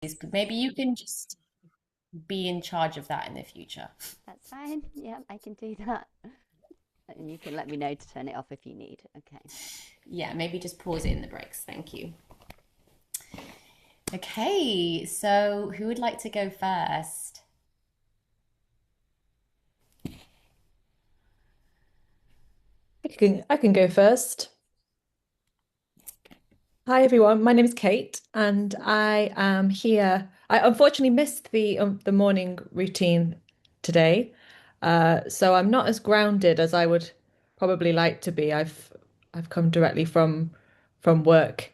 but maybe you can just be in charge of that in the future. That's fine. Yeah, I can do that. And you can let me know to turn it off if you need. Okay. Yeah, maybe just pause it in the breaks. Thank you. Okay, so who would like to go first? I can go first. Hi everyone, my name is Kate and I am here. I unfortunately missed the morning routine today. So I'm not as grounded as I would probably like to be. I've come directly from work.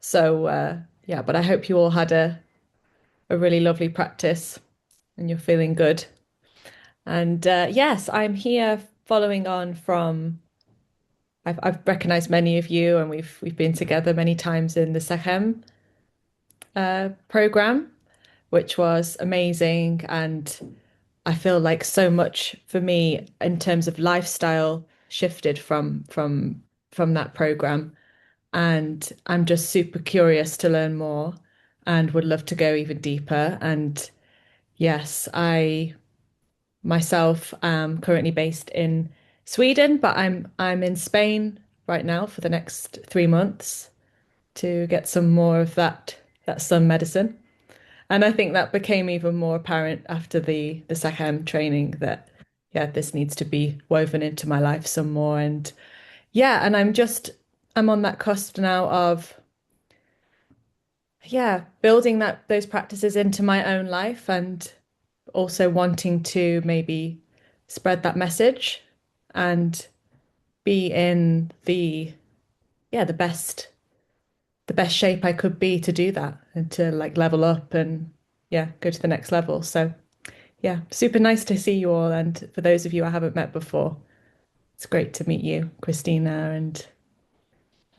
So yeah, but I hope you all had a really lovely practice and you're feeling good. And yes, I'm here following on from I've recognized many of you, and we've been together many times in the Sechem program, which was amazing. And I feel like so much for me in terms of lifestyle shifted from that program. And I'm just super curious to learn more and would love to go even deeper. And yes, I myself am currently based in Sweden, but I'm in Spain right now for the next 3 months to get some more of that sun medicine. And I think that became even more apparent after the Sachem training that yeah, this needs to be woven into my life some more. And yeah, and I'm on that cusp now of yeah, building those practices into my own life and also wanting to maybe spread that message and be in the best shape I could be to do that and to like level up and yeah, go to the next level. So yeah, super nice to see you all. And for those of you I haven't met before, it's great to meet you, Christina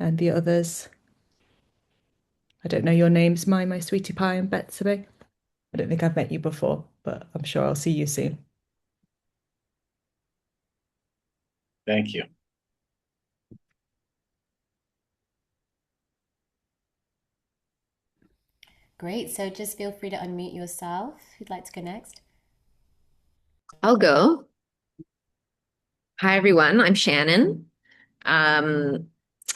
and the others. I don't know your names, my sweetie pie and Betsy. I don't think I've met you before, but I'm sure I'll see you soon. Thank you. Great, so just feel free to unmute yourself. Who'd like to go next? I'll go. Hi, everyone. I'm Shannon. Um,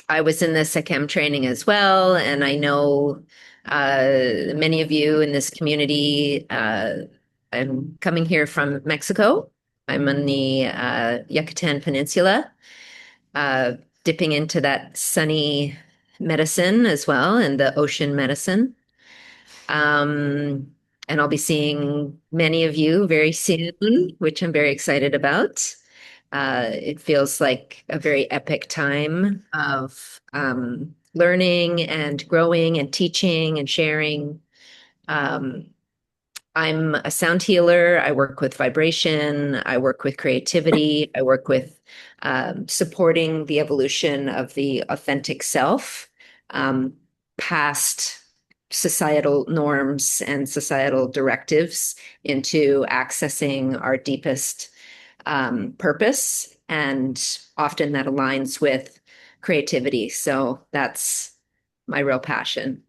I was in the SECM training as well, and I know many of you in this community. I'm coming here from Mexico. I'm on the Yucatan Peninsula, uh, dipping into that sunny medicine as well and the ocean medicine. Um, and I'll be seeing many of you very soon, which I'm very excited about. It feels like a very epic time of learning and growing and teaching and sharing. Um, I'm a sound healer. I work with vibration. I work with creativity. I work with supporting the evolution of the authentic self, past societal norms and societal directives into accessing our deepest purpose. And often that aligns with creativity. So that's my real passion.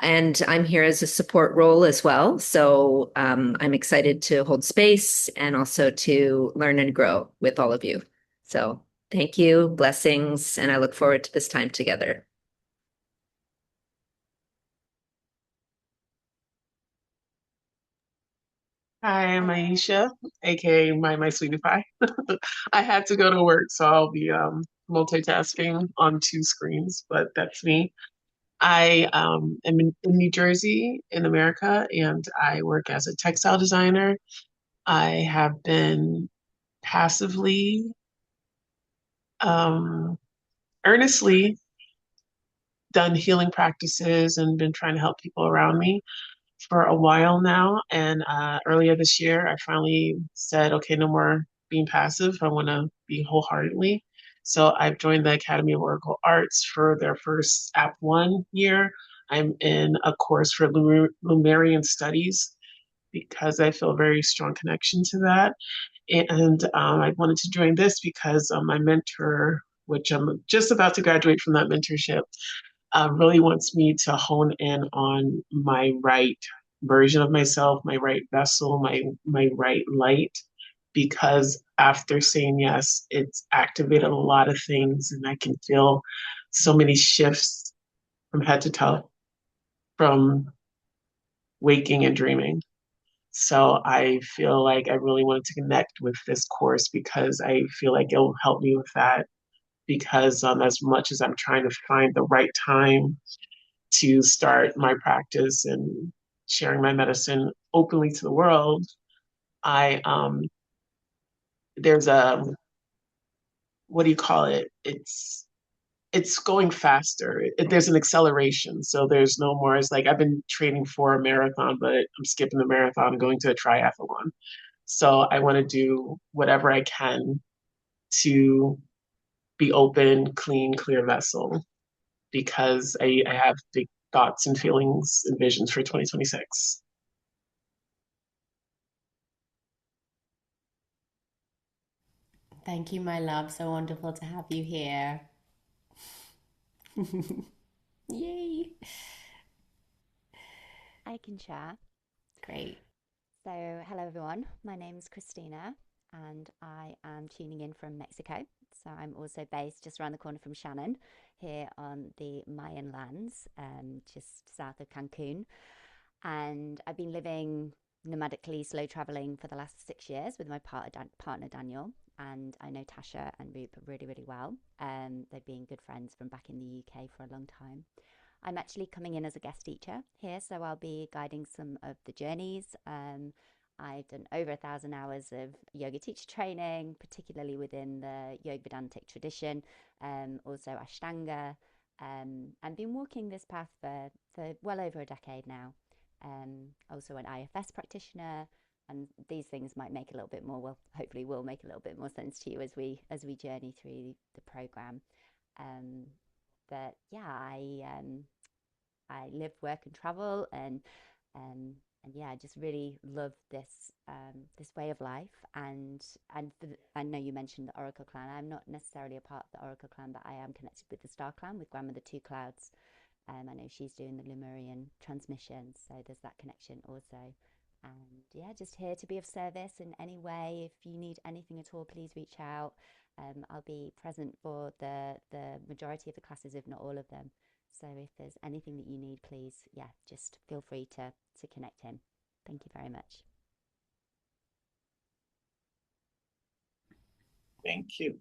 And I'm here as a support role as well. So I'm excited to hold space and also to learn and grow with all of you. So thank you, blessings, and I look forward to this time together. Hi, I'm Aisha, aka my sweetie pie. I had to go to work, so I'll be multitasking on two screens, but that's me. I am in New Jersey in America, and I work as a textile designer. I have been passively, um, earnestly done healing practices and been trying to help people around me for a while now. And earlier this year, I finally said, okay, no more being passive. I want to be wholeheartedly. So I've joined the Academy of Oracle Arts for their first App One year. I'm in a course for Lumerian Studies because I feel a very strong connection to that. And I wanted to join this because my mentor, which I'm just about to graduate from that mentorship, really wants me to hone in on my right version of myself, my right vessel, my right light. Because after saying yes, it's activated a lot of things, and I can feel so many shifts from head to toe, from waking and dreaming. So I feel like I really wanted to connect with this course because I feel like it'll help me with that. Because as much as I'm trying to find the right time to start my practice and sharing my medicine openly to the world, I there's a, what do you call it? It's going faster. There's an acceleration. So there's no more. It's like I've been training for a marathon, but I'm skipping the marathon and going to a triathlon. So I want to do whatever I can to be open, clean, clear vessel because I have big thoughts and feelings and visions for 2026. Thank you, my love. So wonderful to have you here. Yay. I can share. Great. So, hello everyone. My name's Christina, and I am tuning in from Mexico. So, I'm also based just around the corner from Shannon, here on the Mayan lands, just south of Cancun. And I've been living nomadically, slow traveling for the last 6 years with my partner Daniel. And I know Tasha and Roop really, really well. They've been good friends from back in the UK for a long time. I'm actually coming in as a guest teacher here, so I'll be guiding some of the journeys. I've done over 1,000 hours of yoga teacher training, particularly within the Yoga Vedantic tradition, also Ashtanga, and been walking this path for well over a decade now. Also an IFS practitioner, and these things might make a little bit more, well, hopefully will make a little bit more sense to you as we journey through the program. But yeah, I live, work, and travel, and yeah, I just really love this way of life. I know you mentioned the Oracle Clan. I'm not necessarily a part of the Oracle Clan, but I am connected with the Star Clan with Grandmother Two Clouds. I know she's doing the Lemurian transmission, so there's that connection also. And yeah, just here to be of service in any way. If you need anything at all, please reach out. I'll be present for the majority of the classes, if not all of them. So if there's anything that you need, please, yeah, just feel free to connect in. Thank you very much. Thank you.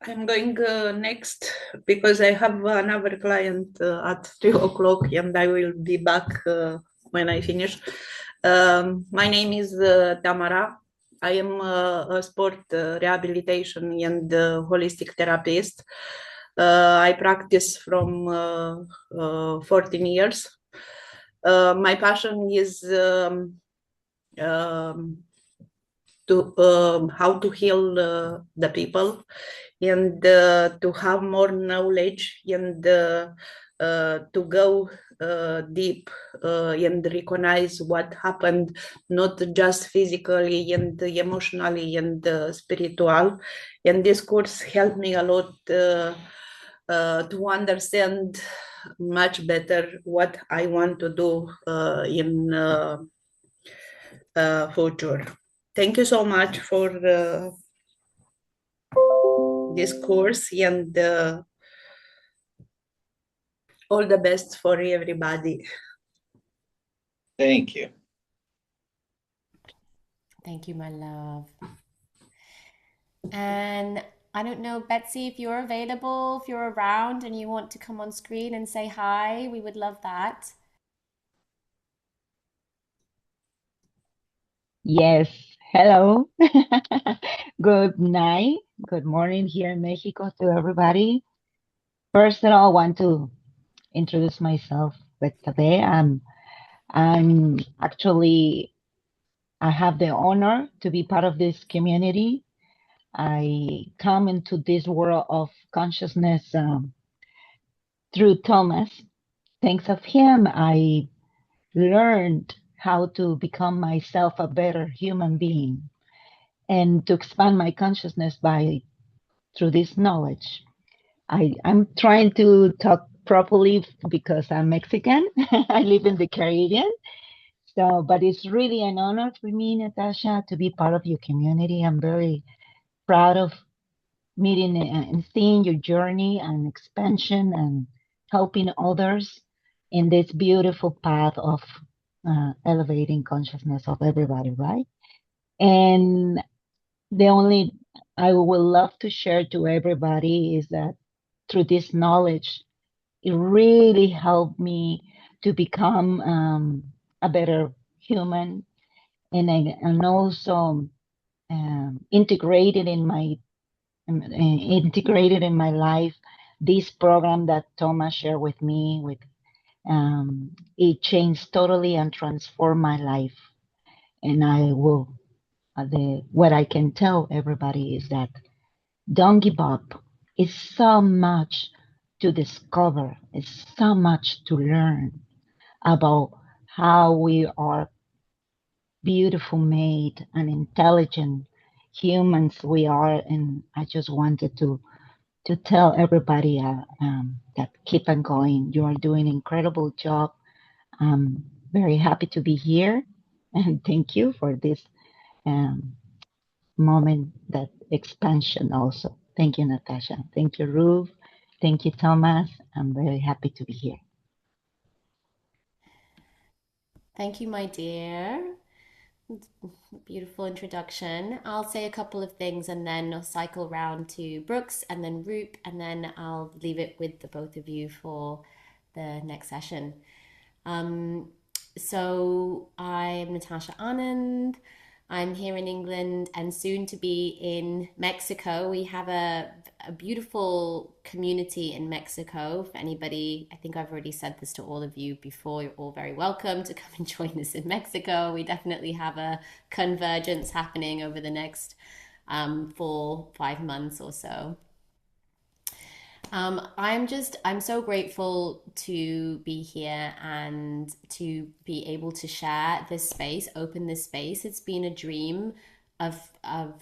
I'm going next because I have another client at 3 o'clock and I will be back when I finish. My name is Tamara. I am a sport rehabilitation and holistic therapist. I practice from 14 years. My passion is how to heal the people and to have more knowledge and to go deep and recognize what happened, not just physically and emotionally and spiritual. And this course helped me a lot to understand much better what I want to do in future. Thank you so much for this course and all the best for everybody. Thank you. Thank you, my love. And I don't know, Betsy, if you're available, if you're around and you want to come on screen and say hi, we would love that. Yes, hello. Good night, good morning here in Mexico to everybody. First of all, I want to introduce myself, Betsabe. I'm actually, I have the honor to be part of this community. I come into this world of consciousness through Thomas. Thanks of him, I learned how to become myself a better human being. and to expand my consciousness by through this knowledge. I'm trying to talk properly because I'm Mexican. I live in the Caribbean. So, but it's really an honor for me, Natasha, to be part of your community. I'm very proud of meeting and seeing your journey and expansion and helping others in this beautiful path of elevating consciousness of everybody, right? And the only I would love to share to everybody is that through this knowledge, it really helped me to become a better human, and also integrated in my life this program that Thomas shared with me. With it changed totally and transformed my life. And I will the what I can tell everybody is that don't give up. It's so much to discover. It's so much to learn about how we are beautiful made and intelligent humans we are. And I just wanted to tell everybody that keep on going. You are doing an incredible job. I'm very happy to be here, and thank you for this um, moment, that expansion also. Thank you, Natasha. Thank you, Ruth. Thank you, Thomas. I'm very happy to be here. Thank you, my dear. Beautiful introduction. I'll say a couple of things and then I'll cycle round to Brooks and then Roop, and then I'll leave it with the both of you for the next session. Um, so I'm Natasha Anand. I'm here in England and soon to be in Mexico. We have a beautiful community in Mexico. For anybody, I think I've already said this to all of you before, you're all very welcome to come and join us in Mexico. We definitely have a convergence happening over the next 4-5 months or so. I'm so grateful to be here and to be able to share this space, open this space. It's been a dream of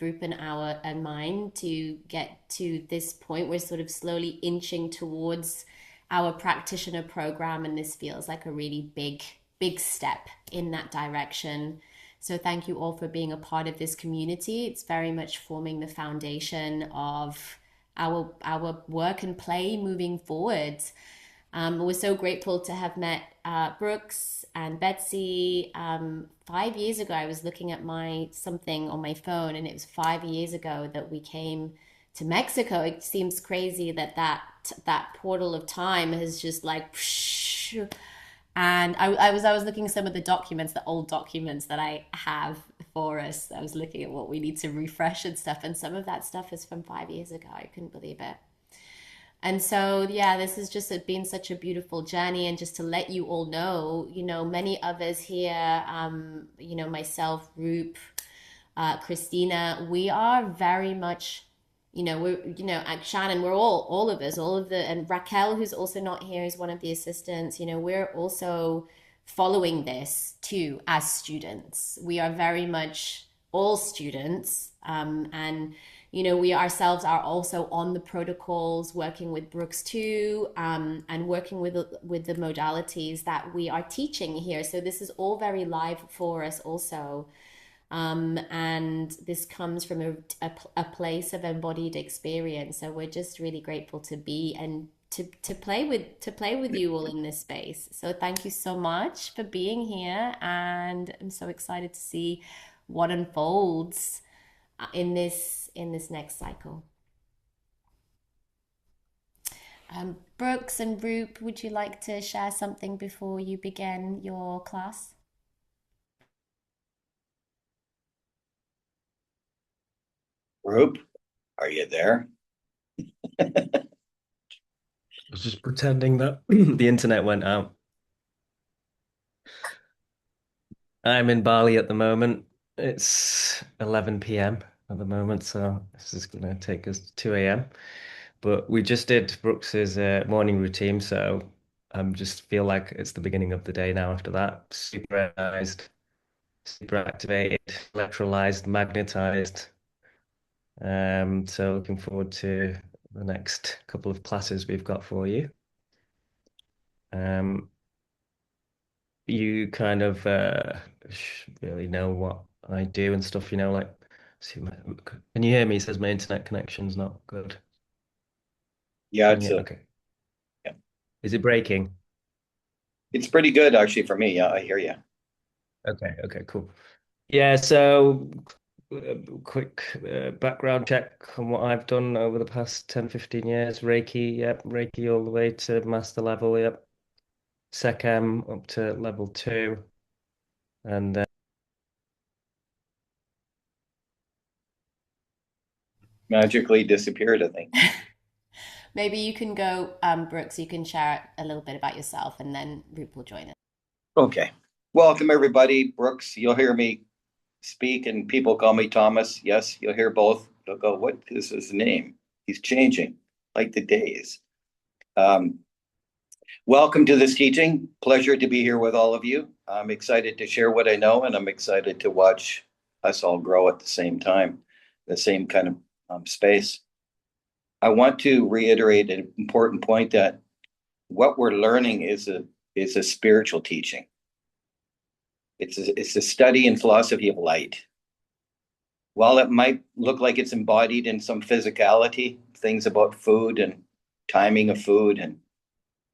Rup and our and mine to get to this point. We're sort of slowly inching towards our practitioner program, and this feels like a really big step in that direction. So thank you all for being a part of this community. It's very much forming the foundation of our work and play moving forward. We're so grateful to have met Brooks and Betsy. 5 years ago, I was looking at something on my phone, and it was 5 years ago that we came to Mexico. It seems crazy that portal of time has just like, and I was looking at some of the documents, the old documents that I have for us. I was looking at what we need to refresh and stuff, and some of that stuff is from 5 years ago. I couldn't believe it. And so, yeah, this has just been such a beautiful journey. And just to let you all know, many of us here, myself, Roop, Christina, we are very much, at Shannon, we're all of us, and Raquel, who's also not here, is one of the assistants. We're also following this too as students. We are very much all students, and we ourselves are also on the protocols, working with Brooks too, and working with the modalities that we are teaching here. So this is all very live for us also. And this comes from a place of embodied experience. So we're just really grateful to be and to play with you all in this space. So thank you so much for being here, and I'm so excited to see what unfolds in this next cycle. Brooks and Roop, would you like to share something before you begin your class? Roop, are you there? I was just pretending that the internet went out. I'm in Bali at the moment. It's 11 p.m. at the moment, so this is going to take us to 2 a.m. But we just did Brooks's morning routine, so I just feel like it's the beginning of the day now after that. Super energized. super activated, electrolyzed, magnetized. So looking forward to the next couple of classes we've got for you. You kind of really know what I do and stuff, like, can you hear me? It says my internet connection's not good. Yeah, Okay. Yeah. Is it breaking? It's pretty good actually for me. Yeah, I hear you. Okay, cool. Yeah, so quick background check on what I've done over the past 10, 15 years. Reiki, yep, Reiki all the way to master level, yep. Secam up to level 2. And Magically disappeared, I think. Maybe you can go, Brooks, you can share a little bit about yourself and then Roop will join us. Okay. Welcome, everybody. Brooks, you'll hear me speak, and people call me Thomas. Yes, you'll hear both. They'll go, what is his name? He's changing like the days. Welcome to this teaching. Pleasure to be here with all of you. I'm excited to share what I know, and I'm excited to watch us all grow at the same time, the same kind of space. I want to reiterate an important point that what we're learning is a spiritual teaching. It's a study and philosophy of light. While it might look like it's embodied in some physicality, things about food and timing of food and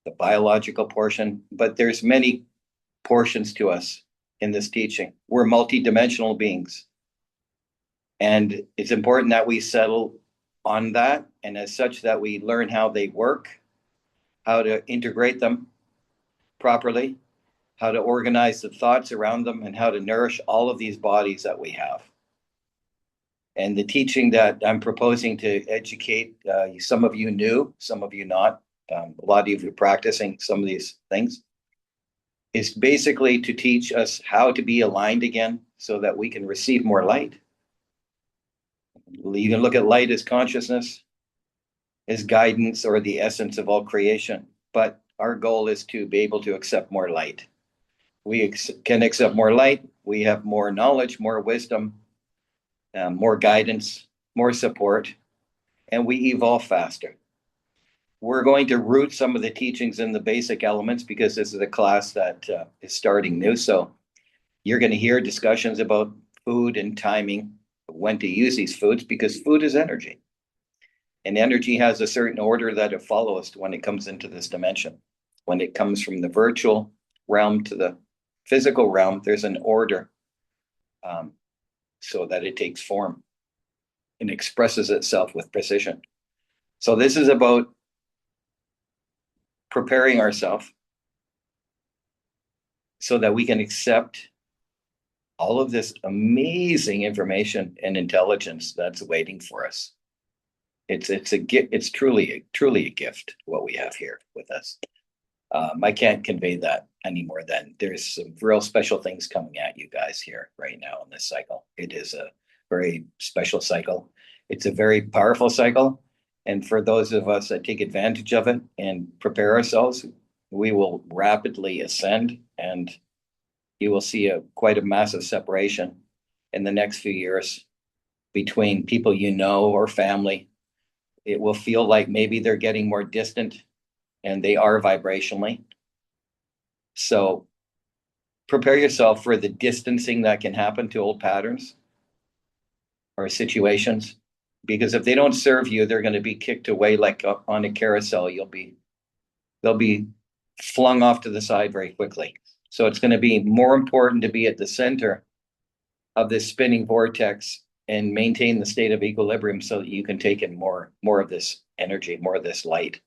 the biological portion, but there's many portions to us in this teaching. We're multidimensional beings. And it's important that we settle on that, and as such that we learn how they work, how to integrate them properly, how to organize the thoughts around them, and how to nourish all of these bodies that we have. And the teaching that I'm proposing to educate, some of you new, some of you not, a lot of you practicing some of these things, is basically to teach us how to be aligned again so that we can receive more light. You can look at light as consciousness, as guidance, or the essence of all creation. But our goal is to be able to accept more light. We can accept more light. We have more knowledge, more wisdom, more guidance, more support, and we evolve faster. We're going to root some of the teachings in the basic elements because this is a class that is starting new. So you're going to hear discussions about food and timing, when to use these foods, because food is energy. And energy has a certain order that it follows when it comes into this dimension. When it comes from the virtual realm to the physical realm, there's an order so that it takes form and expresses itself with precision. So this is about preparing ourselves so that we can accept all of this amazing information and intelligence that's waiting for us. It's a gift. It's truly a gift what we have here with us. I can't convey that any more than there's some real special things coming at you guys here right now in this cycle. It is a very special cycle. It's a very powerful cycle. And for those of us that take advantage of it and prepare ourselves, we will rapidly ascend, and you will see quite a massive separation in the next few years between people you know or family. It will feel like maybe they're getting more distant, and they are vibrationally. So prepare yourself for the distancing that can happen to old patterns or situations, because if they don't serve you, they're going to be kicked away like on a carousel. They'll be flung off to the side very quickly. So it's going to be more important to be at the center of this spinning vortex and maintain the state of equilibrium so that you can take in more of this energy, more of this light.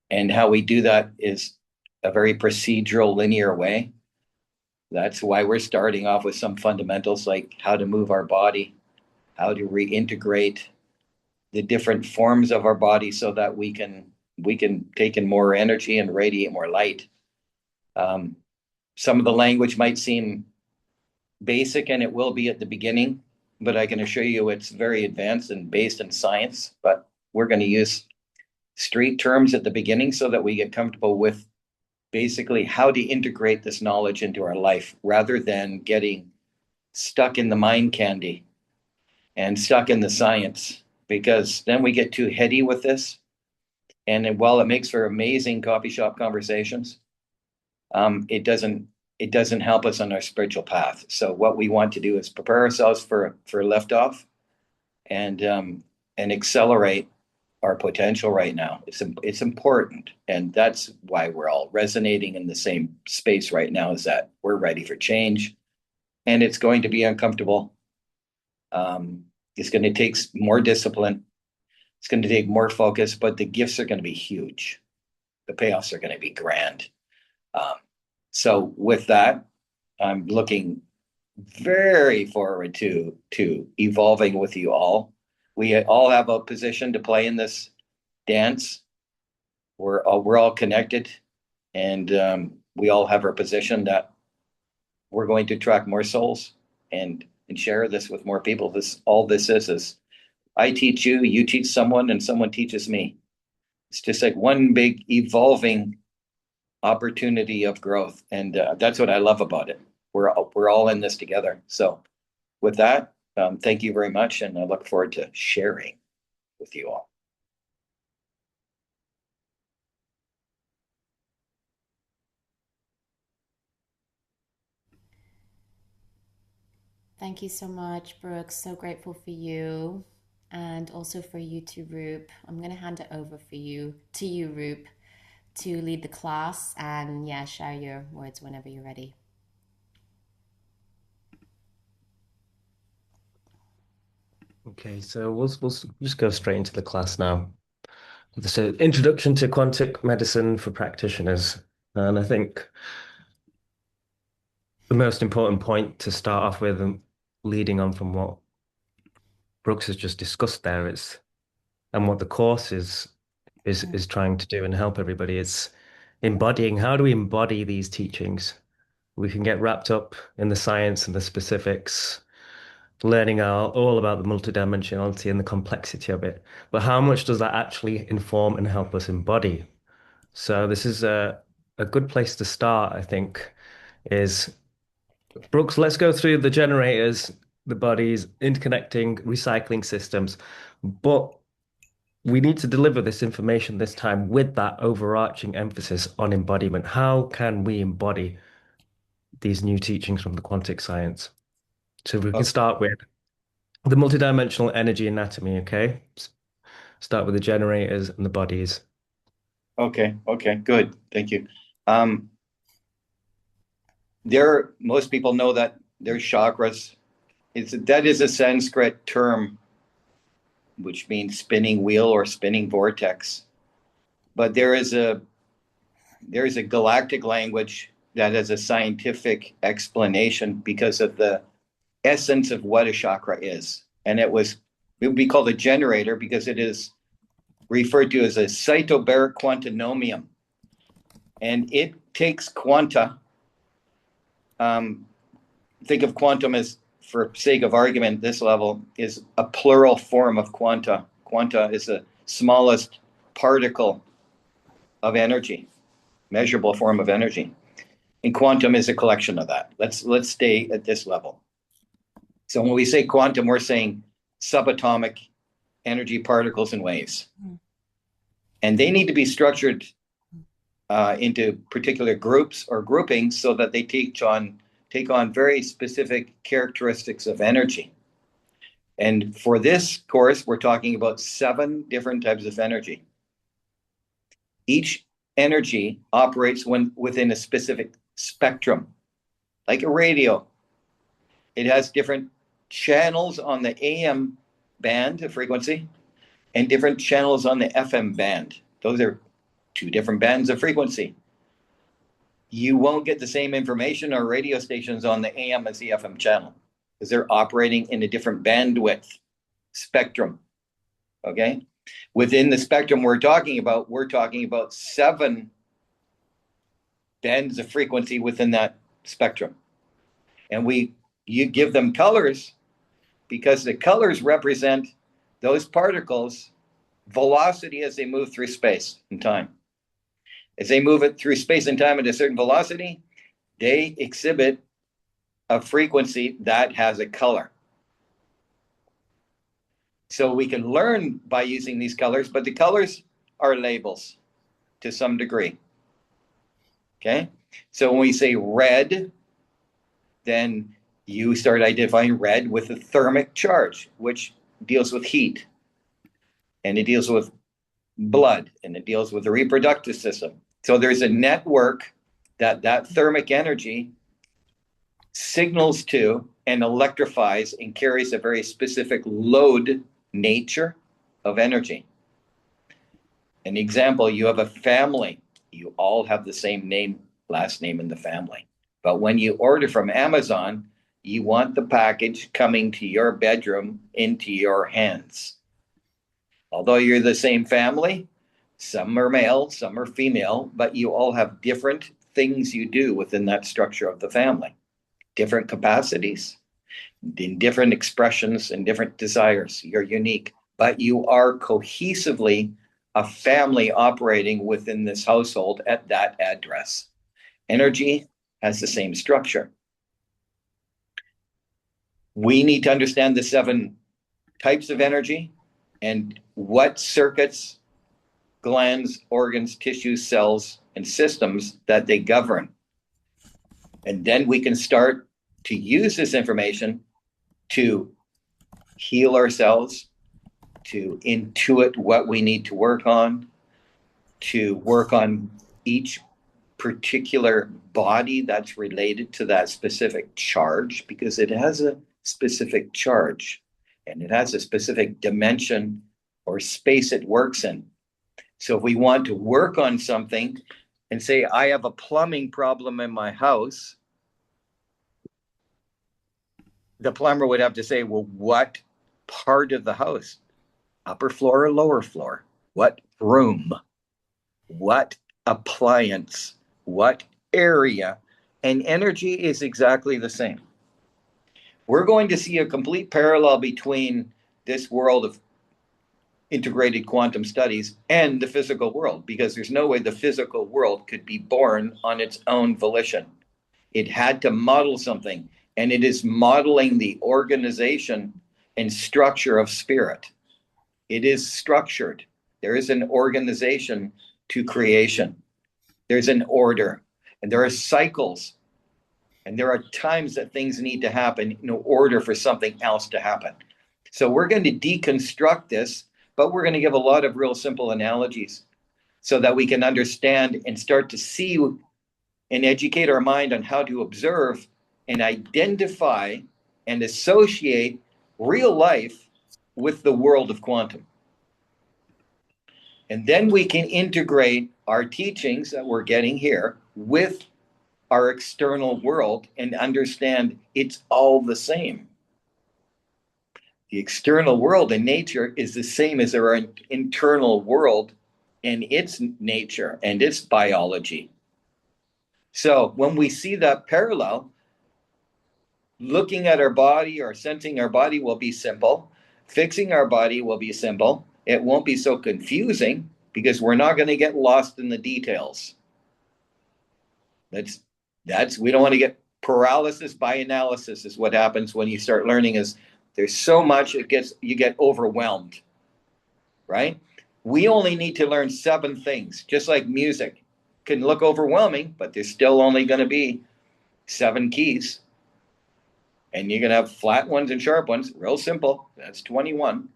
And how we do that is a very procedural, linear way. That's why we're starting off with some fundamentals like how to move our body, how to reintegrate the different forms of our body so that we can take in more energy and radiate more light. Some of the language might seem basic, and it will be at the beginning, but I can assure you it's very advanced and based in science. But we're going to use street terms at the beginning so that we get comfortable with basically how to integrate this knowledge into our life rather than getting stuck in the mind candy and stuck in the science, because then we get too heady with this. And while it makes for amazing coffee shop conversations, it doesn't help us on our spiritual path. So what we want to do is prepare ourselves for liftoff and accelerate our potential right now. It's important, and that's why we're all resonating in the same space right now. Is that we're ready for change, and it's going to be uncomfortable. It's going to take more discipline. It's going to take more focus, but the gifts are going to be huge. The payoffs are going to be grand. So with that, I'm looking very forward to evolving with you all. We all have a position to play in this dance. We're all connected, and we all have our position that we're going to attract more souls and share this with more people. All this is I teach you, you teach someone, and someone teaches me. It's just like one big evolving opportunity of growth, and that's what I love about it. We're all in this together. So with that, thank you very much, and I look forward to sharing with you all. Thank you so much, Brooks. So grateful for you, and also for you to Roop. I'm going to hand it over to you, Roop, to lead the class, and yeah, share your words whenever you're ready. Okay, so we'll just go straight into the class now. This is Introduction to Quantum Medicine for Practitioners. And I think the most important point to start off with, and leading on from what Brooks has just discussed there, and what the course is trying to do and help everybody, is embodying. How do we embody these teachings? We can get wrapped up in the science and the specifics, learning all about the multidimensionality and the complexity of it. But how much does that actually inform and help us embody? So this is a good place to start, I think, is Brooks, let's go through the generators, the bodies, interconnecting, recycling systems. But we need to deliver this information this time with that overarching emphasis on embodiment. How can we embody these new teachings from the quantum science? So we can start with the multidimensional energy anatomy, okay? Start with the generators and the bodies. Okay, good. Thank you. Most people know that there's chakras. That is a Sanskrit term, which means spinning wheel or spinning vortex. But there is a galactic language that has a scientific explanation because of the essence of what a chakra is. And it would be called a generator because it is referred to as a cytobaric quantinomium. And it takes quanta. Think of quantum as, for sake of argument, this level is a plural form of quanta. Quanta is the smallest particle of energy, measurable form of energy. And quantum is a collection of that. Let's stay at this level. So when we say quantum, we're saying subatomic energy particles and waves. And they need to be structured into particular groups or groupings so that they take on very specific characteristics of energy. And for this course, we're talking about 7 different types of energy. Each energy operates within a specific spectrum, like a radio. It has different channels on the AM band of frequency and different channels on the FM band. Those are 2 different bands of frequency. You won't get the same information or radio stations on the AM as the FM channel because they're operating in a different bandwidth spectrum. Okay? Within the spectrum we're talking about 7 bands of frequency within that spectrum. And you give them colors because the colors represent those particles' velocity as they move through space and time. As they move it through space and time at a certain velocity, they exhibit a frequency that has a color. So we can learn by using these colors, but the colors are labels to some degree. Okay? So when we say red, then you start identifying red with a thermic charge, which deals with heat, and it deals with blood, and it deals with the reproductive system. So there's a network that thermic energy signals to and electrifies and carries a very specific load nature of energy. An example, you have a family. You all have the same name, last name in the family. But when you order from Amazon, you want the package coming to your bedroom into your hands. Although you're the same family, some are male, some are female, but you all have different things you do within that structure of the family, different capacities, in different expressions and different desires. You're unique, but you are cohesively a family operating within this household at that address. Energy has the same structure. We need to understand the 7 types of energy and what circuits, glands, organs, tissues, cells, and systems that they govern. And then we can start to use this information to heal ourselves, to intuit what we need to work on each particular body that's related to that specific charge, because it has a specific charge and it has a specific dimension or space it works in. So if we want to work on something and say, I have a plumbing problem in my house, the plumber would have to say, well, what part of the house? Upper floor or lower floor? What room? What appliance? What area? And energy is exactly the same. We're going to see a complete parallel between this world of integrated quantum studies and the physical world, because there's no way the physical world could be born on its own volition. It had to model something, and it is modeling the organization and structure of spirit. It is structured. There is an organization to creation. There's an order, and there are cycles, and there are times that things need to happen in order for something else to happen. So we're going to deconstruct this, but we're going to give a lot of real simple analogies so that we can understand and start to see and educate our mind on how to observe and identify and associate real life with the world of quantum. And then we can integrate our teachings that we're getting here with our external world and understand it's all the same. The external world in nature is the same as our internal world and its nature and its biology. So when we see that parallel, looking at our body or sensing our body will be simple. Fixing our body will be simple. It won't be so confusing because we're not going to get lost in the details. We don't want to get paralysis by analysis is what happens when you start learning. Is there's so much you get overwhelmed, right? We only need to learn 7 things, just like music can look overwhelming, but there's still only going to be 7 keys. And you're going to have flat ones and sharp ones, real simple. That's 21.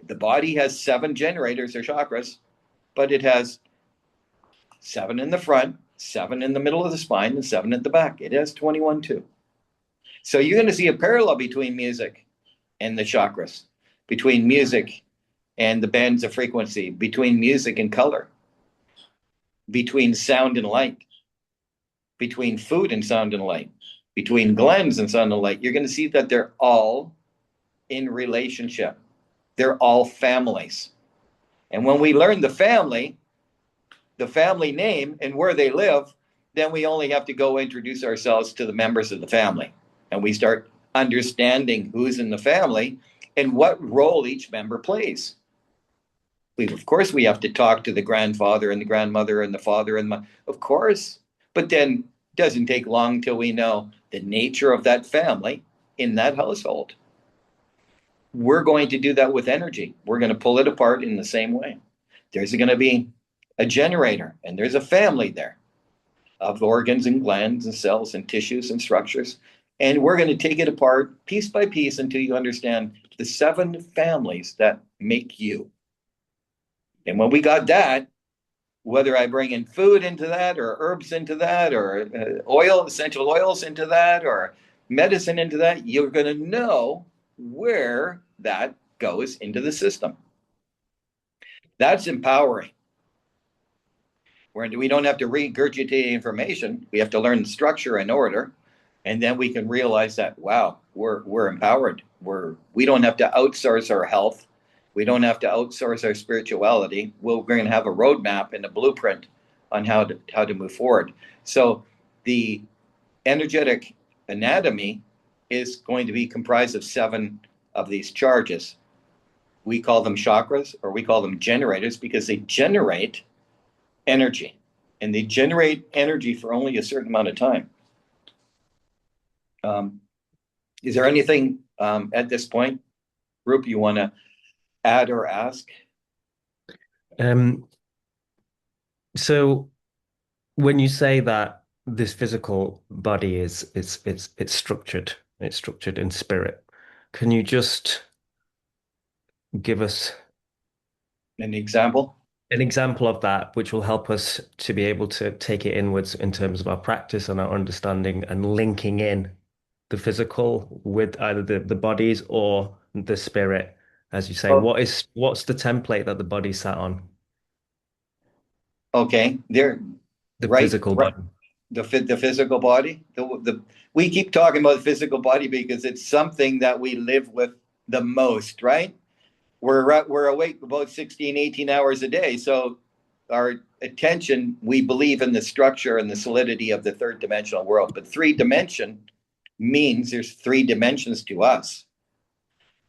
The body has 7 generators or chakras, but it has 7 in the front, 7 in the middle of the spine, and 7 at the back. It has 21 too. So you're going to see a parallel between music and the chakras, between music and the bands of frequency, between music and color, between sound and light, between food and sound and light, between glands and sound and light. You're going to see that they're all in relationship. They're all families. And when we learn the family name and where they live, then we only have to go introduce ourselves to the members of the family. And we start understanding who's in the family and what role each member plays. Of course, we have to talk to the grandfather and the grandmother and the father and of course. But then it doesn't take long till we know the nature of that family in that household. We're going to do that with energy. We're going to pull it apart in the same way. There's going to be a generator, and there's a family there of organs and glands and cells and tissues and structures. And we're going to take it apart piece by piece until you understand the 7 families that make you. And when we got that, whether I bring in food into that or herbs into that or essential oils into that or medicine into that, you're going to know where that goes into the system. That's empowering. Where we don't have to regurgitate information. We have to learn structure and order. And then we can realize that, wow, we're empowered. We don't have to outsource our health. We don't have to outsource our spirituality. We're going to have a roadmap and a blueprint on how to move forward. So the energetic anatomy is going to be comprised of 7 of these charges. We call them chakras, or we call them generators, because they generate energy. And they generate energy for only a certain amount of time. Is there anything at this point, Rup, you want to add or ask? So when you say that this physical body is it's structured in spirit, can you just give us an example of that, which will help us to be able to take it inwards in terms of our practice and our understanding and linking in the physical with either the bodies or the spirit, as you say. What's the template that the body sat on? Okay, the physical body. The physical body. We keep talking about the physical body because it's something that we live with the most, right? We're awake about 16, 18 hours a day. So our attention, we believe in the structure and the solidity of the 3rd dimensional world. But 3 dimension means there's 3 dimensions to us.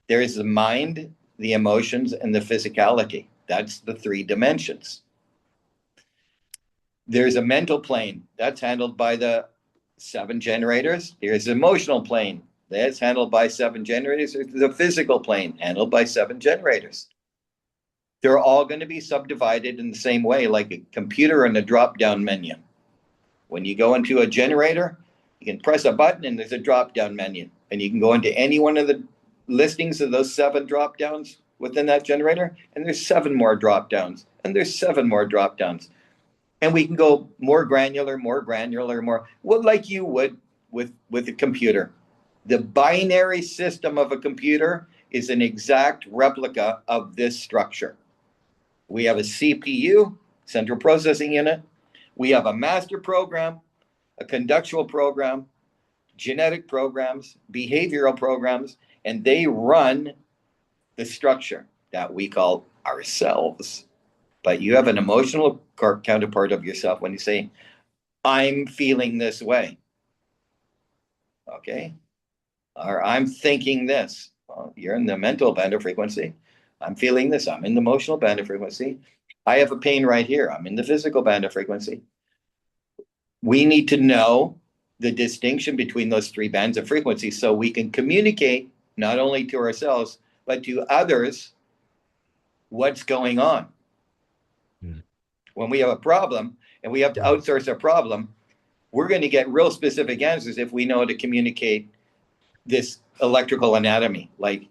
There is the mind, the emotions, and the physicality. That's the 3 dimensions. There's a mental plane that's handled by the 7 generators. There's an emotional plane that's handled by 7 generators. There's the physical plane handled by 7 generators. They're all going to be subdivided in the same way, like a computer in a drop-down menu. When you go into a generator, you can press a button and there's a drop-down menu. And you can go into any one of the listings of those 7 drop-downs within that generator, and there's 7 more drop-downs, and there's 7 more drop-downs. And we can go more granular, well, like you would with a computer. The binary system of a computer is an exact replica of this structure. We have a CPU, central processing unit. We have a master program, a conductual program, genetic programs, behavioral programs, and they run the structure that we call ourselves. But you have an emotional counterpart of yourself when you say, I'm feeling this way. Okay? Or I'm thinking this. Well, you're in the mental band of frequency. I'm feeling this. I'm in the emotional band of frequency. I have a pain right here. I'm in the physical band of frequency. We need to know the distinction between those 3 bands of frequency so we can communicate not only to ourselves, but to others what's going on. When we have a problem and we have to outsource our problem, we're going to get real specific answers if we know how to communicate this electrical anatomy. Like,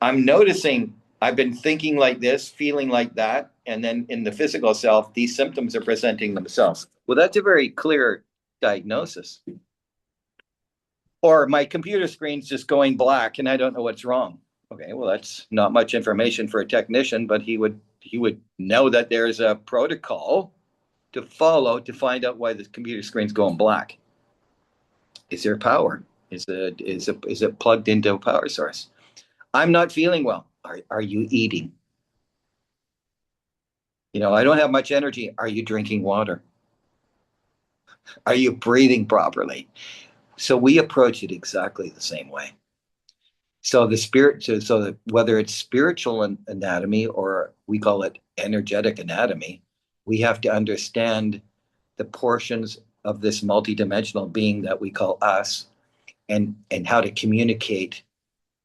I'm noticing I've been thinking like this, feeling like that, and then in the physical self, these symptoms are presenting themselves. Well, that's a very clear diagnosis. Or my computer screen's just going black and I don't know what's wrong. Okay, well, that's not much information for a technician, but he would know that there's a protocol to follow to find out why the computer screen's going black. Is there power? Is it plugged into a power source? I'm not feeling well. Are you eating? I don't have much energy. Are you drinking water? Are you breathing properly? So we approach it exactly the same way. So the spirit, so that whether it's spiritual anatomy or we call it energetic anatomy, we have to understand the portions of this multidimensional being that we call us, and how to communicate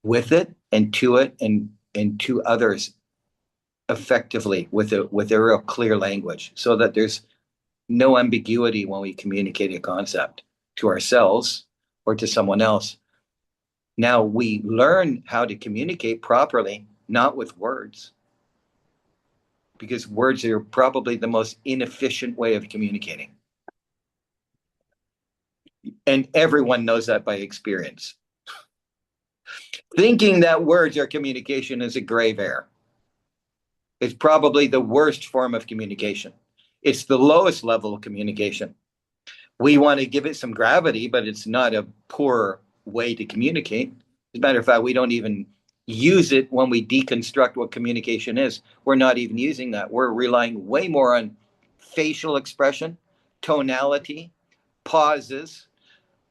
with it and to it and to others effectively with a real clear language, so that there's no ambiguity when we communicate a concept to ourselves or to someone else. Now we learn how to communicate properly, not with words, because words are probably the most inefficient way of communicating. And everyone knows that by experience. Thinking that words are communication is a grave error. It's probably the worst form of communication. It's the lowest level of communication. We want to give it some gravity, but it's not a poor way to communicate. As a matter of fact, we don't even use it when we deconstruct what communication is. We're not even using that. We're relying way more on facial expression, tonality, pauses,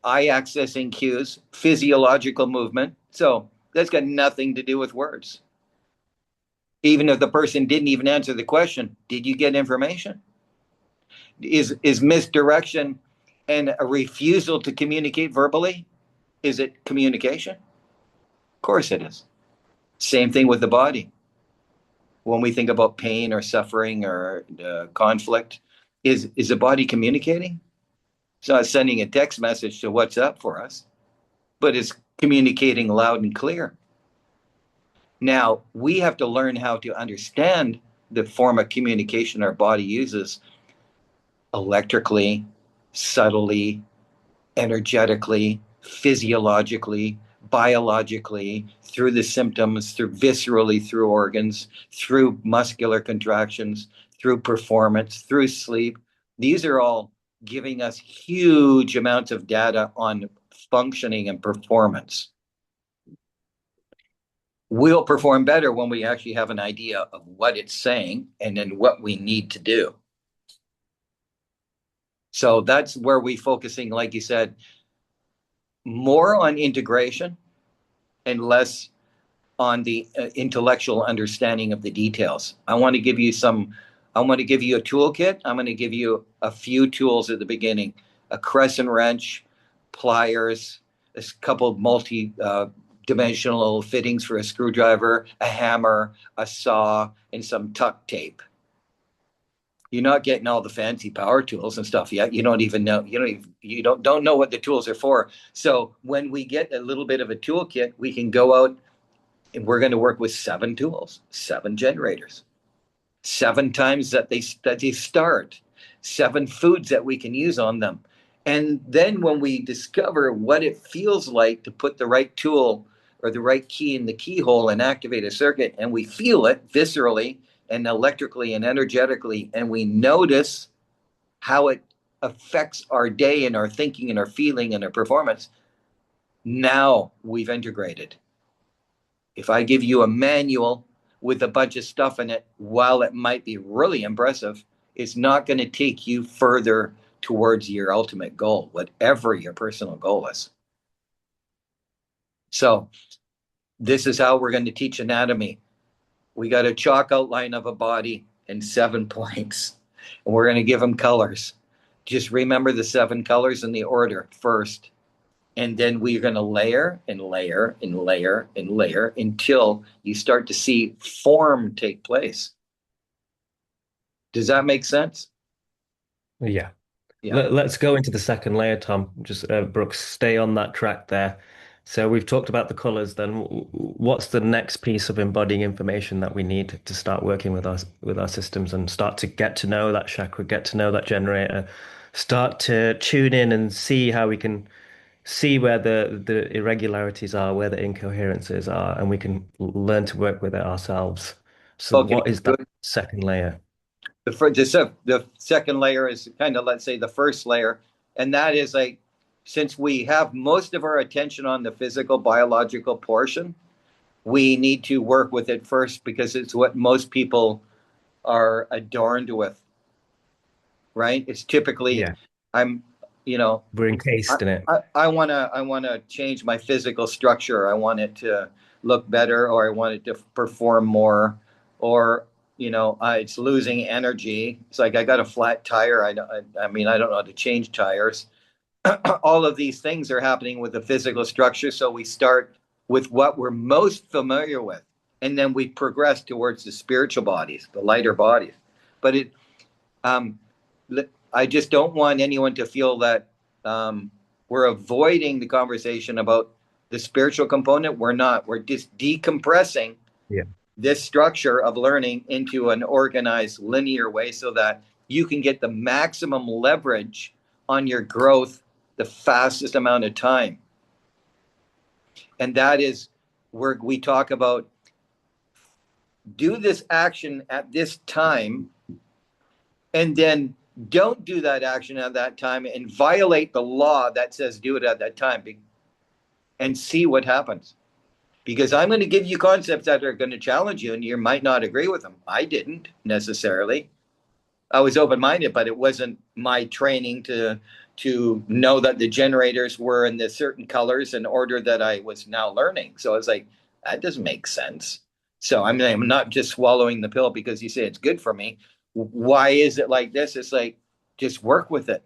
eye accessing cues, physiological movement. So that's got nothing to do with words. Even if the person didn't even answer the question, did you get information? Is misdirection and a refusal to communicate verbally, is it communication? Of course it is. Same thing with the body. When we think about pain or suffering or conflict, is the body communicating? It's not sending a text message to what's up for us, but it's communicating loud and clear. Now, we have to learn how to understand the form of communication our body uses electrically, subtly, energetically, physiologically, biologically, through the symptoms, through viscerally, through organs, through muscular contractions, through performance, through sleep. These are all giving us huge amounts of data on functioning and performance. We'll perform better when we actually have an idea of what it's saying and then what we need to do. So that's where we're focusing, like you said, more on integration and less on the intellectual understanding of the details. I want to give you a toolkit. I'm going to give you a few tools at the beginning: a crescent wrench, pliers, a couple of multi-dimensional fittings for a screwdriver, a hammer, a saw, and some tuck tape. You're not getting all the fancy power tools and stuff yet. You don't even know. You don't know what the tools are for. So when we get a little bit of a toolkit, we can go out and we're going to work with 7 tools, 7 generators, 7 times that they start, 7 foods that we can use on them. And then when we discover what it feels like to put the right tool or the right key in the keyhole and activate a circuit, and we feel it viscerally and electrically and energetically, and we notice how it affects our day and our thinking and our feeling and our performance, now we've integrated. If I give you a manual with a bunch of stuff in it, while it might be really impressive, it's not going to take you further towards your ultimate goal, whatever your personal goal is. So this is how we're going to teach anatomy. We got a chalk outline of a body and 7 points, and we're going to give them colors. Just remember the 7 colors in the order first. And then we're going to layer and layer and layer and layer until you start to see form take place. Does that make sense? Yeah. Yeah. Let's go into the second layer, Tom. Just Brooks, stay on that track there. So we've talked about the colors. Then what's the next piece of embodying information that we need to start working with our systems and start to get to know that chakra, get to know that generator, start to tune in and see how we can see where the irregularities are, where the incoherences are, and we can learn to work with it ourselves. So Okay, what is that good. second layer? The second layer is kind of, let's say, the first layer. And that is like, since we have most of our attention on the physical, biological portion, we need to work with it first because it's what most people are adorned with, right? It's typically, Yeah. We're encased in it. I want to change my physical structure. I want it to look better, or I want it to perform more, or it's losing energy. It's like I got a flat tire. I mean, I don't know how to change tires. All of these things are happening with the physical structure. So we start with what we're most familiar with, and then we progress towards the spiritual bodies, the lighter bodies. But um, I just don't want anyone to feel that we're avoiding the conversation about the spiritual component. We're not. We're just decompressing this structure of learning into an organized, linear way so that you can get the maximum leverage on your growth the fastest amount of time. And that is where we talk about do this action at this time, and then don't do that action at that time and violate the law that says do it at that time, and see what happens. Because I'm going to give you concepts that are going to challenge you, and you might not agree with them. I didn't necessarily. I was open-minded, but it wasn't my training to know that the generators were in the certain colors in order that I was now learning. So I was like, that doesn't make sense. So I'm not just swallowing the pill because you say it's good for me. Why is it like this? It's like, just work with it,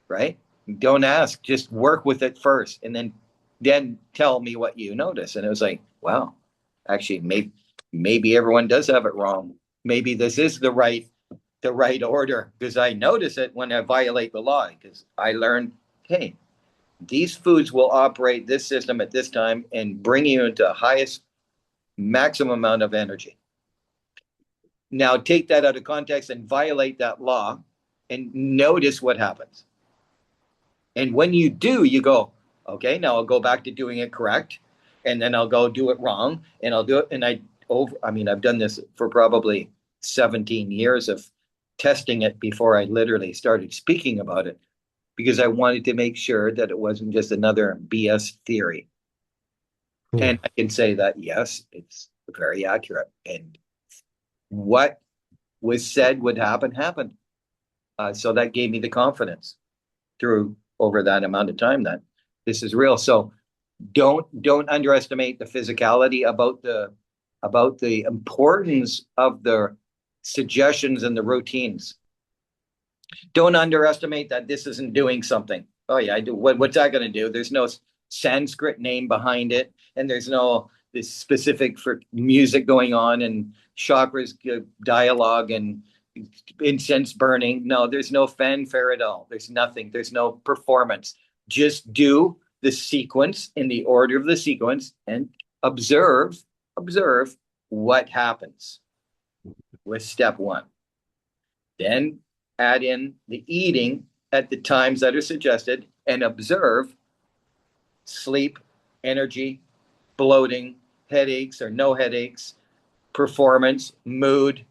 right? Don't ask, just work with it first, and then tell me what you notice. And it was like, wow, actually, maybe everyone does have it wrong. Maybe this is the right order, because I notice it when I violate the law, because I learned, hey, these foods will operate this system at this time and bring you into the highest maximum amount of energy. Now take that out of context and violate that law and notice what happens. And when you do, you go, okay, now I'll go back to doing it correct. And then I'll go do it wrong, and I'll do it. And I've done this for probably 17 years of testing it before I literally started speaking about it, because I wanted to make sure that it wasn't just another BS theory. Cool. And I can say that, yes, it's very accurate. And what was said would happen, happened. So that gave me the confidence over that amount of time that this is real. So don't underestimate the physicality about the importance of the suggestions and the routines. Don't underestimate that this isn't doing something. Oh yeah, I do. What's that going to do? There's no Sanskrit name behind it, and there's no this specific for music going on and chakras dialogue and incense burning. No, there's no fanfare at all. There's nothing. There's no performance. Just do the sequence in the order of the sequence and observe what happens with step one. Then add in the eating at the times that are suggested and observe sleep, energy, bloating, headaches or no headaches, performance, mood,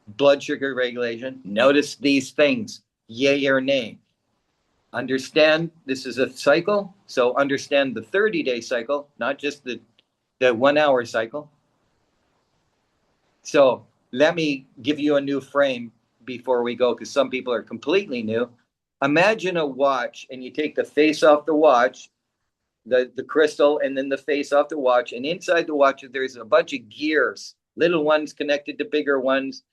blood sugar regulation. Notice these things, yay or nay. Understand this is a cycle, so understand the 30-day cycle, not just the 1 hour cycle. So let me give you a new frame before we go, because some people are completely new. Imagine a watch, and you take the face off the watch, the crystal, and then the face off the watch, and inside the watch there's a bunch of gears, little ones connected to bigger ones,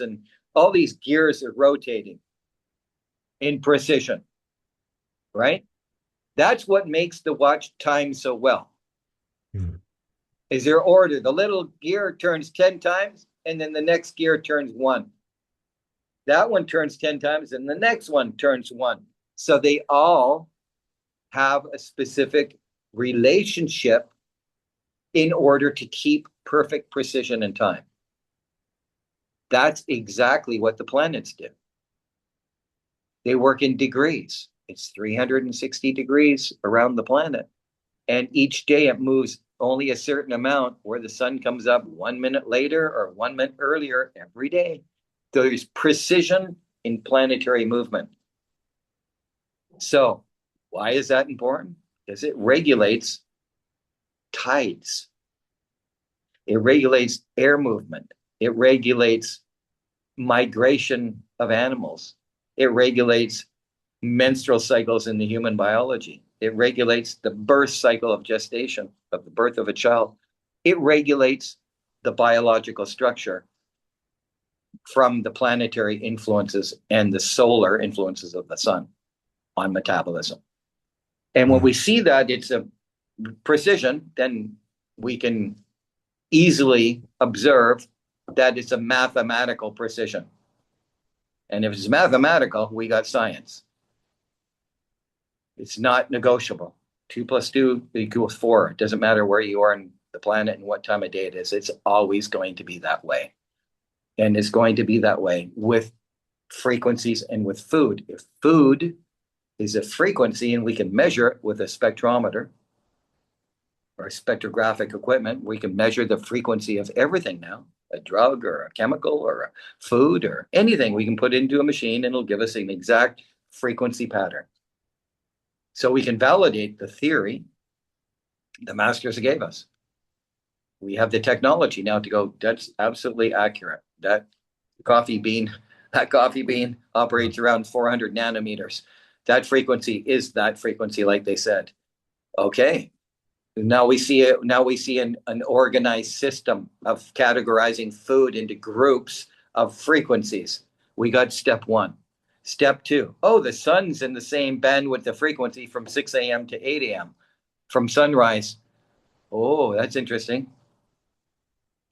and all these gears are rotating in precision, right? That's what makes the watch time so well. Is there order? The little gear turns 10 times, and then the next gear turns 1. That one turns 10 times, and the next one turns 1. So they all have a specific relationship in order to keep perfect precision and time. That's exactly what the planets do. They work in degrees. It's 360 degrees around the planet. And each day it moves only a certain amount, where the sun comes up 1 minute later or 1 minute earlier every day. So there's precision in planetary movement. So why is that important? Because it regulates tides. It regulates air movement. It regulates migration of animals. It regulates menstrual cycles in the human biology. It regulates the birth cycle of gestation, of the birth of a child. It regulates the biological structure from the planetary influences and the solar influences of the sun on metabolism. And when we see that it's a precision, then we can easily observe that it's a mathematical precision. And if it's mathematical, we got science. It's not negotiable. 2 + 2 = 4. It doesn't matter where you are on the planet and what time of day it is. It's always going to be that way. And it's going to be that way with frequencies and with food. If food is a frequency and we can measure it with a spectrometer or spectrographic equipment, we can measure the frequency of everything now, a drug or a chemical or a food or anything we can put into a machine, and it'll give us an exact frequency pattern. So we can validate the theory the masters gave us. We have the technology now to go, that's absolutely accurate. That coffee bean operates around 400 nanometers. That frequency is that frequency, like they said. Okay. Now we see an organized system of categorizing food into groups of frequencies. We got step 1. Step 2, oh, the sun's in the same bandwidth of frequency from 6 a.m. to 8 a.m. from sunrise. Oh, that's interesting.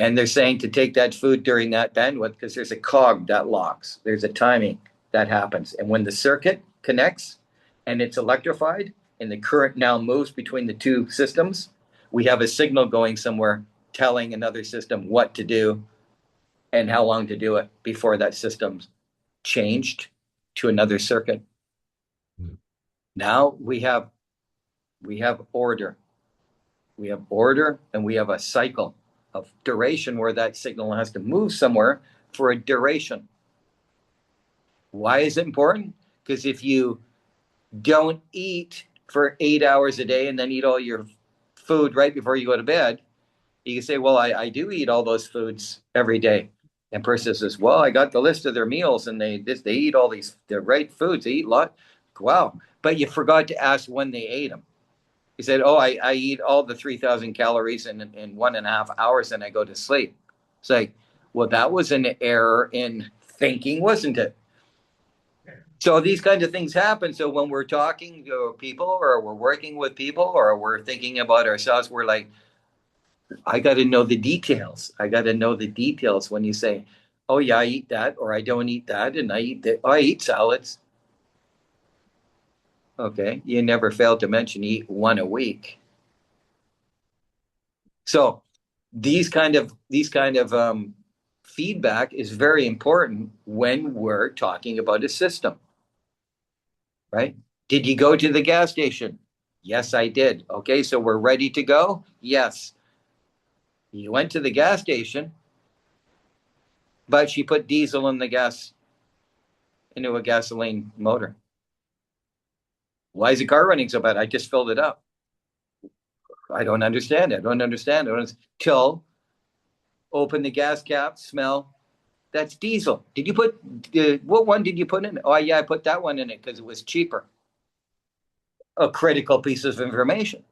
And they're saying to take that food during that bandwidth because there's a cog that locks. There's a timing that happens. And when the circuit connects and it's electrified and the current now moves between the two systems, we have a signal going somewhere telling another system what to do and how long to do it before that system's changed to another circuit. Now we have order. We have order and we have a cycle of duration where that signal has to move somewhere for a duration. Why is it important? Because if you don't eat for 8 hours a day and then eat all your food right before you go to bed, you can say, well, I do eat all those foods every day. And person says, well, I got the list of their meals and they eat all the right foods. They eat a lot. Wow. But you forgot to ask when they ate them. He said, oh, I eat all the 3,000 calories in 1.5 hours and I go to sleep. It's like, well, that was an error in thinking, wasn't it? So these kinds of things happen. So when we're talking to people or we're working with people or we're thinking about ourselves, we're like, I got to know the details. I got to know the details when you say, oh, yeah, I eat that or I don't eat that and I eat that. Oh, I eat salads. Okay, you never fail to mention eat 1 a week. So these kind of feedback is very important when we're talking about a system, right? Did you go to the gas station? Yes, I did. Okay, so we're ready to go? Yes. You went to the gas station, but she put diesel in the gas into a gasoline motor. Why is the car running so bad? I just filled it up. I don't understand. Till open the gas cap, smell. That's diesel. Did you put what one did you put in? Oh yeah, I put that one in it because it was cheaper. A critical piece of information.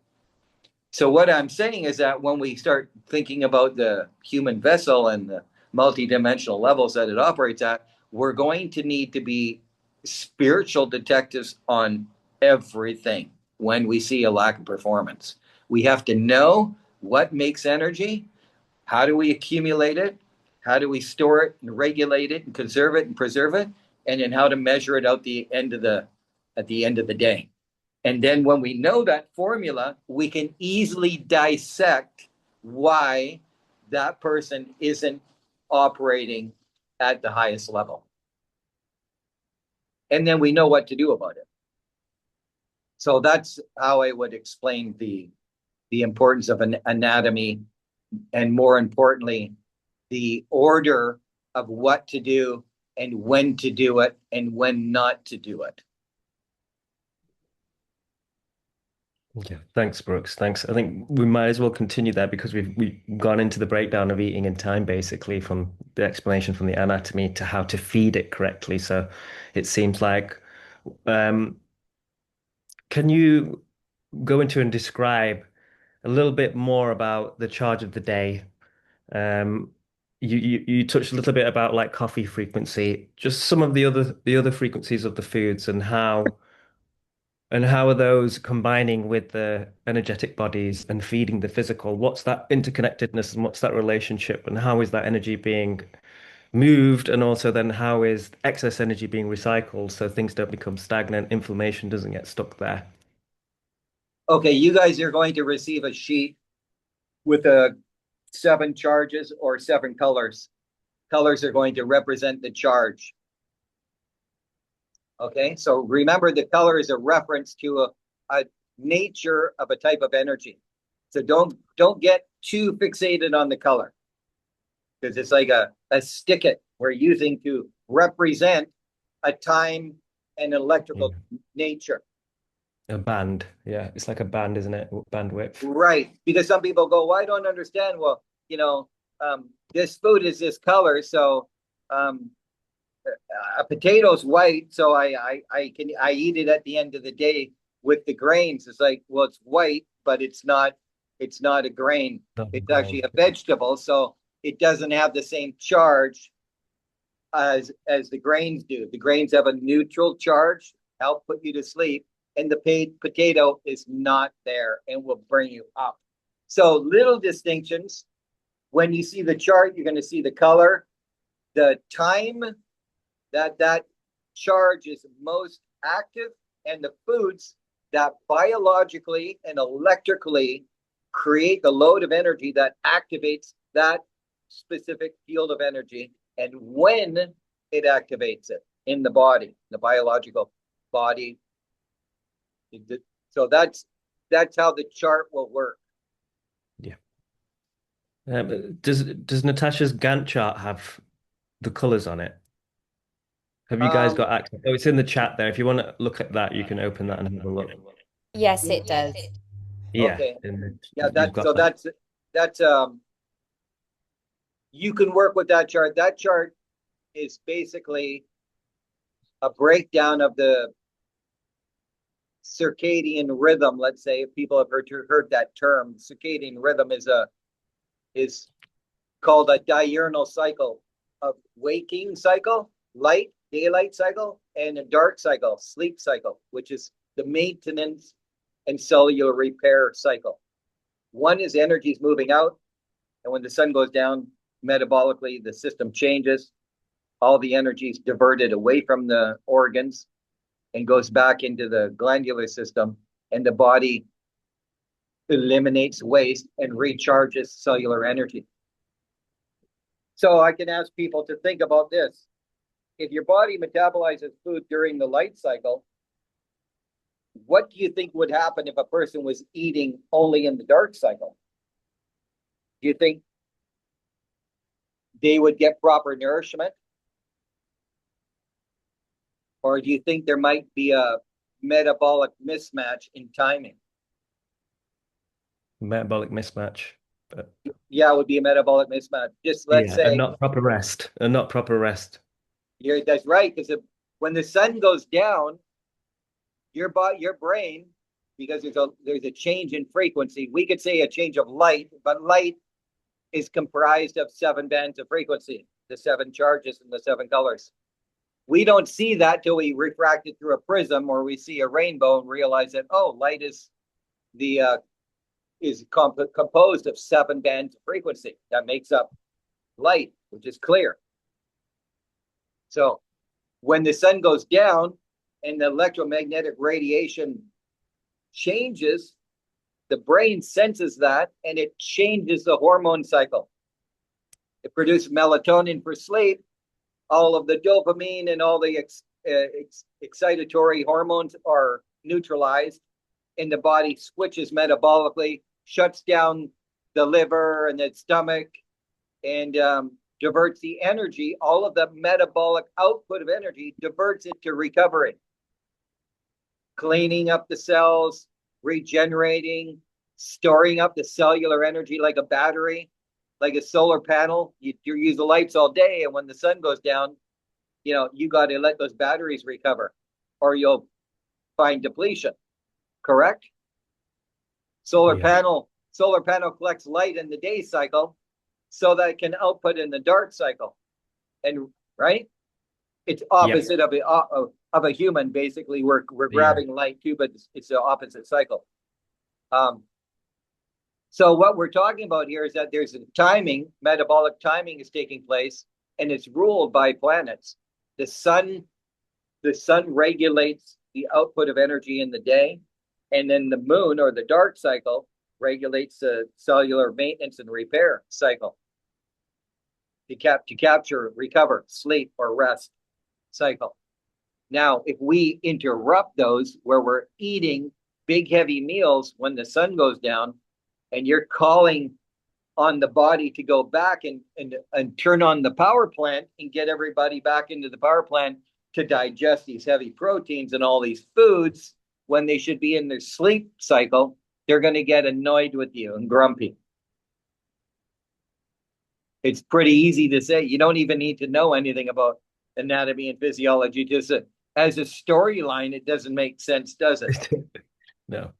So what I'm saying is that when we start thinking about the human vessel and the multidimensional levels that it operates at, we're going to need to be spiritual detectives on everything when we see a lack of performance. We have to know what makes energy, how do we accumulate it, how do we store it and regulate it and conserve it and preserve it, and then how to measure it at the end of the day. And then when we know that formula, we can easily dissect why that person isn't operating at the highest level. And then we know what to do about it. So that's how I would explain the importance of an anatomy, and more importantly, the order of what to do and when to do it and when not to do it. Yeah, thanks, Brooks. Thanks. I think we might as well continue that because we've gone into the breakdown of eating in time, basically from the explanation from the anatomy to how to feed it correctly. So it seems like, um, can you go into and describe a little bit more about the charge of the day? Um, you touched a little bit about like coffee frequency, just some of the other frequencies of the foods and how are those combining with the energetic bodies and feeding the physical? What's that interconnectedness and what's that relationship and how is that energy being moved? And also then how is excess energy being recycled so things don't become stagnant, inflammation doesn't get stuck there? Okay, you guys are going to receive a sheet with 7 charges or 7 colors. Colors are going to represent the charge. Okay, so remember the color is a reference to a nature of a type of energy. So don't get too fixated on the color because it's like a sticket we're using to represent a time and electrical nature. A band. Yeah, it's like a band, isn't it? Bandwidth. Right, because some people go, well, I don't understand. Well, this food is this color, so a potato's white, so I eat it at the end of the day with the grains. It's like, well, it's white, but it's not a grain. Not It's actually grain. a vegetable, so it doesn't have the same charge as the grains do. The grains have a neutral charge, help put you to sleep, and the potato is not there and will bring you up. So little distinctions. When you see the chart, you're going to see the color, the time that charge is most active, and the foods that biologically and electrically create the load of energy that activates that specific field of energy and when it activates it in the body, the biological body. So that's how the chart will work. Yeah. Does Natasha's Gantt chart have the colors on it? Have you guys Um, got access? Oh, it's in the chat there. If you want to look at that, you can open that and have a look. Yes, it does. Yeah, okay. Yeah, you've got that. that's you can work with that chart. That chart is basically a breakdown of the circadian rhythm. Let's say if people have heard that term, circadian rhythm is called a diurnal cycle of waking cycle, light, daylight cycle, and a dark cycle, sleep cycle, which is the maintenance and cellular repair cycle. One is energy is moving out, and when the sun goes down, metabolically, the system changes. All the energy is diverted away from the organs and goes back into the glandular system, and the body eliminates waste and recharges cellular energy. So I can ask people to think about this. If your body metabolizes food during the light cycle, what do you think would happen if a person was eating only in the dark cycle? Do you think they would get proper nourishment? Or do you think there might be a metabolic mismatch in timing? Metabolic mismatch. But Yeah, it would be a metabolic mismatch. Just let's yeah, and say not proper rest. And not proper rest. that's right, because when the sun goes down, your brain, because there's a change in frequency. We could say a change of light, but light is comprised of 7 bands of frequency, the 7 charges and the 7 colors. We don't see that till we refract it through a prism or we see a rainbow and realize that, oh, light is composed of 7 bands of frequency that makes up light, which is clear. So when the sun goes down and the electromagnetic radiation changes, the brain senses that and it changes the hormone cycle. It produces melatonin for sleep. All of the dopamine and all the excitatory hormones are neutralized, and the body switches metabolically, shuts down the liver and the stomach, and diverts the energy. All of the metabolic output of energy diverts it to recovery, cleaning up the cells, regenerating, storing up the cellular energy like a battery, like a solar panel, you use the lights all day, and when the sun goes down, you got to let those batteries recover, or you'll find depletion. Correct? Solar Yeah. panel solar panel collects light in the day cycle so that it can output in the dark cycle. And right, it's Yep. opposite of a human. Basically, we're Yeah. grabbing light too, but it's the opposite cycle. Um, so what we're talking about here is that there's a timing, metabolic timing is taking place, and it's ruled by planets. The sun, the sun regulates the output of energy in the day, and then the moon or the dark cycle regulates the cellular maintenance and repair cycle to capture, recover, sleep, or rest cycle. Now, if we interrupt those where we're eating big, heavy meals when the sun goes down, and you're calling on the body to go back and turn on the power plant and get everybody back into the power plant to digest these heavy proteins and all these foods when they should be in their sleep cycle, they're going to get annoyed with you and grumpy. It's pretty easy to say. You don't even need to know anything about anatomy and physiology. Just as a storyline, it doesn't make sense, does it? No.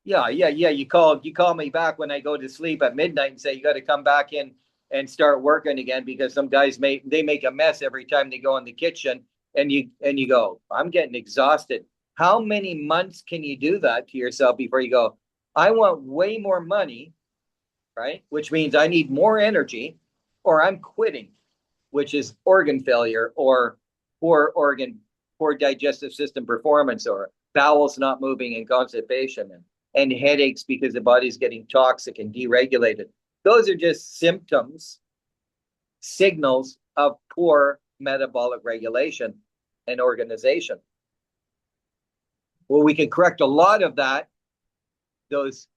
Yeah. You call me back when I go to sleep at midnight and say you got to come back in and start working again because some guys make a mess every time they go in the kitchen, and you go, I'm getting exhausted. How many months can you do that to yourself before you go, I want way more money, right? Which means I need more energy, or I'm quitting, which is organ failure or poor digestive system performance, or bowels not moving and constipation, and headaches because the body's getting toxic and deregulated. Those are just symptoms, signals of poor metabolic regulation and organization. Well, we can correct a lot of that, those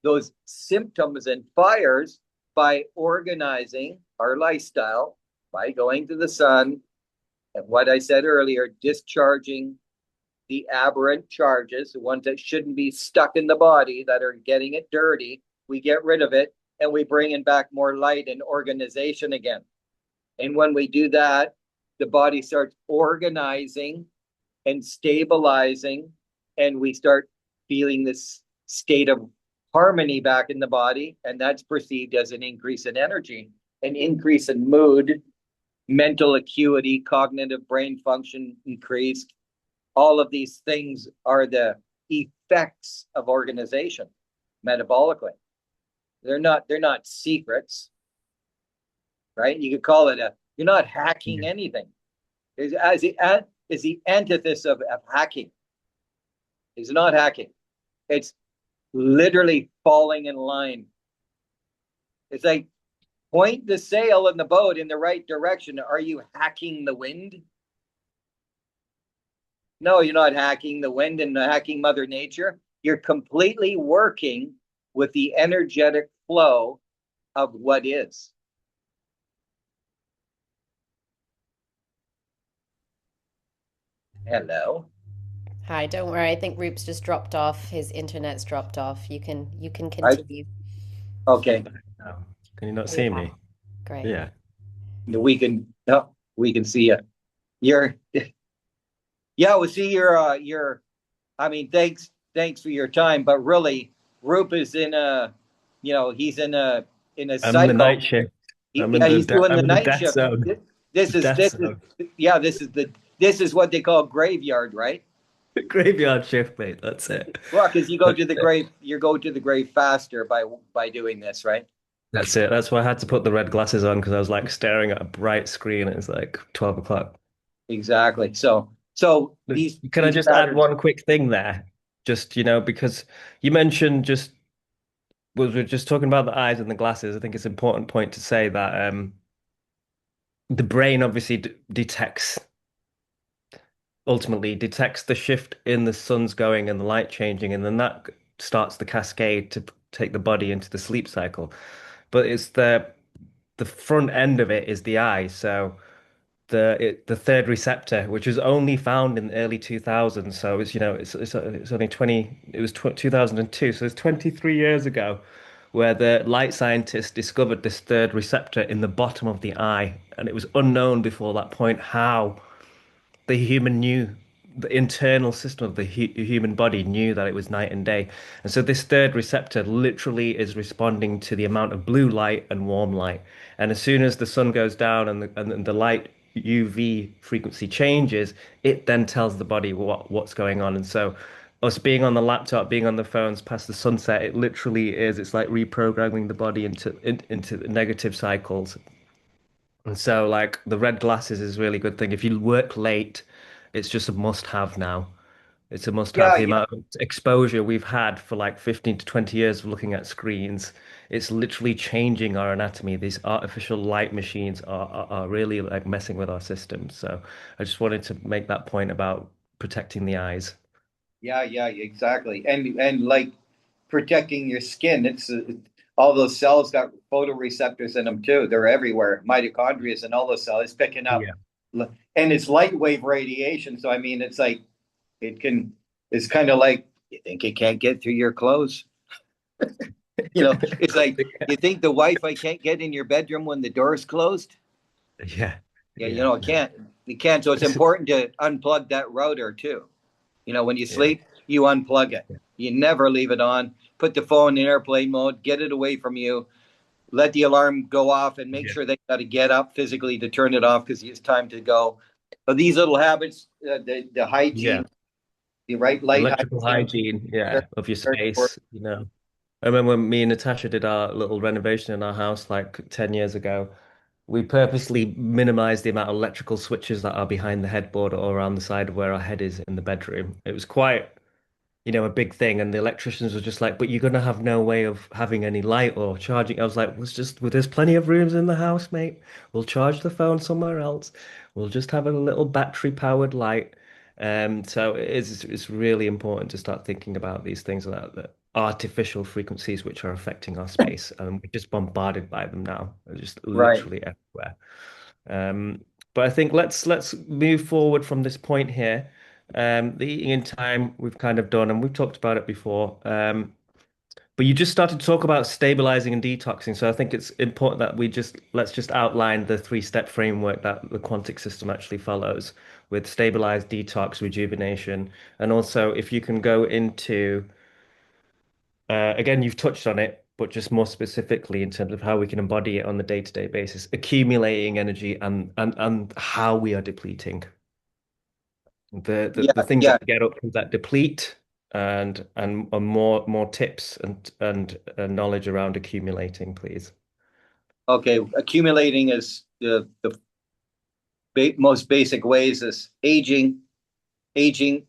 symptoms and fires, by organizing our lifestyle, by going to the sun, and what I said earlier, discharging the aberrant charges, the ones that shouldn't be stuck in the body, that are getting it dirty. We get rid of it, and we bring in back more light and organization again. And when we do that, the body starts organizing and stabilizing, and we start feeling this state of harmony back in the body, and that's perceived as an increase in energy, an increase in mood, mental acuity, cognitive brain function increased. All of these things are the effects of organization metabolically. They're not secrets, right? You could call it you're not hacking anything. Is the antithesis of hacking. It's not hacking. It's literally falling in line. It's like, point the sail in the boat in the right direction. Are you hacking the wind? No, you're not hacking the wind and hacking Mother Nature. You're completely working with the energetic flow of what is. Hello. Hi, don't worry. I think Roop's just dropped off. His internet's dropped off. You can continue. Okay. Can you not Are you see back? me? Great. Yeah. We can see you. You're yeah, we'll see your I mean, thanks for your time, but really Roop is in he's in a I'm in the cycle. night shift. He's doing the I'm in the night death shift. zone. This is Death zone. this is what they call graveyard, right? Graveyard shift, mate. That's it. Well, because you go That's to the it. grave, faster by doing this, right? That's it. That's why I had to put the red glasses on because I was like staring at a bright screen. It's like 12 o'clock. Exactly. So these Can I just add patterns. one quick thing there? Just, because you mentioned we're just talking about the eyes and the glasses. I think it's an important point to say that the brain obviously ultimately detects the shift in the sun's going and the light changing, and then that starts the cascade to take the body into the sleep cycle. But it's the front end of it is the eye. So the third receptor, which was only found in the early 2000s. So it's only 20, it was 2002. So it's 23 years ago. where the light scientists discovered this third receptor in the bottom of the eye, and it was unknown before that point how the human knew the internal system of the human body knew that it was night and day. And so this third receptor literally is responding to the amount of blue light and warm light. And as soon as the sun goes down and the light UV frequency changes, it then tells the body what's going on. And so us being on the laptop, being on the phones past the sunset, it literally is. It's like reprogramming the body into negative cycles. And so, like, the red glasses is a really good thing. If you work late, it's just a must-have now. It's a must-have. Yeah, The yeah, amount of exposure we've had for like 15 to 20 years of looking at screens, it's literally changing our anatomy. These artificial light machines are really like messing with our systems. So I just wanted to make that point about protecting the eyes. yeah, exactly. And like protecting your skin. It's all those cells got photoreceptors in them too. They're everywhere. Mitochondria and all those cells picking up, Yeah. and it's light wave radiation. So I mean, it's like it can. It's kind of like you think it can't get through your clothes. It's like you think the Wi-Fi can't get in your bedroom when the door is closed. Yeah. Yeah, Yeah. it can't. It can't. So it's important to unplug that router too. When you Yeah. sleep, you unplug it. You never leave it on. Put the phone in airplane mode, get it away from you, let the alarm go off, and make Yeah. sure they got to get up physically to turn it off because it's time to go. But these little habits, the Yeah. hygiene, the right light Electrical hygiene, hygiene, very, yeah, of your very important. space. I remember when me and Natasha did our little renovation in our house like 10 years ago. We purposely minimized the amount of electrical switches that are behind the headboard or around the side of where our head is in the bedroom. It was quite a big thing. And the electricians were just like, but you're gonna have no way of having any light or charging. I was like, well, there's plenty of rooms in the house, mate. We'll charge the phone somewhere else. We'll just have a little battery powered light. So it's really important to start thinking about these things like that artificial frequencies which are affecting our space. And we're just bombarded by them now. They're just Right. literally everywhere. Um, but I think let's move forward from this point here. The eating in time we've kind of done, and we've talked about it before. But you just started to talk about stabilizing and detoxing, so I think it's important that let's just outline the three-step framework that the quantic system actually follows with stabilize, detox, rejuvenation, and also if you can go into again, you've touched on it, but just more specifically in terms of how we can embody it on the day-to-day basis, accumulating energy and how we are depleting the Yeah, things that yeah. get up to that deplete and more tips and knowledge around accumulating, please. Okay. Accumulating is the most basic ways is aging. Aging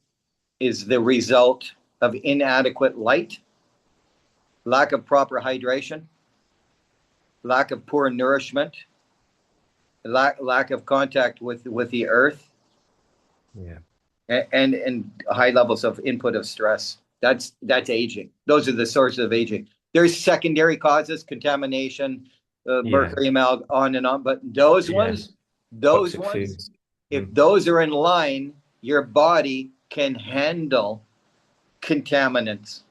is the result of inadequate light, lack of proper hydration, lack of poor nourishment, lack of contact with the earth, Yeah. and high levels of input of stress. That's aging. Those are the sources of aging. There's secondary causes, contamination, Yeah. mercury, amalgam, on and on. But those Yeah. ones, those Toxic ones, foods. if Mm. those are in line, your body can handle contaminants.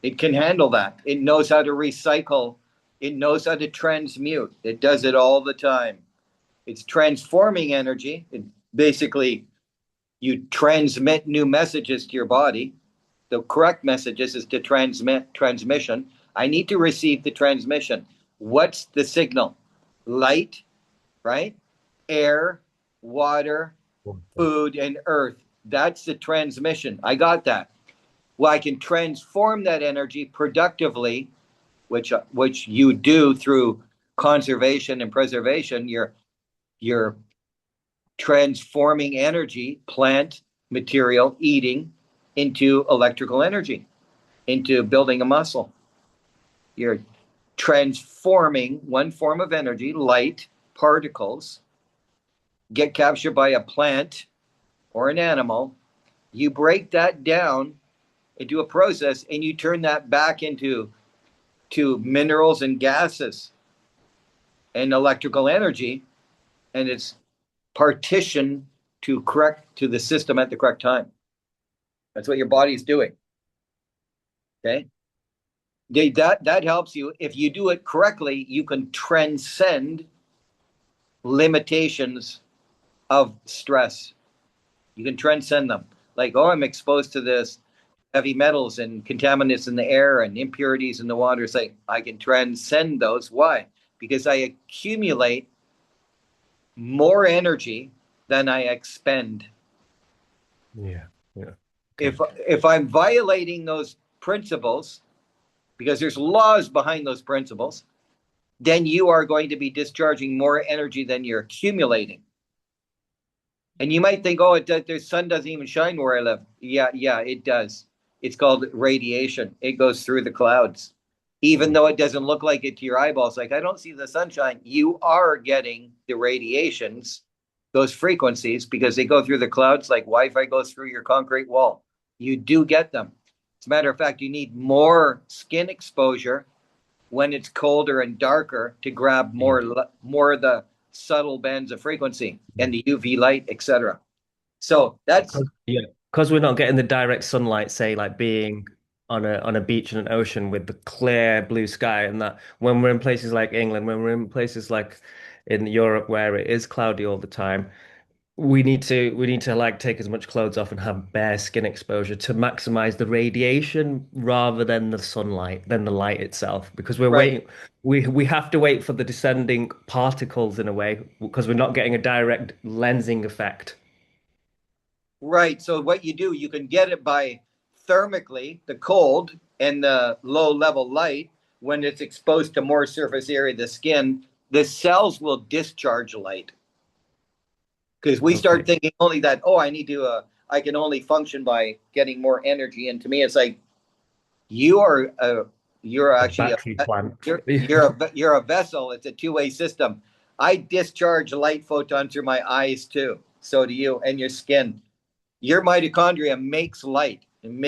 It can handle that. It knows how to recycle. It knows how to transmute. It does it all the time. It's transforming energy. It basically, you transmit new messages to your body. The correct messages is to transmit transmission. I need to receive the transmission. What's the signal? Light, right? Air, water, food, and earth. That's the transmission. I got that. Well, I can transform that energy productively, which you do through conservation and preservation. You're transforming energy, plant material, eating, into electrical energy, into building a muscle. You're transforming one form of energy, light particles, get captured by a plant or an animal. You break that down into a process and you turn that back into minerals and gases and electrical energy, and it's partitioned to the system at the correct time. That's what your body's doing. Okay. that helps you. If you do it correctly, you can transcend limitations of stress. You can transcend them. Like, oh, I'm exposed to this heavy metals and contaminants in the air and impurities in the water. It's like I can transcend those. Why? Because I accumulate more energy than I expend. Yeah. Yeah. If I'm violating those principles, because there's laws behind those principles, then you are going to be discharging more energy than you're accumulating. And you might think, oh, the sun doesn't even shine where I live. Yeah, it does. It's called radiation. It goes through the clouds. Even though it doesn't look like it to your eyeballs, like I don't see the sunshine, you are getting the radiations, those frequencies, because they go through the clouds like Wi-Fi goes through your concrete wall. You do get them. As a matter of fact, you need more skin exposure when it's colder and darker to grab more of the subtle bands of frequency and the UV light, etc. So that's Because we're not getting the direct sunlight, say like being on a beach and an ocean with the clear blue sky, and that when we're in places like England, when we're in places like in Europe where it is cloudy all the time, we need to like take as much clothes off and have bare skin exposure to maximize the radiation rather than the sunlight, than the light itself, because we're right. waiting. We have to wait for the descending particles in a way because we're not getting a direct lensing effect. Right. So what you do, you can get it by thermically, the cold and the low level light. When it's exposed to more surface area of the skin, the cells will discharge light. Because we start Okay. thinking only that, oh, I can only function by getting more energy. And to me, it's like you are you're A actually battery plant. you're a vessel. It's a two-way system. I discharge light photons through my eyes too. So do you, and your skin. Your mitochondria makes light and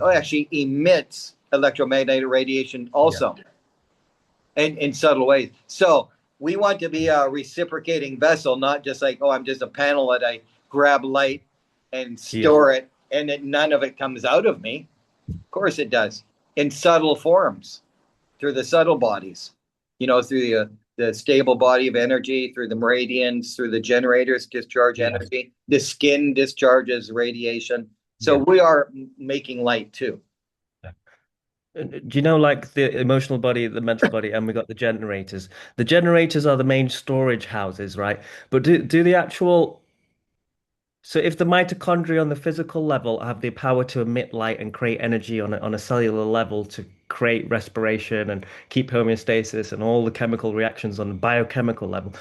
actually emits electromagnetic radiation Yeah. also in subtle ways. So we want to be a reciprocating vessel, not just like, oh, I'm just a panel that I grab light and Yeah. store it and that none of it comes out of me. Of course it does in subtle forms through the subtle bodies, through the stable body of energy, through the meridians, through the generators discharge Yeah. energy. The skin discharges radiation. So Yeah. we are making light too. Do you know, like the emotional body, the mental body, and we got the generators? The generators are the main storage houses, right? But do the actual so if the mitochondria on the physical level have the power to emit light and create energy on a cellular level to create respiration and keep homeostasis and all the chemical reactions on the biochemical level,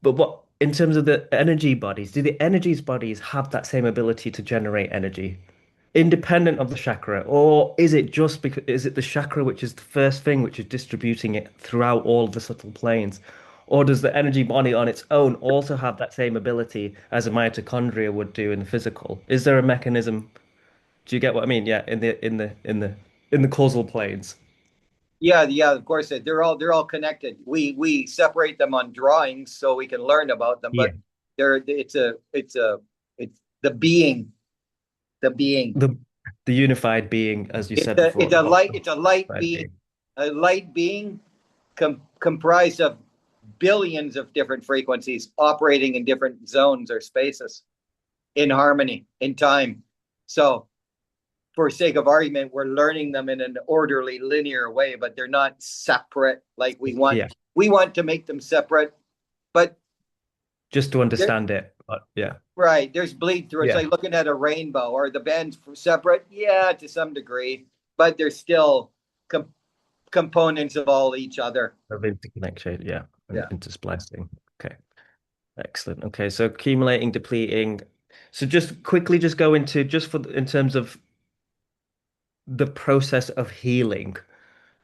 but what in terms of the energy bodies, do the energies bodies have that same ability to generate energy? Independent of the chakra, or is it just because is it the chakra which is the first thing which is distributing it throughout all of the subtle planes? Or does the energy body on its own also have that same ability as a mitochondria would do in the physical? Is there a mechanism? Do you get what I mean? Yeah, in the causal planes. Yeah. Of course, they're all connected. We separate them on drawings so we can learn about them, Yeah. but it's the being, the being. The the unified being, as you It's said a before, it's the a whole light it's a light unified being, being. comprised of billions of different frequencies operating in different zones or spaces in harmony in time. So for sake of argument, we're learning them in an orderly, linear way, but they're not separate like we want. Yeah, We want to make them separate, but just to understand it. But yeah, right, there's bleed through. It's yeah, like looking at a rainbow. Or the bands separate? Yeah, to some degree, but they're still components of all each other. of interconnection. Yeah, and Yeah. intersplicing. Okay. Excellent. Okay, so accumulating, depleting. So just quickly, just go into just for in terms of the process of healing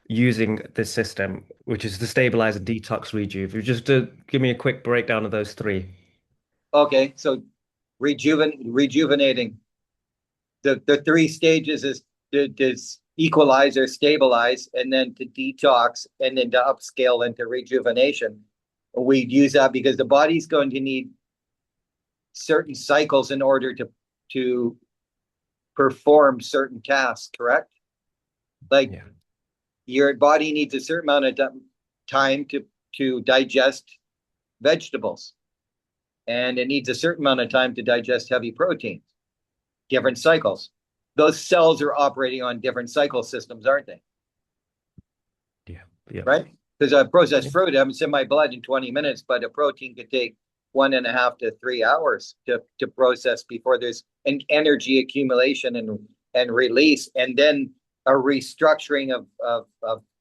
using this system, which is the stabilizer, detox, rejuve. You just give me a quick breakdown of those three. Okay, so rejuvenating. The three stages is to equalize or stabilize, and then to detox, and then to upscale into rejuvenation. We use that because the body's going to need certain cycles in order to perform certain tasks, correct? Like Yeah. your body needs a certain amount of time to digest vegetables, and it needs a certain amount of time to digest heavy proteins. Different cycles. Those cells are operating on different cycle systems, aren't they? Yeah. Yeah. Right? Because a processed fruit happens in my blood in 20 minutes, but a protein could take 1.5 to 3 hours to process before there's an energy accumulation and release, and then a restructuring of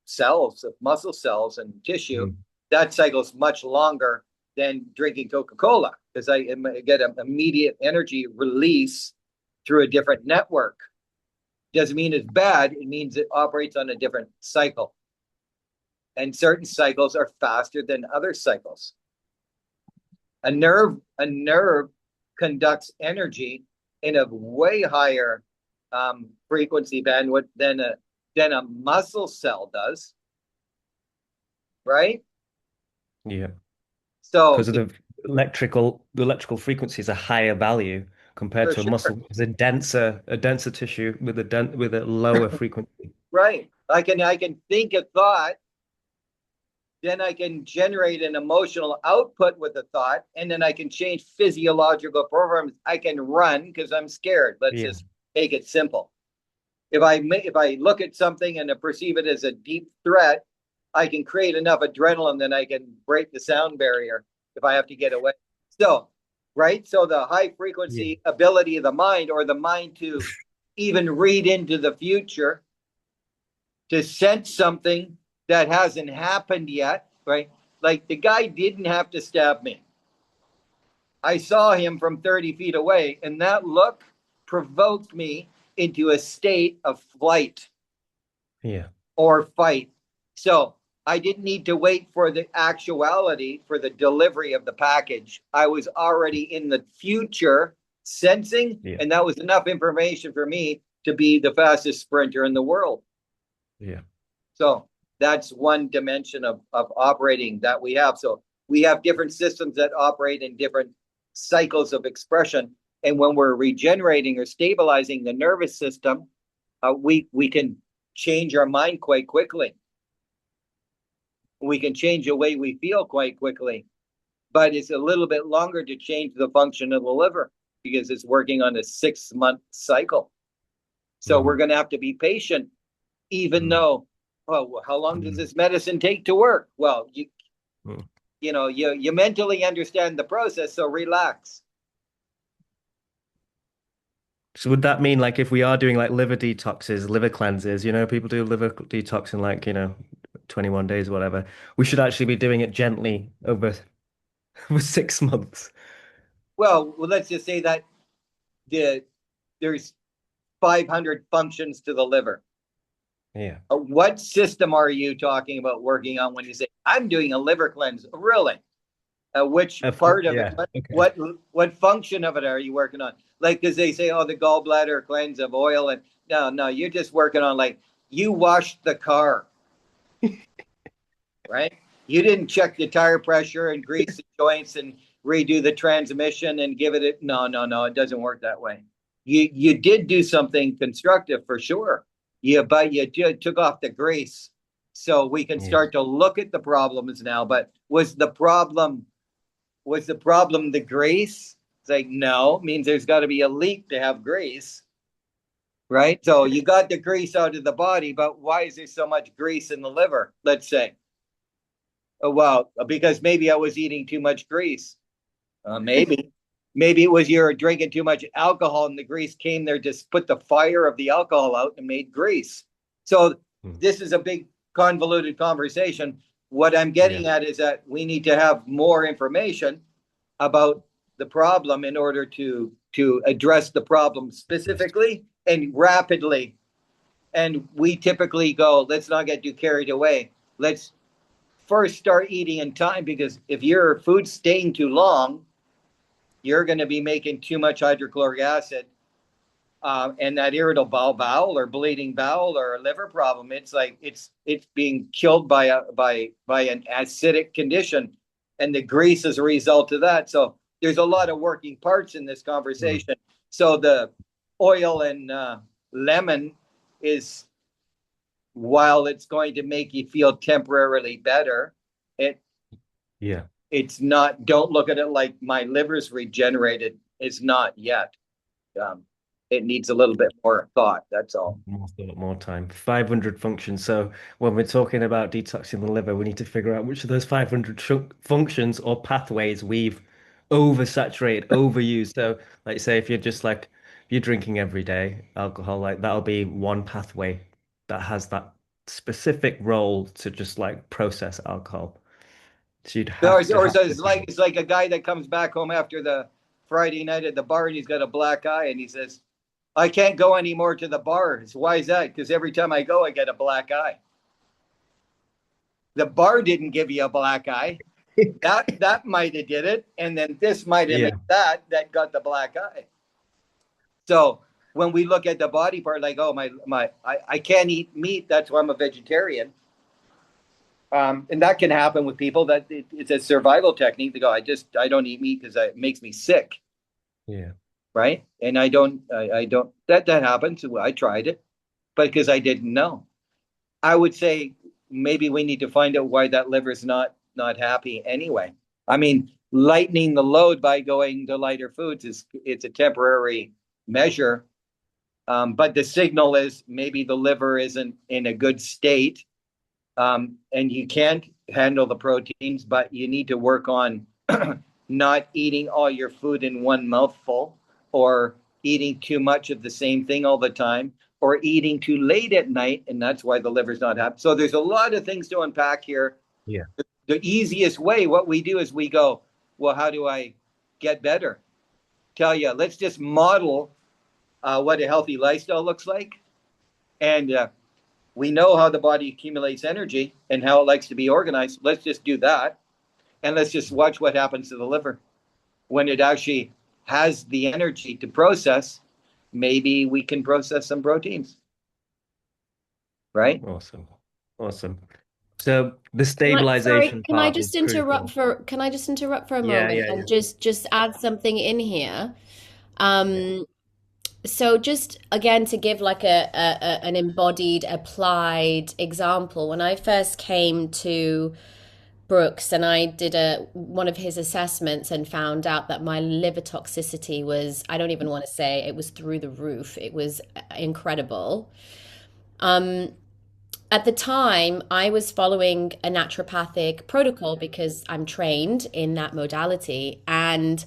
cells, of muscle cells and tissue. That cycle's much longer than drinking Coca-Cola, because I get an immediate energy release through a different network. Doesn't mean it's bad. It means it operates on a different cycle. And certain cycles are faster than other cycles. A nerve conducts energy in a way higher frequency bandwidth than a muscle cell does, right? Yeah. So because of the electrical frequency is a higher value compared for to a sure, muscle. It's a denser tissue with a lower frequency. right? I can think a thought, then I can generate an emotional output with a thought, and then I can change physiological programs. I can run because I'm scared. Let's just make it simple. If I look at something and I perceive it as a deep threat, I can create enough adrenaline that I can break the sound barrier if I have to get away. So, right? So the high frequency ability of the mind, or the mind to even read into the future, to sense something that hasn't happened yet, right? Like the guy didn't have to stab me. I saw him from 30 feet away, and that look provoked me into a state of flight or fight. So I didn't need to wait for the actuality, for the delivery of the package. I was already in the future sensing, and that was enough information for me to be the fastest sprinter in the world. Yeah. So that's one dimension of operating that we have. So we have different systems that operate in different cycles of expression. And when we're regenerating or stabilizing the nervous system, we can change our mind quite quickly. We can change the way we feel quite quickly. But it's a little bit longer to change the function of the liver, because it's working on a 6-month cycle. So we're going to have to be patient, even though, how long does this medicine take to work? Well, you mentally understand the process, so relax. So would that mean, like, if we are doing like liver detoxes, liver cleanses, people do liver detox in, like, 21 days or whatever, we should actually be doing it gently over 6 months? Well, let's just say that there's 500 functions to the liver. Yeah. What system are you talking about working on when you say, I'm doing a liver cleanse? Really? Which part of it? What function of it are you working on? Like, because they say, the gallbladder cleanse of oil. And no, you're just working on, like, you washed the car, right? You didn't check the tire pressure and grease the joints and redo the transmission and give it. No, it doesn't work that way. You did do something constructive for sure. But you took off the grease, so we can start to look at the problems now. But was the problem the grease? It's like, no, it means there's got to be a leak to have grease, right? So you got the grease out of the body, but why is there so much grease in the liver? Let's say, well, because maybe I was eating too much grease. Maybe it was you're drinking too much alcohol and the grease came there to put the fire of the alcohol out and made grease. So this is a big convoluted conversation. What I'm getting at is that we need to have more information about the problem in order to address the problem specifically and rapidly. And we typically go, let's not get too carried away. Let's first start eating in time, because if your food's staying too long, you're going to be making too much hydrochloric acid, and that irritable bowel or bleeding bowel or a liver problem. It's like it's being killed by an acidic condition, and the grease is a result of that. So there's a lot of working parts in this conversation. So the oil and lemon is while it's going to make you feel temporarily better, Yeah. it's not, don't look at it like my liver's regenerated. It's not yet. It needs a little bit more thought. That's all. More thought, more time. 500 functions. So when we're talking about detoxing the liver, we need to figure out which of those 500 functions or pathways we've oversaturated, overused. So, like, say, if you're just like, if you're drinking every day alcohol, like that'll be one pathway that has that specific role to just like process alcohol. So you'd Or, have to or have so to it's like a guy that comes back home after the Friday night at the bar and he's got a black eye and he says, I can't go anymore to the bar. So why is that? Because every time I go, I get a black eye. The bar didn't give you a black eye. That might have did it, and then this might have Yeah. made that got the black eye. So when we look at the body part, like, oh I can't eat meat, that's why I'm a vegetarian. And that can happen with people that it's a survival technique to go, I don't eat meat because it makes me sick. Yeah. Right. And I don't that happens. I tried it, but because I didn't know. I would say maybe we need to find out why that liver's not happy anyway. I mean, lightening the load by going to lighter foods it's a temporary measure. But the signal is maybe the liver isn't in a good state. And you can't handle the proteins, but you need to work on not eating all your food in one mouthful, or eating too much of the same thing all the time, or eating too late at night, and that's why the liver's not happy. So there's a lot of things to unpack here. Yeah. The easiest way, what we do is we go, well, how do I get better? Tell you, let's just model what a healthy lifestyle looks like. And we know how the body accumulates energy and how it likes to be organized. Let's just do that. And let's just watch what happens to the liver when it actually has the energy to process. Maybe we can process some proteins. Right? Awesome. Awesome. So the Sorry, stabilization part is crucial. can I just interrupt for a Yeah, moment yeah, and yeah. just add something in here? So just again to give like an embodied applied example, when I first came to Brooks and I did one of his assessments and found out that my liver toxicity was, I don't even want to say, it was through the roof. It was incredible. At the time, I was following a naturopathic protocol because I'm trained in that modality. And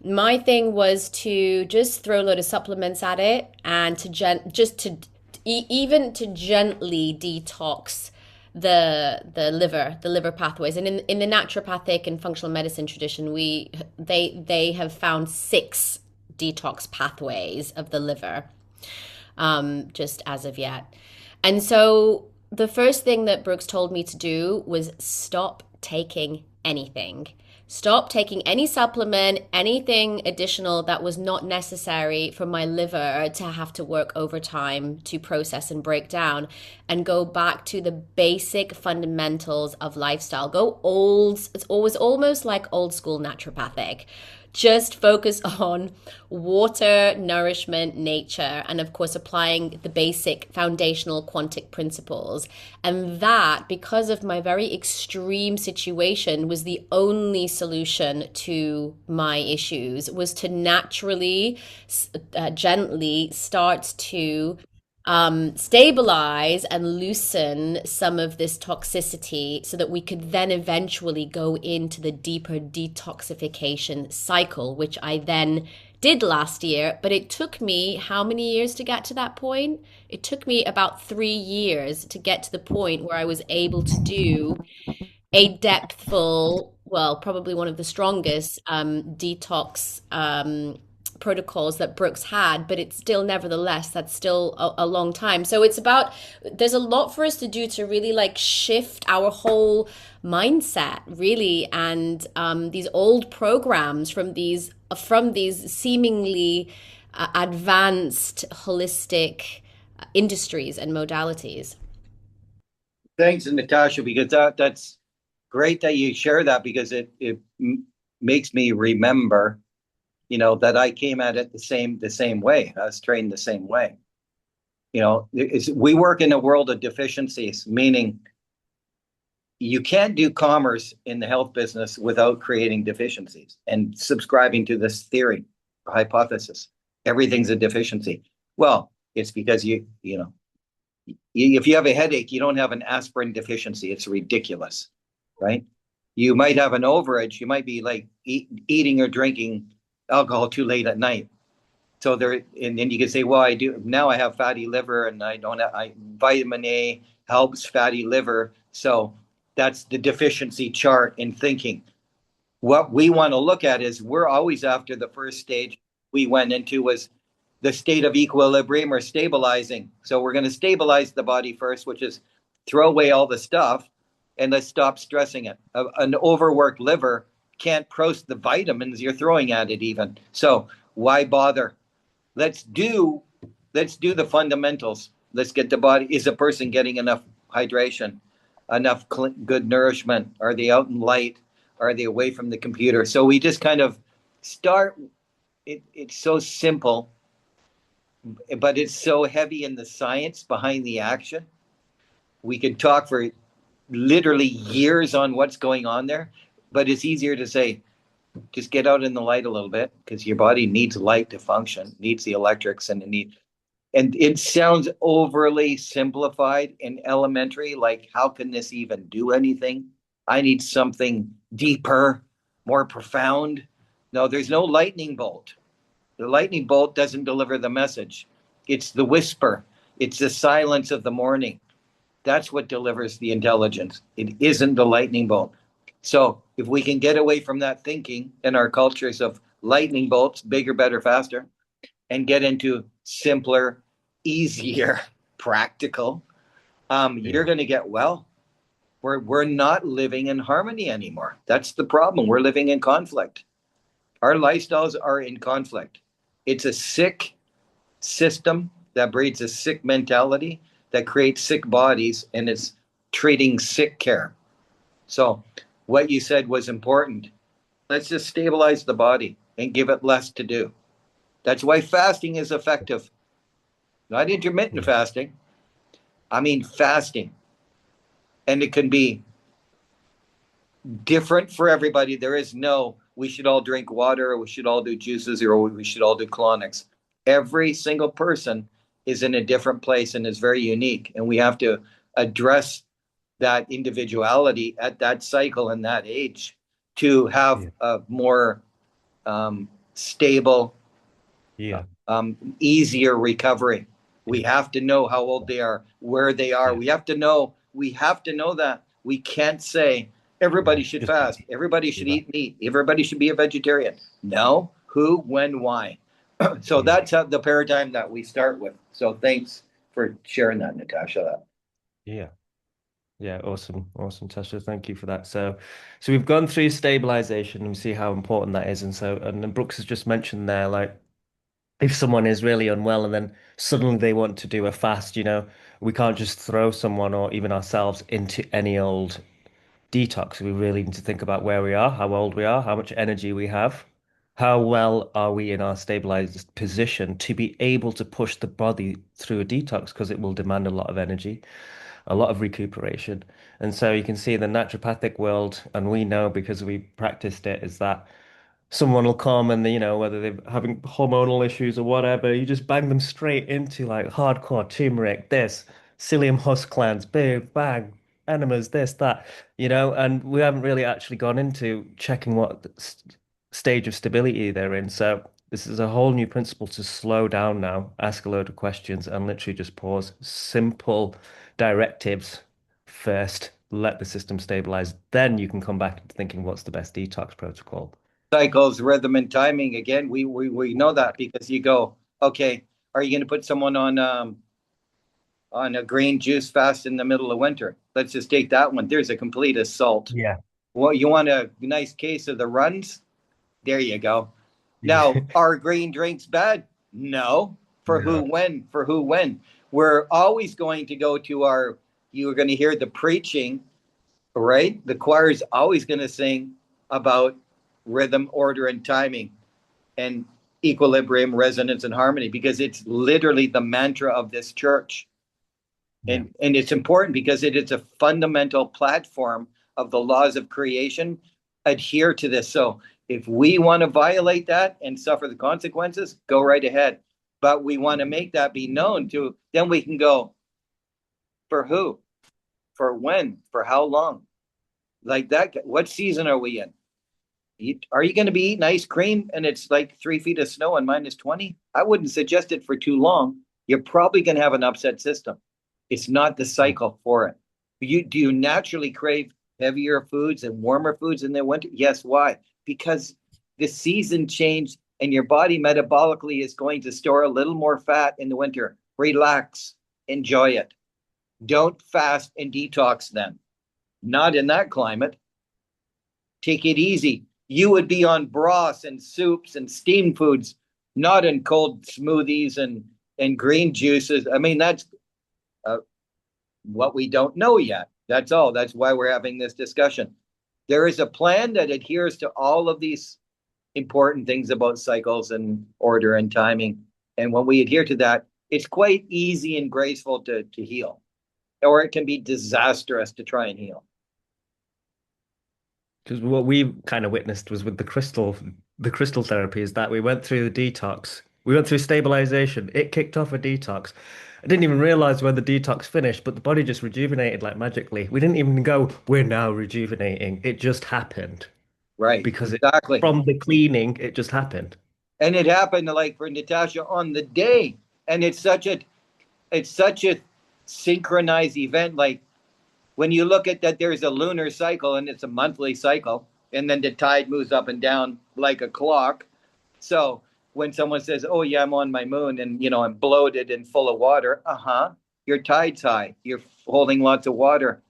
my thing was to just throw a load of supplements at it and to even to gently detox the liver pathways. And in the naturopathic and functional medicine tradition, they have found 6 detox pathways of the liver, just as of yet. And so the first thing that Brooks told me to do was stop taking anything. Stop taking any supplement, anything additional that was not necessary for my liver to have to work overtime to process and break down, and go back to the basic fundamentals of lifestyle. Go old, it's always almost like old school naturopathic. Just focus on water, nourishment, nature, and of course applying the basic foundational quantic principles. And that, because of my very extreme situation, was the only solution to my issues, was to naturally, gently start to stabilize and loosen some of this toxicity so that we could then eventually go into the deeper detoxification cycle, which I then did last year. But it took me how many years to get to that point? It took me about 3 years to get to the point where I was able to do a depthful, well, probably one of the strongest detox protocols that Brooks had, but it's still, nevertheless, that's still a long time. So it's about, there's a lot for us to do to really like shift our whole mindset, really, and these old programs from these seemingly advanced holistic industries and modalities. Thanks, Natasha, because that's great that you share that, because it makes me remember, that I came at it the same way. I was trained the same way. we work in a world of deficiencies, meaning you can't do commerce in the health business without creating deficiencies and subscribing to this theory or hypothesis. Everything's a deficiency. Well, it's because if you have a headache, you don't have an aspirin deficiency. It's ridiculous, right? You might have an overage. You might be like eating or drinking alcohol too late at night. So and then you can say, well, I have fatty liver, and vitamin A helps fatty liver. So that's the deficiency chart in thinking. What we want to look at is we're always after the first stage we went into was the state of equilibrium or stabilizing. So we're going to stabilize the body first, which is throw away all the stuff and let's stop stressing it. An overworked liver can't process the vitamins you're throwing at it even. So why bother? Let's do the fundamentals. Let's get the body. Is a person getting enough hydration, enough good nourishment? Are they out in light? Are they away from the computer? So we just kind of start. It's so simple, but it's so heavy in the science behind the action. We could talk for literally years on what's going on there, but it's easier to say, just get out in the light a little bit because your body needs light to function, needs the electrics, and it sounds overly simplified and elementary. Like, how can this even do anything? I need something deeper, more profound. No, there's no lightning bolt. The lightning bolt doesn't deliver the message. It's the whisper. It's the silence of the morning. That's what delivers the intelligence. It isn't the lightning bolt. So if we can get away from that thinking in our cultures of lightning bolts, bigger, better, faster, and get into simpler, easier, practical, you're going to get well. We're not living in harmony anymore. That's the problem. We're living in conflict. Our lifestyles are in conflict. It's a sick system that breeds a sick mentality that creates sick bodies, and it's treating sick care. So what you said was important. Let's just stabilize the body and give it less to do. That's why fasting is effective. Not intermittent fasting. I mean fasting. And it can be different for everybody. There is no, we should all drink water, or we should all do juices, or we should all do colonics. Every single person is in a different place and is very unique. And we have to address that individuality at that cycle and that age to have a more stable, easier recovery. We have to know how old they are, where they are. We have to know that. We can't say everybody should fast, everybody should eat meat, everybody should be a vegetarian. No, who, when, why. So that's the paradigm that we start with. So thanks for sharing that, Natasha. Yeah, awesome, Tasha. Thank you for that. So we've gone through stabilization and we see how important that is. And then Brooks has just mentioned there, like, if someone is really unwell and then suddenly they want to do a fast, we can't just throw someone or even ourselves into any old detox. We really need to think about where we are, how old we are, how much energy we have, how well are we in our stabilized position to be able to push the body through a detox, because it will demand a lot of energy, a lot of recuperation. And so you can see in the naturopathic world, and we know because we practiced it, is that someone will come and whether they're having hormonal issues or whatever, you just bang them straight into like hardcore turmeric, this psyllium husk cleanse, bang, enemas, this, that, and we haven't really actually gone into checking what stage of stability they're in. So this is a whole new principle to slow down now, ask a load of questions, and literally just pause. Simple directives first, let the system stabilize. Then you can come back to thinking what's the best detox protocol. Cycles, rhythm, and timing. Again, we know that because you go, okay, are you going to put someone on a green juice fast in the middle of winter? Let's just take that one. There's a complete assault. Yeah. Well, you want a nice case of the runs? There you go. Now, are green drinks bad? No. For who, when? For who, when? We're always going to go to you're going to hear the preaching, right? The choir is always going to sing about rhythm, order, and timing. And equilibrium, resonance, and harmony, because it's literally the mantra of this church. Yeah. And it's important because it is a fundamental platform of the laws of creation. Adhere to this. So if we want to violate that and suffer the consequences, go right ahead. But we want to make that be known to, then we can go, for who? For when? For how long? Like that. What season are we in? Are you going to be eating ice cream and it's like 3 feet of snow and -20? I wouldn't suggest it for too long. You're probably going to have an upset system. It's not the cycle for it. Do you naturally crave heavier foods and warmer foods in the winter? Yes. Why? Because the season changed and your body metabolically is going to store a little more fat in the winter. Relax. Enjoy it. Don't fast and detox then. Not in that climate. Take it easy. You would be on broths and soups and steamed foods, not in cold smoothies and green juices. I mean, that's what we don't know yet. That's all. That's why we're having this discussion. There is a plan that adheres to all of these important things about cycles and order and timing. And when we adhere to that, it's quite easy and graceful to heal, or it can be disastrous to try and heal. Because what we kind of witnessed was with the crystal therapy is that we went through the detox. We went through stabilization. It kicked off a detox. I didn't even realize when the detox finished, but the body just rejuvenated like magically. We didn't even go, we're now rejuvenating. It just happened. Right. Because Exactly. from the cleaning, it just happened. And it happened like for Natasha on the day. And it's such a synchronized event. Like when you look at that, there's a lunar cycle and it's a monthly cycle. And then the tide moves up and down like a clock. So when someone says, oh yeah, I'm on my moon and I'm bloated and full of water. Your tide's high. You're holding lots of water.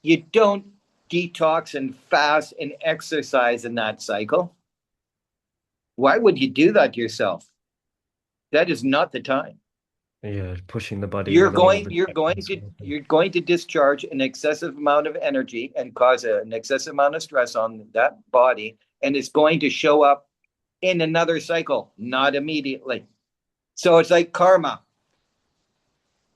You don't detox and fast and exercise in that cycle. Why would you do that to yourself? That is not the time. Yeah, pushing the body You're with all going the you're going to you're going to discharge an excessive amount of energy and cause an excessive amount of stress on that body, and it's going to show up in another cycle, not immediately. So it's like karma.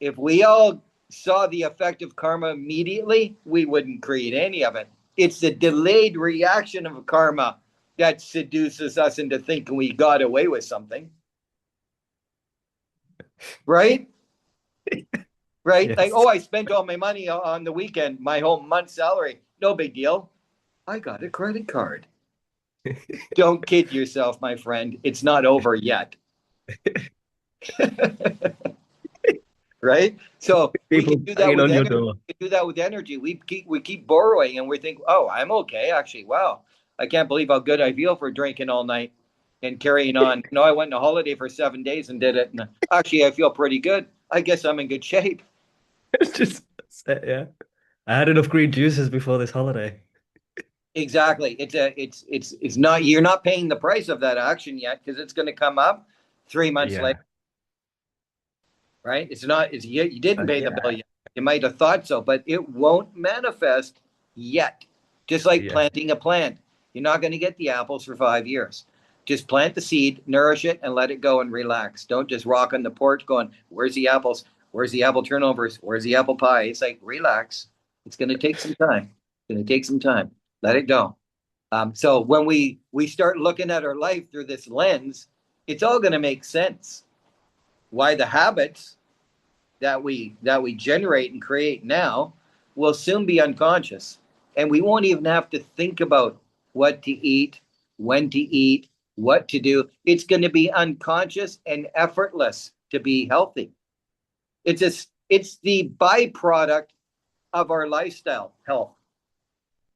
If we all saw the effect of karma immediately, we wouldn't create any of it. It's the delayed reaction of karma that seduces us into thinking we got away with something. Right? Right? Yes. Like, oh, I spent all my money on the weekend, my whole month's salary. No big deal. I got a credit card. Don't kid yourself, my friend. It's not over yet. Right? So we People can do that banging with on your energy. door. We can do that with energy. We keep borrowing and we think, oh, I'm okay. Actually, wow. I can't believe how good I feel for drinking all night and carrying on. No, I went on a holiday for 7 days and did it. And actually, I feel pretty good. I guess I'm in good shape. It's just that's it, yeah. I had enough green juices before this holiday. Exactly. It's not, you're not paying the price of that action yet because it's going to come up 3 months Yeah. later. Right? It's not, you didn't pay the Yeah. bill yet. You might have thought so, but it won't manifest yet. Just like Yeah. planting a plant. You're not going to get the apples for 5 years. Just plant the seed, nourish it, and let it go and relax. Don't just rock on the porch going, where's the apples? Where's the apple turnovers? Where's the apple pie? It's like, relax. It's going to take some time. It's going to take some time. Let it go. So when we start looking at our life through this lens, it's all going to make sense. Why the habits that we generate and create now will soon be unconscious, and we won't even have to think about what to eat, when to eat, what to do. It's going to be unconscious and effortless to be healthy. It's the byproduct of our lifestyle, health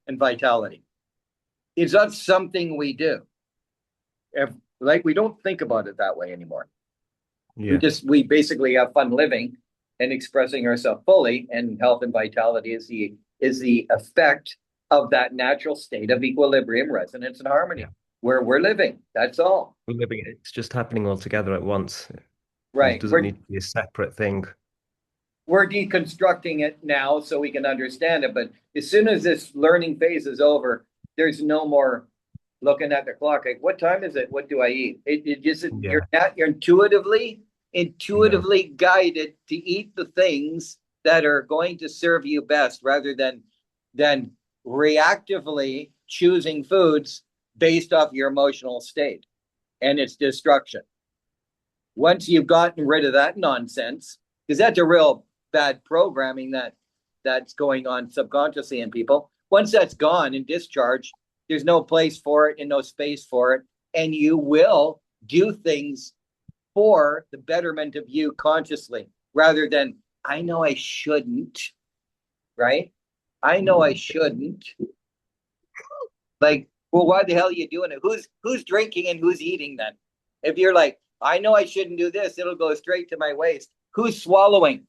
and vitality. It's not something we do. Like we don't think about it that way anymore. Yeah. We basically have fun living and expressing ourselves fully, and health and vitality is the effect of that natural state of equilibrium, resonance, and harmony where we're living. That's all. We're living it. It's just happening all together at once. Right. It doesn't need to be a separate thing. We're deconstructing it now so we can understand it, but as soon as this learning phase is over, there's no more looking at the clock, like, what time is it? What do I eat? It just, Yeah. you're No. intuitively guided to eat the things that are going to serve you best, rather than reactively choosing foods based off your emotional state and its destruction. Once you've gotten rid of that nonsense, because that's a real bad programming that's going on subconsciously in people. Once that's gone and discharged, there's no place for it and no space for it, and you will do things for the betterment of you consciously, rather than, I know I shouldn't, right? I know I shouldn't. Like, well, why the hell are you doing it? Who's drinking and who's eating then? If you're like, I know I shouldn't do this, it'll go straight to my waist. Who's swallowing?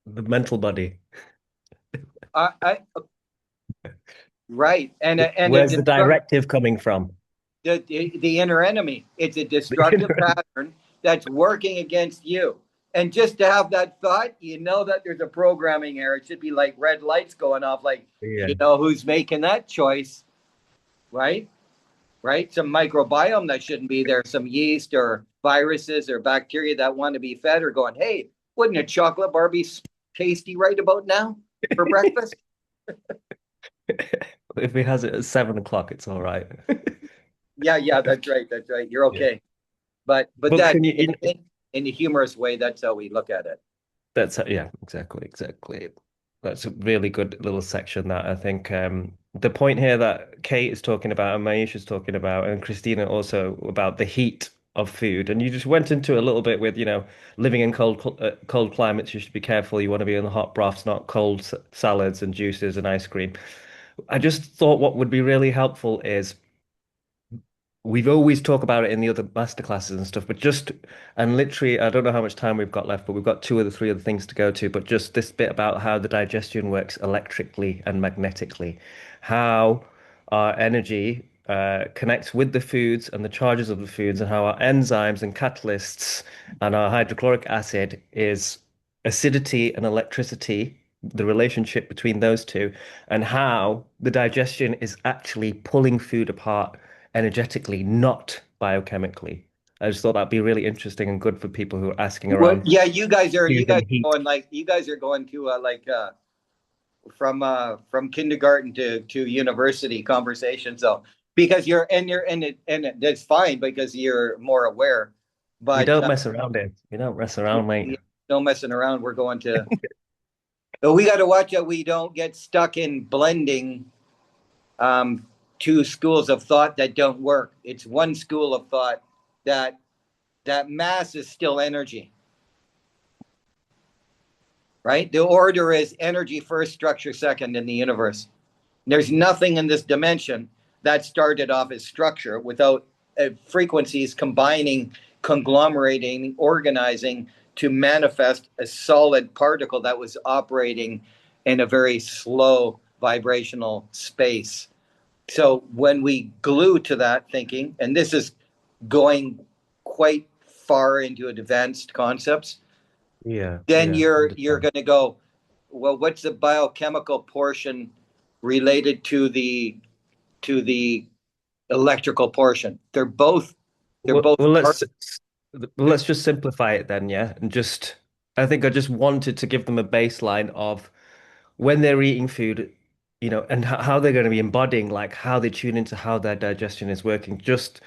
The mental body. I right, and Where's the directive coming from? The inner enemy. It's a destructive pattern that's working against you. And just to have that thought, you know that there's a programming error. It should be like red lights going off, like, Yeah. you know, who's making that choice, right? Right? Some microbiome that shouldn't be there, some yeast or viruses or bacteria that want to be fed are going, hey, wouldn't a chocolate bar be tasty right about now for breakfast? If he has it at 7 o'clock, it's all right. Yeah, that's right. That's right. You're okay. Yeah. But that can you, in a humorous way, that's how we look at it. yeah, exactly. That's a really good little section that I think the point here that Kate is talking about and Maisha's talking about and Christina also about the heat of food, and you just went into a little bit with, living in cold climates, you should be careful. You want to be in the hot broths, not cold salads and juices and ice cream. I just thought what would be really helpful is we've always talked about it in the other masterclasses and stuff, but and literally, I don't know how much time we've got left, but we've got two or three other things to go to. But just this bit about how the digestion works electrically and magnetically, how our energy connects with the foods and the charges of the foods, and how our enzymes and catalysts and our hydrochloric acid is acidity and electricity, the relationship between those two, and how the digestion is actually pulling food apart energetically, not biochemically. I just thought that'd be really interesting and good for people who are asking Well, around yeah, you guys are food and heat. going like you guys are going to from kindergarten to university conversation. So because you're and that's fine because you're more aware. We But don't mess around here. We don't mess around, mate. no messing around. We're going to. But we got to watch that we don't get stuck in blending two schools of thought that don't work. It's one school of thought that mass is still energy, right? The order is energy first, structure second in the universe. There's nothing in this dimension that started off as structure without frequencies combining, conglomerating, organizing to manifest a solid particle that was operating in a very slow vibrational space. So when we glue to that thinking, and this is going quite far into advanced concepts, then you're going to go, well, what's the biochemical portion related to the electrical portion? They're both Well, let's just simplify it then, yeah, and I think I just wanted to give them a baseline of when they're eating food, and how they're going to be embodying, like how they tune into how their digestion is working. Just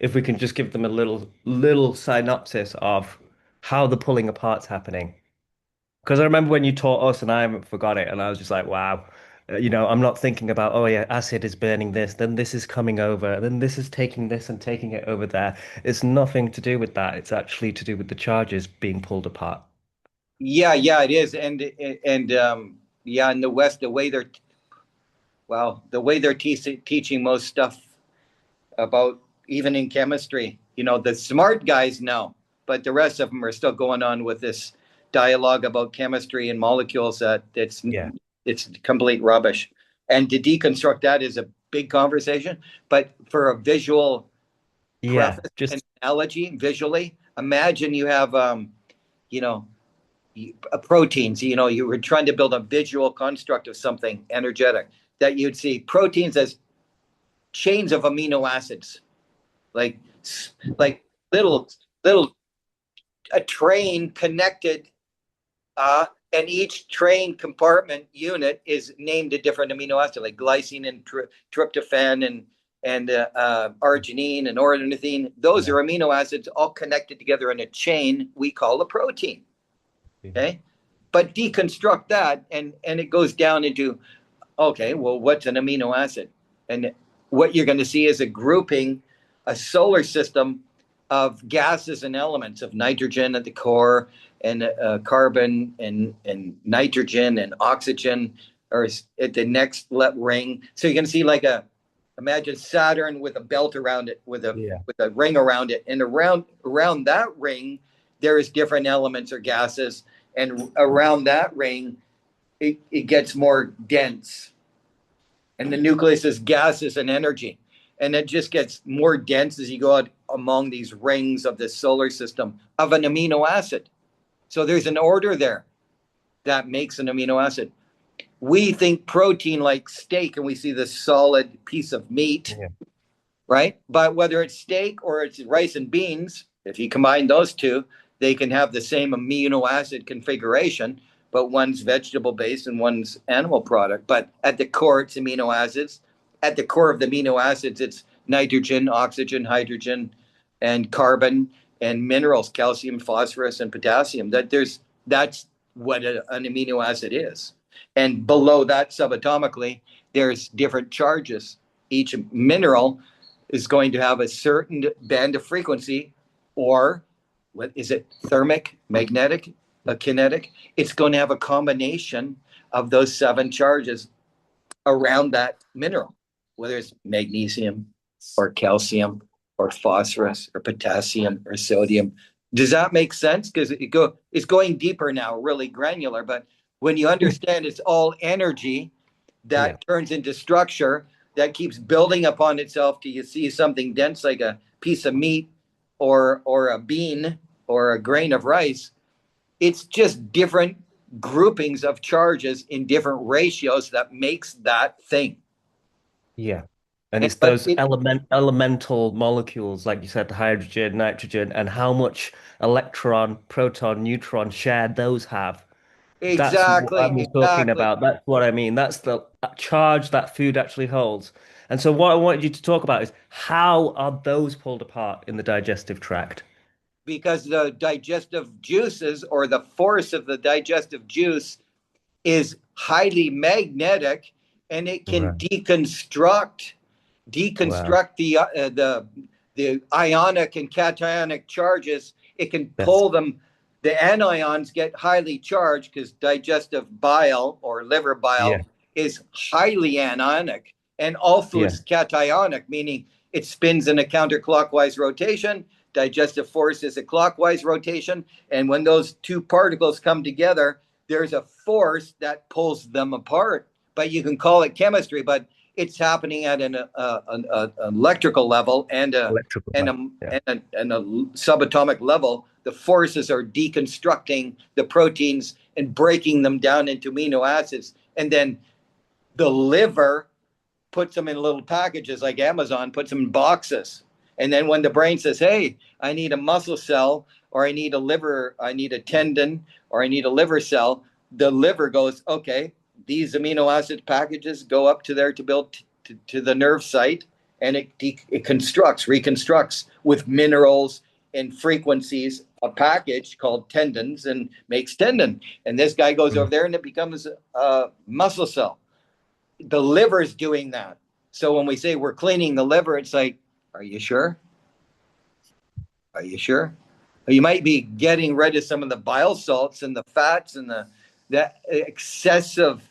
if we can just give them a little synopsis of how the pulling apart's happening. Because I remember when you taught us, and I haven't forgot it, and I was just like, wow. I'm not thinking about, oh yeah, acid is burning this, then this is coming over, then this is taking this and taking it over there. It's nothing to do with that. It's actually to do with the charges being pulled apart. Yeah, it is, and yeah, in the West, the way they're teaching most stuff about, even in chemistry, the smart guys know, but the rest of them are still going on with this dialogue about chemistry and molecules that it's complete rubbish. And to deconstruct that is a big conversation. But for a visual preface and analogy, visually, imagine you have proteins. You were trying to build a visual construct of something energetic, that you'd see proteins as chains of amino acids, like little a train connected, and each train compartment unit is named a different amino acid, like glycine and tryptophan and arginine and ornithine. Those are amino acids all connected together in a chain we call a protein. Okay, but deconstruct that, and it goes down into, okay, well, what's an amino acid? And what you're going to see is a grouping, a solar system of gases and elements, of nitrogen at the core, and carbon and nitrogen and oxygen are at the next ring. So you're going to see like imagine Saturn with a belt around it, with a ring around it, and around that ring there is different elements or gases, and around that ring it gets more dense, and the nucleus is gases and energy, and it just gets more dense as you go out among these rings of the solar system of an amino acid. So there's an order there that makes an amino acid. We think protein like steak, and we see the solid piece of meat, right? But whether it's steak or it's rice and beans, if you combine those two, they can have the same amino acid configuration, but one's vegetable based and one's animal product. But at the core, it's amino acids. At the core of the amino acids, it's nitrogen, oxygen, hydrogen, and carbon, and minerals, calcium, phosphorus, and potassium. That's what an amino acid is. And below that, subatomically, there's different charges. Each mineral is going to have a certain band of frequency, or what is it, thermic, magnetic, kinetic? It's going to have a combination of those 7 charges around that mineral, whether it's magnesium or calcium or phosphorus or potassium or sodium. Does that make sense? Because it's going deeper now, really granular. But when you understand it's all energy that turns into structure that keeps building upon itself till you see something dense like a piece of meat or a bean or a grain of rice, it's just different groupings of charges in different ratios that makes that thing. Yeah. And it's those elemental molecules, like you said, the hydrogen, nitrogen, and how much electron, proton, neutron shared those have. That's what I'm talking about. That's what I mean. That's the charge that food actually holds. And so what I wanted you to talk about is how are those pulled apart in the digestive tract? Because the digestive juices, or the force of the digestive juice, is highly magnetic, and it can deconstruct the ionic and cationic charges. It can pull them. The anions get highly charged because digestive bile or liver bile is highly anionic, and also is cationic, meaning it spins in a counterclockwise rotation. Digestive force is a clockwise rotation, and when those two particles come together, there's a force that pulls them apart. But you can call it chemistry, but it's happening at an electrical level and a subatomic level. The forces are deconstructing the proteins and breaking them down into amino acids, and then the liver puts them in little packages, like Amazon puts them in boxes. And then when the brain says, hey, I need a muscle cell, or I need a liver, I need a tendon, or I need a liver cell, the liver goes, okay, these amino acid packages go up to there to build to the nerve site, and it reconstructs with minerals and frequencies a package called tendons, and makes tendon. And this guy goes over there and it becomes a muscle cell. The liver is doing that. So when we say we're cleaning the liver, it's like, are you sure? Are you sure? You might be getting rid of some of the bile salts and the fats and the excessive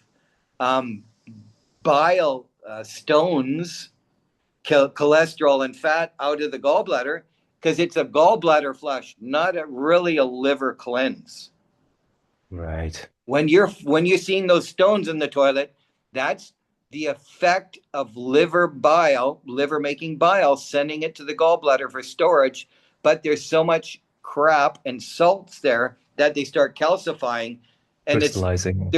bile stones, cholesterol and fat out of the gallbladder, because it's a gallbladder flush, not really a liver cleanse. Right. When you're seeing those stones in the toilet, that's the effect of liver making bile, sending it to the gallbladder for storage. But there's so much crap and salts there that they start calcifying, and crystallizing.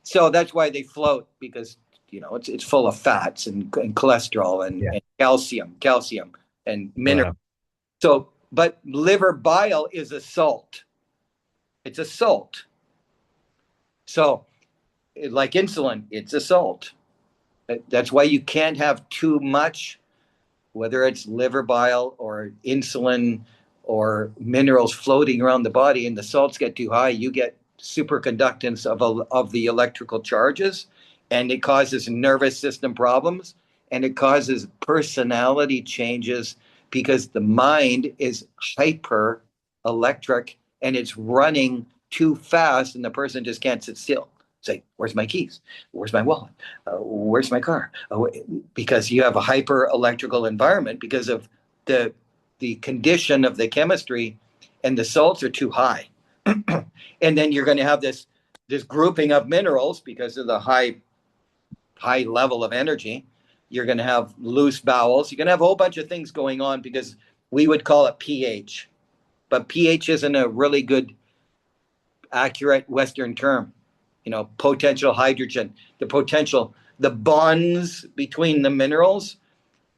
So that's why they float, because it's full of fats and cholesterol and calcium and minerals. Wow. So, but liver bile is a salt. It's a salt. So, like insulin, it's a salt. That's why you can't have too much, whether it's liver bile or insulin or minerals floating around the body, and the salts get too high, you get superconductance of the electrical charges, and it causes nervous system problems, and it causes personality changes because the mind is hyper electric and it's running too fast, and the person just can't sit still. Say, where's my keys? Where's my wallet? Where's my car? Because you have a hyper electrical environment because of the condition of the chemistry, and the salts are too high. And then you're going to have this grouping of minerals because of the high level of energy. You're going to have loose bowels. You're going to have a whole bunch of things going on because we would call it pH, but pH isn't a really good, accurate Western term. Potential hydrogen, the bonds between the minerals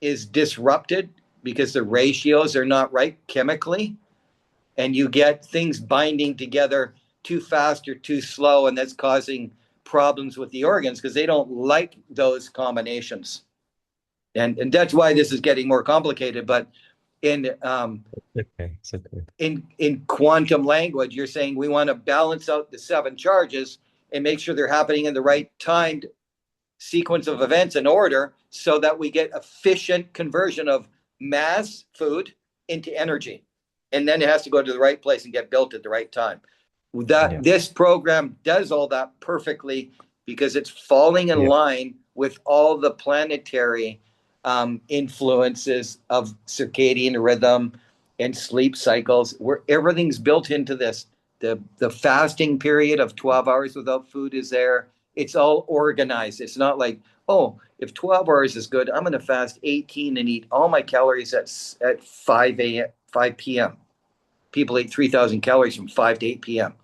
is disrupted because the ratios are not right chemically, and you get things binding together too fast or too slow, and that's causing problems with the organs because they don't like those combinations. And that's why this is getting more complicated. But in in quantum language, you're saying we want to balance out the 7 charges and make sure they're happening in the right timed sequence of events and order so that we get efficient conversion of mass food into energy. And then it has to go to the right place and get built at the right time. This program does all that perfectly because it's falling in line with all the planetary influences of circadian rhythm and sleep cycles, where everything's built into this. The fasting period of 12 hours without food is there. It's all organized. It's not like, oh, if 12 hours is good, I'm going to fast 18 and eat all my calories at 5 p.m. People eat 3,000 calories from 5 to 8 p.m.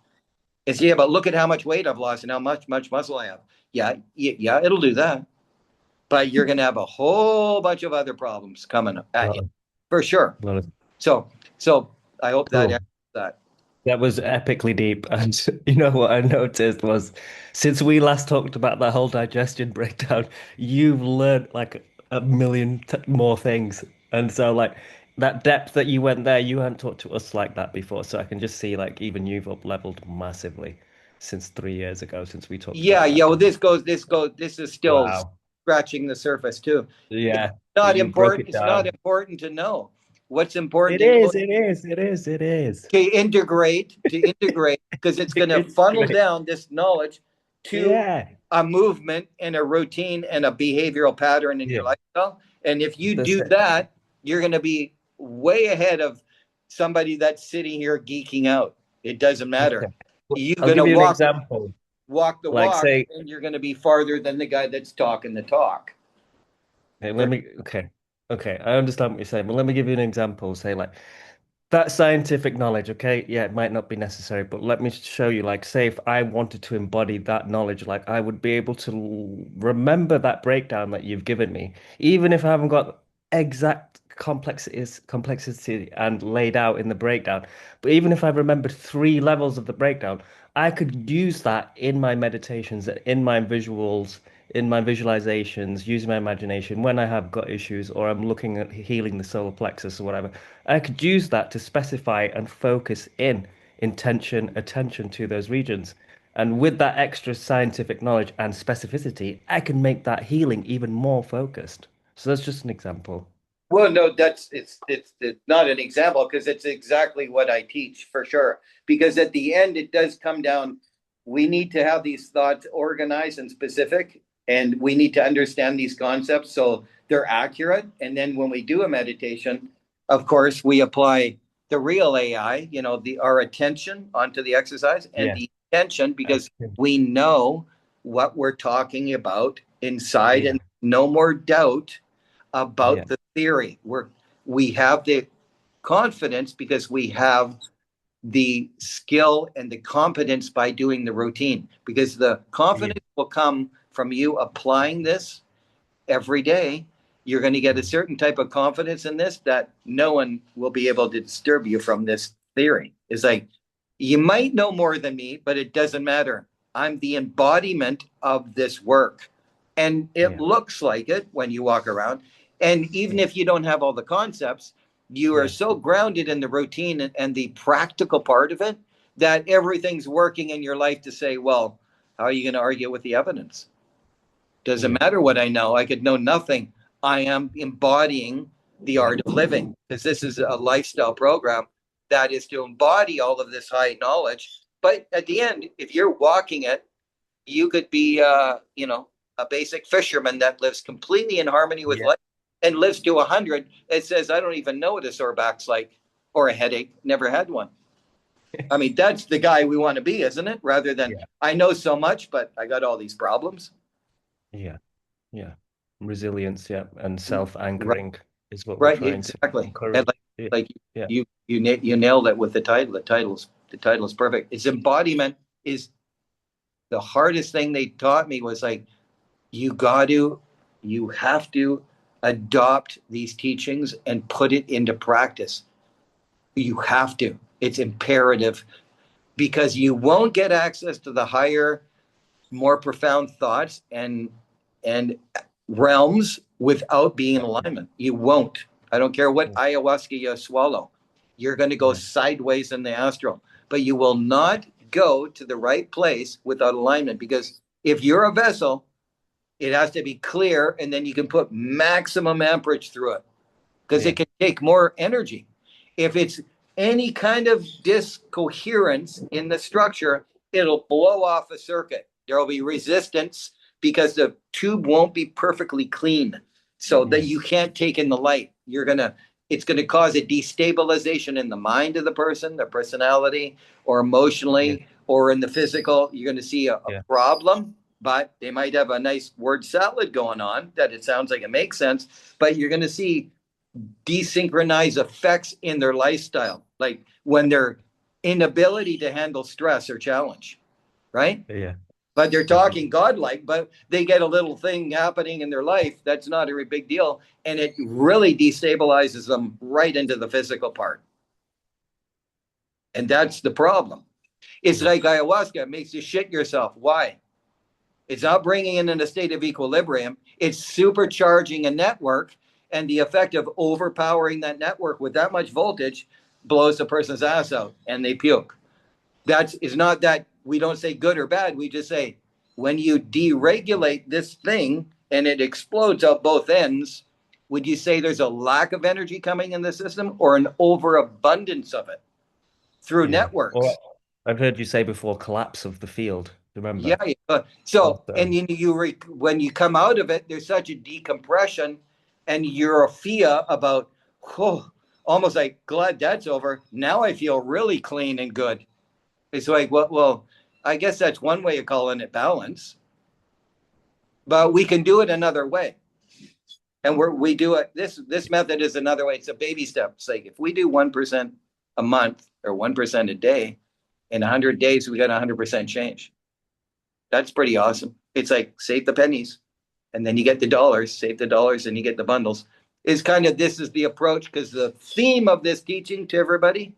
And say, yeah, but look at how much weight I've lost and how much muscle I have. Yeah, it'll do that. But you're going to have a whole bunch of other problems coming at you, for sure. So I hope that answers that. That was epically deep. And you know what I noticed was since we last talked about that whole digestion breakdown, you've learned like a million more things. And so like that depth that you went there, you hadn't talked to us like that before. So I can just see like even you've up leveled massively since 3 years ago since we talked about that. Well, this is still scratching the surface too. Yeah. It's not important to know. What's important? It is. To integrate, because it's going to funnel down this knowledge to a movement and a routine and a behavioral pattern in your lifestyle. And if you do that, you're going to be way ahead of somebody that's sitting here geeking out. It doesn't matter. Okay. You're I'll going give you to an example. walk the walk, and you're going to be farther than the guy that's talking the talk. Okay, I understand what you're saying, but let me give you an example. Say like that scientific knowledge, okay? Yeah, it might not be necessary, but let me show you, like, say if I wanted to embody that knowledge, like I would be able to remember that breakdown that you've given me, even if I haven't got exact complexity and laid out in the breakdown. But even if I remembered 3 levels of the breakdown, I could use that in my meditations, in my visuals, in my visualizations, using my imagination when I have gut issues or I'm looking at healing the solar plexus or whatever. I could use that to specify and focus in intention, attention to those regions. And with that extra scientific knowledge and specificity, I can make that healing even more focused. So that's just an example. Well, no, it's not an example because it's exactly what I teach for sure. Because at the end, it does come down. We need to have these thoughts organized and specific, and we need to understand these concepts so they're accurate. And then when we do a meditation, of course, we apply the real AI, our attention onto the exercise and the intention, because we know what we're talking about inside, and no more doubt about the theory. We have the confidence because we have the skill and the competence by doing the routine, because the confidence will come from you applying this every day, you're going to get a certain type of confidence in this that no one will be able to disturb you from this theory. It's like, you might know more than me, but it doesn't matter. I'm the embodiment of this work. And it looks like it when you walk around. And even if you don't have all the concepts, you are so grounded in the routine and the practical part of it that everything's working in your life to say, well, how are you going to argue with the evidence? Doesn't matter what I know. I could know nothing. I am embodying the art of living, because this is a lifestyle program that is to embody all of this high knowledge. But at the end, if you're walking it, you could be, a basic fisherman that lives completely in harmony with life and lives to 100. It says, I don't even know what a sore back's like, or a headache. Never had one. I mean, that's the guy we want to be, isn't it? Rather than, I know so much, but I got all these problems. Yeah. Resilience, and self-anchoring is what we're Right, trying exactly. to encourage. And you nailed it with the title. The title is perfect. Its embodiment is the hardest thing they taught me. Was like, you have to adopt these teachings and put it into practice. You have to. It's imperative, because you won't get access to the higher, more profound thoughts and realms without being in alignment. You won't. I don't care what ayahuasca you swallow. You're going to go sideways in the astral, but you will not go to the right place without alignment, because if you're a vessel, it has to be clear, and then you can put maximum amperage through it, because it can take more energy. If it's any kind of discoherence in the structure, it'll blow off a circuit. There will be resistance because the tube won't be perfectly clean, so that you can't take in the light. It's going to cause a destabilization in the mind of the person, their personality, or emotionally, or in the physical. You're going to see a problem, but they might have a nice word salad going on that it sounds like it makes sense, but you're going to see desynchronized effects in their lifestyle, like when their inability to handle stress or challenge, right? But they're talking godlike, but they get a little thing happening in their life that's not a very big deal, and it really destabilizes them right into the physical part. And that's the problem. It's like ayahuasca. It makes you shit yourself. Why? It's not bringing in a state of equilibrium. It's supercharging a network, and the effect of overpowering that network with that much voltage blows the person's ass out and they puke. That is not that we don't say good or bad. We just say, when you deregulate this thing and it explodes out both ends, would you say there's a lack of energy coming in the system, or an overabundance of it through networks? Or I've heard you say before, collapse of the field. Remember? So, and when you come out of it, there's such a decompression and euphoria about, almost like, glad that's over. Now I feel really clean and good. It's like, well, I guess that's one way of calling it balance, but we can do it another way. And we do it. This method is another way. It's a baby step. It's like, if we do 1% a month or 1% a day, in 100 days, we got 100% change. That's pretty awesome. It's like, save the pennies, and then you get the dollars, save the dollars, and you get the bundles. This is the approach, because the theme of this teaching to everybody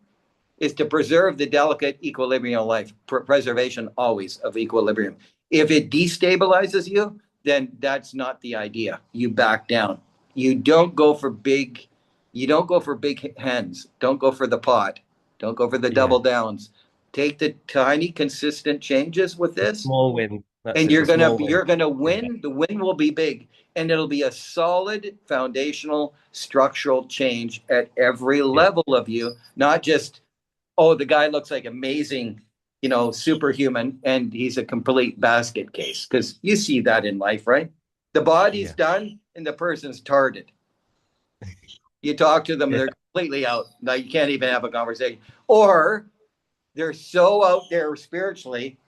is to preserve the delicate equilibrium of life, preservation always of equilibrium. If it destabilizes you, then that's not the idea. You back down. You don't go for big hens. Don't go for the pot. Don't go for the double downs. Take the tiny, consistent changes with this. Small win. And you're gonna win. The win will be big, and it'll be a solid foundational structural change at every level of you, not just, the guy looks like amazing, superhuman, and he's a complete basket case. Because you see that in life, right? The body's done and the person's tarded. You talk to them, they're completely out. Now you can't even have a conversation. Or they're so out there spiritually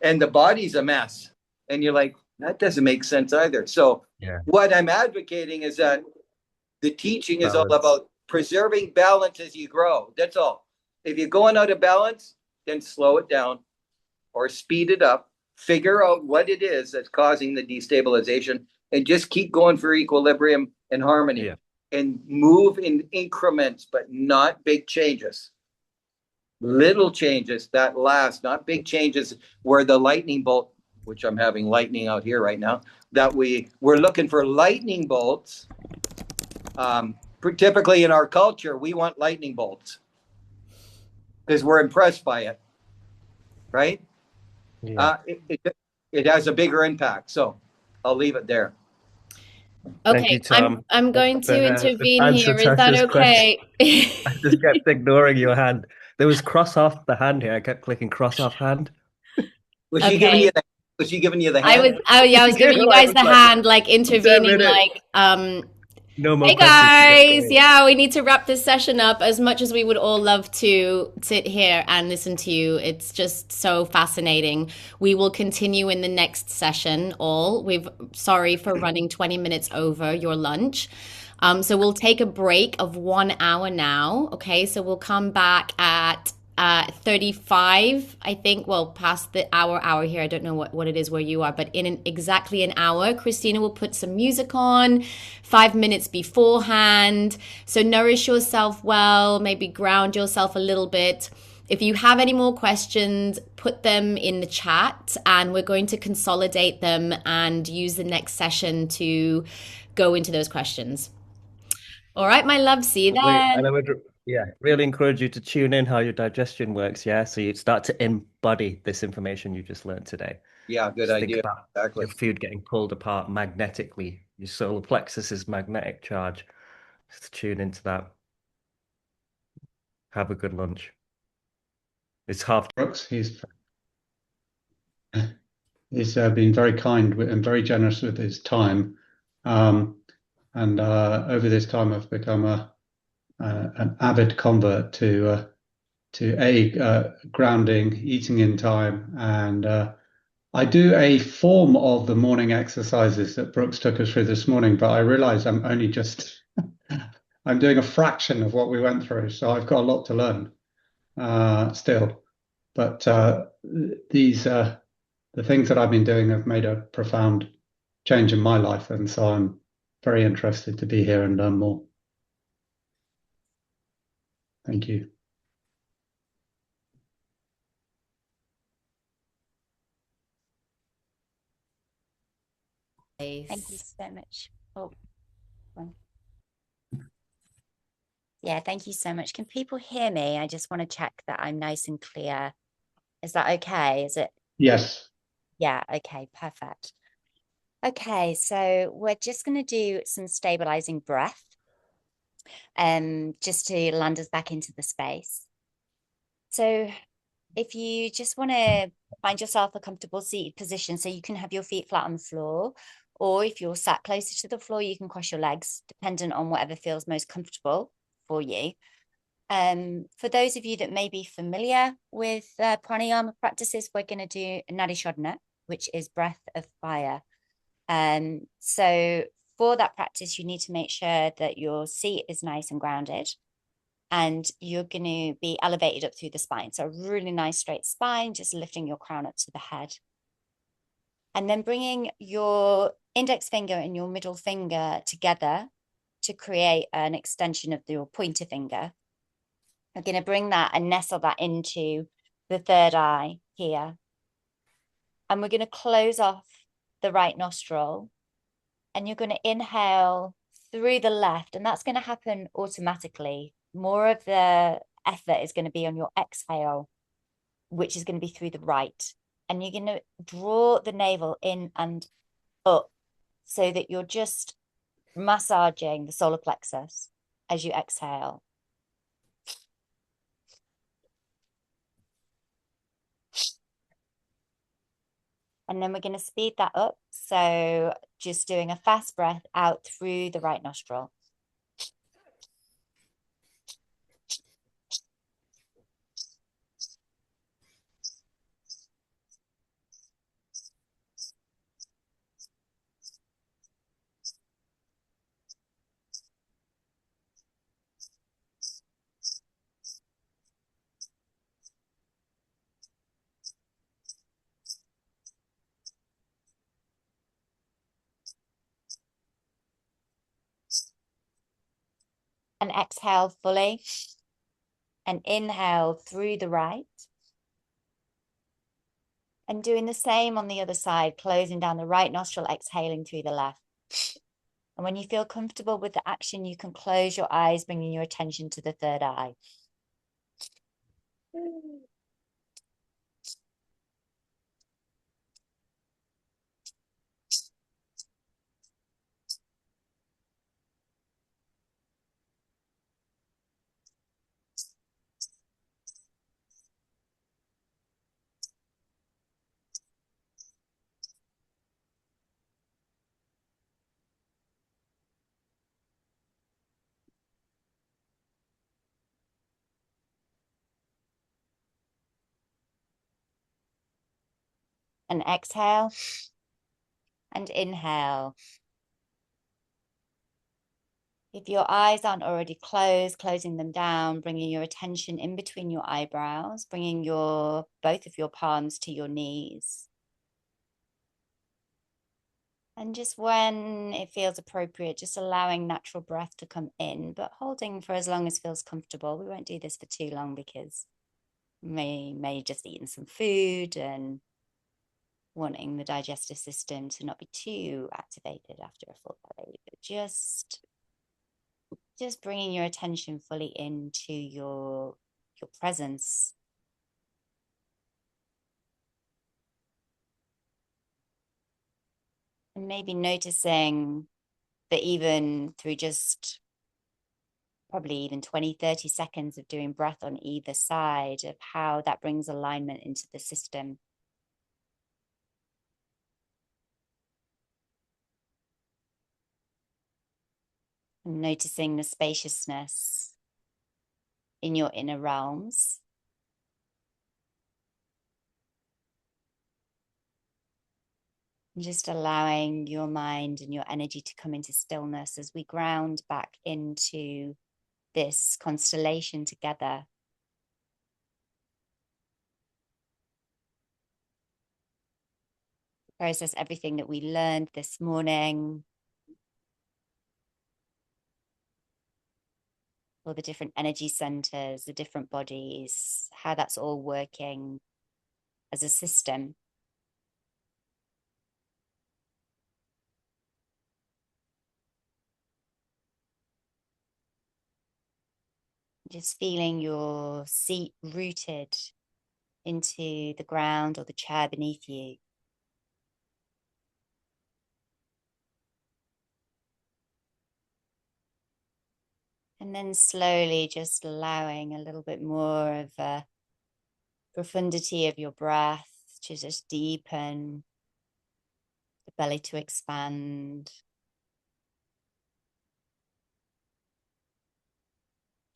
and the body's a mess. And you're like, that doesn't make sense either. So what I'm advocating is that the teaching is all about preserving balance as you grow. That's all. If you're going out of balance, then slow it down or speed it up figure out what it is that's causing the destabilization, and just keep going for equilibrium and harmony. Yeah. And move in increments, but not big changes. Little changes that last, not big changes where the lightning bolt, which I'm having lightning out here right now, that we're looking for lightning bolts. Typically in our culture, we want lightning bolts because we're impressed by it, right? Yeah. It has a bigger impact. So I'll leave it there. Thank you, Okay, Tom. I'm going to The intervene answer here. Is that Tasha's question. okay? I just kept ignoring your hand. There was cross off the hand here. I kept clicking cross off hand. Was she giving you Okay. the? Was she giving you the I was hand? yeah, I was giving you guys the Like hand, like 10 intervening, minutes. like No more hey questions to get guys, going. yeah, we need to wrap this session up. As much as we would all love to sit here and listen to you, it's just so fascinating. We will continue in the next session. Sorry for running 20 minutes over your lunch. So we'll take a break of 1 hour now. Okay, so we'll come back at 35, I think. Well, past the hour here. I don't know what it is where you are, but in exactly an hour, Christina will put some music on 5 minutes beforehand. So nourish yourself well, maybe ground yourself a little bit. If you have any more questions, put them in the chat and we're going to consolidate them and use the next session to go into those questions. All right, my love. See you then. And I would, really encourage you to tune in how your digestion works. Yeah, so you start to embody this information you just learned today. Yeah, good Just think idea. about Exactly. your food getting pulled apart magnetically. Your solar plexus is magnetic charge. Just tune into that. Have a good lunch. It's half. Brooks, he's been very kind and very generous with his time. And over this time, I've become an avid convert to grounding, eating in time, and I do a form of the morning exercises that Brooks took us through this morning. But I realize I'm only just I'm doing a fraction of what we went through, so I've got a lot to learn still. But the things that I've been doing have made a profound change in my life, and so I'm very interested to be here and learn more. Thank you. Thank you so much. Oh, yeah, thank you so much. Can people hear me? I just want to check that I'm nice and clear. Is that okay? Is it? Yes. Yeah, okay, perfect. Okay, so we're just going to do some stabilizing breath, just to land us back into the space. So if you just want to find yourself a comfortable seated position so you can have your feet flat on the floor, or if you're sat closer to the floor, you can cross your legs, dependent on whatever feels most comfortable for you. For those of you that may be familiar with pranayama practices, we're going to do Nadi Shodhana, which is breath of fire. So for that practice, you need to make sure that your seat is nice and grounded, and you're going to be elevated up through the spine. So a really nice straight spine, just lifting your crown up to the head. And then bringing your index finger and your middle finger together to create an extension of your pointer finger. I'm going to bring that and nestle that into the third eye here. And we're going to close off the right nostril. And you're going to inhale through the left. And that's going to happen automatically. More of the effort is going to be on your exhale, which is going to be through the right. And you're going to draw the navel in and up so that you're just massaging the solar plexus as you exhale. And then we're going to speed that up. So just doing a fast breath out through the right nostril. And exhale fully. And inhale through the right. And doing the same on the other side, closing down the right nostril, exhaling through the left. And when you feel comfortable with the action, you can close your eyes, bringing your attention to the third eye. And exhale. And inhale. If your eyes aren't already closed, closing them down, bringing your attention in between your eyebrows, bringing both of your palms to your knees. And just when it feels appropriate, just allowing natural breath to come in, but holding for as long as feels comfortable. We won't do this for too long because we may just eaten some food and wanting the digestive system to not be too activated after a full belly, but just bringing your attention fully into your presence. And maybe noticing that even through just probably even 20-30 seconds of doing breath on either side, of how that brings alignment into the system. And noticing the spaciousness in your inner realms. And just allowing your mind and your energy to come into stillness as we ground back into this constellation together. Process everything that we learned this morning. All the different energy centers, the different bodies, how that's all working as a system. Just feeling your seat rooted into the ground or the chair beneath you. And then slowly just allowing a little bit more of a profundity of your breath to just deepen, the belly to expand.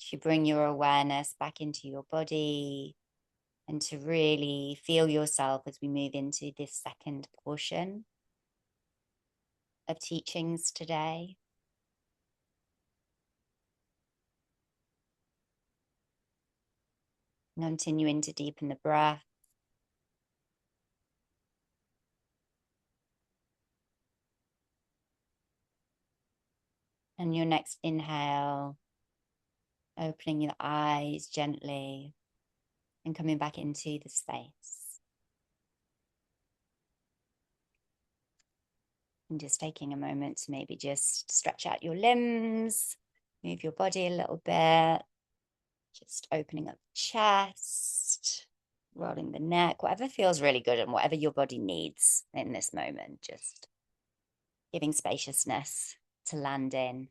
To bring your awareness back into your body and to really feel yourself as we move into this second portion of teachings today. Continuing to deepen the breath. And your next inhale, opening your eyes gently and coming back into the space. And just taking a moment to maybe just stretch out your limbs, move your body a little bit, just opening up the chest, rolling the neck, whatever feels really good and whatever your body needs in this moment, just giving spaciousness to land in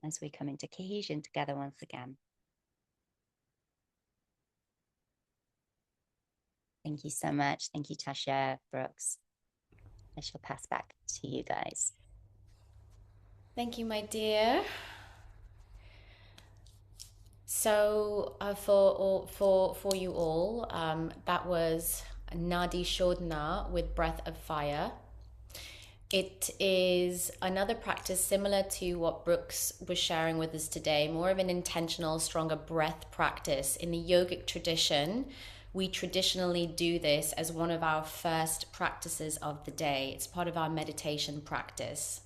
as we come into cohesion together once again. Thank you so much. Thank you, Tasha, Brooks. I shall pass back to you guys. Thank you, my dear. So for you all, that was Nadi Shodhana with Breath of Fire. It is another practice similar to what Brooks was sharing with us today, more of an intentional, stronger breath practice. In the yogic tradition, we traditionally do this as one of our first practices of the day. It's part of our meditation practice.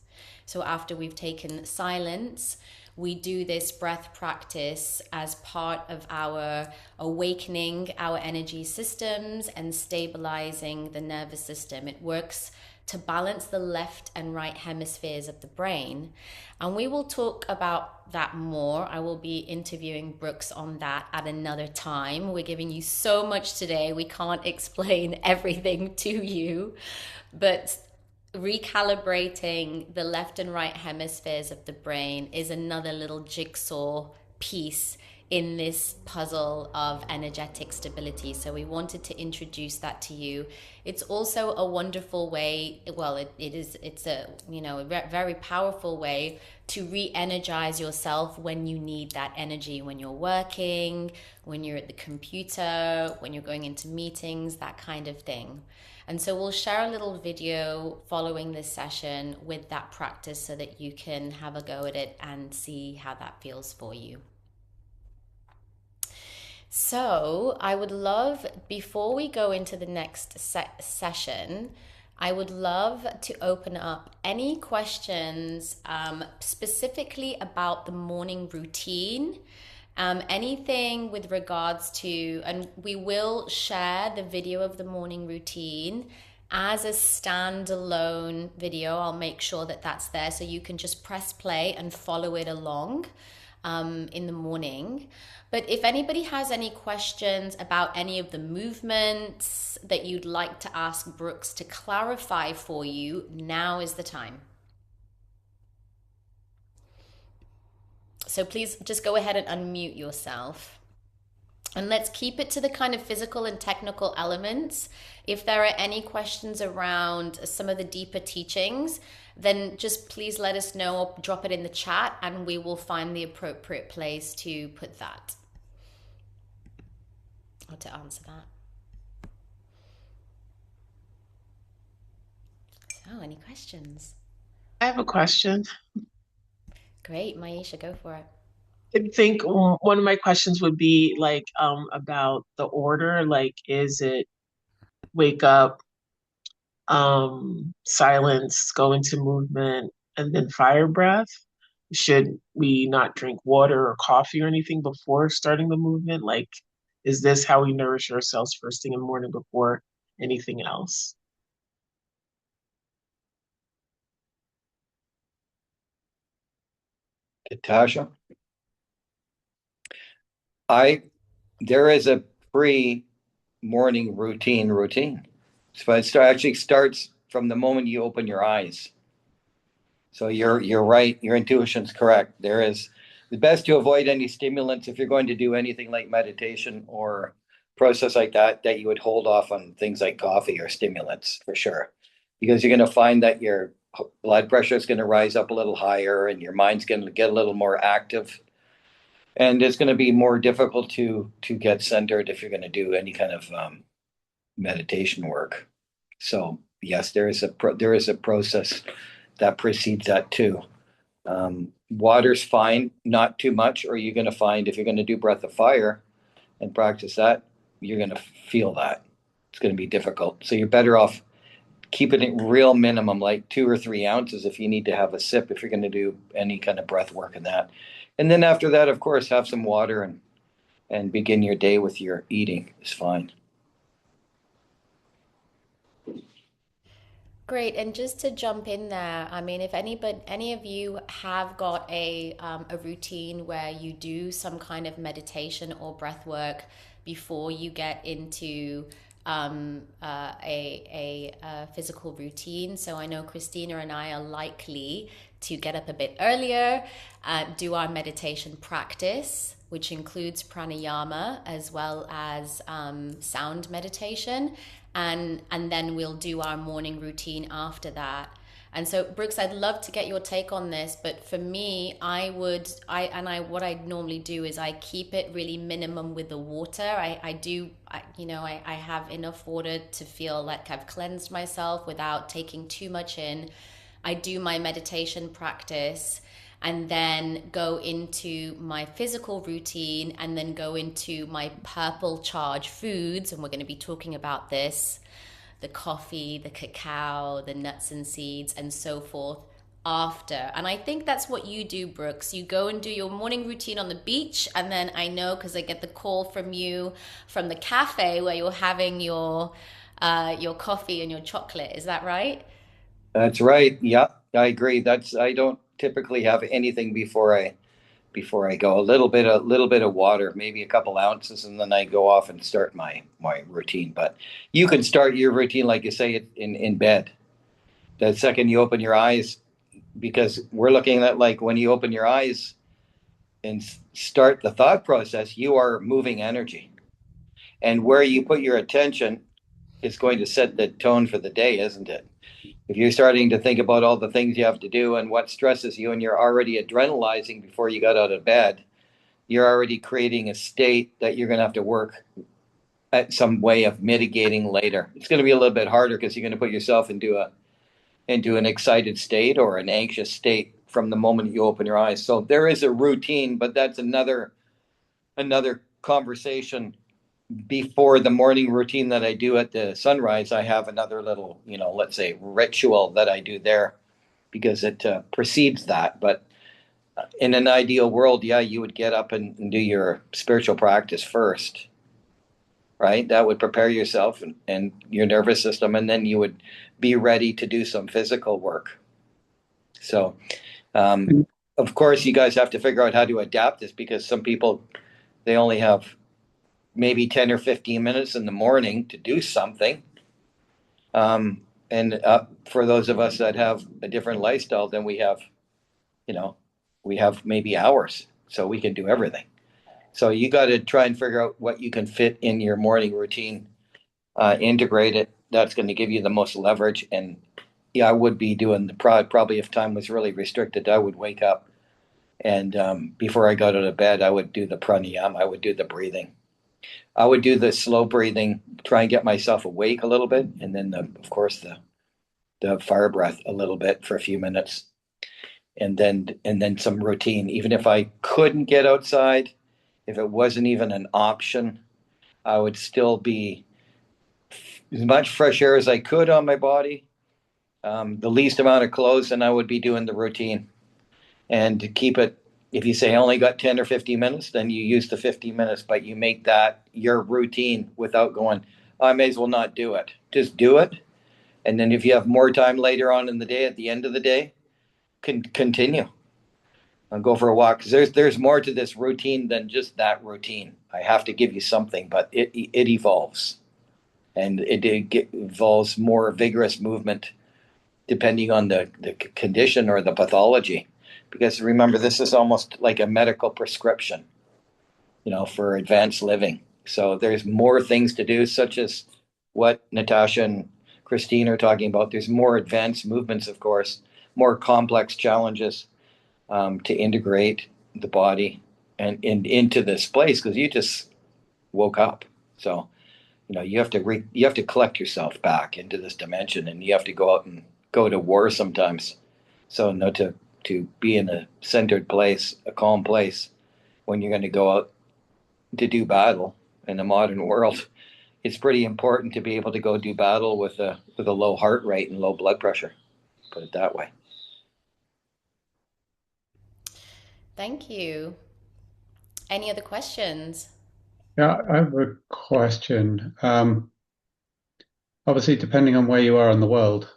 So after we've taken silence, We do this breath practice as part of our awakening our energy systems and stabilizing the nervous system. It works to balance the left and right hemispheres of the brain. And we will talk about that more. I will be interviewing Brooks on that at another time. We're giving you so much today. We can't explain everything to you, but recalibrating the left and right hemispheres of the brain is another little jigsaw piece in this puzzle of energetic stability. So we wanted to introduce that to you. It's also a wonderful way, well, it's a, a very powerful way to re-energize yourself when you need that energy, when you're working, when you're at the computer, when you're going into meetings, that kind of thing. And so we'll share a little video following this session with that practice so that you can have a go at it and see how that feels for you. So I would love, before we go into the next session, I would love to open up any questions specifically about the morning routine. Anything with regards to, and we will share the video of the morning routine as a standalone video. I'll make sure that that's there so you can just press play and follow it along in the morning. But if anybody has any questions about any of the movements that you'd like to ask Brooks to clarify for you, now is the time. So please just go ahead and unmute yourself. And let's keep it to the kind of physical and technical elements. If there are any questions around some of the deeper teachings, then just please let us know or drop it in the chat and we will find the appropriate place to put that or to answer that. So, any questions? I have a question. Great, Maisha, go for it. I think one of my questions would be like about the order. Like, is it wake up, silence, go into movement, and then fire breath? Should we not drink water or coffee or anything before starting the movement? Like, is this how we nourish ourselves first thing in the morning before anything else? Natasha, there is a pre-morning routine. So it actually starts from the moment you open your eyes. So you're right. Your intuition's correct. There is the best to avoid any stimulants if you're going to do anything like meditation or process like that you would hold off on things like coffee or stimulants for sure, because you're going to find that your blood pressure is going to rise up a little higher and your mind's going to get a little more active, and it's going to be more difficult to get centered if you're going to do any kind of meditation work. So yes, there is a process that precedes that too. Water's fine, not too much, or you're going to find if you're going to do breath of fire and practice that, you're going to feel that. It's going to be difficult. So you're better off keeping it real minimum, like 2 or 3 ounces if you need to have a sip, if you're going to do any kind of breath work in that. And then after that, of course, have some water and begin your day with your eating is fine. Great, and just to jump in there, I mean, if any of you have got a routine where you do some kind of meditation or breath work before you get into a physical routine. So I know Christina and I are likely to get up a bit earlier, do our meditation practice, which includes pranayama as well as sound meditation. And then we'll do our morning routine after that. And so, Brooks, I'd love to get your take on this, but for me, what I normally do is I keep it really minimum with the water. I have enough water to feel like I've cleansed myself without taking too much in. I do my meditation practice and then go into my physical routine and then go into my purple charge foods. And we're going to be talking about this, the coffee, the cacao, the nuts and seeds and so forth after. And I think that's what you do, Brooks. You go and do your morning routine on the beach, and then I know because I get the call from you from the cafe where you're having your coffee and your chocolate. Is that right? That's right. Yeah, I agree. I don't typically have anything before I go. A little bit of water, maybe a couple ounces, and then I go off and start my routine. But you can start your routine, like you say, in bed. The second you open your eyes, because we're looking at like when you open your eyes and start the thought process, you are moving energy. And where you put your attention is going to set the tone for the day, isn't it? If you're starting to think about all the things you have to do and what stresses you, and you're already adrenalizing before you got out of bed, you're already creating a state that you're going to have to work at some way of mitigating later. It's going to be a little bit harder because you're going to put yourself into an excited state or an anxious state from the moment you open your eyes. So there is a routine, but that's another conversation. Before the morning routine that I do at the sunrise, I have another little, let's say ritual that I do there because it precedes that. But in an ideal world, yeah, you would get up and do your spiritual practice first, right? That would prepare yourself and your nervous system, and then you would be ready to do some physical work. So, of course, you guys have to figure out how to adapt this because some people, they only have maybe 10 or 15 minutes in the morning to do something. And for those of us that have a different lifestyle, then we have maybe hours, so we can do everything. So you got to try and figure out what you can fit in your morning routine, integrate it. That's going to give you the most leverage. And yeah, I would be doing probably if time was really restricted, I would wake up and before I got out of bed, I would do the pranayama. I would do the breathing. I would do the slow breathing, try and get myself awake a little bit, and then of course the fire breath a little bit for a few minutes, and then some routine. Even if I couldn't get outside, if it wasn't even an option, I would still be as much fresh air as I could on my body, the least amount of clothes, and I would be doing the routine. And to keep it, if you say I only got 10 or 15 minutes, then you use the 15 minutes, but you make that your routine without going, I may as well not do it. Just do it. And then if you have more time later on in the day, at the end of the day, continue and go for a walk. Because there's more to this routine than just that routine. I have to give you something, but it evolves. And it involves more vigorous movement depending on the condition or the pathology. Because remember, this is almost like a medical prescription, for advanced living. So there's more things to do, such as what Natasha and Christine are talking about. There's more advanced movements, of course, more complex challenges to integrate the body and into this place because you just woke up. So you have to collect yourself back into this dimension, and you have to go out and go to war sometimes. So no, to be in a centered place, a calm place, when you're going to go out to do battle in the modern world, it's pretty important to be able to go do battle with a low heart rate and low blood pressure. Put it that way. Thank you. Any other questions? Yeah, I have a question. Obviously, depending on where you are in the world,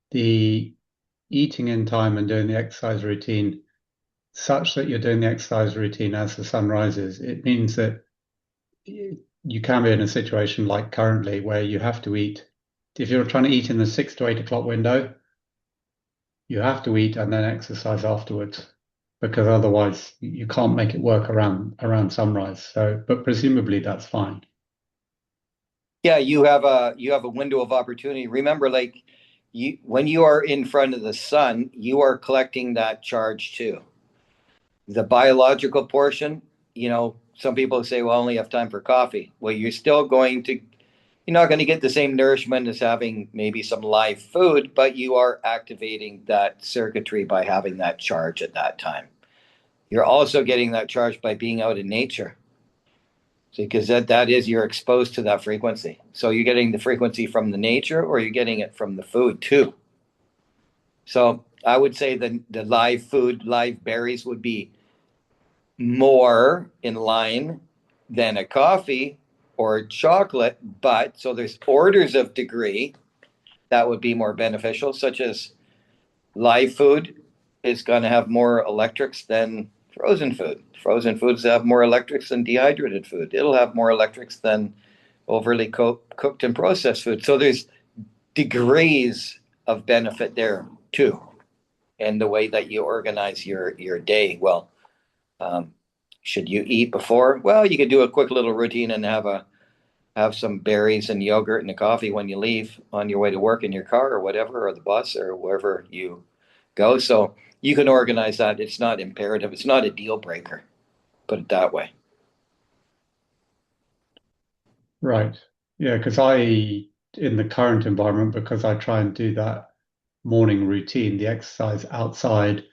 the eating in time and doing the exercise routine, such that you're doing the exercise routine as the sun rises, it means that you can be in a situation like currently where you have to eat. If you're trying to eat in the 6 to 8 o'clock window, you have to eat and then exercise afterwards because otherwise you can't make it work around sunrise. So, but presumably that's fine. Yeah, you have a window of opportunity. Remember, like when you are in front of the sun, you are collecting that charge too. The biological portion, some people say, well, I only have time for coffee. Well, you're not going to get the same nourishment as having maybe some live food, but you are activating that circuitry by having that charge at that time. You're also getting that charge by being out in nature. Because that is, you're exposed to that frequency. So you're getting the frequency from the nature or you're getting it from the food too. So I would say the live food, live berries would be more in line than a coffee or chocolate, but so there's orders of degree that would be more beneficial, such as live food is going to have more electrics than frozen food. Frozen foods have more electrics than dehydrated food. It'll have more electrics than overly cooked and processed food. So there's degrees of benefit there too, and the way that you organize your day. Well, should you eat before? Well, you could do a quick little routine and have some berries and yogurt and a coffee when you leave on your way to work in your car or whatever, or the bus or wherever you go. So you can organize that. It's not imperative. It's not a deal breaker. Put it that way. Right. Yeah, because in the current environment, because I try and do that morning routine, the exercise outside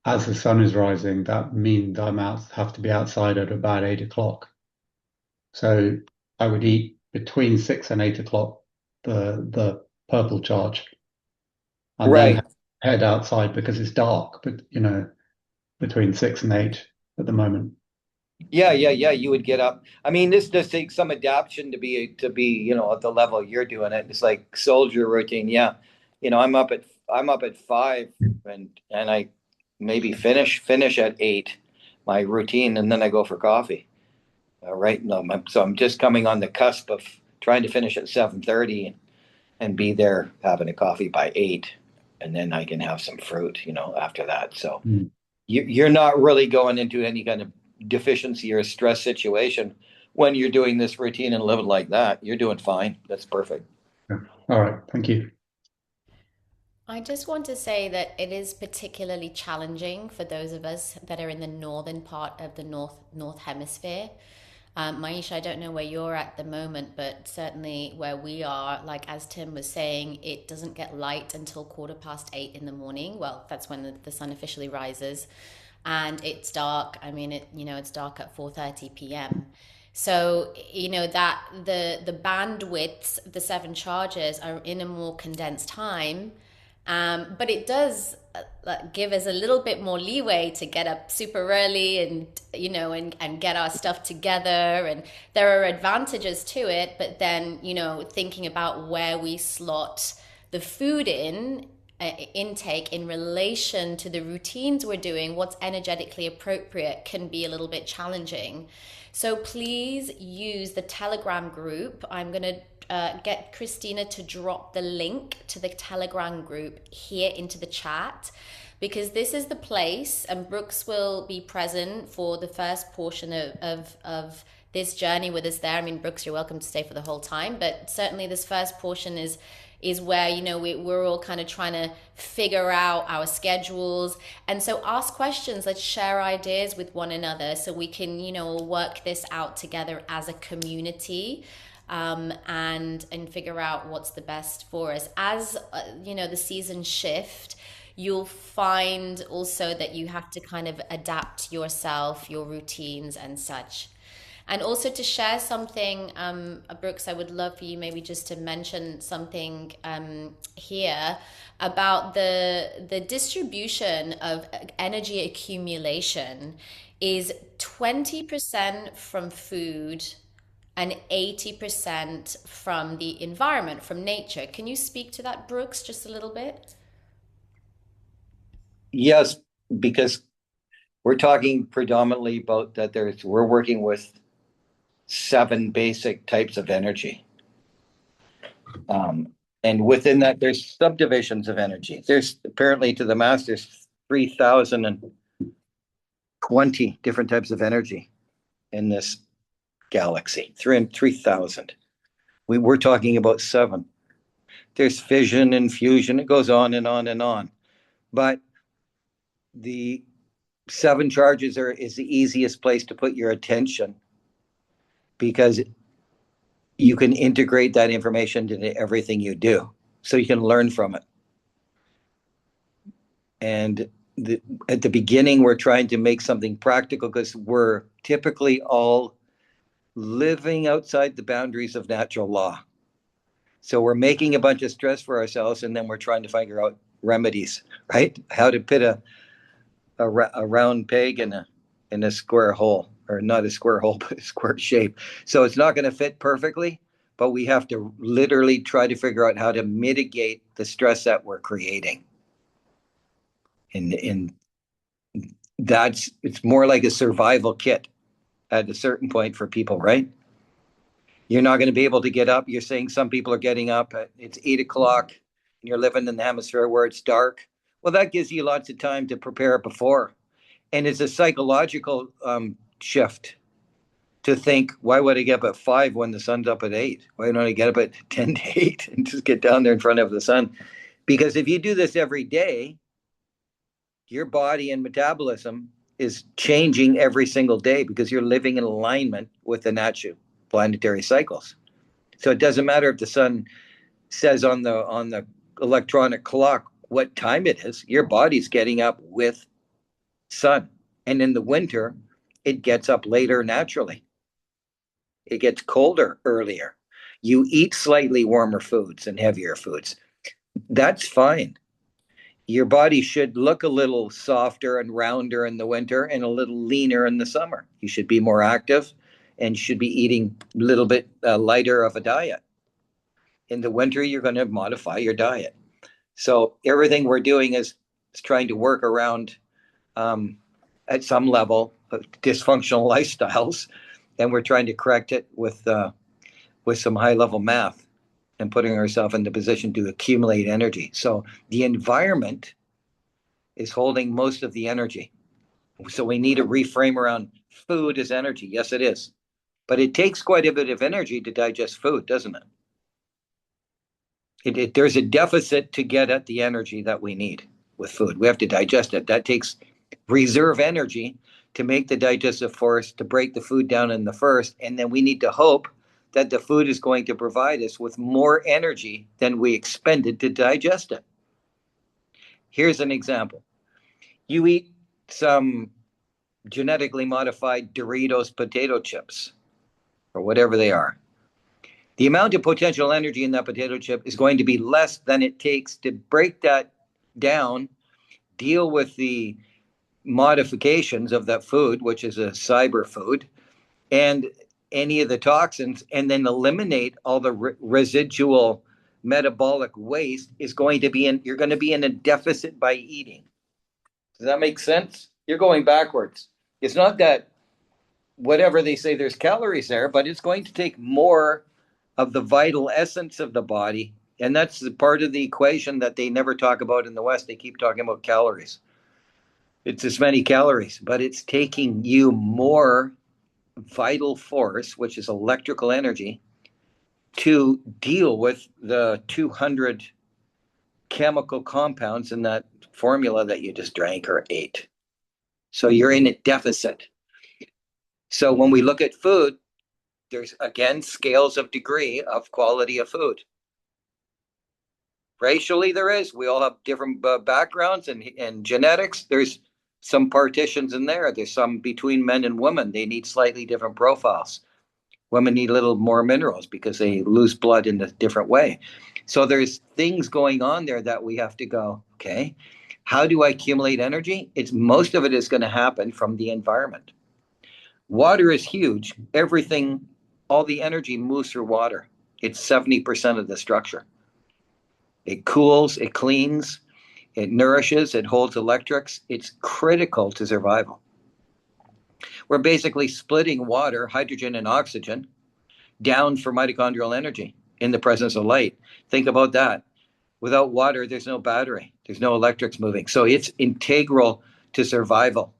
as the sun is rising, that means have to be outside at about 8 o'clock. So I would eat between 6 and 8 o'clock, the purple charge, and then Right. head outside because it's dark, but between 6 and 8 at the moment. Yeah. You would get up. I mean, this does take some adaptation to be, at the level you're doing it. It's like soldier routine. Yeah. I'm up at 5 and I maybe finish at 8, my routine, and then I go for coffee. Right. No, so I'm just coming on the cusp of trying to finish at 7:30 and be there having a coffee by 8, and then I can have some fruit, after that. So Mm. you're not really going into any kind of deficiency or stress situation when you're doing this routine and living like that. You're doing fine. That's perfect. Yeah. All right. Thank you. I just want to say that it is particularly challenging for those of us that are in the northern part of the north hemisphere. Maisha, I don't know where you're at the moment, but certainly where we are, like as Tim was saying, it doesn't get light until 8:15 in the morning. Well, that's when the sun officially rises, and it's dark. I mean, it's dark at 4:30 p.m. So, that the bandwidths, the 7 charges are in a more condensed time. But it does give us a little bit more leeway to get up super early and, and get our stuff together. And there are advantages to it, but then, thinking about where we slot the food intake in relation to the routines we're doing, what's energetically appropriate can be a little bit challenging. So please use the Telegram group. I'm going to get Christina to drop the link to the Telegram group here into the chat, because this is the place, and Brooks will be present for the first portion of this journey with us there. I mean, Brooks, you're welcome to stay for the whole time, but certainly this first portion is where we're all kind of trying to figure out our schedules. And so ask questions, let's share ideas with one another so we can work this out together as a community, and figure out what's the best for us as the seasons shift. You'll find also that you have to kind of adapt yourself, your routines and such. And also to share something, Brooks, I would love for you maybe just to mention something here about the distribution of energy accumulation is 20% from food and 80% from the environment, from nature. Can you speak to that, Brooks, just a little bit? Yes, because we're talking predominantly about that we're working with 7 basic types of energy. And within that, there's subdivisions of energy. There's apparently to the mass, there's 3,020 different types of energy in this galaxy. 3,000. We're talking about 7. There's fission and fusion. It goes on and on and on. But the 7 charges is the easiest place to put your attention, because you can integrate that information into everything you do, so you can learn from it. And at the beginning, we're trying to make something practical, because we're typically all living outside the boundaries of natural law. So we're making a bunch of stress for ourselves, and then we're trying to figure out remedies, right? How to put a round peg in a square hole, or not a square hole, but a square shape. So it's not going to fit perfectly, but we have to literally try to figure out how to mitigate the stress that we're creating. And it's more like a survival kit at a certain point for people, right? You're not going to be able to get up. You're saying some people are getting up it's 8 o'clock and you're living in the hemisphere where it's dark. Well, that gives you lots of time to prepare before. And it's a psychological shift to think, why would I get up at 5 when the sun's up at 8? Why don't I get up at 10 to 8 and just get down there in front of the sun? Because if you do this every day, your body and metabolism is changing every single day because you're living in alignment with the natural planetary cycles. So it doesn't matter if the sun says on the electronic clock what time it is, your body's getting up with sun. And in the winter, it gets up later naturally. It gets colder earlier. You eat slightly warmer foods and heavier foods. That's fine. Your body should look a little softer and rounder in the winter and a little leaner in the summer. You should be more active and should be eating a little bit lighter of a diet. In the winter, you're going to modify your diet. So everything we're doing is trying to work around, at some level, dysfunctional lifestyles, and we're trying to correct it with some high-level math and putting ourselves in the position to accumulate energy. So the environment is holding most of the energy. So we need to reframe around food as energy. Yes, it is. But it takes quite a bit of energy to digest food, doesn't it? There's a deficit to get at the energy that we need with food. We have to digest it. That takes reserve energy to make the digestive force to break the food down in the first. And then we need to hope that the food is going to provide us with more energy than we expended to digest it. Here's an example. You eat some genetically modified Doritos potato chips, or whatever they are. The amount of potential energy in that potato chip is going to be less than it takes to break that down, deal with the modifications of that food, which is a cyber food, and any of the toxins, and then eliminate all the residual metabolic waste. Is going to be you're going to be in a deficit by eating. Does that make sense? You're going backwards. It's not that whatever they say there's calories there, but it's going to take more of the vital essence of the body. And that's the part of the equation that they never talk about in the West. They keep talking about calories. It's as many calories, but it's taking you more vital force, which is electrical energy, to deal with the 200 chemical compounds in that formula that you just drank or ate. So you're in a deficit. So when we look at food, there's, again, scales of degree of quality of food. Racially, there is. We all have different backgrounds and genetics. There's some partitions in there. There's some between men and women. They need slightly different profiles. Women need a little more minerals because they lose blood in a different way. So there's things going on there that we have to go, okay, how do I accumulate energy? Most of it is going to happen from the environment. Water is huge. Everything, all the energy moves through water. It's 70% of the structure. It cools, it cleans, it nourishes, it holds electrics. It's critical to survival. We're basically splitting water, hydrogen and oxygen, down for mitochondrial energy in the presence of light. Think about that. Without water, there's no battery. There's no electrics moving. So it's integral to survival.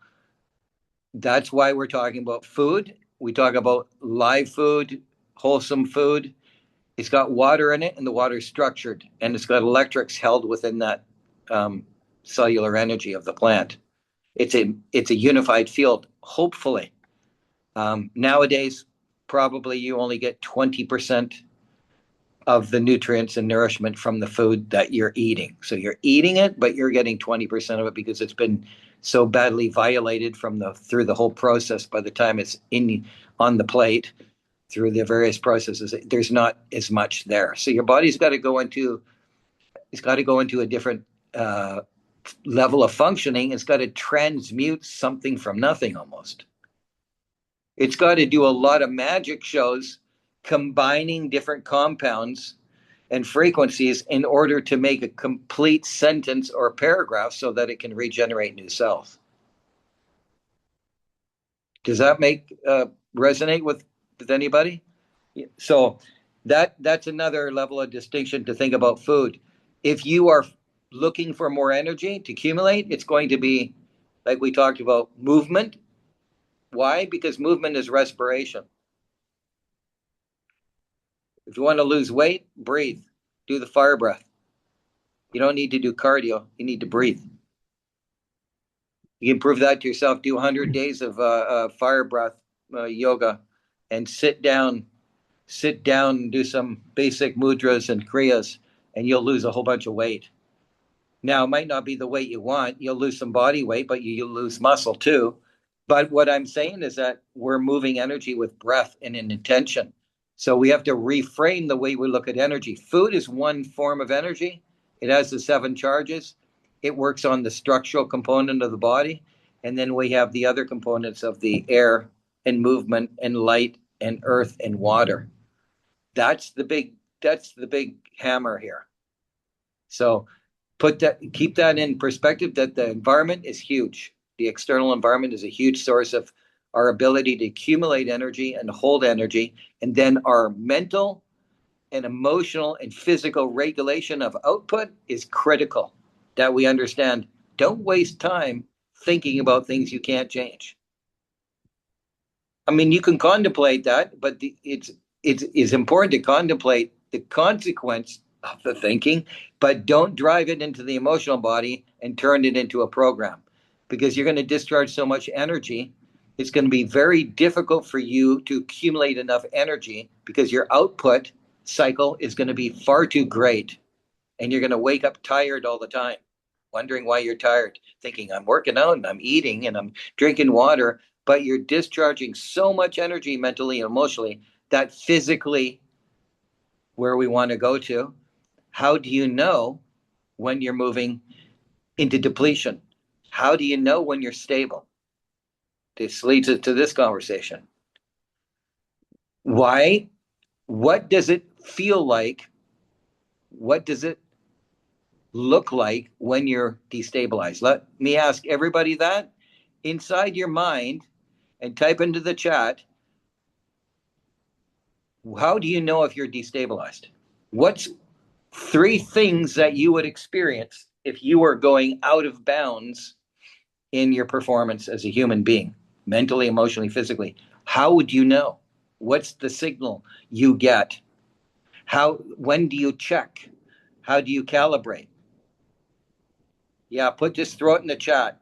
That's why we're talking about food. We talk about live food, wholesome food. It's got water in it, and the water is structured, and it's got electrics held within that cellular energy of the plant. It's a unified field, hopefully. Nowadays, probably you only get 20% of the nutrients and nourishment from the food that you're eating. So you're eating it, but you're getting 20% of it because it's been so badly violated through the whole process. By the time it's on the plate, through the various processes, there's not as much there. So your body's got to go into a different level of functioning, it's got to transmute something from nothing almost. It's got to do a lot of magic shows combining different compounds and frequencies in order to make a complete sentence or paragraph so that it can regenerate new cells. Does that resonate with anybody? So that's another level of distinction to think about food. If you are looking for more energy to accumulate, it's going to be, like we talked about, movement. Why? Because movement is respiration. If you want to lose weight, breathe. Do the fire breath. You don't need to do cardio. You need to breathe. You can prove that to yourself. Do 100 days of fire breath yoga and sit down and do some basic mudras and kriyas, and you'll lose a whole bunch of weight. Now, it might not be the weight you want. You'll lose some body weight, but you'll lose muscle too. But what I'm saying is that we're moving energy with breath and an intention. So we have to reframe the way we look at energy. Food is one form of energy. It has the 7 charges. It works on the structural component of the body. And then we have the other components of the air and movement and light and earth and water. That's the big hammer here. So keep that in perspective, that the environment is huge. The external environment is a huge source of our ability to accumulate energy and hold energy. And then our mental and emotional and physical regulation of output is critical, that we understand. Don't waste time thinking about things you can't change. I mean, you can contemplate that, but it's important to contemplate the consequence of the thinking, but don't drive it into the emotional body and turn it into a program, because you're going to discharge so much energy. It's going to be very difficult for you to accumulate enough energy because your output cycle is going to be far too great, and you're going to wake up tired all the time, wondering why you're tired, thinking I'm working out and I'm eating and I'm drinking water, but you're discharging so much energy mentally and emotionally that physically, where we want to go to, how do you know when you're moving into depletion? How do you know when you're stable? This leads us to this conversation. Why? What does it feel like? What does it look like when you're destabilized? Let me ask everybody that inside your mind, and type into the chat, how do you know if you're destabilized? What's 3 things that you would experience if you were going out of bounds in your performance as a human being, mentally, emotionally, physically? How would you know? What's the signal you get? When do you check? How do you calibrate? Yeah, just throw it in the chat,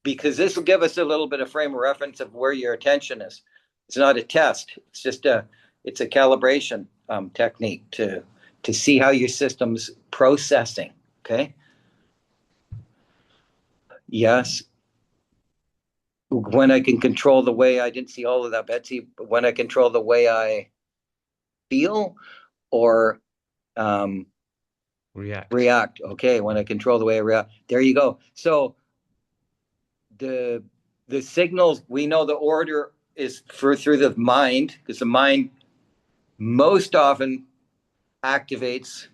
because this will give us a little bit of frame of reference of where your attention is. It's not a test. It's just it's a calibration technique to see how your system's processing. Okay. Yes. When I can control the way, I didn't see all of that, Betsy, but when I control the way I feel or react. Okay. When I control the way I react, there you go. So the signals, we know the order is through the mind, because the mind most often activates,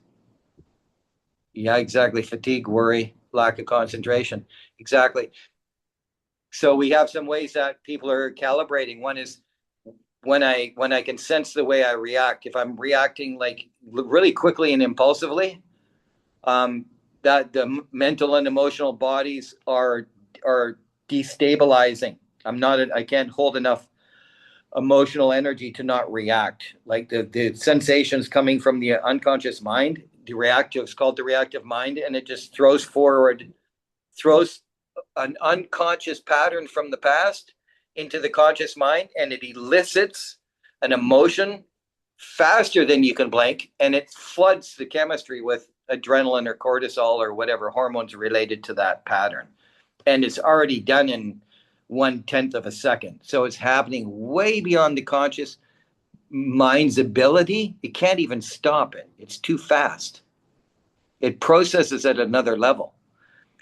yeah, exactly, fatigue, worry, lack of concentration. Exactly. So we have some ways that people are calibrating. One is when I can sense the way I react. If I'm reacting like really quickly and impulsively, that the mental and emotional bodies are destabilizing. I can't hold enough emotional energy to not react. Like the sensations coming from the unconscious mind, it's called the reactive mind, and it just throws an unconscious pattern from the past into the conscious mind, and it elicits an emotion faster than you can blink, and it floods the chemistry with adrenaline or cortisol or whatever hormones related to that pattern. And it's already done in 1/10 of a second. So it's happening way beyond the conscious mind's ability. It can't even stop it. It's too fast. It processes at another level.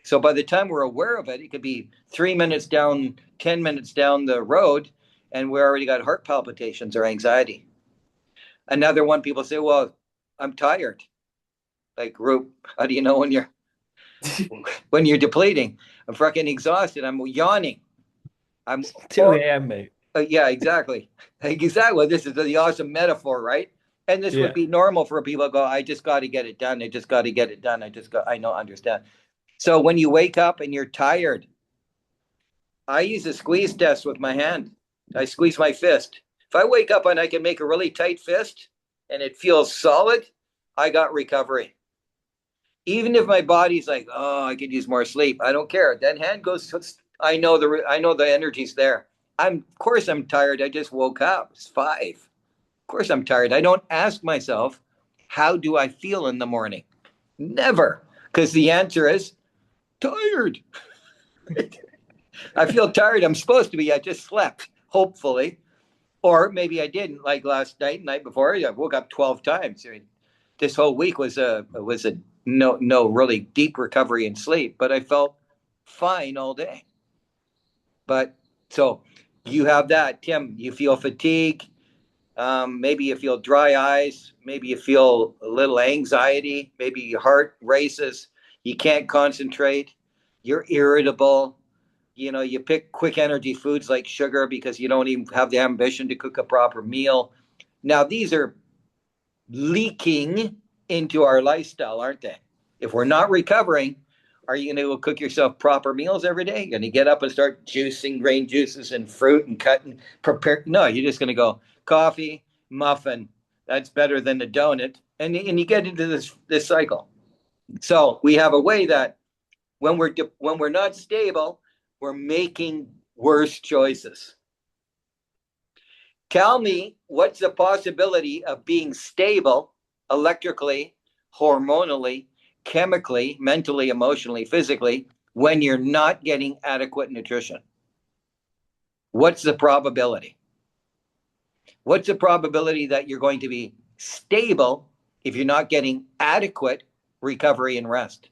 So by the time we're aware of it, it could be 3 minutes down, 10 minutes down the road, and we already got heart palpitations or anxiety. Another one, people say, well, I'm tired. Like, Roop, how do you know when you're depleting? I'm fucking exhausted. I'm yawning. I'm 2 a.m., mate. Yeah, exactly. Exactly. This is the awesome metaphor, right? And this would be normal for people to go, I just got to get it done. I just got to get it done. I know, understand. So when you wake up and you're tired, I use a squeeze test with my hand. I squeeze my fist. If I wake up and I can make a really tight fist and it feels solid, I got recovery. Even if my body's like, oh, I could use more sleep, I don't care. That hand goes. I know the energy's there. Of course I'm tired. I just woke up. It's 5. Of course I'm tired. I don't ask myself, how do I feel in the morning? Never, because the answer is tired. I feel tired. I'm supposed to be. I just slept, hopefully, or maybe I didn't. Like last night before, I woke up 12 times. I mean, this whole week was a no really deep recovery in sleep, but I felt fine all day. But so you have that, Tim. You feel fatigue. Maybe you feel dry eyes. Maybe you feel a little anxiety. Maybe your heart races. You can't concentrate. You're irritable. You pick quick energy foods like sugar because you don't even have the ambition to cook a proper meal. Now, these are leaking into our lifestyle, aren't they? If we're not recovering, are you going to cook yourself proper meals every day? You're going to get up and start juicing grain juices and fruit and cutting, prepare? No, you're just going to go coffee, muffin. That's better than a donut. And you get into this cycle. So we have a way that when we're not stable, we're making worse choices. Tell me, what's the possibility of being stable electrically, hormonally, chemically, mentally, emotionally, physically, when you're not getting adequate nutrition? What's the probability? What's the probability that you're going to be stable if you're not getting adequate recovery and rest?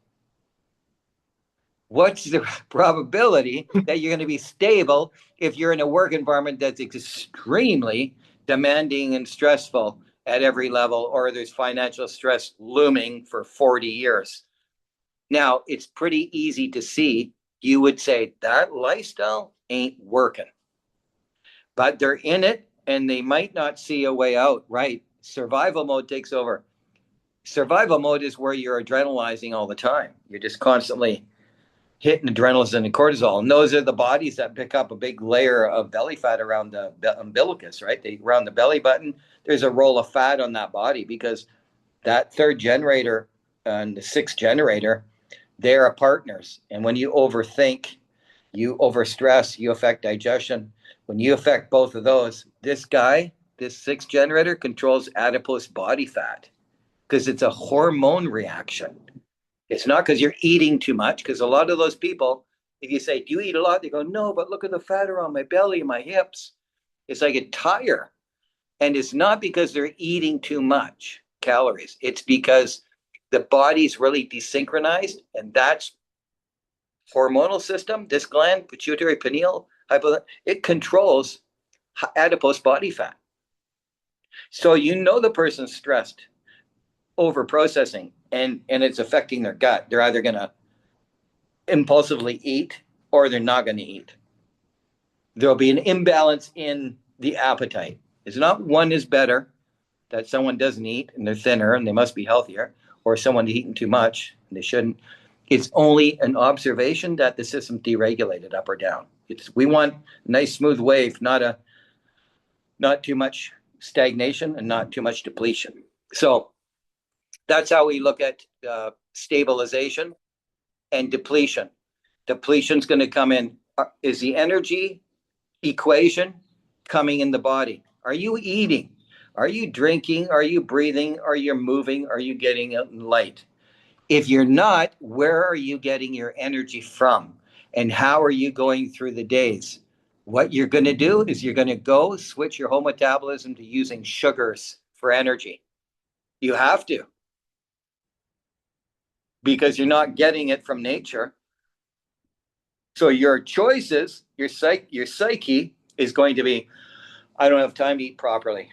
What's the probability that you're going to be stable if you're in a work environment that's extremely demanding and stressful at every level, or there's financial stress looming for 40 years? Now, it's pretty easy to see. You would say that lifestyle ain't working, but they're in it and they might not see a way out, right? Survival mode takes over. Survival mode is where you're adrenalizing all the time. You're just constantly hitting adrenaline and cortisol. And those are the bodies that pick up a big layer of belly fat around the umbilicus, right? Around the belly button, there's a roll of fat on that body because that 3rd generator and the 6th generator, they're partners. And when you overthink, you overstress, you affect digestion. When you affect both of those, this 6th generator controls adipose body fat because it's a hormone reaction. It's not because you're eating too much, because a lot of those people, if you say, do you eat a lot? They go, no, but look at the fat around my belly and my hips. It's like a tire. And it's not because they're eating too much calories. It's because the body's really desynchronized, and that's hormonal system, this gland, pituitary pineal, it controls adipose body fat. So the person's stressed, over processing, and it's affecting their gut. They're either going to impulsively eat or they're not going to eat. There'll be an imbalance in the appetite. It's not one is better, that someone doesn't eat and they're thinner and they must be healthier, or someone eating too much and they shouldn't. It's only an observation that the system's deregulated up or down. We want a nice smooth wave, not too much stagnation and not too much depletion. So that's how we look at stabilization and depletion. Depletion's going to come in. Is the energy equation coming in the body? Are you eating? Are you drinking? Are you breathing? Are you moving? Are you getting light? If you're not, where are you getting your energy from? And how are you going through the days? What you're going to do is you're going to go switch your whole metabolism to using sugars for energy. You have to. because you're not getting it from nature. So your choices, your psyche is going to be, I don't have time to eat properly.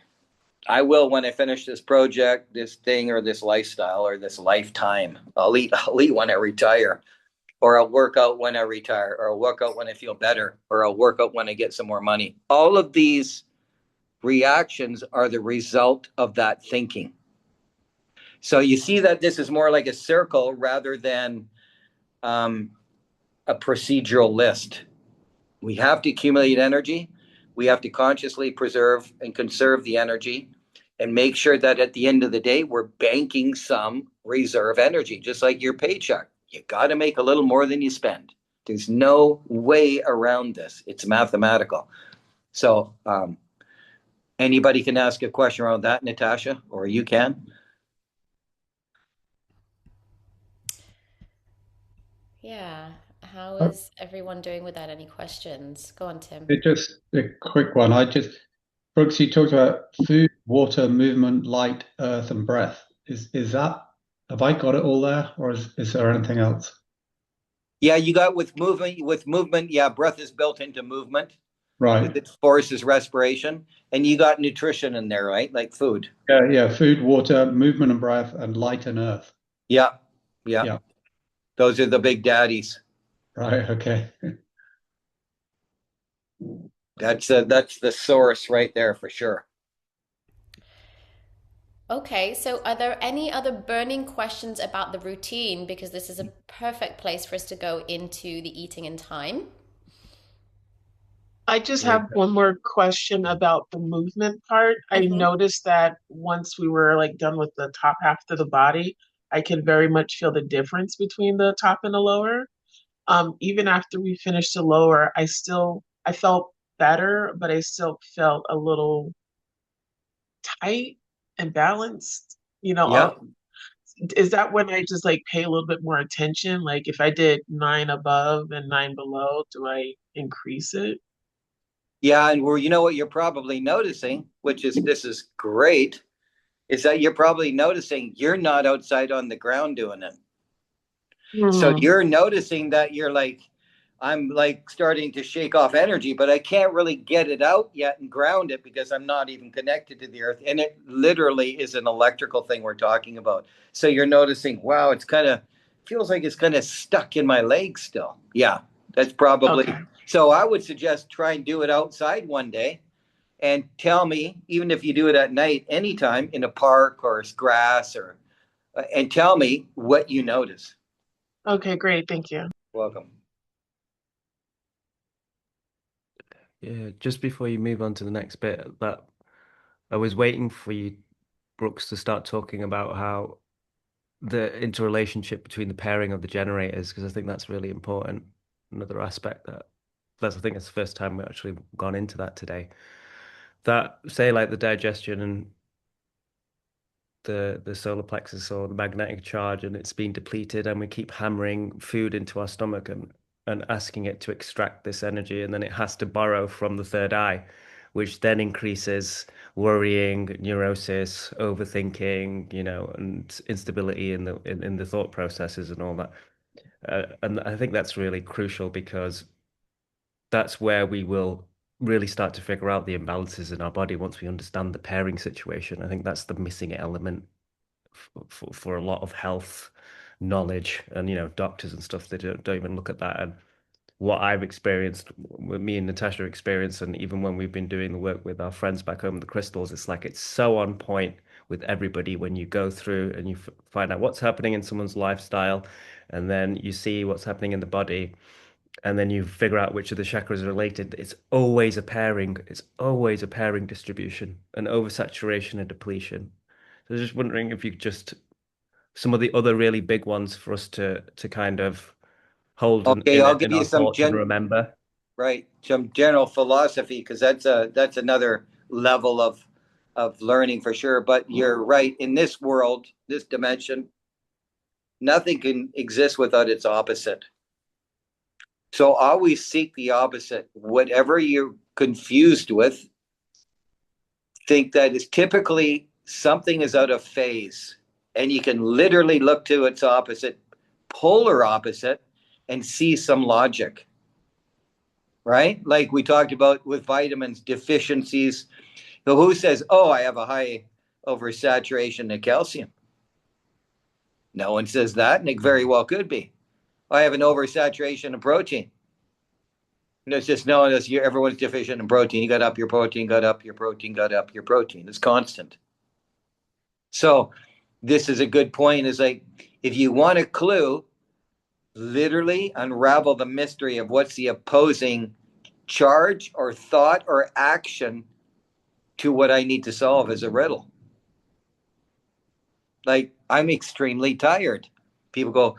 I will when I finish this project, this thing, or this lifestyle, or this lifetime. I'll eat when I retire, or I'll work out when I retire, or I'll work out when I feel better, or I'll work out when I get some more money. All of these reactions are the result of that thinking. So you see that this is more like a circle rather than a procedural list. We have to accumulate energy. We have to consciously preserve and conserve the energy and make sure that at the end of the day, we're banking some reserve energy, just like your paycheck. You got to make a little more than you spend. There's no way around this. It's mathematical. So anybody can ask a question around that, Natasha, or you can. Yeah. How is everyone doing with that? Any questions? Go on, Tim. Just a quick one. Brooks, you talked about food, water, movement, light, earth, and breath. Is that, have I got it all there, or is there anything else? Yeah, you got with movement, yeah, breath is built into movement because Right. it forces respiration. And you got nutrition in there, right? Like food. Yeah. Food, water, movement, and breath, and light and earth. Yeah. Yeah. Those are the big daddies. Right. Okay. That's the source right there for sure. Okay, so are there any other burning questions about the routine? Because this is a perfect place for us to go into the eating in time. I just have one more question about the movement part. I noticed that once we were like done with the top half of the body, I can very much feel the difference between the top and the lower. Even after we finished the lower, I felt better, but I still felt a little tight and balanced. Yeah. Is that when I just like pay a little bit more attention? Like if I did 9 above and 9 below, do I increase it? Yeah, and you know what you're probably noticing, which is this is great, is that you're probably noticing you're not outside on the ground doing it. So Hmm. you're noticing that you're like, I'm like starting to shake off energy, but I can't really get it out yet and ground it because I'm not even connected to the earth. And it literally is an electrical thing we're talking about. So you're noticing, wow, it's kind of feels like it's kind of stuck in my legs still. Yeah, that's probably. Okay. So I would suggest try and do it outside one day and tell me, even if you do it at night, anytime in a park or grass or, and tell me what you notice. Okay, great. Thank you. Welcome. Yeah, just before you move on to the next bit, that I was waiting for you, Brooks, to start talking about how the interrelationship between the pairing of the generators, because I think that's really important. Another aspect I think it's the first time we've actually gone into that today. That say like the digestion and the solar plexus or the magnetic charge, and it's been depleted, and we keep hammering food into our stomach and asking it to extract this energy, and then it has to borrow from the third eye, which then increases worrying, neurosis, overthinking, and instability in the thought processes and all that. And I think that's really crucial because that's where we will really start to figure out the imbalances in our body once we understand the pairing situation. I think that's the missing element for a lot of health knowledge, and doctors and stuff, they don't even look at that. And what I've experienced, what me and Natasha experienced, and even when we've been doing the work with our friends back home, the crystals, it's like it's so on point with everybody when you go through and you find out what's happening in someone's lifestyle, and then you see what's happening in the body, and then you figure out which of the chakras are related. It's always a pairing. It's always a pairing distribution, an oversaturation and depletion. So I was just wondering if you could just some of the other really big ones for us to kind of hold Okay, I'll give in you our thoughts and remember. some general philosophy because that's another level of learning for sure. But you're right. In this world, this dimension, nothing can exist without its opposite. So always seek the opposite. Whatever you're confused with, think that is typically something is out of phase, and you can literally look to its opposite polar opposite and see some logic, right? Like we talked about with vitamins deficiencies. So who says, oh, I have a high oversaturation of calcium? No one says that, and it very well could be. I have an oversaturation of protein. And it's just no, everyone's deficient in protein. You got up your protein, got up your protein, got up your protein. It's constant. So this is a good point. Is like, if you want a clue, literally unravel the mystery of what's the opposing charge or thought or action to what I need to solve as a riddle. Like, I'm extremely tired. People go,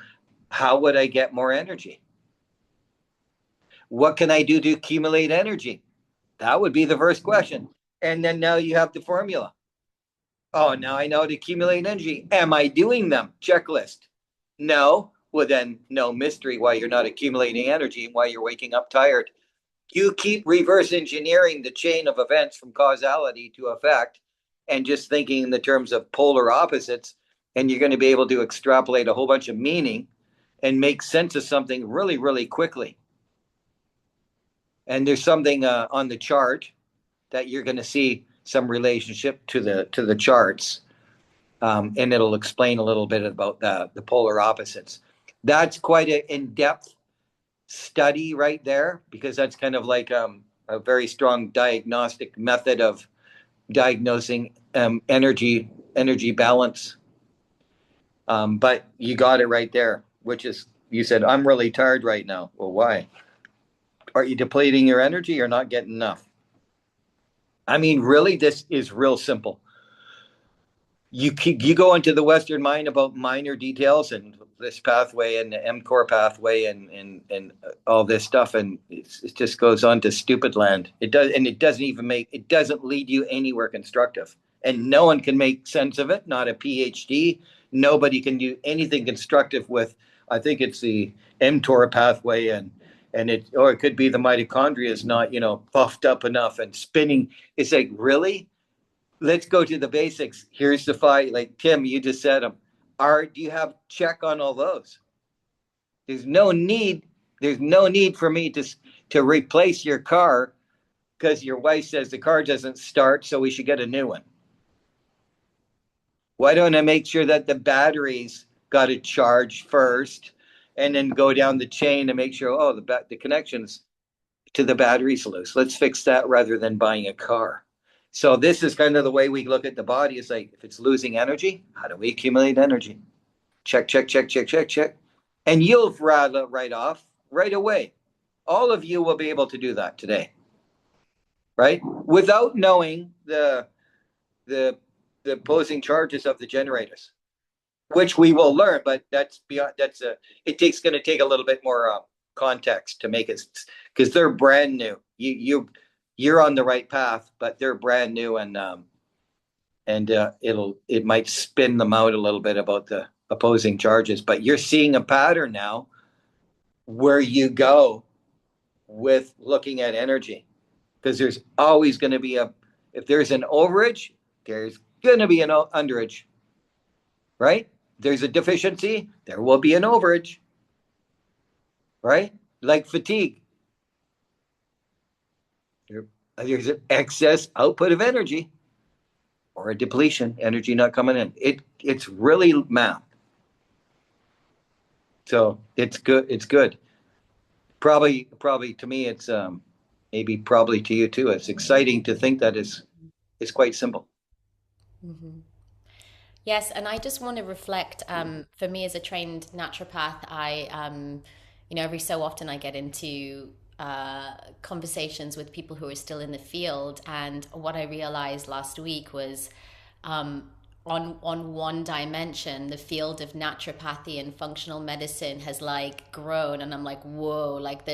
how would I get more energy? What can I do to accumulate energy? That would be the first question. And then now you have the formula. Oh, now I know how to accumulate energy. Am I doing them? Checklist. No. Well, then no mystery why you're not accumulating energy and why you're waking up tired. You keep reverse engineering the chain of events from causality to effect and just thinking in the terms of polar opposites, and you're going to be able to extrapolate a whole bunch of meaning and make sense of something really, really quickly. And there's something on the chart that you're going to see some relationship to the charts, and it'll explain a little bit about the polar opposites. That's quite an in-depth study right there, because that's kind of like a very strong diagnostic method of diagnosing energy balance. But you got it right there, which is, you said, I'm really tired right now. Well, why? Are you depleting your energy or not getting enough? I mean, really, this is real simple. You go into the Western mind about minor details and this pathway and the mTOR pathway and all this stuff, and it just goes on to stupid land. It doesn't lead you anywhere constructive, and no one can make sense of it. Not a PhD. Nobody can do anything constructive with. I think it's the mTOR pathway or it could be the mitochondria is not puffed up enough and spinning. It's like, really. Let's go to the basics. Here's the five. Like Tim, you just said them. Do you have check on all those? There's no need for me to replace your car because your wife says the car doesn't start, so we should get a new one. Why don't I make sure that the batteries got a charge first, and then go down the chain and make sure the connections to the batteries loose. Let's fix that rather than buying a car. So this is kind of the way we look at the body. It's like, if it's losing energy, how do we accumulate energy? Check. And you'll rattle it right off right away. All of you will be able to do that today, right? Without knowing the opposing charges of the generators, which we will learn, but it's going to take a little bit more context to make it, because they're brand new. You're on the right path, but they're brand new, and it might spin them out a little bit about the opposing charges. But you're seeing a pattern now where you go with looking at energy, because there's always going to be if there's an overage, there's going to be an underage, right? There's a deficiency, there will be an overage, right? Like fatigue. There's an excess output of energy or a depletion, energy not coming in. It's really math. So it's good. Probably to me, it's maybe probably to you too. It's exciting to think that it's quite simple. Mm-hmm. Yes, and I just want to reflect. For me, as a trained naturopath, every so often I get into conversations with people who are still in the field, and what I realized last week was, on one dimension, the field of naturopathy and functional medicine has like grown, and I'm like, whoa! Like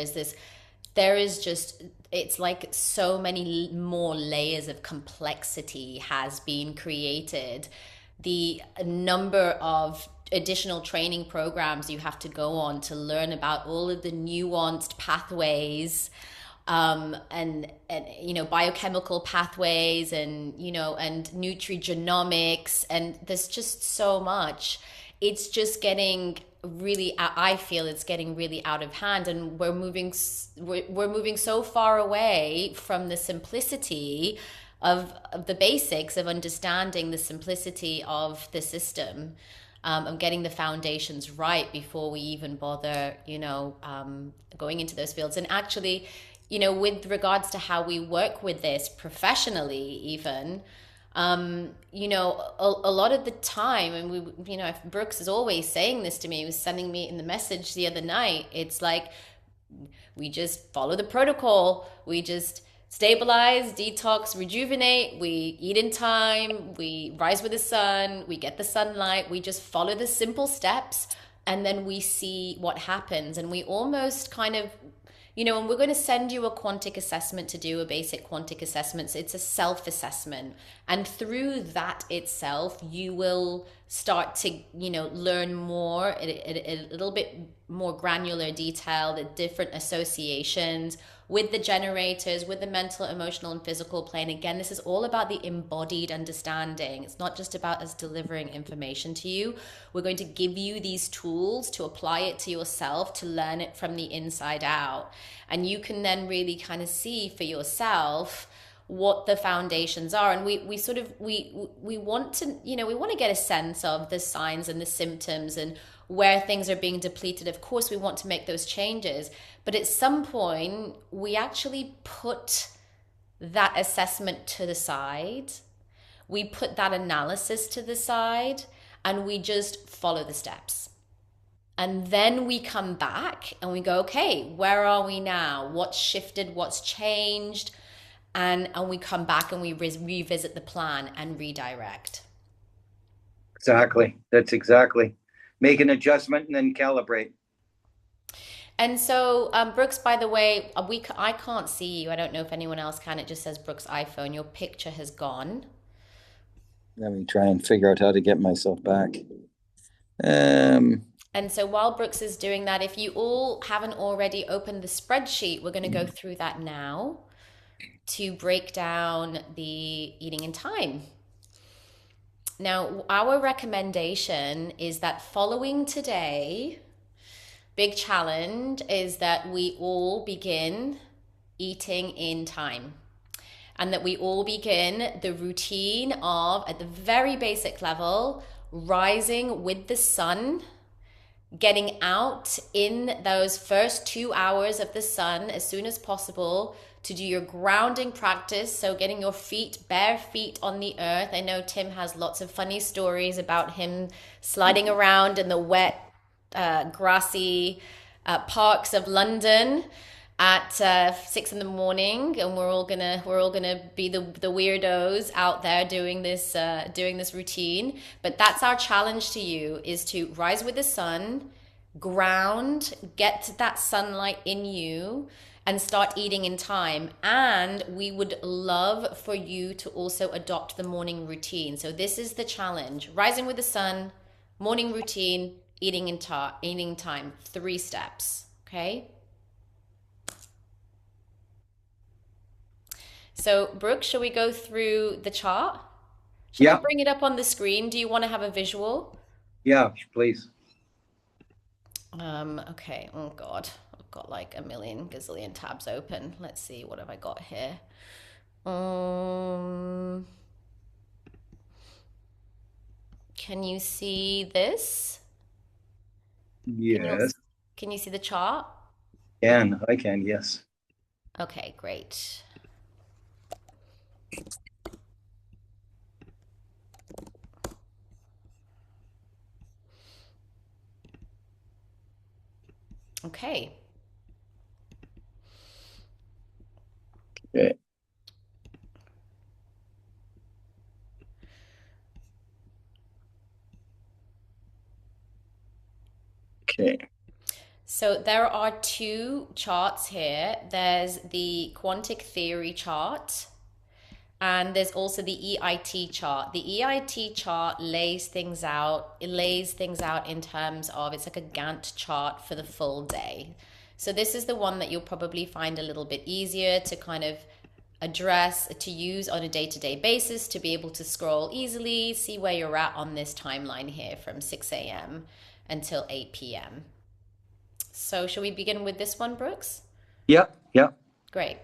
there is just, it's like so many more layers of complexity has been created. The number of additional training programs you have to go on to learn about all of the nuanced pathways, and biochemical pathways, and nutrigenomics, and there's just so much. it's just getting really, I feel it's getting really out of hand, and we're moving so far away from the simplicity of the basics of understanding the simplicity of the system, of getting the foundations right before we even bother, going into those fields. And actually, with regards to how we work with this professionally, even, a lot of the time, and if Brooks is always saying this to me, he was sending me in the message the other night, it's like, we just follow the protocol. We just stabilize, detox, rejuvenate. We eat in time. We rise with the sun. We get the sunlight. We just follow the simple steps, and then we see what happens. And we almost kind of, and we're going to send you a quantic assessment to do a basic quantic assessment. So it's a self-assessment. And through that itself, you will start to, learn more, a little bit more granular detail, the different associations with the generators, with the mental, emotional, and physical plane. Again, this is all about the embodied understanding. It's not just about us delivering information to you. We're going to give you these tools to apply it to yourself, to learn it from the inside out. And you can then really kind of see for yourself what the foundations are. And we want to, we want to get a sense of the signs and the symptoms and where things are being depleted. Of course, we want to make those changes. But at some point, we actually put that assessment to the side. We put that analysis to the side, and we just follow the steps. And then we come back and we go, okay, where are we now? What's shifted? What's changed? And we come back and we revisit the plan and redirect. Exactly. That's exactly. Make an adjustment and then calibrate. And so, Brooks, by the way, I can't see you. I don't know if anyone else can. It just says Brooks' iPhone. Your picture has gone. Let me try and figure out how to get myself back. And so while Brooks is doing that, if you all haven't already opened the spreadsheet, we're going to go through that now to break down the eating in time. Now, our recommendation is that following today, big challenge is that we all begin eating in time, and that we all begin the routine of, at the very basic level, rising with the sun, getting out in those first 2 hours of the sun as soon as possible to do your grounding practice. So getting your feet, bare feet on the earth. I know Tim has lots of funny stories about him sliding around in the wet, grassy parks of London at 6 in the morning, and we're all gonna be the weirdos out there doing this routine. But that's our challenge to you, is to rise with the sun, ground, get that sunlight in you, and start eating in time. And we would love for you to also adopt the morning routine. So this is the challenge: rising with the sun, morning routine, eating time, 3 steps. Okay. So Brooke, shall we go through the chart? Should I bring it up on the screen? Do you want to have a visual? Yeah, please. Okay. Oh God, I've got like a million gazillion tabs open. Let's see, what have I got here? Can you see this? Yes. Can you see the chart? I can, yes. Okay, great. Okay. Okay. Okay. So there are 2 charts here. There's the quantic theory chart, and there's also the EIT chart. The EIT chart lays things out. It lays things out in terms of, it's like a Gantt chart for the full day. So this is the one that you'll probably find a little bit easier to kind of address, to use on a day-to-day basis, to be able to scroll easily, see where you're at on this timeline here from 6 a.m. until 8 p.m. So shall we begin with this one, Brooks? Yeah, yeah. Great.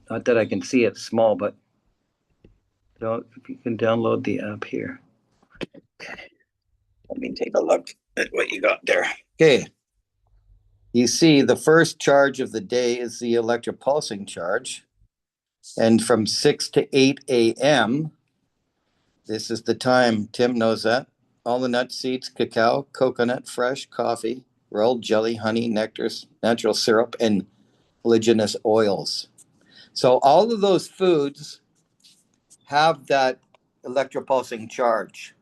Not that I can see it small, but if you can download the app here. Okay. Let me take a look at what you got there. Okay. You see the first charge of the day is the electropulsing charge. And from 6 to 8 a.m., this is the time, Tim knows that. All the nuts, seeds, cacao, coconut, fresh, coffee, rolled jelly, honey, nectars, natural syrup, and oleaginous oils. So all of those foods have that electropulsing charge.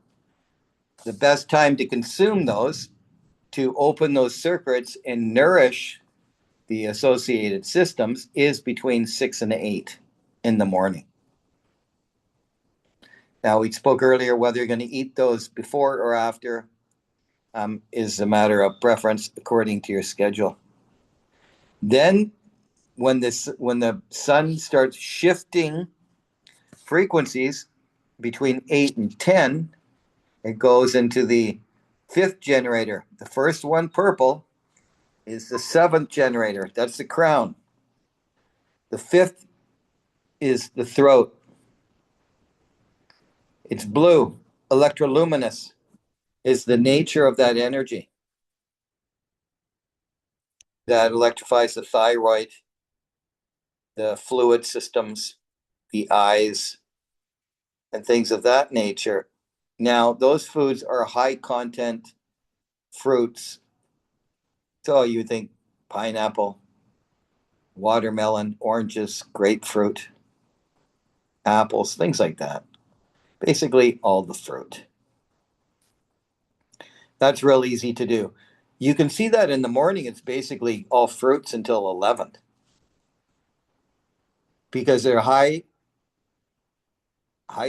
The best time to consume those, to open those circuits and nourish the associated systems, is between 6 and 8 in the morning. Now, we spoke earlier whether you're going to eat those before or after is a matter of preference according to your schedule. Then when the sun starts shifting frequencies between 8 and 10, it goes into the 5th generator. The first one, purple, is the 7th generator. That's the crown. The 5th is the throat. It's blue. Electroluminous is the nature of that energy that electrifies the thyroid, the fluid systems, the eyes, and things of that nature. Now, those foods are high content fruits. So you think pineapple, watermelon, oranges, grapefruit, apples, things like that. Basically, all the fruit. That's real easy to do. You can see that in the morning, it's basically all fruits until 11 because they're high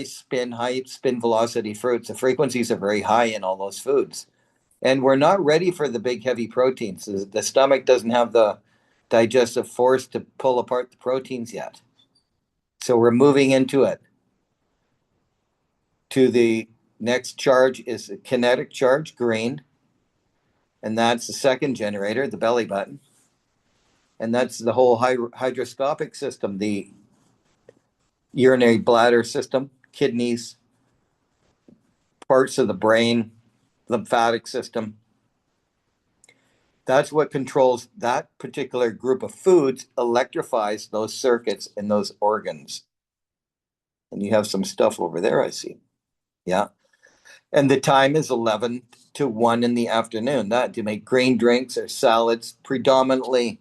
spin velocity fruits. The frequencies are very high in all those foods. And we're not ready for the big, heavy proteins. The stomach doesn't have the digestive force to pull apart the proteins yet. So we're moving into it. To the next charge is a kinetic charge, green. And that's the 2nd generator, the belly button. And that's the whole hydroscopic system, the urinary bladder system, kidneys, parts of the brain, lymphatic system. That's what controls that particular group of foods, electrifies those circuits and those organs. And you have some stuff over there, I see. Yeah. And the time is 11 to 1 in the afternoon. That to make green drinks or salads, predominantly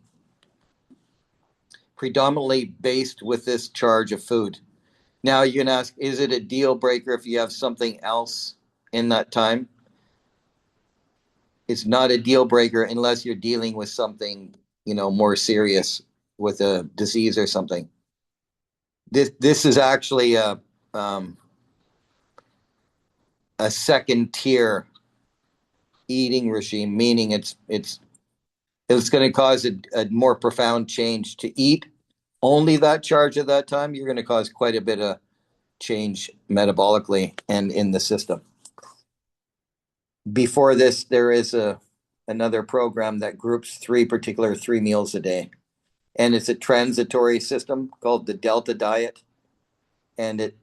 based with this charge of food. Now you can ask, is it a deal breaker if you have something else in that time? It's not a deal breaker unless you're dealing with something, more serious, with a disease or something. This is actually a 2nd tier eating regime, meaning it's going to cause a more profound change. To eat only that charge at that time, you're going to cause quite a bit of change metabolically and in the system. Before this, there is another program that groups 3 meals a day. And it's a transitory system called the Delta Diet. And it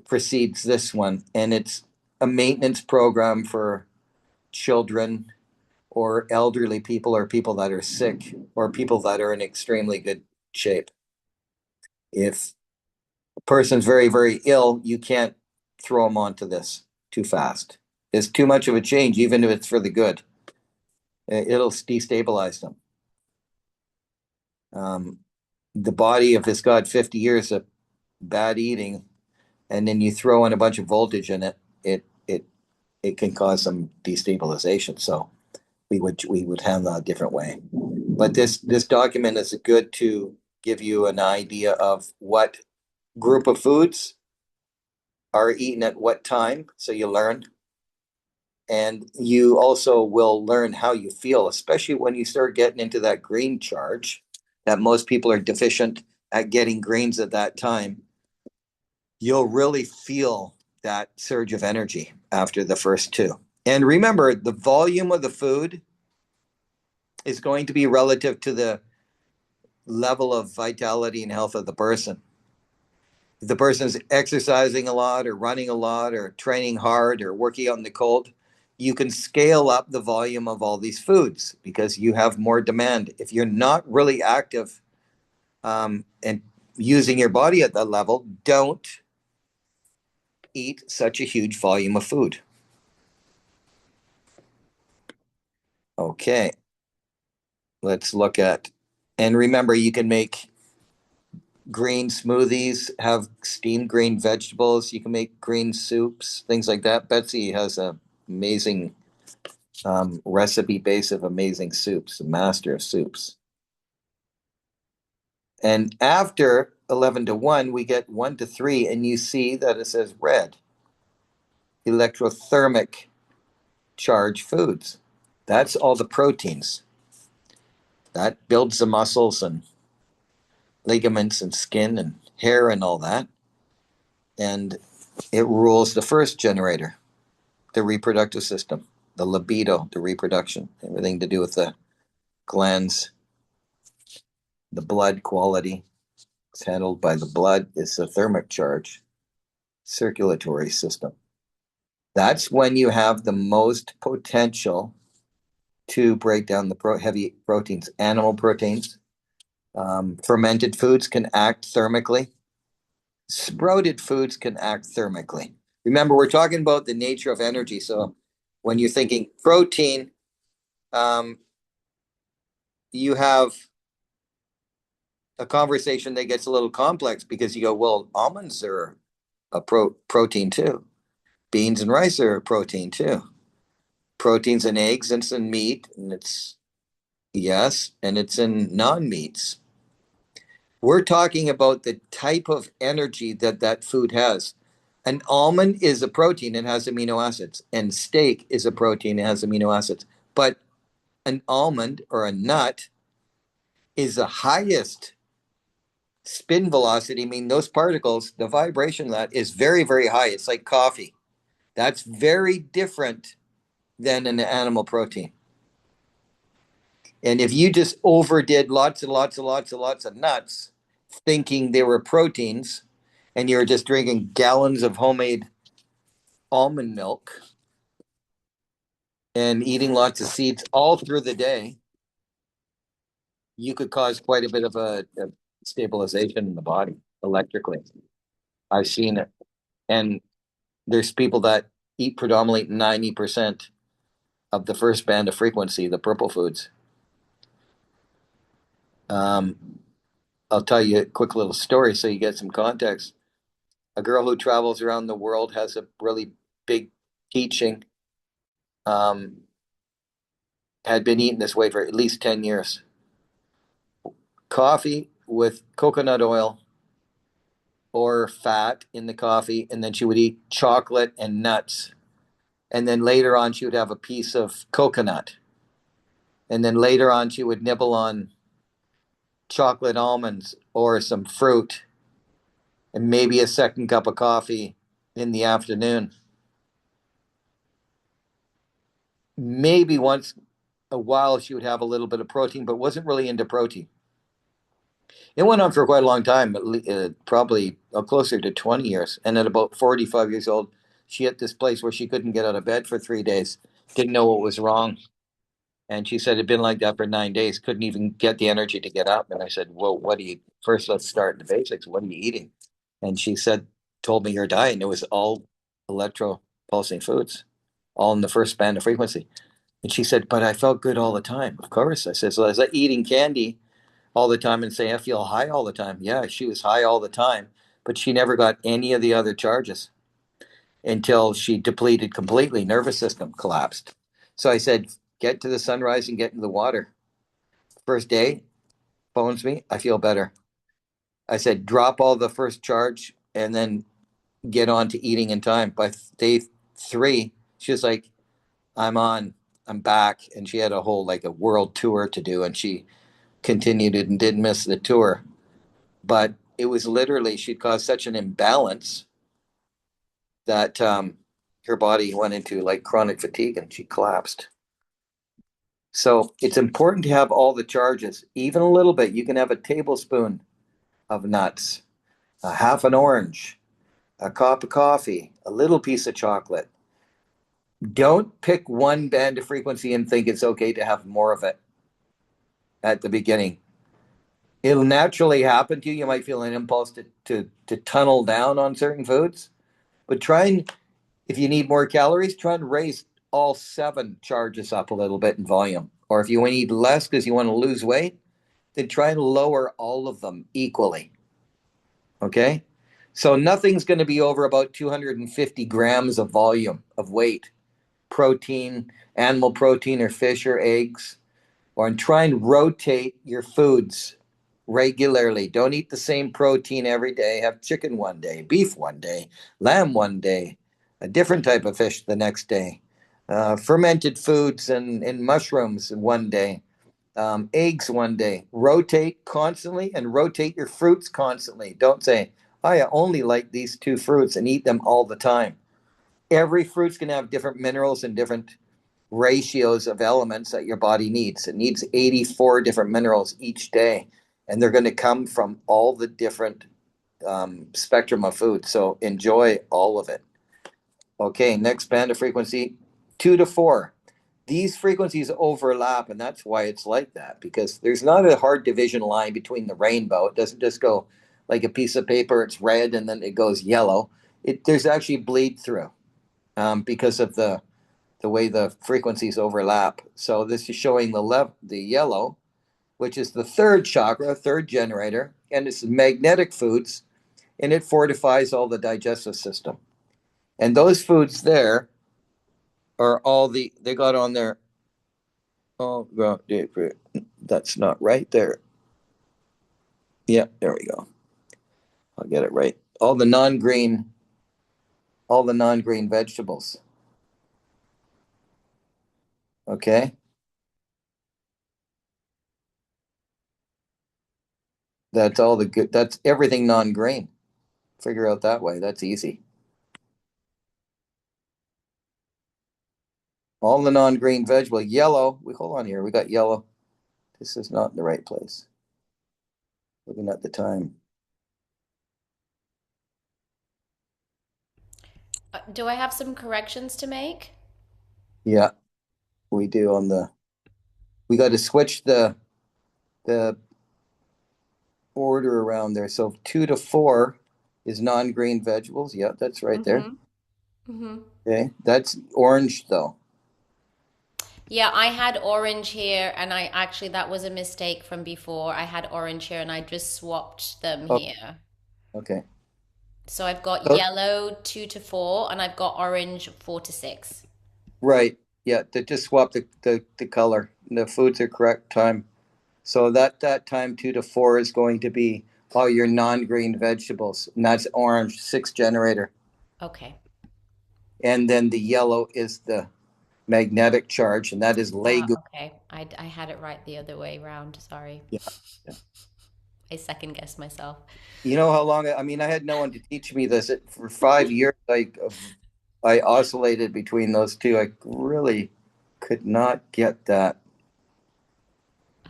precedes this one. And it's a maintenance program for children or elderly people or people that are sick or people that are in extremely good shape. If a person's very, very ill, you can't throw them onto this too fast. It's too much of a change, even if it's for the good. It'll destabilize them. The body, if it's got 50 years of bad eating, and then you throw in a bunch of voltage in it, it can cause some destabilization. So we would handle that a different way. But this document is good to give you an idea of what group of foods are eaten at what time, so you learn. And you also will learn how you feel, especially when you start getting into that green charge that most people are deficient at getting greens at that time, you'll really feel that surge of energy after the first two. And remember, the volume of the food is going to be relative to the level of vitality and health of the person. If the person's exercising a lot or running a lot or training hard or working out in the cold, you can scale up the volume of all these foods because you have more demand. If you're not really active and using your body at that level, don't eat such a huge volume of food. Okay, let's look at, and remember, you can make green smoothies, have steamed green vegetables. You can make green soups, things like that. Betsy has an amazing recipe base of amazing soups, a master of soups. And after 11 to 1, we get 1 to 3, and you see that it says red, electrothermic charge foods. That's all the proteins. That builds the muscles and ligaments and skin and hair and all that. And it rules the first generator, the reproductive system, the libido, the reproduction, everything to do with the glands, the blood quality. It's handled by the blood. It's a thermic charge, circulatory system. That's when you have the most potential to break down the heavy proteins. Animal proteins, fermented foods can act thermically. Sprouted foods can act thermically. Remember, we're talking about the nature of energy. So when you're thinking protein, you have a conversation that gets a little complex because you go, well, almonds are a protein too. Beans and rice are a protein too. Proteins in eggs, and it's in meat, and it's, yes, and it's in non-meats. We're talking about the type of energy that that food has. An almond is a protein, it has amino acids, and steak is a protein, it has amino acids. But an almond or a nut is the highest spin velocity, meaning those particles, the vibration of that is very, very high. It's like coffee. That's very different than an animal protein. And if you just overdid lots and lots and lots and lots of nuts, thinking they were proteins, and you're just drinking gallons of homemade almond milk and eating lots of seeds all through the day, you could cause quite a bit of a stabilization in the body electrically. I've seen it. And there's people that eat predominantly 90% of the first band of frequency, the purple foods. I'll tell you a quick little story so you get some context. A girl who travels around the world has a really big teaching, had been eating this way for at least 10 years. Coffee with coconut oil or fat in the coffee, and then she would eat chocolate and nuts. And then later on, she would have a piece of coconut. And then later on, she would nibble on chocolate almonds or some fruit and maybe a second cup of coffee in the afternoon. Maybe once a while she would have a little bit of protein, but wasn't really into protein. It went on for quite a long time, probably closer to 20 years. And at about 45 years old, she hit this place where she couldn't get out of bed for 3 days, didn't know what was wrong. And she said it'd been like that for 9 days, couldn't even get the energy to get up. And I said, well, first let's start the basics. What are you eating? And she told me her diet, and it was all electro pulsing foods, all in the first band of frequency. And she said, but I felt good all the time. Of course. I said, so is that eating candy all the time and say, I feel high all the time? Yeah, she was high all the time, but she never got any of the other charges until she depleted completely. Nervous system collapsed. So I said, get to the sunrise and get into the water. First day, phones me, I feel better. I said, drop all the first charge and then get on to eating in time. By day 3, she was like, I'm back. And she had a whole, like a world tour to do. And she continued it and didn't miss the tour. but it was literally, she'd caused such an imbalance that her body went into like chronic fatigue and she collapsed. So it's important to have all the charges, even a little bit. You can have a tablespoon of nuts, a half an orange, a cup of coffee, a little piece of chocolate. Don't pick one band of frequency and think it's okay to have more of it at the beginning. It'll naturally happen to you. You might feel an impulse to tunnel down on certain foods, but try and, if you need more calories, try and raise all 7 charges up a little bit in volume. Or if you need less because you want to lose weight, then try and lower all of them equally. Okay? So nothing's going to be over about 250 grams of volume of weight, protein, animal protein or fish or eggs, or try and rotate your foods regularly. Don't eat the same protein every day. Have chicken one day, beef one day, lamb one day, a different type of fish the next day, fermented foods and mushrooms one day, eggs one day. Rotate constantly and rotate your fruits constantly. Don't say, I only like these 2 fruits and eat them all the time. Every fruit's going to have different minerals and different ratios of elements that your body needs. It needs 84 different minerals each day, and they're going to come from all the different spectrum of food. So enjoy all of it. Okay, next band of frequency, 2 to 4. These frequencies overlap, and that's why it's like that, because there's not a hard division line between the rainbow. It doesn't just go like a piece of paper, it's red and then it goes yellow. There's actually bleed through because of the way the frequencies overlap. So this is showing the yellow, which is the 3rd chakra, 3rd generator, and it's magnetic foods, and it fortifies all the digestive system. And those foods there are all they got on there. Oh, that's not right there. Yeah, there we go. I'll get it right. All the non-green vegetables. Okay. That's all the good. That's everything non-green. Figure out that way. That's easy. All the non-green vegetable. Yellow. Hold on here. We got yellow. This is not in the right place. Looking at the time. Do I have some corrections to make? Yeah, we do on the. We got to switch the order around there. So 2 to 4 is non-green vegetables. Yeah, that's right there. Mm-hmm. Okay, that's orange though. Yeah, I had orange here, and that was a mistake from before. I had orange here, and I just swapped them Oh, here. okay. So I've got Oh, yellow 2 to 4, and I've got orange 4 to 6. right. Yeah, they just swap the color. The foods are correct time. So that time 2 to 4 is going to be all your non-green vegetables, and that's orange, 6 generator. Okay. And then the yellow is the magnetic charge, and that is Lego. Okay. I had it right the other way around. Sorry. Yeah, yeah. I second guessed myself. You know how long? I mean, I had no one to teach me this. For 5 years, I oscillated between those two. I really could not get that. Uh,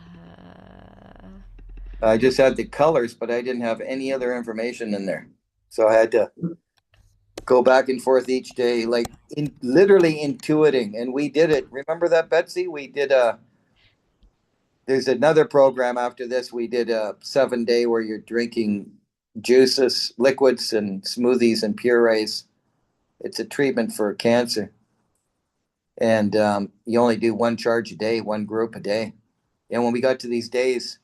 I just had the colors, but I didn't have any other information in there. So I had to go back and forth each day, like literally intuiting. And we did it. Remember that, Betsy? We did there's another program after this. We did a 7-day where you're drinking juices, liquids, and smoothies and purees. It's a treatment for cancer. And you only do 1 charge a day, 1 group a day. And when we got to these days,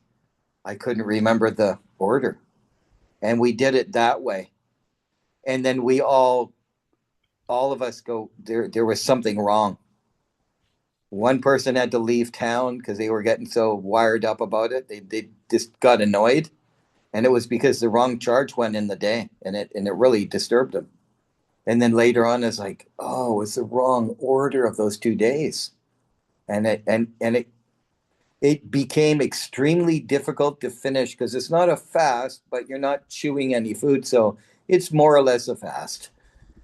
I couldn't remember the order. And we did it that way. And then we all of us go, there was something wrong. One person had to leave town because they were getting so wired up about it. They just got annoyed. And it was because the wrong charge went in the day, and it really disturbed them. And then later on, it's like, oh, it's the wrong order of those 2 days, and it it became extremely difficult to finish because it's not a fast, but you're not chewing any food. So it's more or less a fast.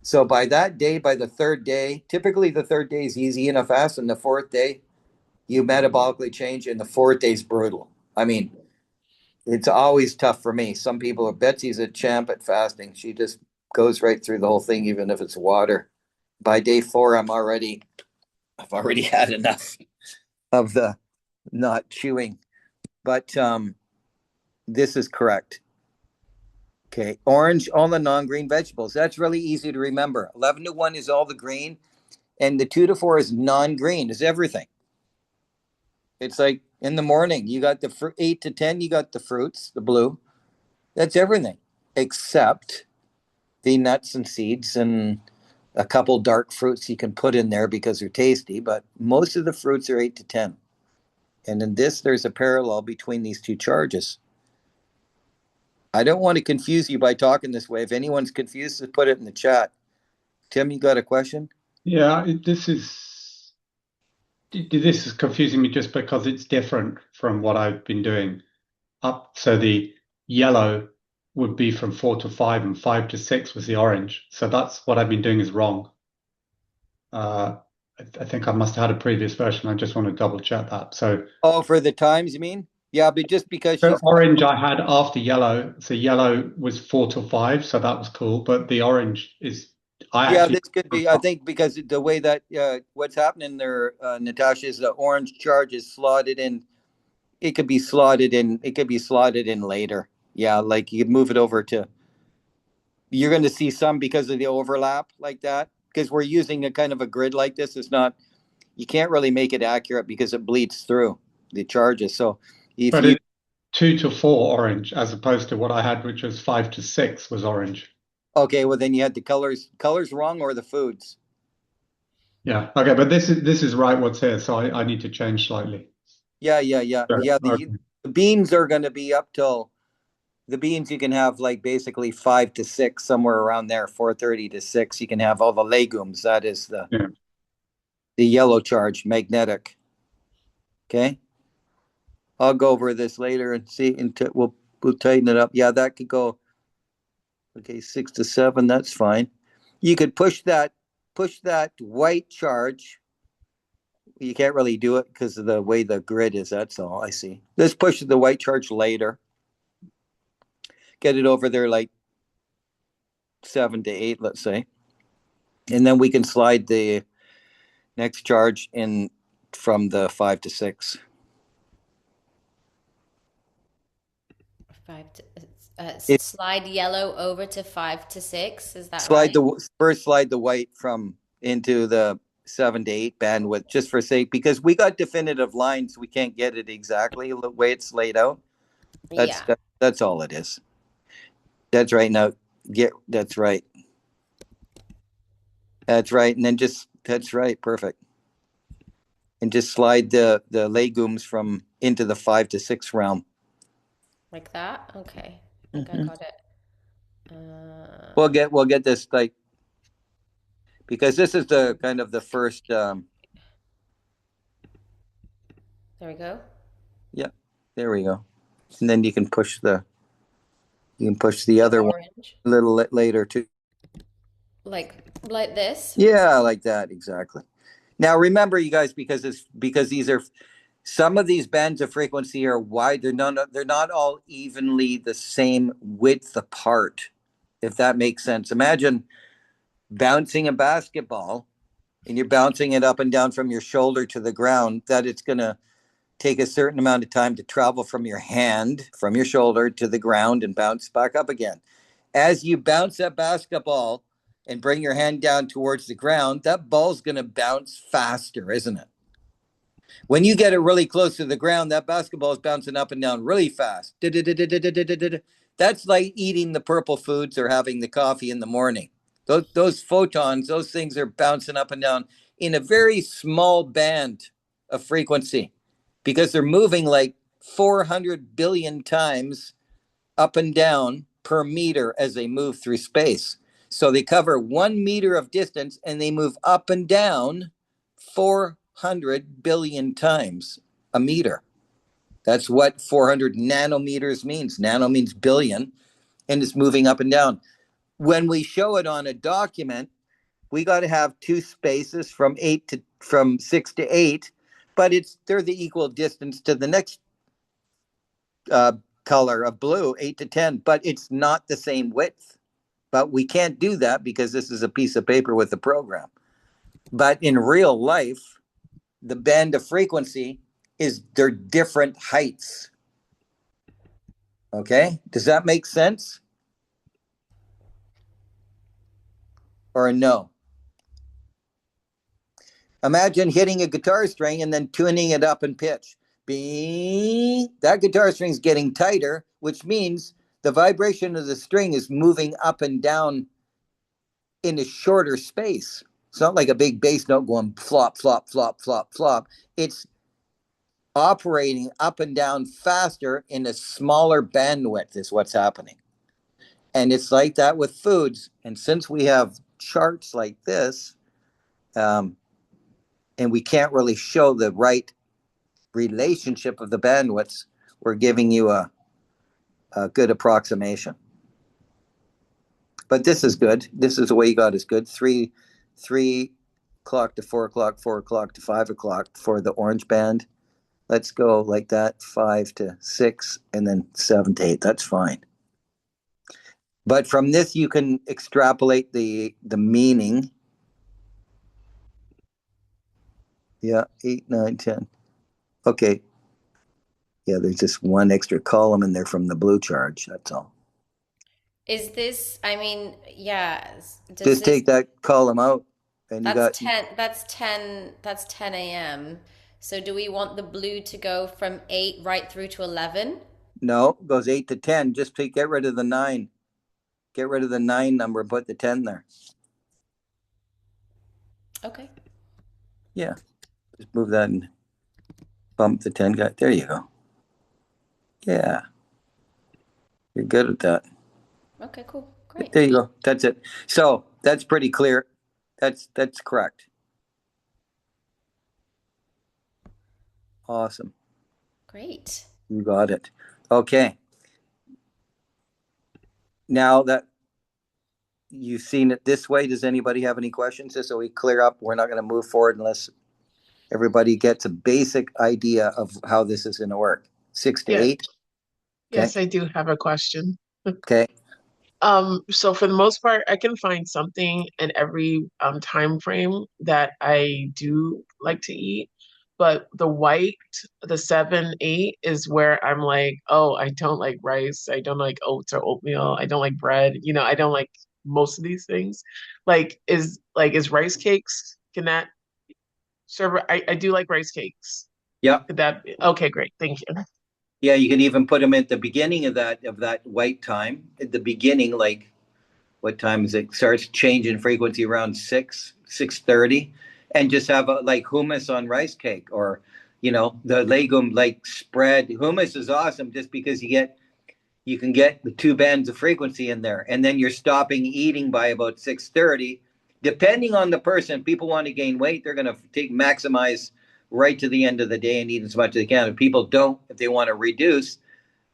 So by that day, by the third day, typically the third day is easy in a fast, and the fourth day, you metabolically change, and the fourth day is brutal. I mean, it's always tough for me. Some people, Betsy's a champ at fasting. She just goes right through the whole thing, even if it's water. By day four, I've already had enough of the not chewing. But this is correct. Okay, orange, all the non-green vegetables. That's really easy to remember. 11 to 1 is all the green, and the 2 to 4 is non-green, is everything. It's like in the morning, you got the 8 to 10, you got the fruits, the blue. That's everything, except the nuts and seeds and a couple dark fruits you can put in there because they're tasty, but most of the fruits are 8 to 10. And in this, there's a parallel between these two charges. I don't want to confuse you by talking this way. If anyone's confused, just put it in the chat. Tim, you got a question? Yeah, this is confusing me just because it's different from what I've been doing. So the yellow would be from 4 to 5, and 5 to 6 was the orange. So that's what I've been doing is wrong. I think I must have had a previous version. I just want to double check that. So, for the times, you mean? Yeah, but just because so orange I had after yellow. So yellow was 4 to 5, so that was cool. But the orange is this could be. I think because the way that what's happening there, Natasha, is the orange charge is slotted in. It could be slotted in. It could be slotted in later. Yeah, like you could move it over to. You're going to see some because of the overlap like that. Because we're using a kind of a grid like this. It's not. You can't really make it accurate because it bleeds through the charges. So if but you it's 2 to 4 orange as opposed to what I had, which was 5 to 6 was orange. okay, well then you had the colors wrong or the foods. Yeah. Okay, but this is right what's here, so I need to change slightly. Yeah. Sure. Yeah, Okay. the beans are going to be up till the beans you can have like basically 5 to 6 somewhere around there, 4:30 to 6. You can have all the legumes. That is Yeah. the yellow charge, magnetic. Okay. I'll go over this later and see and we'll tighten it up. Yeah, that could go okay, 6 to 7, that's fine. You could push that white charge. You can't really do it because of the way the grid is. That's all I see. Let's push the white charge later. Get it over there like 7 to 8, let's say. And then we can slide the next charge in from the 5 to 6. 5 to slide yellow over to 5 to 6. Is that slide right? slide the white from into the 7 to 8 bandwidth just for sake because we got definitive lines. We can't get it exactly the way it's laid out. That's all it is. That's right. Now that's right. That's right. And then that's right. Perfect. And just slide the legumes from into the 5 to 6 realm. Like that? Okay. I think I got it. We'll get this like because this is the kind of the first there we go. Yeah, there we go. And then you can push the other one a little later too. Like this? Yeah, like that, exactly. Now remember, you guys, because these are some of these bands of frequency are wide. They're not all evenly the same width apart, if that makes sense. Imagine bouncing a basketball and you're bouncing it up and down from your shoulder to the ground, that it's going to take a certain amount of time to travel from your hand, from your shoulder to the ground and bounce back up again. As you bounce that basketball and bring your hand down towards the ground, that ball's going to bounce faster, isn't it? When you get it really close to the ground, that basketball is bouncing up and down really fast. That's like eating the purple foods or having the coffee in the morning. Those photons, those things are bouncing up and down in a very small band of frequency because they're moving like 400 billion times up and down per meter as they move through space. So they cover 1 meter of distance and they move up and down 400 billion times a meter. That's what 400 nanometers means. Nano means billion, and it's moving up and down. When we show it on a document, we got to have two spaces from 6 to 8, but they're the equal distance to the next color of blue, 8 to 10, but it's not the same width. But we can't do that because this is a piece of paper with a program. But in real life, the band of frequency they're different heights. Okay, does that make sense? Or no? Imagine hitting a guitar string and then tuning it up in pitch. Bing, that guitar string's getting tighter, which means the vibration of the string is moving up and down in a shorter space. It's not like a big bass note going flop, flop, flop, flop, flop. It's operating up and down faster in a smaller bandwidth is what's happening. And it's like that with foods. And since we have charts like this, and we can't really show the right relationship of the bandwidths, we're giving you a good approximation. But this is good. This is the way you got is good. 3 o'clock to 4 o'clock, 4 o'clock to 5 o'clock for the orange band. Let's go like that, 5 to 6, and then 7 to 8. That's fine. But from this, you can extrapolate the meaning. Yeah, 8, 9, 10. Okay. Yeah, there's just one extra column in there from the blue charge. That's all. Is this, I mean, yeah, just take that column out and you got 10, that's 10 a.m. So do we want the blue to go from 8 right through to 11? No, it goes 8 to 10. Just get rid of the 9. Get rid of the 9 number and put the 10 there. Okay. Yeah. Just move that and bump the 10 guy. There you go. Yeah. You're good at that. Okay, cool. Great. There you go. That's it. So that's pretty clear. That's correct. Awesome. Great. You got it. Okay. Now that you've seen it this way, does anybody have any questions? Just so we clear up, we're not going to move forward unless everybody gets a basic idea of how this is going to work. 6 to 8. Okay. Yes, I do have a question. Okay. So for the most part, I can find something in every time frame that I do like to eat. But the white, the 7, 8 is where I'm like, oh, I don't like rice. I don't like oats or oatmeal. I don't like bread. I don't like most of these things. Is rice cakes, can that serve? I do like rice cakes. Yeah. Could that be? Okay, great. Thank you. Yeah, you can even put them at the beginning of that white time. At the beginning, like what time is it? Starts changing frequency around 6:30, and just have like hummus on rice cake, or the legume like spread. Hummus is awesome just because you can get the 2 bands of frequency in there, and then you're stopping eating by about 6:30. Depending on the person, people want to gain weight, they're going to maximize right to the end of the day and eat as much as they can. If people don't, if they want to reduce,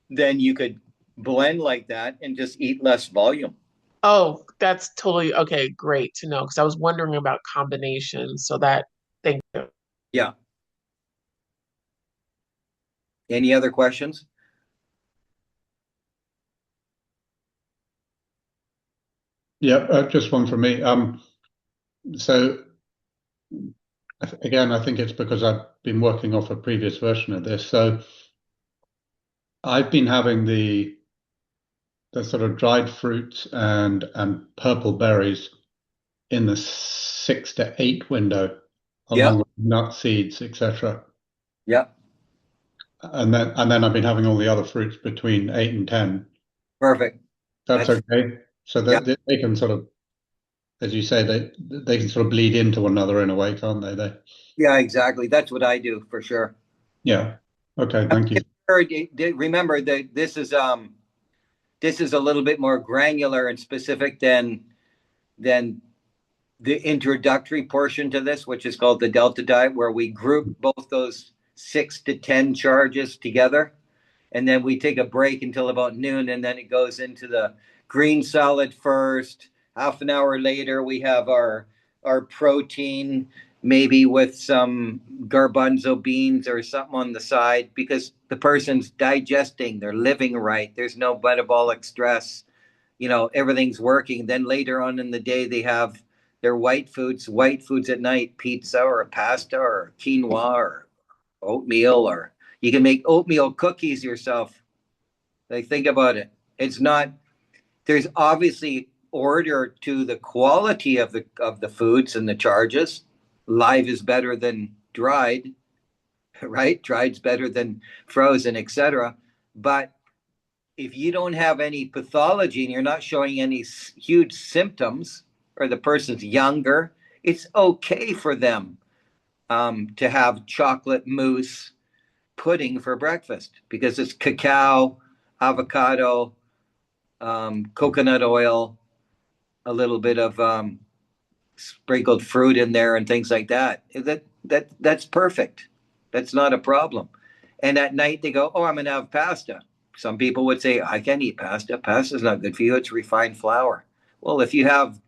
then you could blend like that and just eat less volume. Oh, that's totally okay. Great to know, because I was wondering about combinations. So thank you. Yeah. Any other questions? Yeah, just one from me. So again, I think it's because I've been working off a previous version of this. So I've been having the sort of dried fruits and purple berries in the 6 to 8 window, along with nut seeds, etc. Yeah. And then I've been having all the other fruits between 8 and 10. Perfect. That's okay. So that they can sort of, as you say, they can sort of bleed into one another in a way, can't they? Yeah, exactly. That's what I do for sure. Yeah. Okay. Thank you. Remember that this is a little bit more granular and specific than the introductory portion to this, which is called the Delta diet, where we group both those 6 to 10 charges together. And then we take a break until about noon, and then it goes into the green salad first. Half an hour later, we have our protein, maybe with some garbanzo beans or something on the side, because the person's digesting, they're living right, there's no metabolic stress, everything's working. Then later on in the day, they have their white foods at night, pizza or pasta or quinoa or oatmeal, or you can make oatmeal cookies yourself. Like, think about it. It's not, there's obviously order to the quality of the foods and the charges. Live is better than dried, right? Dried's better than frozen, etc. But if you don't have any pathology and you're not showing any huge symptoms, or the person's younger, it's okay for them to have chocolate mousse pudding for breakfast, because it's cacao, avocado, coconut oil, a little bit of sprinkled fruit in there, and things like that. That's perfect. That's not a problem. And at night they go, "Oh, I'm gonna have pasta." Some people would say, "I can't eat pasta. Pasta's not good for you. It's refined flour." Well, if you have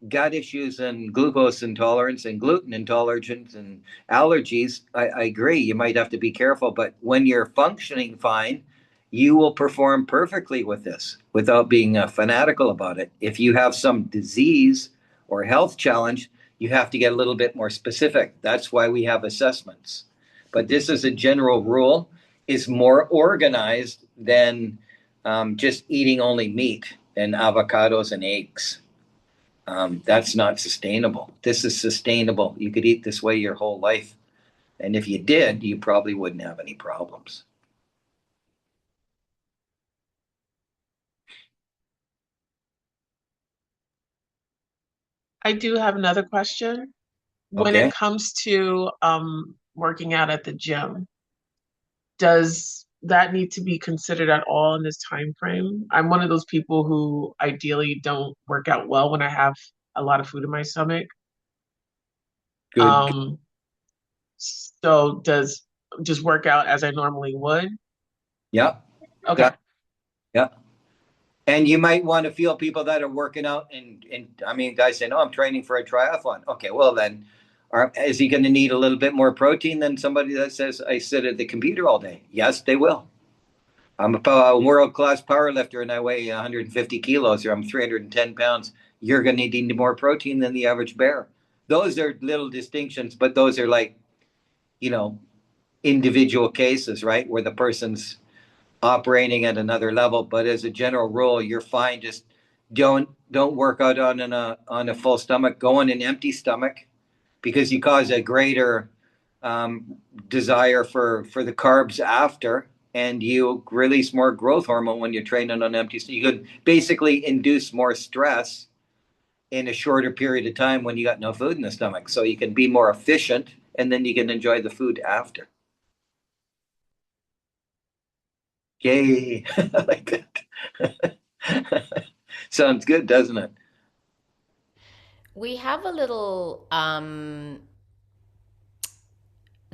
gut issues and glucose intolerance and gluten intolerance and allergies, I agree. You might have to be careful, but when you're functioning fine, you will perform perfectly with this without being fanatical about it. If you have some disease or health challenge, you have to get a little bit more specific. That's why we have assessments. But this, is a general rule, is more organized than just eating only meat and avocados and eggs. That's not sustainable. This is sustainable. You could eat this way your whole life. And if you did, you probably wouldn't have any problems. I do have another question. When it Okay. comes to working out at the gym, does that need to be considered at all in this time frame? I'm one of those people who ideally don't work out well when I have a lot of food in my stomach. Good. Um, so does just work out as I normally would? Yeah. Okay. Got, yeah. And you might want to feel people that are working out, and I mean, guys say, "No, I'm training for a triathlon." Okay, well then, is he going to need a little bit more protein than somebody that says, "I sit at the computer all day"? Yes, they will. I'm a world-class power lifter and I weigh 150 kilos, or I'm 310 pounds. You're going to need more protein than the average bear. Those are little distinctions, but those are like, you know, individual cases, right? Where the person's operating at another level. But as a general rule, you're fine. Just don't work out on a full stomach. Go on an empty stomach, because you cause a greater desire for the carbs after, and you release more growth hormone when you're training on empty. So you could basically induce more stress in a shorter period of time when you got no food in the stomach. So you can be more efficient, and then you can enjoy the food after. Yay! I like that. Sounds good, doesn't it? We have a little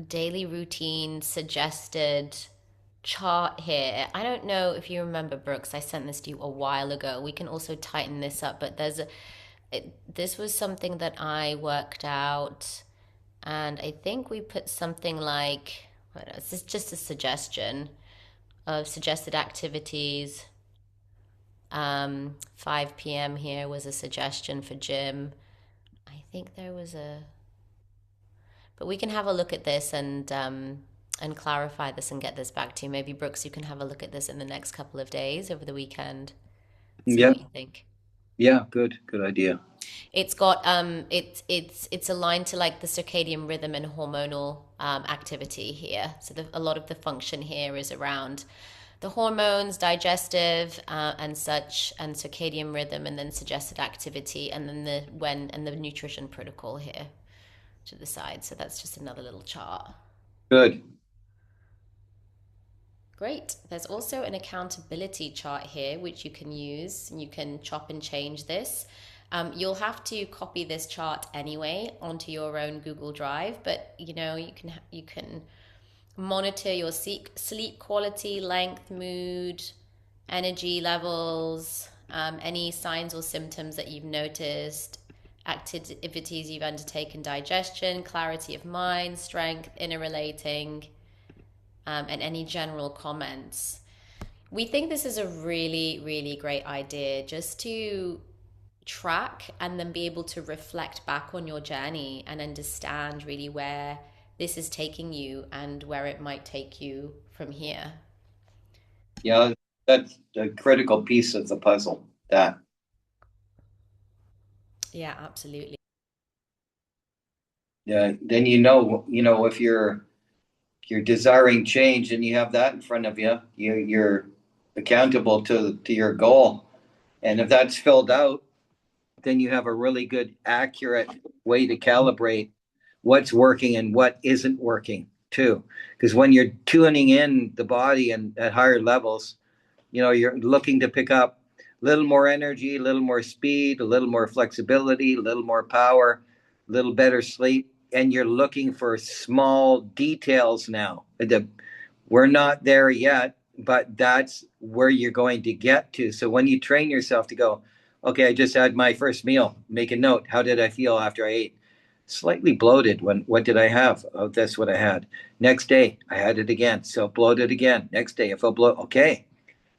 daily routine suggested chart here. I don't know if you remember, Brooks. I sent this to you a while ago. We can also tighten this up, but this was something that I worked out, and I think we put something like, this is just a suggestion of suggested activities. 5 p.m. here was a suggestion for gym. I think there was but we can have a look at this and clarify this and get this back to you. Maybe Brooks, you can have a look at this in the next couple of days over the weekend. See Yeah. what you think. Yeah. Good idea. It's got it's aligned to like the circadian rhythm and hormonal activity here. So a lot of the function here is around the hormones, digestive and such, and circadian rhythm, and then suggested activity, and then the nutrition protocol here to the side. So that's just another little chart. Good. Great. There's also an accountability chart here, which you can use, and you can chop and change this. You'll have to copy this chart anyway onto your own Google Drive, but you can monitor your sleep quality, length, mood, energy levels, any signs or symptoms that you've noticed, activities you've undertaken, digestion, clarity of mind, strength, inner relating, and any general comments. We think this is a really, really great idea just to track and then be able to reflect back on your journey and understand really where this is taking you and where it might take you from here. Yeah, that's a critical piece of the puzzle. That. Yeah, absolutely. Yeah, then if you're desiring change and you have that in front of you, you're accountable to your goal. And if that's filled out, then you have a really good, accurate way to calibrate what's working and what isn't working too. Because when you're tuning in the body and at higher levels, you're looking to pick up a little more energy, a little more speed, a little more flexibility, a little more power, a little better sleep. And you're looking for small details now. We're not there yet, but that's where you're going to get to. So when you train yourself to go, okay, I just had my first meal, make a note. How did I feel after I ate? Slightly bloated. What did I have? Oh, that's what I had. Next day, I had it again. So bloated again. Next day, I felt bloated. Okay,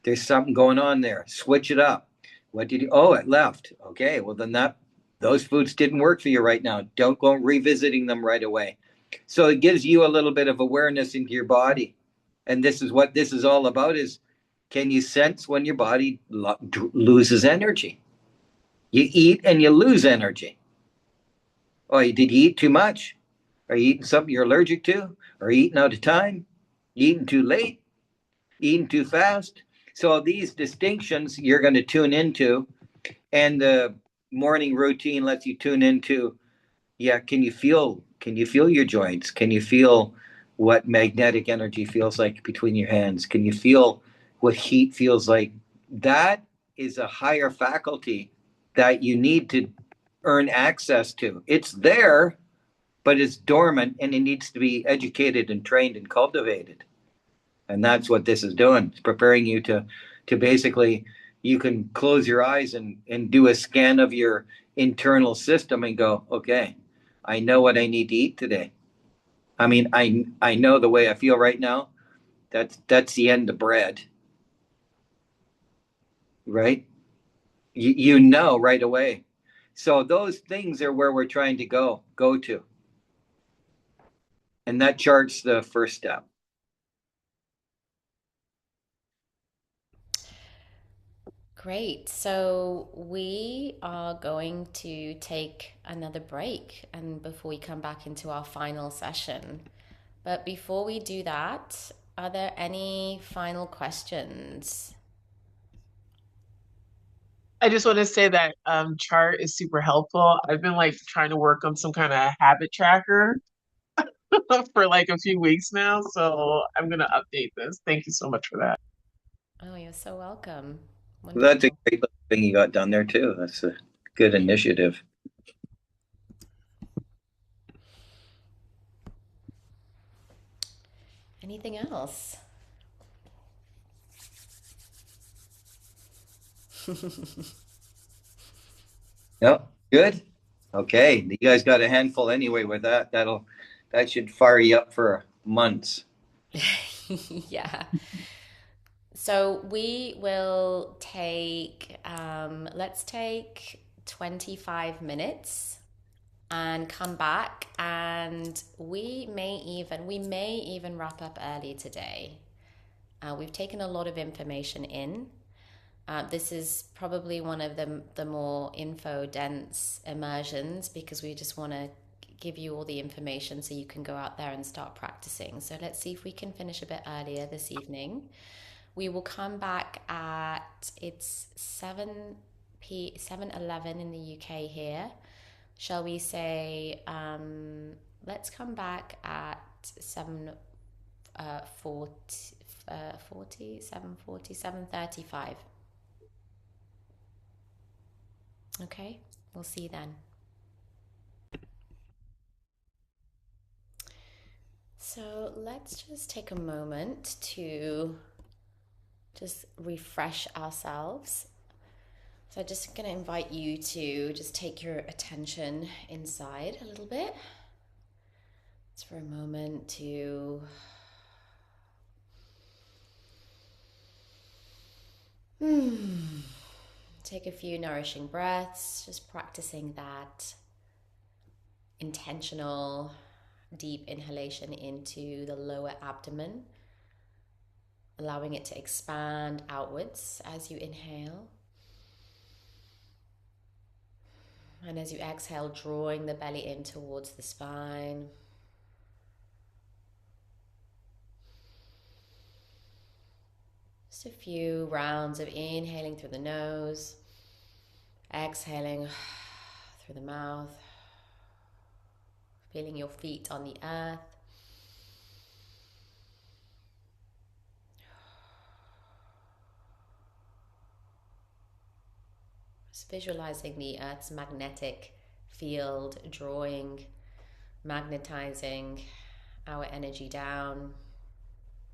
there's something going on there. Switch it up. What did you? Oh, it left. Okay, well then those foods didn't work for you right now. Don't go revisiting them right away. So it gives you a little bit of awareness into your body, and this is what this is all about: is can you sense when your body loses energy? You eat and you lose energy. Oh, did you eat too much? Are you eating something you're allergic to? Are you eating out of time? You eating too late? Eating too fast? So these distinctions you're going to tune into, and the morning routine lets you tune into, yeah, can you feel your joints? Can you feel what magnetic energy feels like between your hands? Can you feel what heat feels like? That is a higher faculty that you need to earn access to. It's there, but it's dormant and it needs to be educated and trained and cultivated. And that's what this is doing. It's preparing you to basically, you can close your eyes and do a scan of your internal system and go, okay, I know what I need to eat today. I mean, I know the way I feel right now. That's the end of bread, right? You know right away. So those things are where we're trying to go to. And that charts the first step. Great. So we are going to take another break and before we come back into our final session. But before we do that, are there any final questions? I just want to say that chart is super helpful. I've been like trying to work on some kind of habit tracker for like a few weeks now, so I'm gonna update this. Thank you so much for that. Oh, you're so welcome. That's a Wonderful. great little thing you got done there too. That's a good initiative. Anything else? Yep. Good. Okay. You guys got a handful anyway with that. That should fire you up for months. Yeah. So we will let's take 25 minutes and come back and we may even wrap up early today. We've taken a lot of information in. This is probably one of the more info dense immersions because we just want to give you all the information so you can go out there and start practicing. So let's see if we can finish a bit earlier this evening. We will come back at it's 7:11 in the UK here. Shall we say let's come back at 7:35. Okay, we'll see you then. So let's just take a moment to just refresh ourselves. So I'm just going to invite you to just take your attention inside a little bit. Just for a moment to take a few nourishing breaths, just practicing that intentional deep inhalation into the lower abdomen, allowing it to expand outwards as you inhale. And as you exhale, drawing the belly in towards the spine. Just a few rounds of inhaling through the nose, exhaling through the mouth, feeling your feet on the earth. Just visualizing the earth's magnetic field drawing, magnetizing our energy down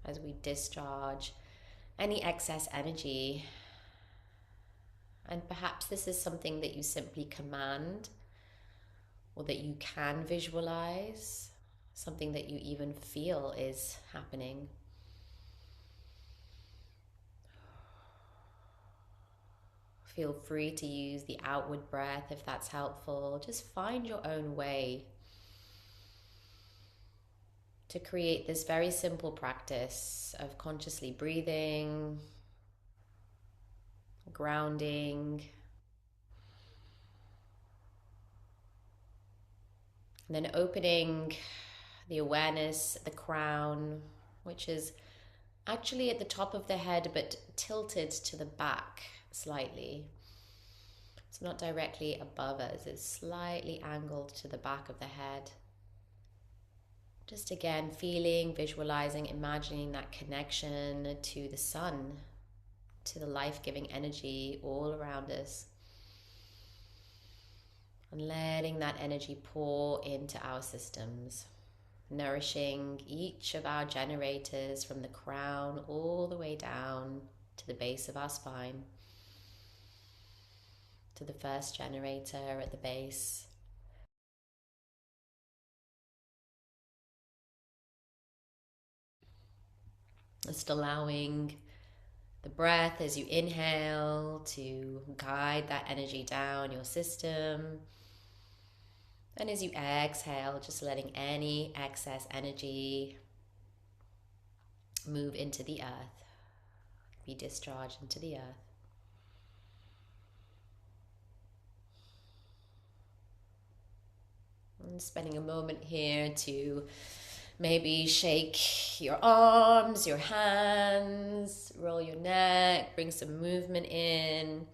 as we discharge any excess energy. And perhaps this is something that you simply command or that you can visualize, something that you even feel is happening. Feel free to use the outward breath if that's helpful. Just find your own way to create this very simple practice of consciously breathing, grounding, and then opening the awareness, the crown, which is actually at the top of the head but tilted to the back slightly. It's not directly above us, it's slightly angled to the back of the head. Just again, feeling, visualizing, imagining that connection to the sun, to the life-giving energy all around us. And letting that energy pour into our systems, nourishing each of our generators from the crown all the way down to the base of our spine, to the first generator at the base. Just allowing the breath as you inhale to guide that energy down your system. And as you exhale, just letting any excess energy move into the earth, be discharged into the earth. And spending a moment here to maybe shake your arms, your hands, roll your neck, bring some movement in.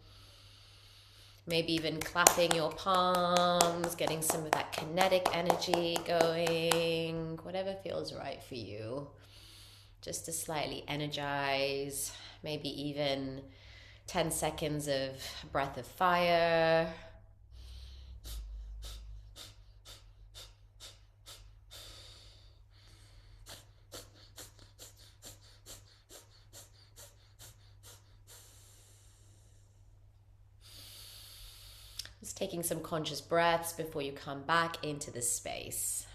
Maybe even clapping your palms, getting some of that kinetic energy going, whatever feels right for you. Just to slightly energize, maybe even 10 seconds of breath of fire. Just taking some conscious breaths before you come back into this space.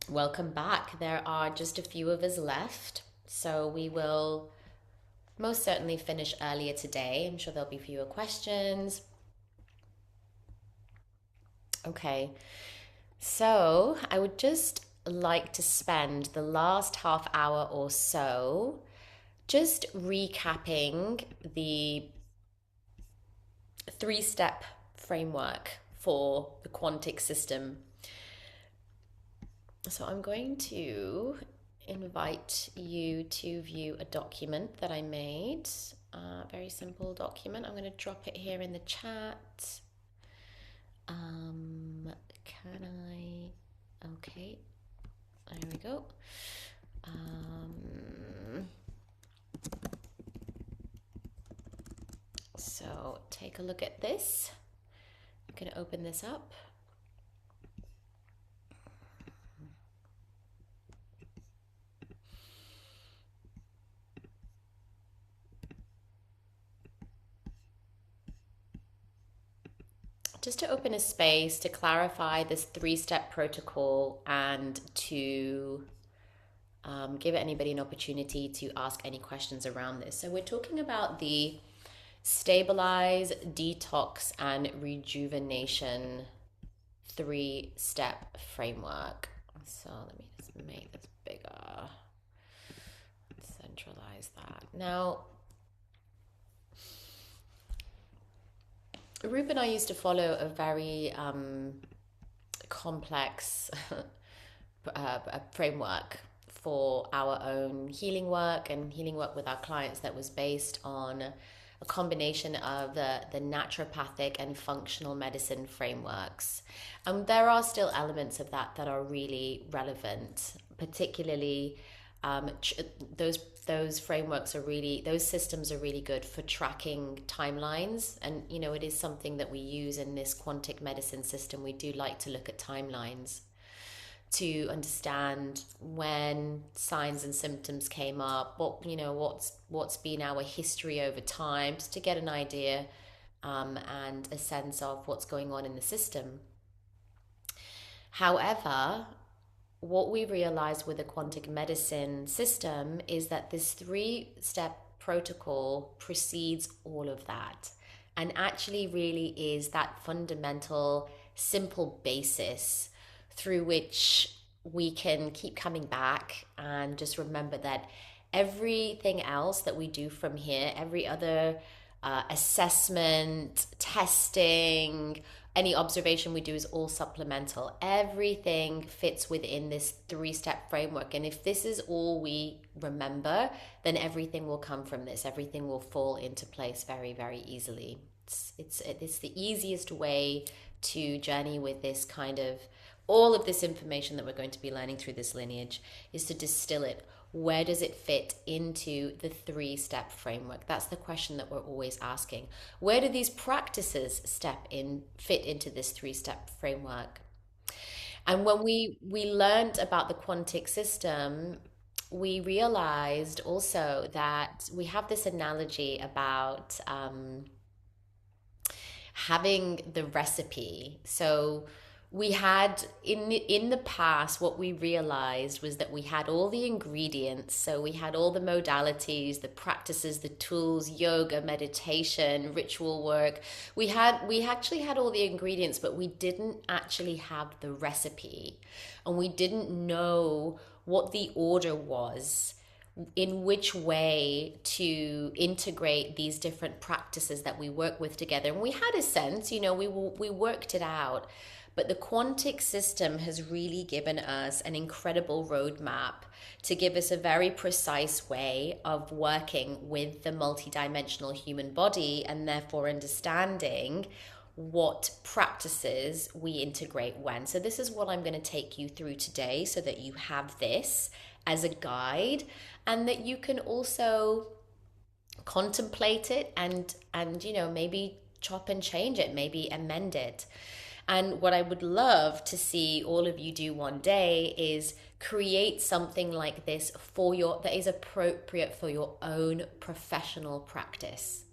Welcome back. There are just a few of us left, so we will most certainly finish earlier today. I'm sure there'll be fewer questions. Okay, so I would just like to spend the last half hour or so just recapping the 3-step framework for the quantic system. So I'm going to invite you to view a document that I made, a very simple document. I'm going to drop it here in the chat. Can I? Okay, there we go. So take a look at this. I'm going to open this up. Just to open a space to clarify this 3-step protocol and to give anybody an opportunity to ask any questions around this. So we're talking about the stabilize, detox, and rejuvenation 3-step framework. So let me just make this bigger, centralize that. Now, Rup and I used to follow a very complex framework for our own healing work and healing work with our clients that was based on a combination of the naturopathic and functional medicine frameworks. And there are still elements of that that are really relevant, particularly those frameworks are really, those systems are really good for tracking timelines. And, you know, it is something that we use in this quantic medicine system. We do like to look at timelines to understand when signs and symptoms came up, what's been our history over time, just to get an idea and a sense of what's going on in the system. However, what we realized with the quantic medicine system is that this 3-step protocol precedes all of that and actually really is that fundamental, simple basis through which we can keep coming back and just remember that everything else that we do from here, every other assessment, testing, any observation we do is all supplemental. Everything fits within this 3-step framework. And if this is all we remember, then everything will come from this. Everything will fall into place very, very easily. It's the easiest way to journey with this kind of, all of this information that we're going to be learning through this lineage is to distill it. Where does it fit into the 3-step framework? That's the question that we're always asking. Where do these practices fit into this 3-step framework? And when we learned about the quantic system, we realized also that we have this analogy about having the recipe. So we had in the past, what we realized was that we had all the ingredients. So we had all the modalities, the practices, the tools, yoga, meditation, ritual work. We actually had all the ingredients, but we didn't actually have the recipe, and we didn't know what the order was, in which way to integrate these different practices that we work with together. And we had a sense, we worked it out. But the quantic system has really given us an incredible roadmap to give us a very precise way of working with the multidimensional human body, and therefore understanding what practices we integrate when. So this is what I'm going to take you through today, so that you have this as a guide, and that you can also contemplate it and maybe chop and change it, maybe amend it. And what I would love to see all of you do one day is create something like this that is appropriate for your own professional practice,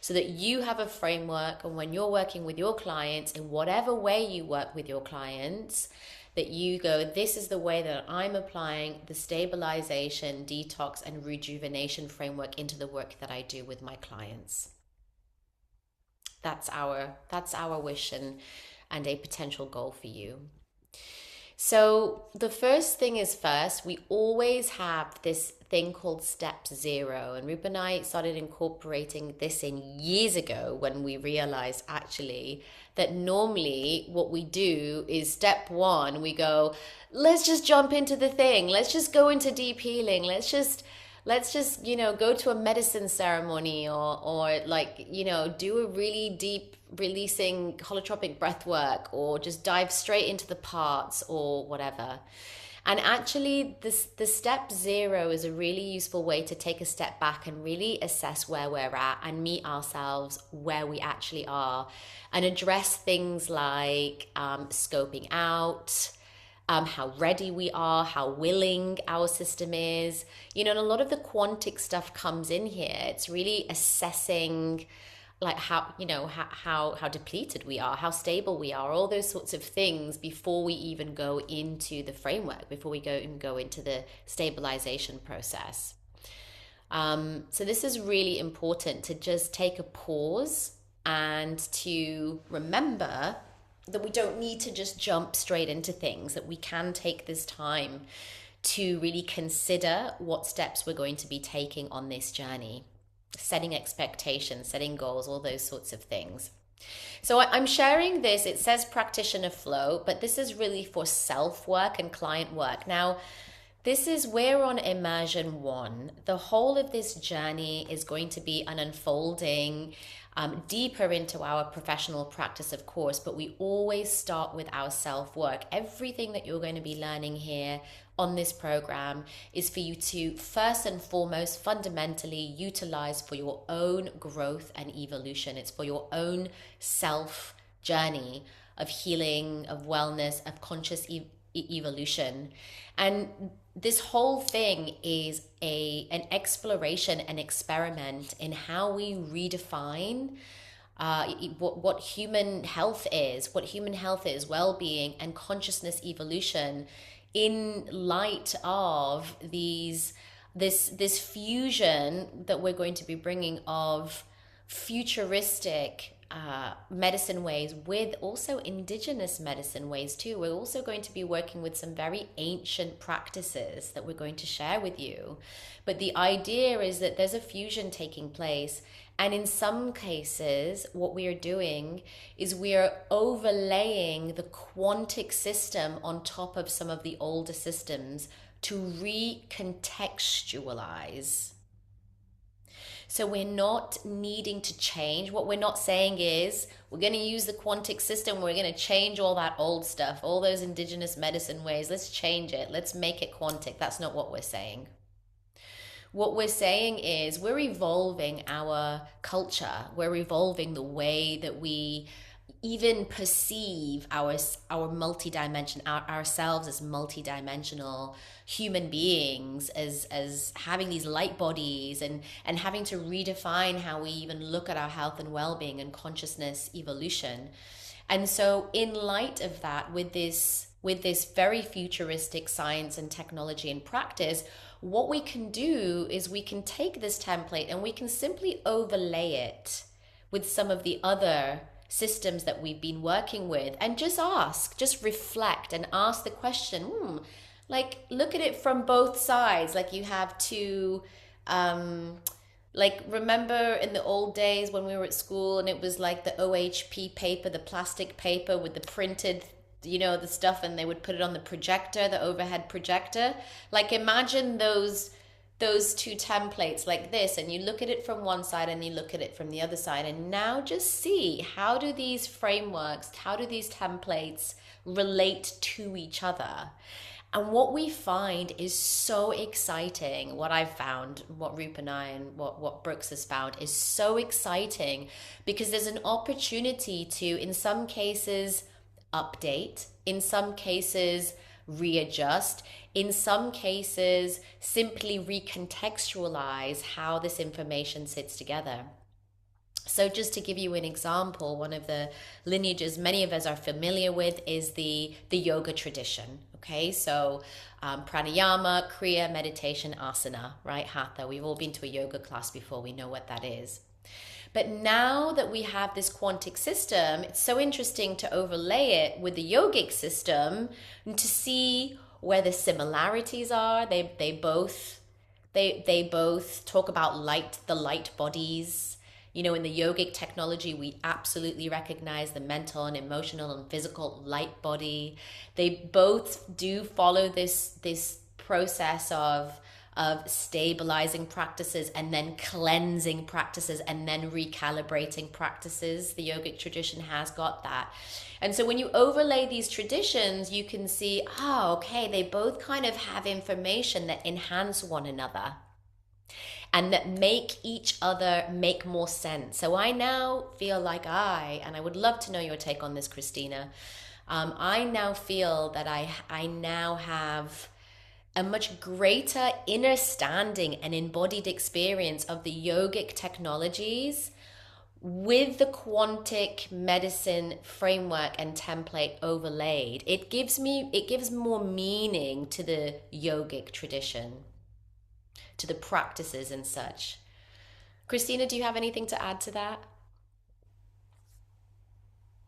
so that you have a framework. And when you're working with your clients, in whatever way you work with your clients, that you go, this is the way that I'm applying the stabilization, detox, and rejuvenation framework into the work that I do with my clients. That's our wish and a potential goal for you. So the first thing is first, we always have this thing called step 0. And Rupa and I started incorporating this in years ago, when we realized actually that normally what we do is step 1, we go, let's just jump into the thing. Let's just go into deep healing. Let's just go to a medicine ceremony or do a really deep releasing holotropic breath work, or just dive straight into the parts or whatever. And actually, the step 0 is a really useful way to take a step back and really assess where we're at and meet ourselves where we actually are and address things like scoping out, how ready we are, how willing our system is. And a lot of the quantic stuff comes in here. It's really assessing like how depleted we are, how stable we are, all those sorts of things before we even go into the framework, before we go into the stabilization process. So this is really important, to just take a pause and to remember that we don't need to just jump straight into things, that we can take this time to really consider what steps we're going to be taking on this journey, setting expectations, setting goals, all those sorts of things. So I'm sharing this, it says practitioner flow, but this is really for self work and client work. Now, we're on immersion 1. The whole of this journey is going to be an unfolding deeper into our professional practice, of course, but we always start with our self-work. Everything that you're going to be learning here on this program is for you to first and foremost fundamentally utilize for your own growth and evolution. It's for your own self journey of healing, of wellness, of conscious evolution. And this whole thing is an exploration, an experiment in how we redefine what human health is, well-being and consciousness evolution, in light of this fusion that we're going to be bringing of futuristic medicine ways with also indigenous medicine ways too. We're also going to be working with some very ancient practices that we're going to share with you. But the idea is that there's a fusion taking place. And in some cases, what we are doing is we are overlaying the quantic system on top of some of the older systems to recontextualize. So we're not needing to change. What we're not saying is we're going to use the quantic system. We're going to change all that old stuff, all those indigenous medicine ways. Let's change it. Let's make it quantic. That's not what we're saying. What we're saying is we're evolving our culture. We're evolving the way that we even perceive ourselves as multidimensional human beings, as having these light bodies, and having to redefine how we even look at our health and well-being and consciousness evolution. And so in light of that, with this very futuristic science and technology and practice, what we can do is we can take this template and we can simply overlay it with some of the other systems that we've been working with, and just reflect and ask the question, like, look at it from both sides. Like, you have to like, remember in the old days when we were at school and it was like the OHP paper, the plastic paper with the printed, the stuff, and they would put it on the projector, the overhead projector. Like, imagine those two templates like this, and you look at it from one side and you look at it from the other side, and now just see, how do these frameworks, how do these templates relate to each other? And what we find is so exciting. What I've found, what Rupa and I and what Brooks has found is so exciting, because there's an opportunity to, in some cases, update, in some cases, readjust, in some cases, simply recontextualize how this information sits together. So just to give you an example, one of the lineages many of us are familiar with is the yoga tradition. Okay, so pranayama, kriya, meditation, asana, right? Hatha. We've all been to a yoga class before. We know what that is. But now that we have this quantic system, it's so interesting to overlay it with the yogic system and to see where the similarities are. They both talk about the light bodies. In the yogic technology, we absolutely recognize the mental and emotional and physical light body. They both do follow this process of of stabilizing practices and then cleansing practices and then recalibrating practices. The yogic tradition has got that. And so when you overlay these traditions, you can see, oh, okay, they both kind of have information that enhance one another and that make each other make more sense. So I now feel like and I would love to know your take on this, Christina. I now feel that I now have a much greater understanding and embodied experience of the yogic technologies with the quantic medicine framework and template overlaid. It gives more meaning to the yogic tradition, to the practices and such. Christina, do you have anything to add to that?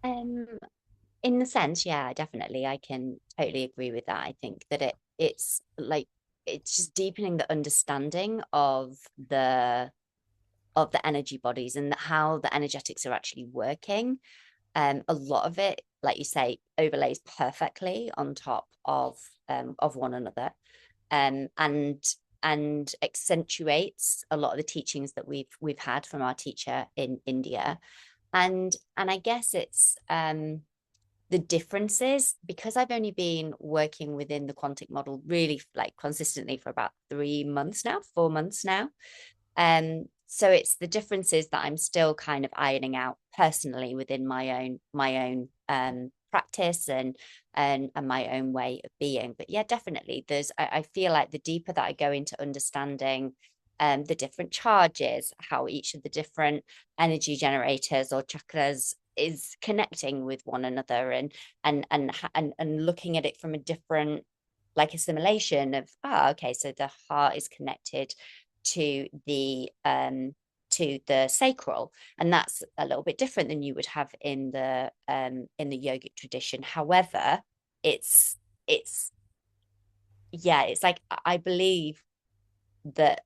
In the sense, yeah, definitely, I can totally agree with that. I think that it's like it's just deepening the understanding of the energy bodies and how the energetics are actually working. A lot of it, like you say, overlays perfectly on top of one another, and accentuates a lot of the teachings that we've had from our teacher in India. And I guess it's the differences, because I've only been working within the quantic model really like consistently for about 4 months now. So it's the differences that I'm still kind of ironing out personally within my own practice and my own way of being. But yeah, definitely I feel like the deeper that I go into understanding the different charges, how each of the different energy generators or chakras is connecting with one another, and looking at it from a different like assimilation of okay, so the heart is connected to the sacral, and that's a little bit different than you would have in the yogic tradition. However, it's yeah, it's like I believe that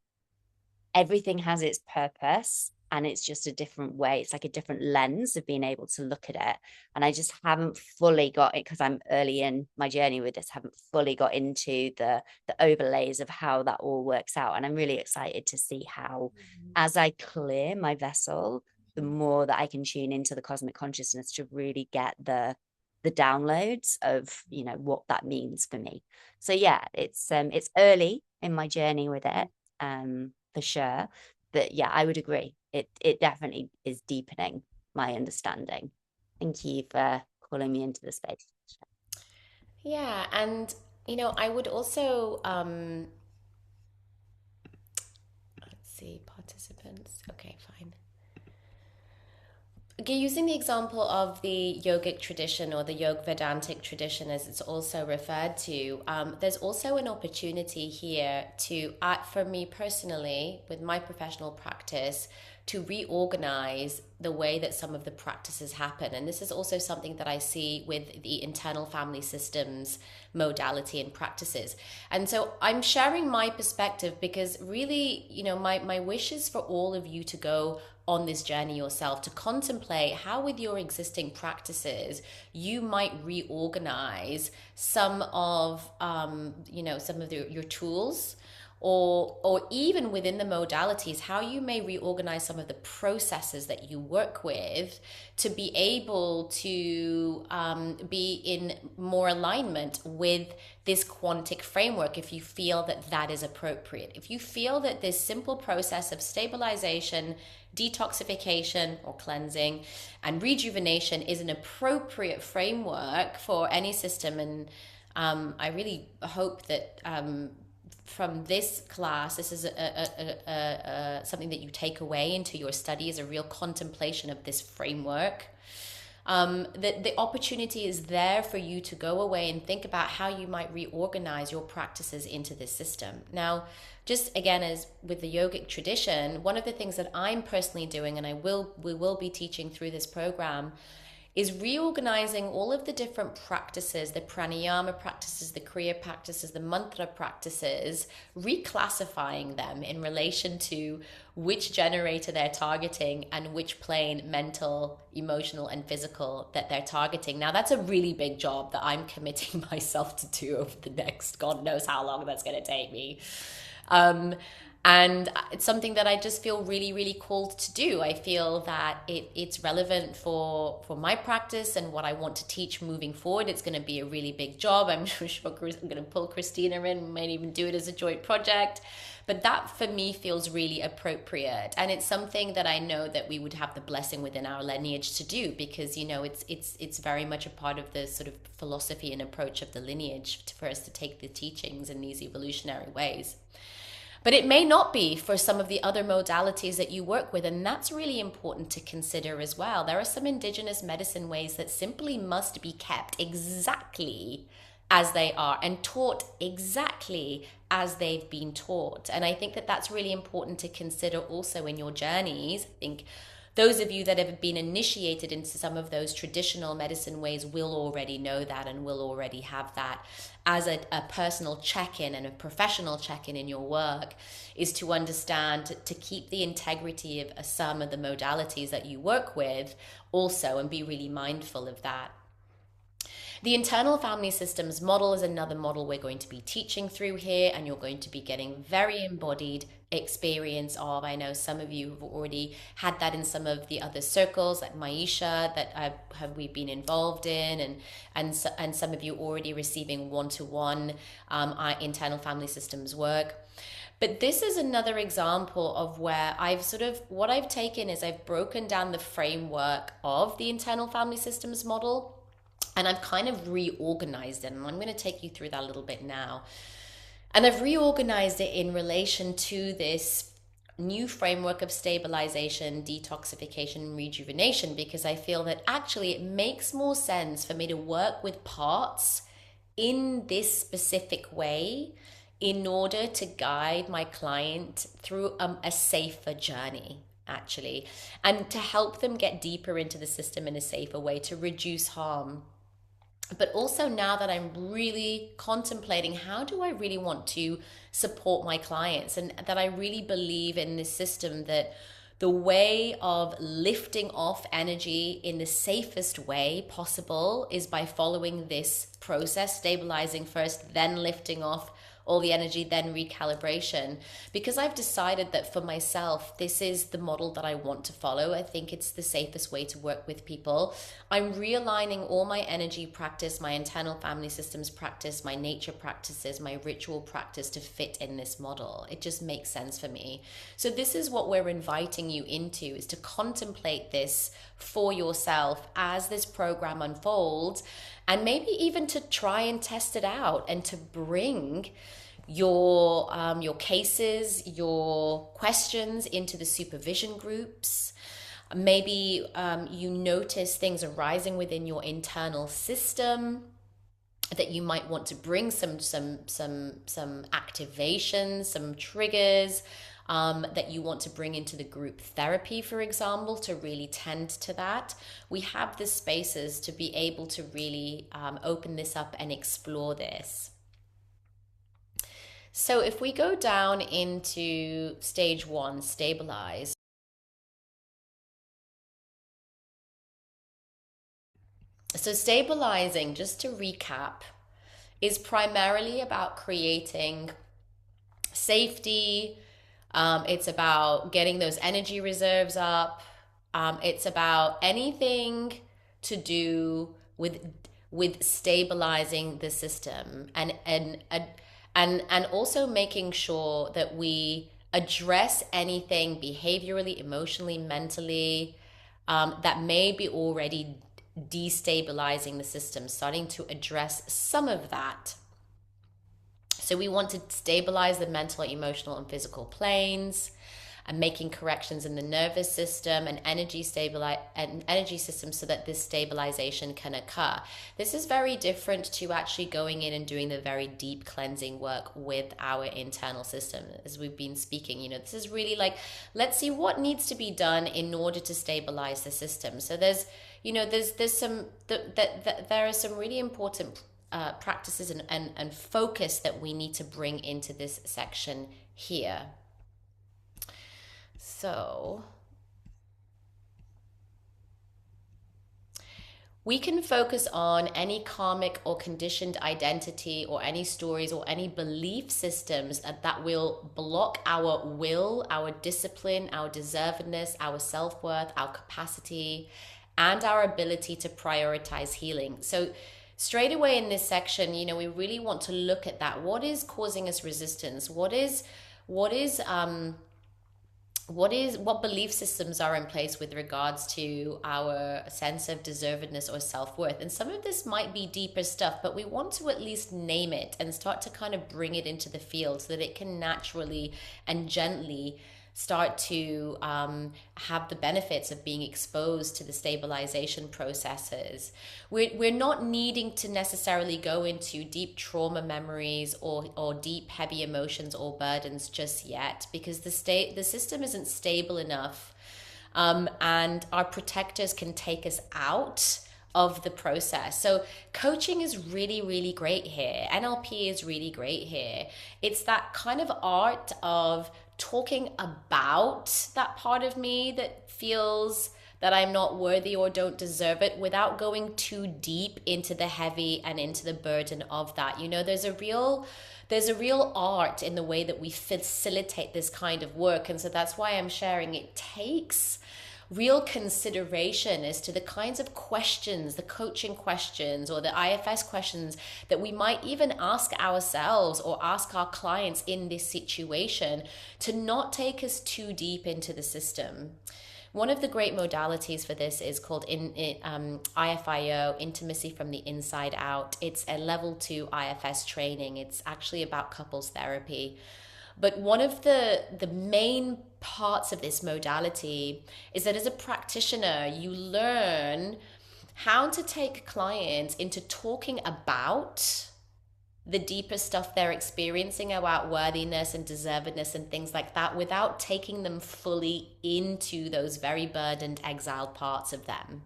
everything has its purpose, and it's just a different way. It's like a different lens of being able to look at it. And I just haven't fully got it, because I'm early in my journey with this, haven't fully got into the overlays of how that all works out. And I'm really excited to see how, as I clear my vessel, the more that I can tune into the cosmic consciousness to really get the downloads of, you know, what that means for me. So yeah, it's early in my journey with it, for sure. But yeah, I would agree. It definitely is deepening my understanding. Thank you for calling me into the space. Yeah, and I would also let's see, participants. Okay, fine. Okay, using the example of the yogic tradition, or the Yog Vedantic tradition as it's also referred to, there's also an opportunity here to, for me personally, with my professional practice, to reorganize the way that some of the practices happen. And this is also something that I see with the internal family systems modality and practices. And so I'm sharing my perspective because really, my wish is for all of you to go on this journey yourself, to contemplate how with your existing practices you might reorganize some of your tools, or even within the modalities, how you may reorganize some of the processes that you work with to be able to be in more alignment with this quantic framework, if you feel that that is appropriate. If you feel that this simple process of stabilization, detoxification or cleansing, and rejuvenation is an appropriate framework for any system, and I really hope that from this class, this is something that you take away into your study, is a real contemplation of this framework. The opportunity is there for you to go away and think about how you might reorganize your practices into this system. Now, just again, as with the yogic tradition, one of the things that I'm personally doing, and we will be teaching through this program, is reorganizing all of the different practices, the pranayama practices, the kriya practices, the mantra practices, reclassifying them in relation to which generator they're targeting and which plane, mental, emotional, and physical, that they're targeting. Now, that's a really big job that I'm committing myself to do over the next, God knows how long that's going to take me. Um, and it's something that I just feel really, really called to do. I feel that it's relevant for my practice and what I want to teach moving forward. It's going to be a really big job. I'm sure I'm going to pull Christina in. We might even do it as a joint project. But that for me feels really appropriate, and it's something that I know that we would have the blessing within our lineage to do, because it's very much a part of the sort of philosophy and approach of the lineage for us to take the teachings in these evolutionary ways. But it may not be for some of the other modalities that you work with, and that's really important to consider as well. There are some indigenous medicine ways that simply must be kept exactly as they are and taught exactly as they've been taught. And I think that that's really important to consider also in your journeys. I think those of you that have been initiated into some of those traditional medicine ways will already know that and will already have that as a personal check-in and a professional check-in in your work, is to understand to keep the integrity of some of the modalities that you work with also, and be really mindful of that. The internal family systems model is another model we're going to be teaching through here, and you're going to be getting very embodied experience of. I know some of you have already had that in some of the other circles, like Maisha, that we've been involved in, and some of you already receiving one-to-one internal family systems work. But this is another example of where what I've taken is I've broken down the framework of the internal family systems model, and I've kind of reorganized it, and I'm going to take you through that a little bit now. And I've reorganized it in relation to this new framework of stabilization, detoxification, and rejuvenation, because I feel that actually it makes more sense for me to work with parts in this specific way in order to guide my client through a safer journey, actually, and to help them get deeper into the system in a safer way, to reduce harm. But also, now that I'm really contemplating how do I really want to support my clients, and that I really believe in this system, that the way of lifting off energy in the safest way possible is by following this process, stabilizing first, then lifting off all the energy, then recalibration. Because I've decided that for myself, this is the model that I want to follow. I think it's the safest way to work with people. I'm realigning all my energy practice, my internal family systems practice, my nature practices, my ritual practice to fit in this model. It just makes sense for me. So this is what we're inviting you into, is to contemplate this for yourself as this program unfolds, and maybe even to try and test it out, and to bring your cases, your questions into the supervision groups. Maybe you notice things arising within your internal system that you might want to bring some activations, some triggers that you want to bring into the group therapy, for example, to really tend to that. We have the spaces to be able to really open this up and explore this. So if we go down into stage 1, stabilize. So stabilizing, just to recap, is primarily about creating safety. It's about getting those energy reserves up. It's about anything to do with stabilizing the system, and also making sure that we address anything behaviorally, emotionally, mentally, that may be already destabilizing the system, starting to address some of that. So we want to stabilize the mental, emotional, and physical planes, and making corrections in the nervous system and energy system, so that this stabilization can occur. This is very different to actually going in and doing the very deep cleansing work with our internal system, as we've been speaking. This is really like, let's see what needs to be done in order to stabilize the system. So there are some really important practices and focus that we need to bring into this section here. So we can focus on any karmic or conditioned identity or any stories or any belief systems that will block our will, our discipline, our deservedness, our self-worth, our capacity, and our ability to prioritize healing. So straight away in this section, we really want to look at that. What is causing us resistance? What belief systems are in place with regards to our sense of deservedness or self-worth? And some of this might be deeper stuff, but we want to at least name it and start to kind of bring it into the field so that it can naturally and gently start to have the benefits of being exposed to the stabilization processes. We're not needing to necessarily go into deep trauma memories or deep heavy emotions or burdens just yet, because the system isn't stable enough, and our protectors can take us out of the process. So coaching is really, really great here. NLP is really great here. It's that kind of art of talking about that part of me that feels that I'm not worthy or don't deserve it without going too deep into the heavy and into the burden of that. There's a real art in the way that we facilitate this kind of work. And so that's why I'm sharing. It takes real consideration as to the kinds of questions, the coaching questions or the IFS questions that we might even ask ourselves or ask our clients in this situation, to not take us too deep into the system. One of the great modalities for this is called IFIO, Intimacy from the Inside Out. It's a level 2 IFS training. It's actually about couples therapy. But one of the main parts of this modality is that as a practitioner, you learn how to take clients into talking about the deeper stuff they're experiencing about worthiness and deservedness and things like that, without taking them fully into those very burdened, exiled parts of them.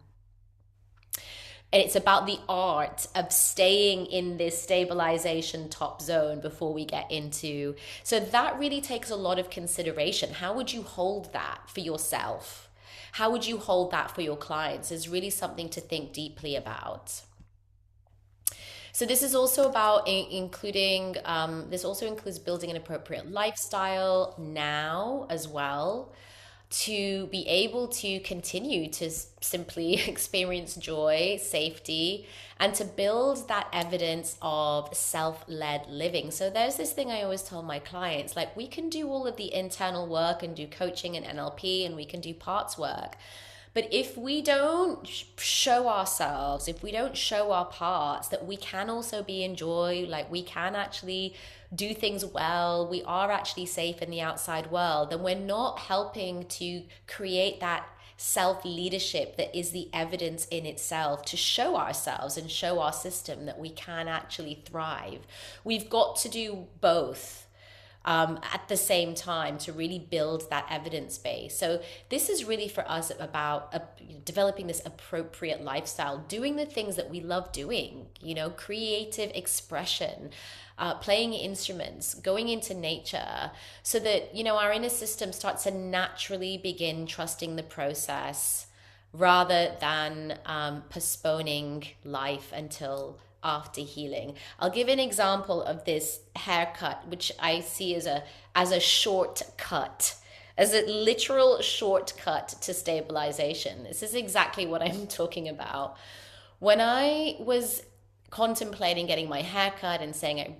And it's about the art of staying in this stabilization top zone before we get into. So that really takes a lot of consideration. How would you hold that for yourself? How would you hold that for your clients? Is really something to think deeply about. So this is also about including, this also includes building an appropriate lifestyle now as well, to be able to continue to simply experience joy, safety, and to build that evidence of self-led living. So there's this thing I always tell my clients, like, we can do all of the internal work and do coaching and NLP, and we can do parts work. But if we don't show ourselves, if we don't show our parts, that we can also be in joy, like we can actually do things well, we are actually safe in the outside world, then we're not helping to create that self-leadership that is the evidence in itself to show ourselves and show our system that we can actually thrive. We've got to do both. At the same time, to really build that evidence base. So this is really for us about developing this appropriate lifestyle, doing the things that we love doing, creative expression, playing instruments, going into nature, so that, our inner system starts to naturally begin trusting the process rather than postponing life until after healing. I'll give an example of this haircut, which I see as a shortcut, as a literal shortcut to stabilization. This is exactly what I'm talking about. When I was contemplating getting my hair cut and saying I've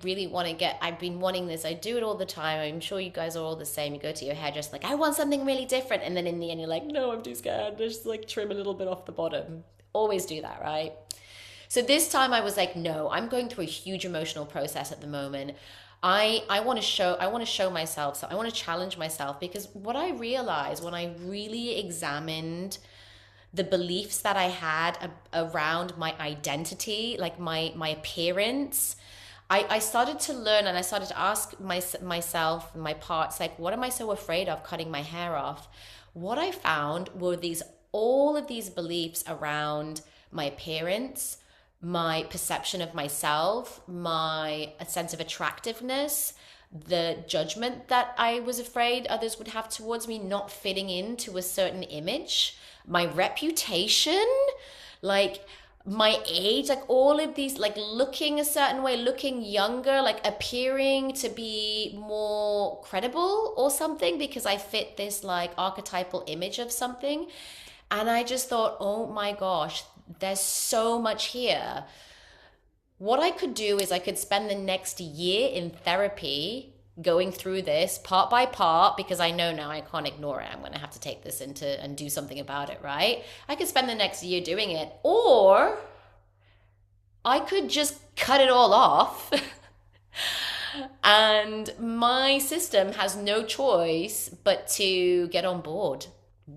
been wanting this, I do it all the time, I'm sure you guys are all the same, you go to your hairdresser like, I want something really different, and then in the end you're like, no, I'm too scared, just like trim a little bit off the bottom. Always do that, right? So this time I was like, no, I'm going through a huge emotional process at the moment. I want to show myself, so I want to challenge myself, because what I realized when I really examined the beliefs that I had around my identity, like my appearance, I started to learn, and I started to ask myself, my parts, like, what am I so afraid of cutting my hair off? What I found were all of these beliefs around my appearance, my perception of myself, my sense of attractiveness, the judgment that I was afraid others would have towards me, not fitting into a certain image, my reputation, like my age, like all of these, like looking a certain way, looking younger, like appearing to be more credible or something because I fit this like archetypal image of something. And I just thought, oh my gosh, there's so much here. What I could do is I could spend the next year in therapy going through this part by part because I know now I can't ignore it. I'm going to have to take this into and do something about it, right? I could spend the next year doing it, or I could just cut it all off. And my system has no choice but to get on board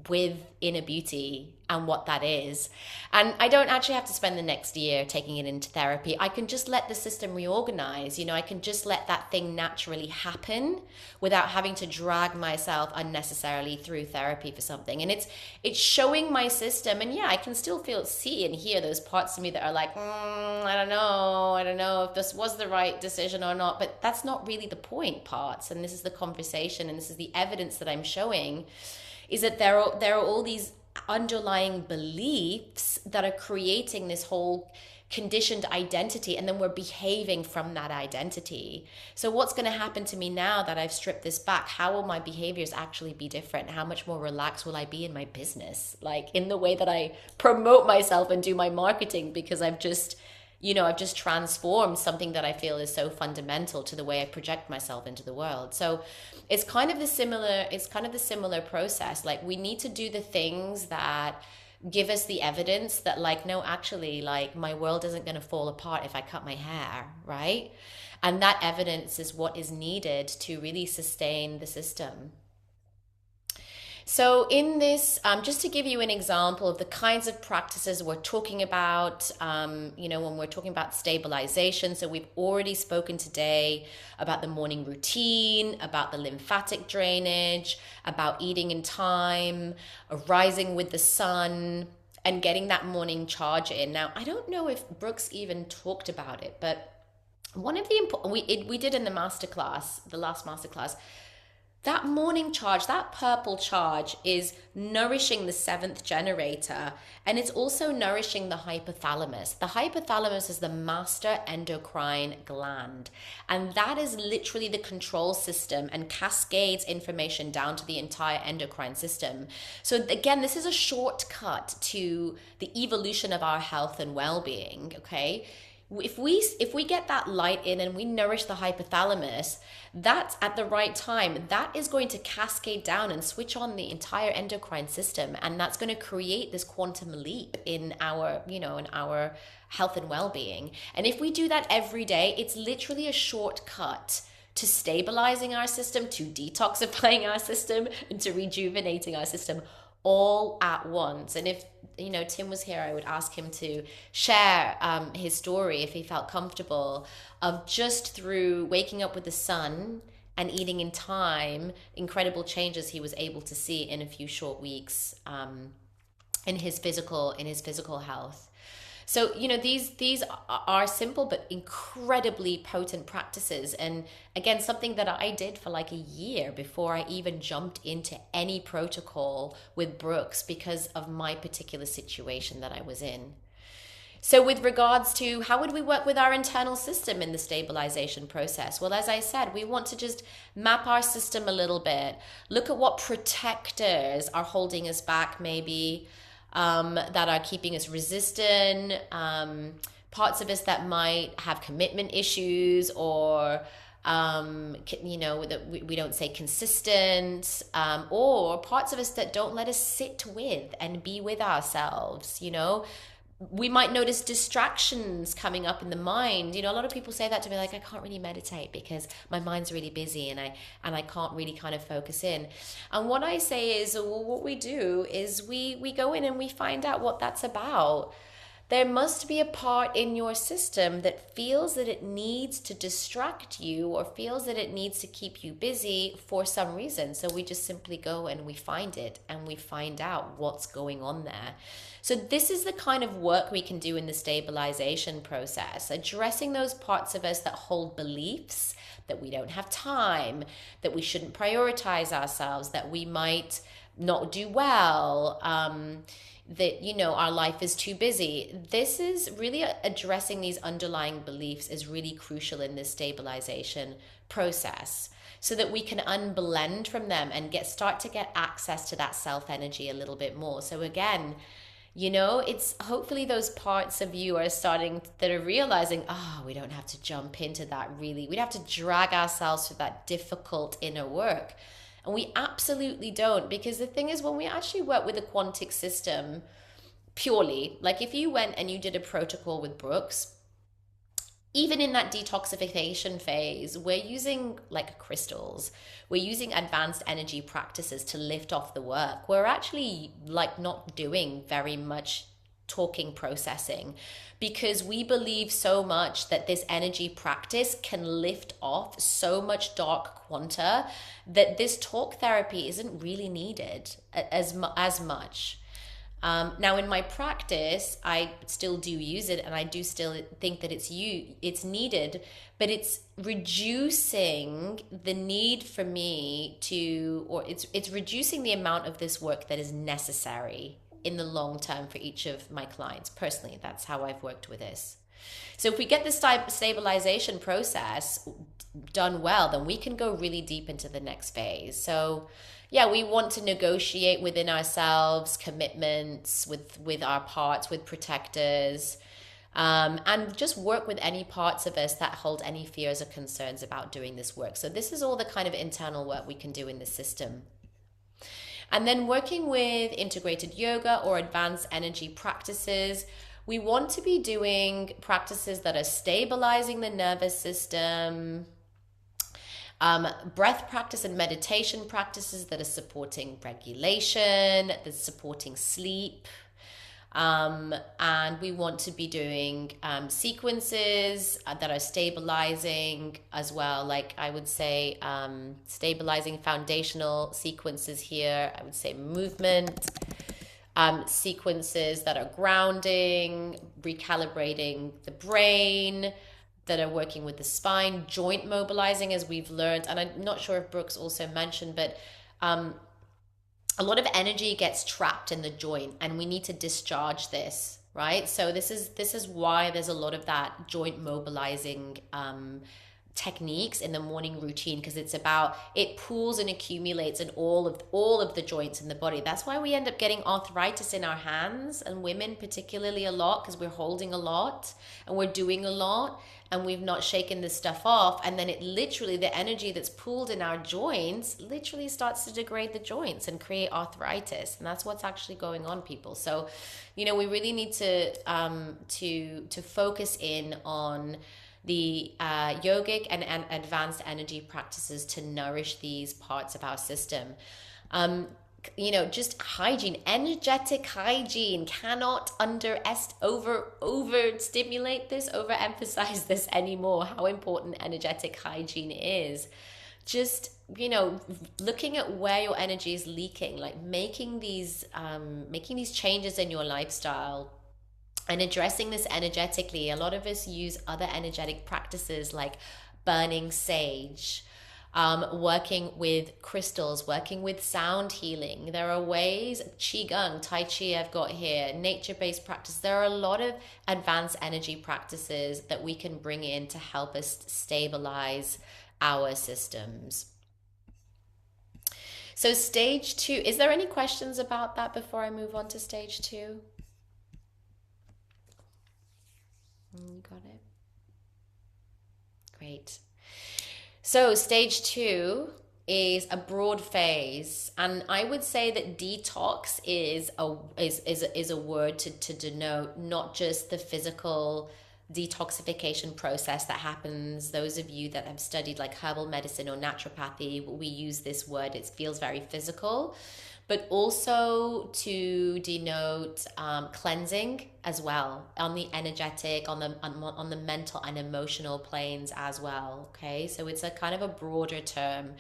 with inner beauty and what that is. And I don't actually have to spend the next year taking it into therapy. I can just let the system reorganize. You know, I can just let that thing naturally happen without having to drag myself unnecessarily through therapy for something. And it's showing my system. And yeah, I can still see and hear those parts of me that are like, I don't know if this was the right decision or not. But that's not really the point parts. And this is the conversation, and this is the evidence that I'm showing, is that there are all these underlying beliefs that are creating this whole conditioned identity, and then we're behaving from that identity. So what's going to happen to me now that I've stripped this back? How will my behaviors actually be different? How much more relaxed will I be in my business, like in the way that I promote myself and do my marketing? Because I've just transformed something that I feel is so fundamental to the way I project myself into the world. So it's kind of the similar process. Like, we need to do the things that give us the evidence that, like, no, actually, like, my world isn't going to fall apart if I cut my hair, right? And that evidence is what is needed to really sustain the system. So in this, just to give you an example of the kinds of practices we're talking about, when we're talking about stabilization. So we've already spoken today about the morning routine, about the lymphatic drainage, about eating in time, rising with the sun, and getting that morning charge in. Now, I don't know if Brooks even talked about it, but one of the important, we did in the masterclass, the last masterclass, that morning charge, that purple charge, is nourishing the seventh generator, and it's also nourishing the hypothalamus. The hypothalamus is the master endocrine gland, and that is literally the control system and cascades information down to the entire endocrine system. So again, this is a shortcut to the evolution of our health and well-being, okay? If we get that light in and we nourish the hypothalamus, that's at the right time, that is going to cascade down and switch on the entire endocrine system, and that's going to create this quantum leap in our health and well-being. And if we do that every day, it's literally a shortcut to stabilizing our system, to detoxifying our system, and to rejuvenating our system all at once. And if Tim was here, I would ask him to share his story, if he felt comfortable, of just through waking up with the sun and eating in time, incredible changes he was able to see in a few short weeks in his physical health. So, these are simple but incredibly potent practices. And again, something that I did for like a year before I even jumped into any protocol with Brooks because of my particular situation that I was in. So with regards to how would we work with our internal system in the stabilization process? Well, as I said, we want to just map our system a little bit, look at what protectors are holding us back, maybe, that are keeping us resistant, parts of us that might have commitment issues, or that we don't stay consistent, or parts of us that don't let us sit with and be with ourselves. We might notice distractions coming up in the mind. A lot of people say that to me, like, I can't really meditate because my mind's really busy and I can't really kind of focus in. And what I say is, well, what we do is we go in and we find out what that's about. There must be a part in your system that feels that it needs to distract you or feels that it needs to keep you busy for some reason. So we just simply go and we find it and we find out what's going on there. So this is the kind of work we can do in the stabilization process, addressing those parts of us that hold beliefs that we don't have time, that we shouldn't prioritize ourselves, that we might not do well, that, you know, our life is too busy. This is really addressing these underlying beliefs is really crucial in this stabilization process, so that we can unblend from them and start to get access to that self energy a little bit more. So again, you know, it's hopefully those parts of you are starting, that are realizing, oh, we don't have to jump into that really. We'd have to drag ourselves through that difficult inner work. And we absolutely don't, because the thing is, when we actually work with a quantic system purely, like if you went and you did a protocol with Brooks, even in that detoxification phase, we're using like crystals, we're using advanced energy practices to lift off the work. We're actually like not doing very much talking processing, because we believe so much that this energy practice can lift off so much dark quanta that this talk therapy isn't really needed as much. Now, in my practice, I still do use it, and I do still think that it's needed, but it's reducing the need for me to, or it's reducing the amount of this work that is necessary in the long term for each of my clients. Personally, that's how I've worked with this. So if we get this stabilization process done well, then we can go really deep into the next phase. So yeah, we want to negotiate within ourselves commitments with our parts, with protectors, and just work with any parts of us that hold any fears or concerns about doing this work. So this is all the kind of internal work we can do in the system. And then working with integrated yoga or advanced energy practices, we want to be doing practices that are stabilizing the nervous system, breath practice and meditation practices that are supporting regulation, that's supporting sleep. And we want to be doing sequences that are stabilizing as well. Like I would say stabilizing foundational sequences here. I would say movement sequences that are grounding, recalibrating the brain, that are working with the spine, joint mobilizing, as we've learned. And I'm not sure if Brooks also mentioned, but a lot of energy gets trapped in the joint, and we need to discharge this, right? So this is why there's a lot of that joint mobilizing techniques in the morning routine, because it's about, it pools and accumulates in all of the joints in the body. That's why we end up getting arthritis in our hands, and women particularly a lot, because we're holding a lot and we're doing a lot and we've not shaken this stuff off. And then it literally, the energy that's pooled in our joints literally starts to degrade the joints and create arthritis. And that's what's actually going on, people. So, you know, we really need to focus in on the yogic and advanced energy practices to nourish these parts of our system. You know, just hygiene, energetic hygiene, cannot overemphasize this anymore, how important energetic hygiene is. Just, you know, looking at where your energy is leaking, like making these changes in your lifestyle and addressing this energetically. A lot of us use other energetic practices like burning sage, working with crystals, working with sound healing. There are ways, Qigong, Tai Chi I've got here, nature-based practice. There are a lot of advanced energy practices that we can bring in to help us stabilize our systems. So stage 2, is there any questions about that before I move on to stage 2? You got it? Great. So stage 2 is a broad phase, and I would say that detox is a word to denote not just the physical detoxification process that happens. Those of you that have studied like herbal medicine or naturopathy, we use this word, it feels very physical, but also to denote cleansing as well, on the energetic, on the mental and emotional planes as well. Okay, so it's a kind of a broader term.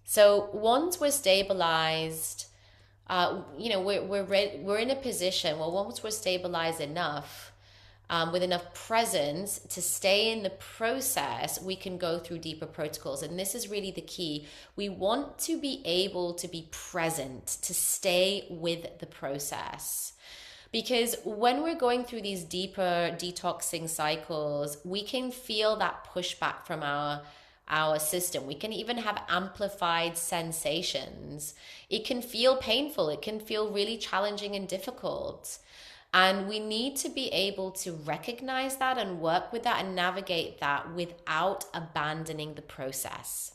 So once we're stabilized, you know, we're in a position. Well, once we're stabilized enough, with enough presence to stay in the process, we can go through deeper protocols. And this is really the key. We want to be able to be present, to stay with the process. Because when we're going through these deeper detoxing cycles, we can feel that pushback from our system. We can even have amplified sensations. It can feel painful. It can feel really challenging and difficult. And we need to be able to recognize that and work with that and navigate that without abandoning the process.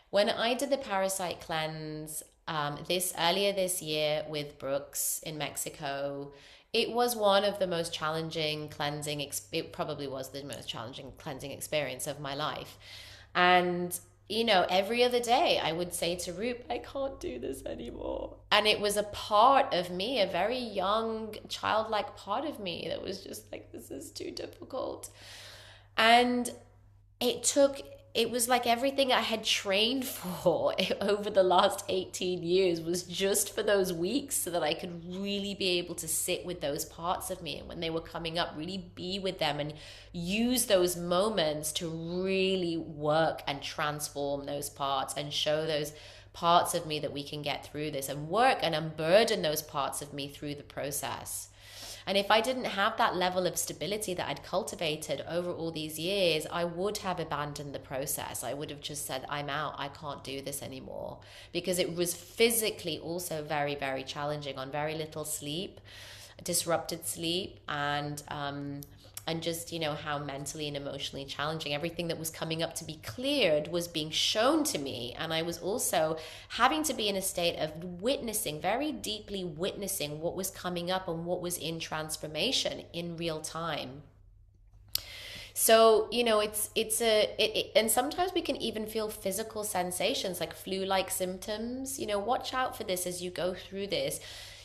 When I did the parasite cleanse earlier this year with Brooks in Mexico, it was one of the most challenging it probably was the most challenging cleansing experience of my life. And every other day I would say to Roop, I can't do this anymore. And it was a part of me, a very young, childlike part of me that was just like, this is too difficult. And it was like everything I had trained for over the last 18 years was just for those weeks so that I could really be able to sit with those parts of me. And when they were coming up, really be with them and use those moments to really work and transform those parts and show those parts of me that we can get through this and work and unburden those parts of me through the process. And if I didn't have that level of stability that I'd cultivated over all these years, I would have abandoned the process. I would have just said, I'm out, I can't do this anymore. Because it was physically also very, very challenging on very little sleep, disrupted sleep, and just, how mentally and emotionally challenging everything that was coming up to be cleared was being shown to me. And I was also having to be in a state of witnessing, very deeply witnessing what was coming up and what was in transformation in real time. So, and sometimes we can even feel physical sensations like flu-like symptoms. Watch out for this as you go through this.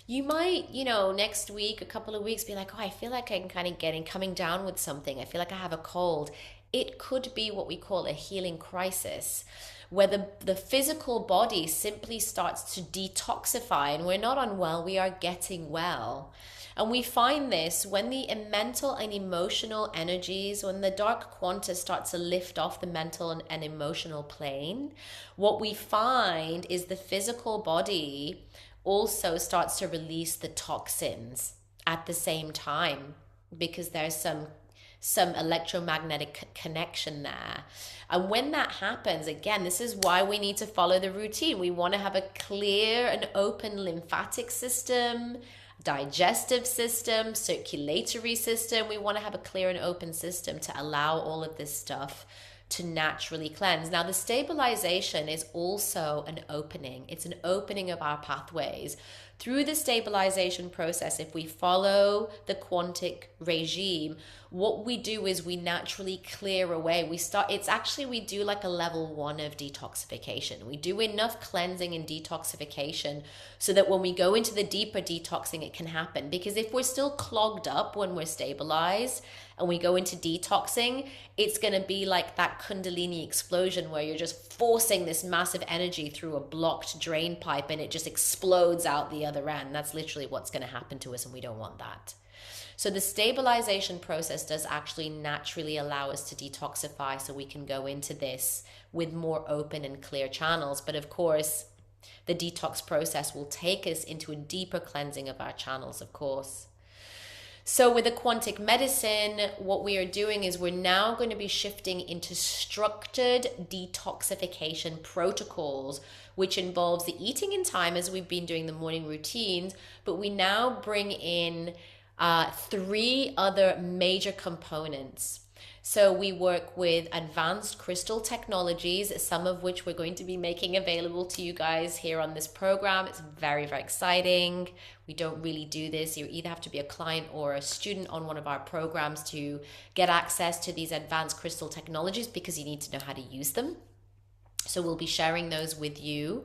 You might, next week, a couple of weeks, be like, oh, I feel like I'm kind of coming down with something. I feel like I have a cold. It could be what we call a healing crisis, where the physical body simply starts to detoxify, and we're not unwell, we are getting well. And we find this when the mental and emotional energies, when the dark quanta starts to lift off the mental and emotional plane, what we find is the physical body also starts to release the toxins at the same time, because there's some electromagnetic connection there. And when that happens, again, this is why we need to follow the routine. We want to have a clear and open lymphatic system, digestive system, circulatory system. We want to have a clear and open system to allow all of this stuff to naturally cleanse. Now, the stabilization is also an opening. It's an opening of our pathways. Through the stabilization process, if we follow the quantic regime, what we do is we naturally clear away. We do like a level 1 of detoxification. We do enough cleansing and detoxification so that when we go into the deeper detoxing, it can happen. Because if we're still clogged up when we're stabilized and we go into detoxing, it's going to be like that Kundalini explosion where you're just forcing this massive energy through a blocked drain pipe and it just explodes out the other end. That's literally what's going to happen to us, and we don't want that. So the stabilization process does actually naturally allow us to detoxify so we can go into this with more open and clear channels. But of course, the detox process will take us into a deeper cleansing of our channels, of course. So with the quantic medicine, what we are doing is we're now going to be shifting into structured detoxification protocols, which involves the eating in time as we've been doing the morning routines, but we now bring in 3 other major components. So we work with advanced crystal technologies, some of which we're going to be making available to you guys here on this program. It's very, very exciting. We don't really do this. You either have to be a client or a student on one of our programs to get access to these advanced crystal technologies, because you need to know how to use them. So we'll be sharing those with you.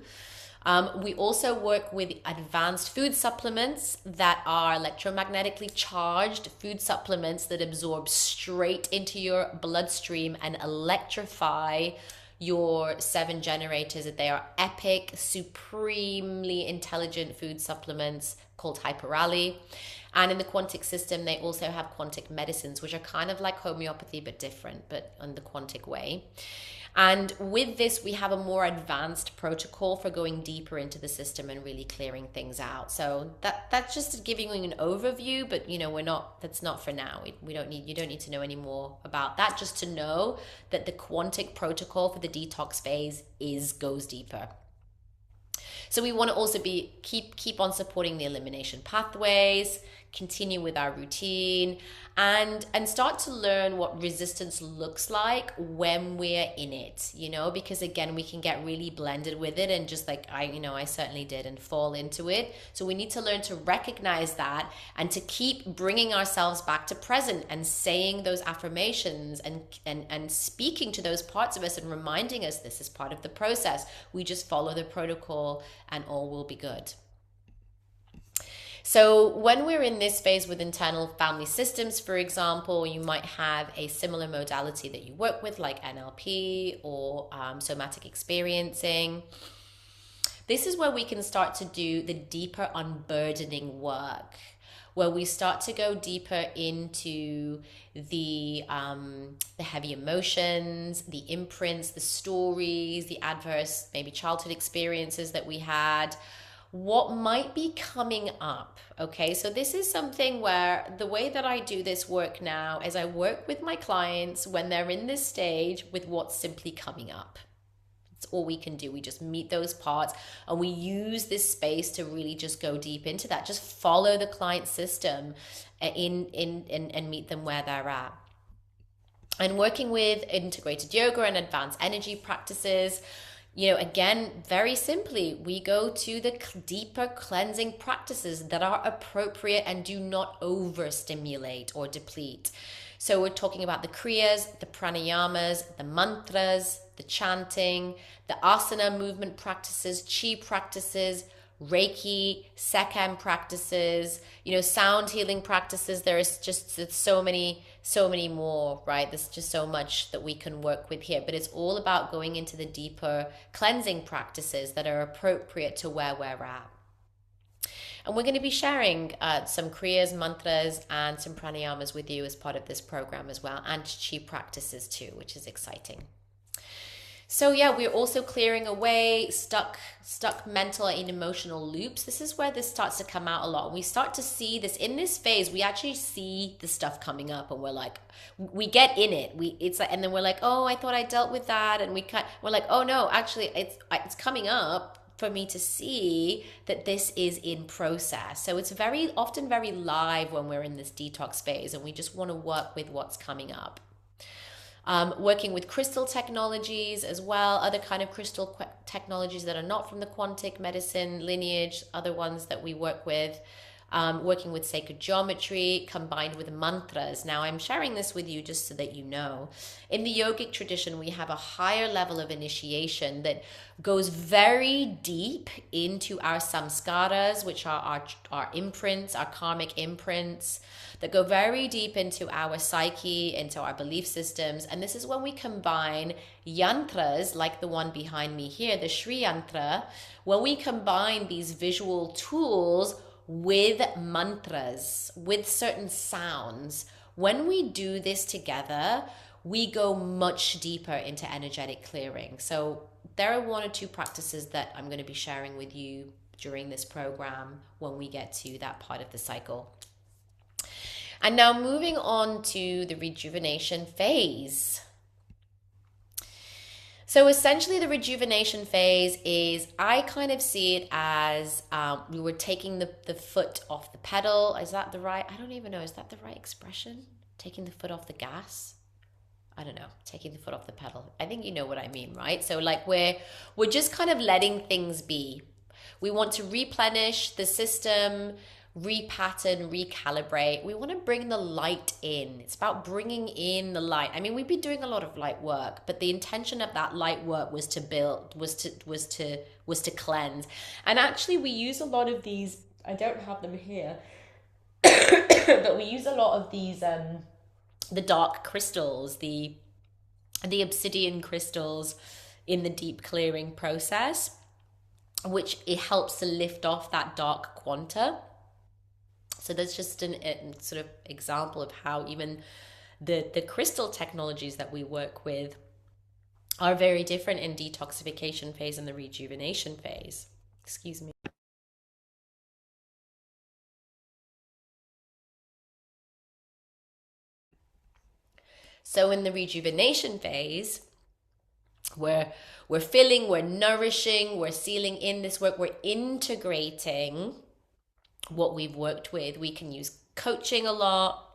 We also work with advanced food supplements that are electromagnetically charged food supplements that absorb straight into your bloodstream and electrify your 7 generators. They are epic, supremely intelligent food supplements called Hyperally. And in the quantic system, they also have quantic medicines, which are kind of like homeopathy, but different, but in the quantic way. And with this, we have a more advanced protocol for going deeper into the system and really clearing things out. So that's just giving you an overview, but that's not for now. You don't need to know any more about that, just to know that the quantic protocol for the detox phase goes deeper. So we want to also keep on supporting the elimination pathways, continue with our routine, and start to learn what resistance looks like when we're in it, because again, we can get really blended with it, and just like I certainly did, and fall into it. So we need to learn to recognize that and to keep bringing ourselves back to present and saying those affirmations and speaking to those parts of us and reminding us this is part of the process. We just follow the protocol and all will be good. So when we're in this phase with internal family systems, for example, you might have a similar modality that you work with, like NLP or somatic experiencing. This is where we can start to do the deeper unburdening work, where we start to go deeper into the heavy emotions, the imprints, the stories, the adverse maybe childhood experiences that we had, what might be coming up. Okay, so this is something where the way that I do this work now is I work with my clients when they're in this stage with what's simply coming up. It's all we can do. We just meet those parts and we use this space to really just go deep into that. Just follow the client system and meet them where they're at. And working with integrated yoga and advanced energy practices, again, very simply, we go to the deeper cleansing practices that are appropriate and do not overstimulate or deplete. So we're talking about the kriyas, the pranayamas, the mantras, the chanting, the asana movement practices, chi practices, Reiki, Sekam practices, sound healing practices. There is just so many more, right? There's just so much that we can work with here, but it's all about going into the deeper cleansing practices that are appropriate to where we're at. And we're going to be sharing some kriyas, mantras, and some pranayamas with you as part of this program as well, and chi practices too, which is exciting. So yeah, we're also clearing away stuck mental and emotional loops. This is where this starts to come out a lot. We start to see this in this phase. We actually see the stuff coming up, and we're like, we get in it. And then we're like, oh, I thought I dealt with that, and we're like, oh no, actually, it's coming up for me to see that this is in process. So it's very often very live when we're in this detox phase, and we just want to work with what's coming up. Working with crystal technologies as well, other kind of crystal technologies that are not from the quantic medicine lineage, other ones that we work with. Working with sacred geometry combined with mantras. Now, I'm sharing this with you just so that you know. In the yogic tradition, we have a higher level of initiation that goes very deep into our samskaras, which are our imprints, our karmic imprints, that go very deep into our psyche, into our belief systems. And this is when we combine yantras, like the one behind me here, the Shri Yantra, when we combine these visual tools with mantras, with certain sounds. When we do this together, we go much deeper into energetic clearing. So there are 1 or 2 practices that I'm going to be sharing with you during this program when we get to that part of the cycle. And now moving on to the rejuvenation phase. So essentially the rejuvenation phase is, I kind of see it as we were taking the foot off the pedal. Is that the right, I don't even know, is that the right expression? Taking the foot off the gas? I don't know, taking the foot off the pedal. I think you know what I mean, right? So like we're just kind of letting things be. We want to replenish the system, repattern, recalibrate. We want to bring the light in. It's about bringing in the light. I mean, we've been doing a lot of light work, but the intention of that light work was to build, was to cleanse. And actually we use a lot of these, I don't have them here, but we use a lot of these the dark crystals, the obsidian crystals, in the deep clearing process, which it helps to lift off that dark quanta. So that's just a sort of example of how even the crystal technologies that we work with are very different in detoxification phase and the rejuvenation phase. Excuse me. So in the rejuvenation phase, we're filling, we're nourishing, we're sealing in this work, we're integrating what we've worked with. We can use coaching a lot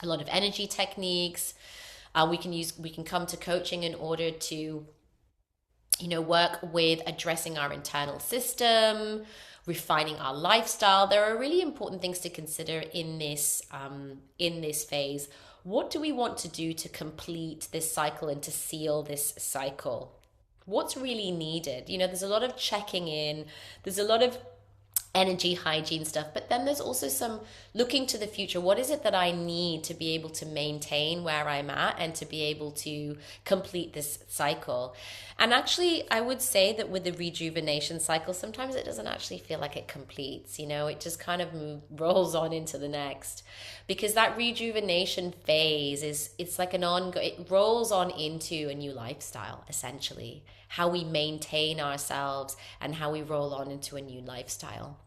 of energy techniques. We can come to coaching in order to, work with addressing our internal system, refining our lifestyle. There are really important things to consider in this phase. What do we want to do to complete this cycle and to seal this cycle? What's really needed? There's a lot of checking in. There's a lot of energy hygiene stuff, but then there's also some looking to the future. What is it that I need to be able to maintain where I'm at and to be able to complete this cycle? And actually, I would say that with the rejuvenation cycle, sometimes it doesn't actually feel like it completes. It just kind of rolls on into the next, because that rejuvenation phase it's like an ongoing, it rolls on into a new lifestyle, essentially, how we maintain ourselves and how we roll on into a new lifestyle.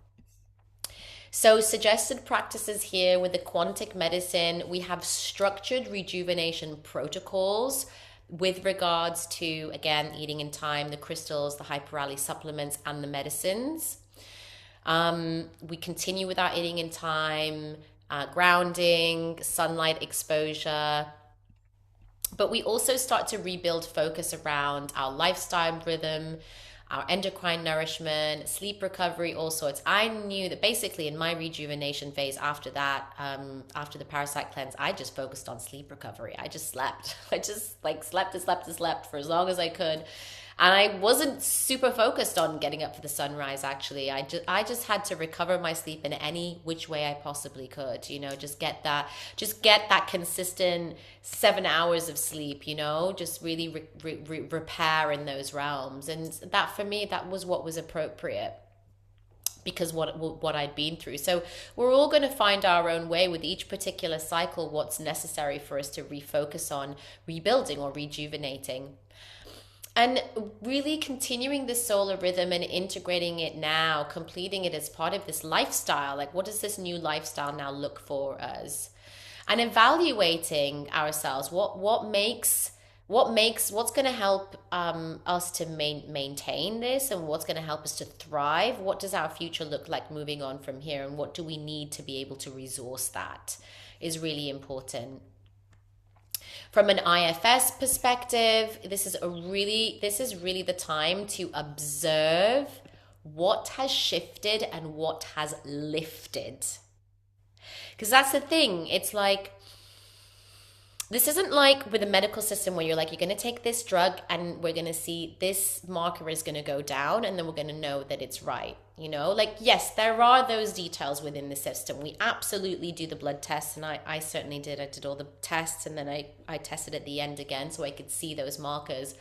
So suggested practices here with the quantic medicine, we have structured rejuvenation protocols with regards to, again, eating in time, the crystals, the hyperalli supplements, and the medicines. We continue with our eating in time, grounding, sunlight exposure. But we also start to rebuild focus around our lifestyle rhythm, our endocrine nourishment, sleep recovery, all sorts. I knew that basically in my rejuvenation phase after that, after the parasite cleanse, I just focused on sleep recovery. I just slept. I just slept for as long as I could. And I wasn't super focused on getting up for the sunrise, actually. I just had to recover my sleep in any which way I possibly could, just get that consistent 7 hours of sleep, just really repair in those realms. And that, for me, that was what was appropriate, because what I'd been through. So we're all going to find our own way with each particular cycle, what's necessary for us to refocus on rebuilding or rejuvenating. And really continuing this solar rhythm and integrating it now, completing it as part of this lifestyle. Like, what does this new lifestyle now look for us? And evaluating ourselves. What's going to help us to maintain this, and what's going to help us to thrive? What does our future look like moving on from here? And what do we need to be able to resource that is really important. From an IFS perspective, this is really the time to observe what has shifted and what has lifted. Because that's the thing. It's like, this isn't like with a medical system where you're like, you're going to take this drug and we're going to see this marker is going to go down and then we're going to know that it's right. Like, yes, there are those details within the system. We absolutely do the blood tests, and I certainly did. I did all the tests, and then I tested at the end again so I could see those markers.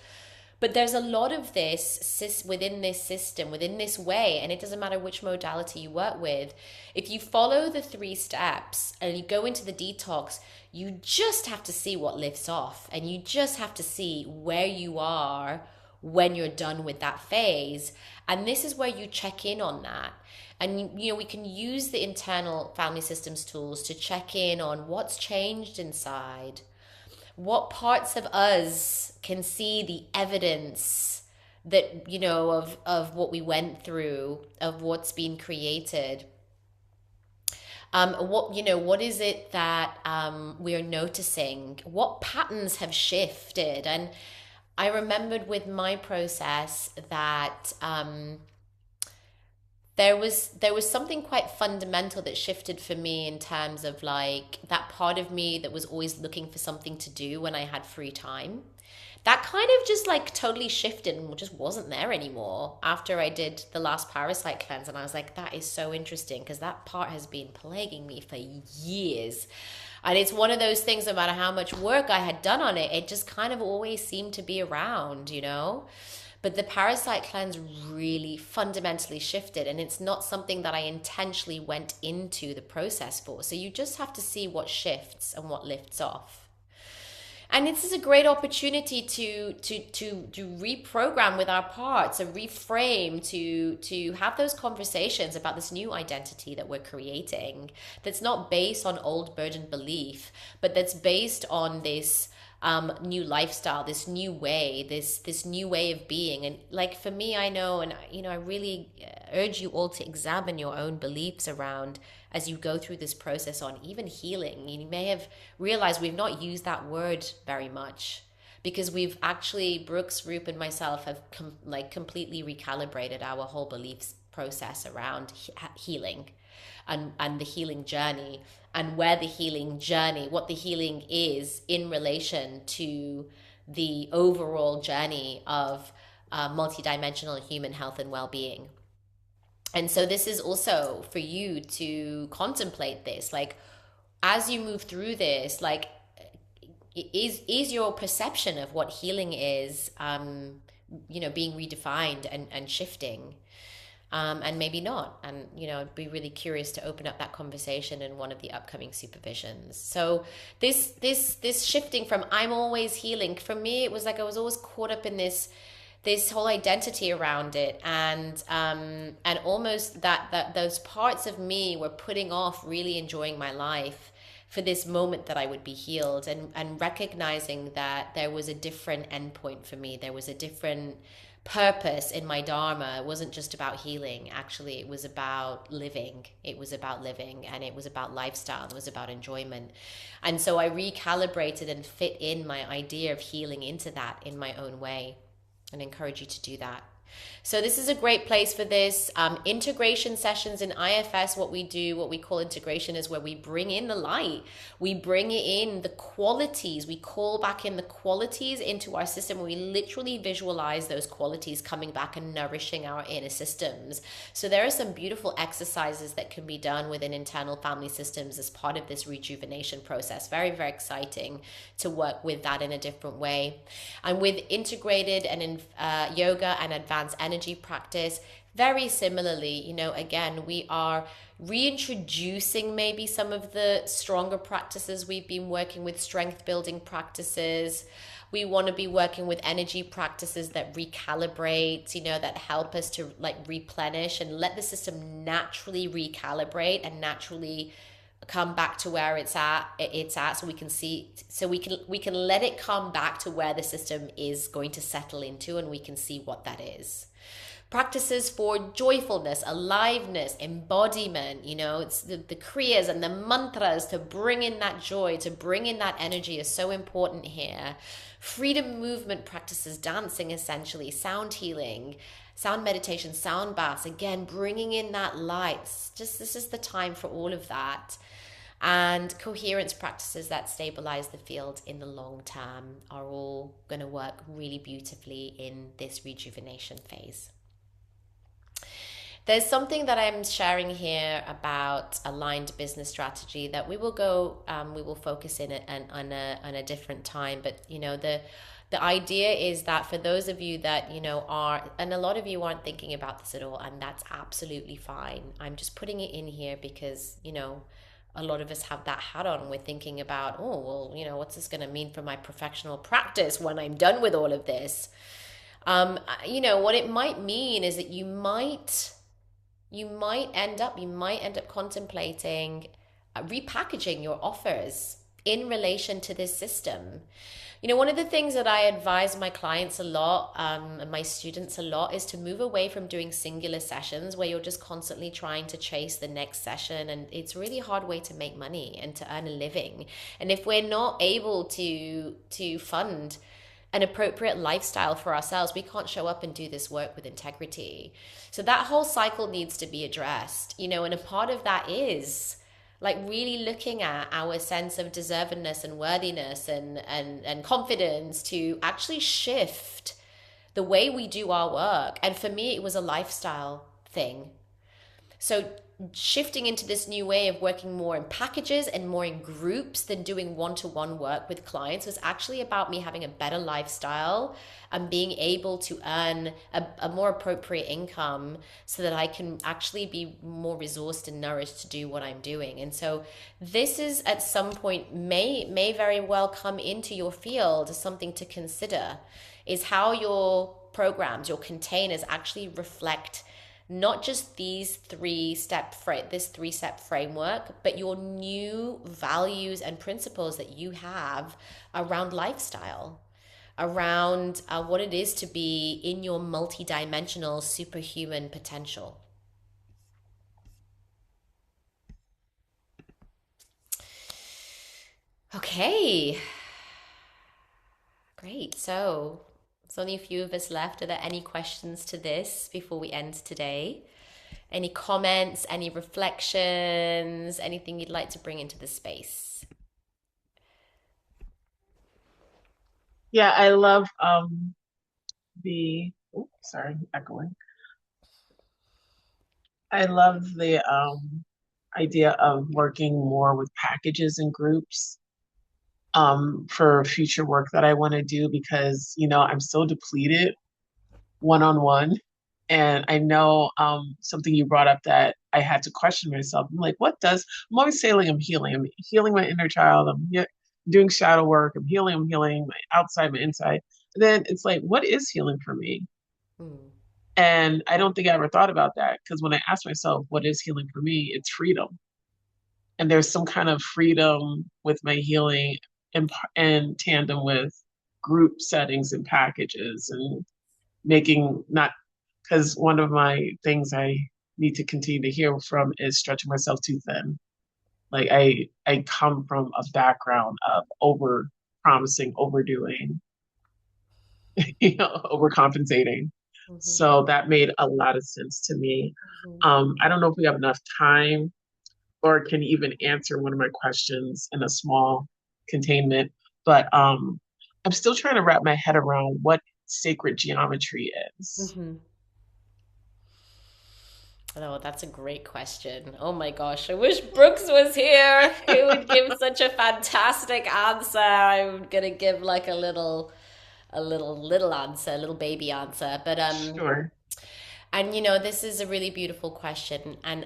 But there's a lot of this within this system, within this way, and it doesn't matter which modality you work with. If you follow the 3 steps and you go into the detox, you just have to see what lifts off, and you just have to see where you are when you're done with that phase. And this is where you check in on that. And, we can use the internal family systems tools to check in on what's changed inside. What parts of us can see the evidence that, of what we went through, of what's been created. What is it that we're noticing? What patterns have shifted? And I remembered with my process that there was something quite fundamental that shifted for me in terms of like that part of me that was always looking for something to do when I had free time. That kind of just like totally shifted and just wasn't there anymore after I did the last parasite cleanse. And I was like, that is so interesting because that part has been plaguing me for years. And it's one of those things, no matter how much work I had done on it, it just kind of always seemed to be around, you know? But the parasite cleanse really fundamentally shifted, and it's not something that I intentionally went into the process for. So you just have to see what shifts and what lifts off. And this is a great opportunity to reprogram with our parts, to reframe, to have those conversations about this new identity that we're creating, that's not based on old burdened belief, but that's based on this new lifestyle, this new way, this new way of being. And like for me, I know, and you know, I really urge you all to examine your own beliefs around as you go through this process on even healing. You may have realized we've not used that word very much because we've actually, Brooks, Roop, and myself have completely recalibrated our whole beliefs process around healing and the healing journey, and where the healing journey, what the healing is in relation to the overall journey of multidimensional human health and well-being. And so this is also for you to contemplate this, like as you move through this, like is your perception of what healing is being redefined and shifting, and maybe not. And I'd be really curious to open up that conversation in one of the upcoming supervisions. So this shifting from I'm always healing, for me it was like I was always caught up in this whole identity around it, and almost that those parts of me were putting off really enjoying my life for this moment that I would be healed, and recognizing that there was a different endpoint for me. There was a different purpose in my dharma. It wasn't just about healing. Actually, it was about living. It was about living, and it was about lifestyle. It was about enjoyment. And so I recalibrated and fit in my idea of healing into that in my own way, and encourage you to do that. So this is a great place for this. Integration sessions in IFS, what we call integration is where we bring in the light. We bring in the qualities. We call back in the qualities into our system. We literally visualize those qualities coming back and nourishing our inner systems. So there are some beautiful exercises that can be done within internal family systems as part of this rejuvenation process. Very, very exciting to work with that in a different way. And with integrated and in yoga and advanced energy practice, very similarly, again, we are reintroducing maybe some of the stronger practices we've been working with, strength building practices. We want to be working with energy practices that recalibrate, that help us to replenish and let the system naturally recalibrate and naturally come back to where it's at, so we can see, so we can let it come back to where the system is going to settle into, and we can see what that is. Practices for joyfulness, aliveness, embodiment, it's the kriyas and the mantras to bring in that joy, to bring in that energy is so important here. Freedom movement practices, dancing essentially, sound healing, sound meditation, sound baths, again, bringing in that light. This is the time for all of that. And coherence practices that stabilize the field in the long term are all going to work really beautifully in this rejuvenation phase. There's something that I'm sharing here about aligned business strategy that we will focus in on a different time. But the idea is that for those of you that are, and a lot of you aren't thinking about this at all, and that's absolutely fine. I'm just putting it in here because a lot of us have that hat on. We're thinking about, what's this going to mean for my professional practice when I'm done with all of this? What it might mean is that you might end up contemplating repackaging your offers in relation to this system. One of the things that I advise my clients a lot, and my students a lot, is to move away from doing singular sessions where you're just constantly trying to chase the next session. And it's a really hard way to make money and to earn a living. And if we're not able to fund an appropriate lifestyle for ourselves, we can't show up and do this work with integrity. So that whole cycle needs to be addressed, and a part of that is like really looking at our sense of deservedness and worthiness and confidence to actually shift the way we do our work. And for me, it was a lifestyle thing. So shifting into this new way of working more in packages and more in groups than doing one-to-one work with clients was actually about me having a better lifestyle and being able to earn a more appropriate income so that I can actually be more resourced and nourished to do what I'm doing. And so this is at some point may very well come into your field as something to consider, is how your programs, your containers actually reflect not just this three-step framework, but your new values and principles that you have around lifestyle, around what it is to be in your multidimensional superhuman potential. Okay, great. So there's only a few of us left. Are there any questions to this before we end today? Any comments, any reflections, anything you'd like to bring into the space? Yeah, I love sorry, echoing. I love the idea of working more with packages and groups for future work that I want to do, because I'm so depleted one-on-one. And I know something you brought up that I had to question myself. I'm like, I'm always saying like I'm healing my inner child. Doing shadow work. I'm healing my outside, my inside. And then it's like, what is healing for me? And I don't think I ever thought about that, because when I ask myself, what is healing for me? It's freedom. And there's some kind of freedom with my healing in tandem with group settings and packages, and making not, because one of my things I need to continue to heal from is stretching myself too thin. Like I come from a background of over promising, overdoing, overcompensating. So that made a lot of sense to me. I don't know if we have enough time or can even answer one of my questions in a small containment, but I'm still trying to wrap my head around what sacred geometry is. Oh, that's a great question. Oh my gosh, I wish Brooks was here. He would give such a fantastic answer. I'm gonna give like a little answer, a little baby answer. But Sure. and this is a really beautiful question, and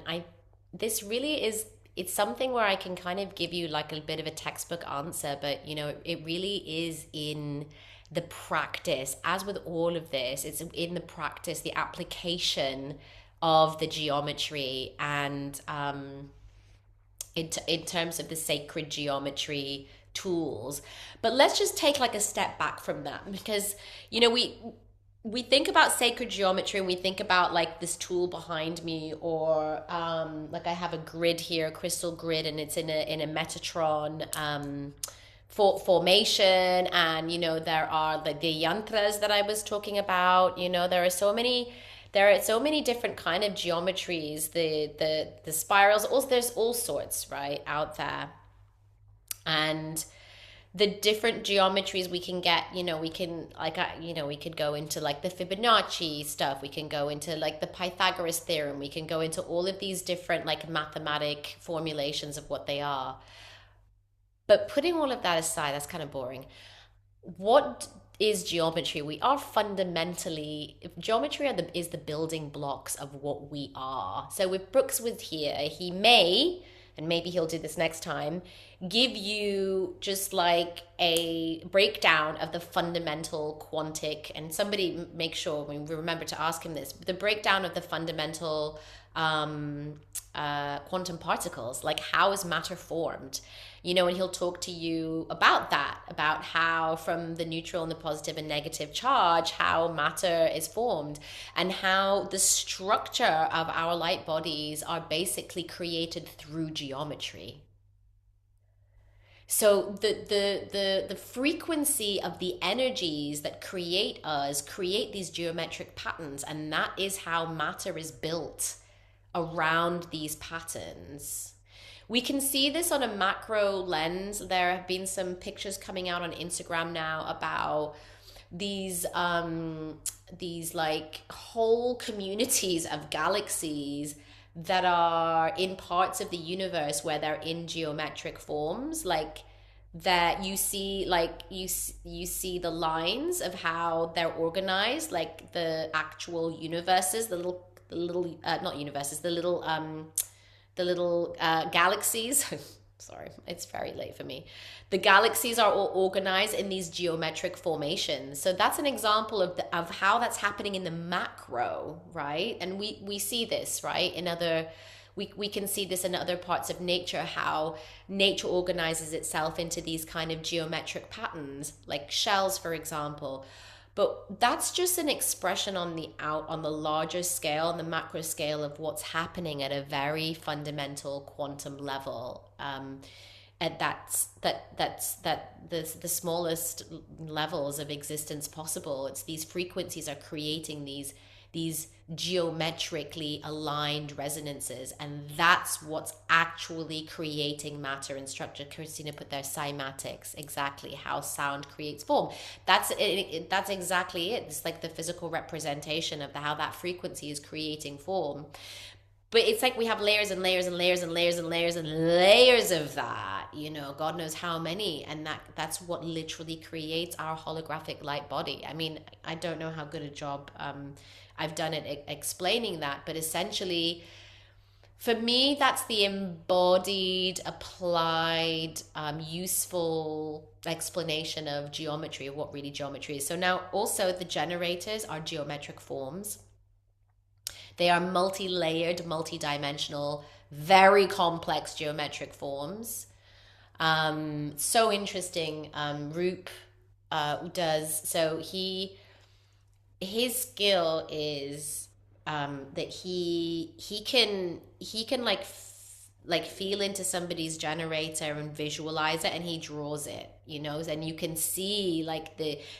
this really is, it's something where I can kind of give you like a bit of a textbook answer, but it really is in the practice. As with all of this, it's in the practice, the application of the geometry, and in terms of the sacred geometry tools. But let's just take like a step back from that, because we think about sacred geometry and we think about like this tool behind me, or like I have a grid here, a crystal grid, and it's in a Metatron formation, and there are the yantras that I was talking about. There are so many different kind of geometries, the spirals. Also, there's all sorts right out there, and the different geometries we can get, we can like, we could go into like the Fibonacci stuff. We can go into like the Pythagoras theorem. We can go into all of these different like mathematic formulations of what they are. But putting all of that aside, that's kind of boring. What is geometry? We are fundamentally, geometry is the building blocks of what we are. So if Brooks was here, he may, and maybe he'll do this next time, give you just like a breakdown of the fundamental quantic, and somebody make sure we remember to ask him this, the breakdown of the fundamental quantum particles, like how is matter formed, and he'll talk to you about that, about how from the neutral and the positive and negative charge, how matter is formed, and how the structure of our light bodies are basically created through geometry. So the frequency of the energies that create us create these geometric patterns, and that is how matter is built around these patterns. we can see this on a macro lens. There have been some pictures coming out on Instagram now about these like whole communities of galaxies that are in parts of the universe where they're in geometric forms, like that you see, like you see the lines of how they're organized, like the actual universes, the little not universes, the little galaxies. Sorry, it's very late for me. The galaxies are all organized in these geometric formations. So that's an example of how that's happening in the macro, right? And we see this, right? We can see this in other parts of nature, how nature organizes itself into these kind of geometric patterns, like shells, for example. But that's just an expression on the larger scale, on the macro scale of what's happening at a very fundamental quantum level. At the smallest levels of existence possible. It's these frequencies are creating these geometrically aligned resonances, and that's what's actually creating matter and structure. Christina put there cymatics, exactly how sound creates form. That's it, that's exactly it. It's like the physical representation of how that frequency is creating form. But it's like we have layers and layers and layers and layers and layers and layers of that, God knows how many. And that's what literally creates our holographic light body. I mean, I don't know how good a job I've done at explaining that, but essentially, for me, that's the embodied, applied, useful explanation of geometry, of what really geometry is. So now also the generators are geometric forms. They are multi-layered, multi-dimensional, very complex geometric forms. So interesting. Roop does, so his skill is that he can like feel into somebody's generator and visualize it, and he draws it, and you can see like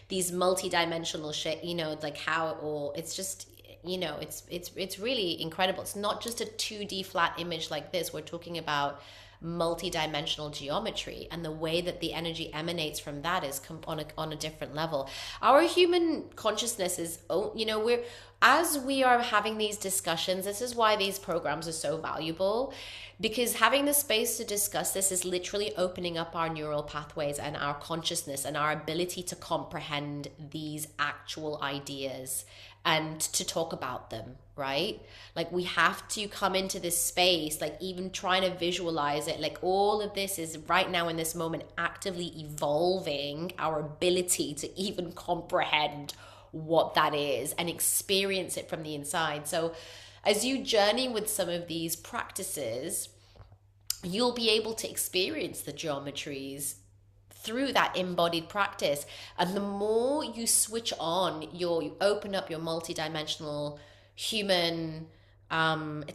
these multi-dimensional shit, like how it all, it's just, it's really incredible. It's not just a 2D flat image like this. We're talking about multi-dimensional geometry, and the way that the energy emanates from that is on a different level. Our human consciousness is, we're, as we are having these discussions, this is why these programs are so valuable, because having the space to discuss this is literally opening up our neural pathways and our consciousness and our ability to comprehend these actual ideas and to talk about them, right? Like, we have to come into this space, like even trying to visualize it, like all of this is right now in this moment actively evolving our ability to even comprehend what that is and experience it from the inside. So as you journey with some of these practices, you'll be able to experience the geometries through that embodied practice. And the more you switch on you open up your multidimensional human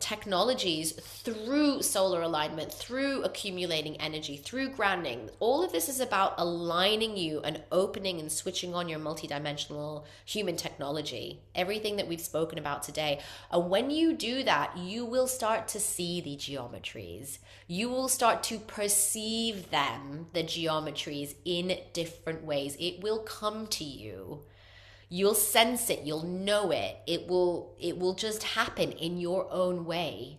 technologies through solar alignment, through accumulating energy, through grounding. All of this is about aligning you and opening and switching on your multidimensional human technology, everything that we've spoken about today. And when you do that, you will start to see the geometries. You will start to perceive them, the geometries, in different ways. It will come to you. You'll sense it, you'll know it. It will just happen in your own way.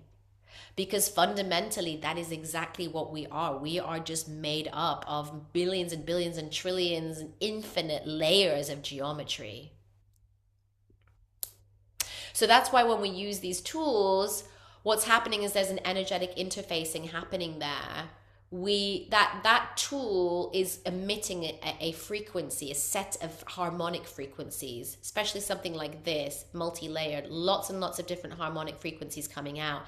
Because fundamentally, that is exactly what we are. We are just made up of billions and billions and trillions and infinite layers of geometry. So that's why when we use these tools, what's happening is there's an energetic interfacing happening there. That tool is emitting a frequency, a set of harmonic frequencies, especially something like this, multi-layered, lots and lots of different harmonic frequencies coming out.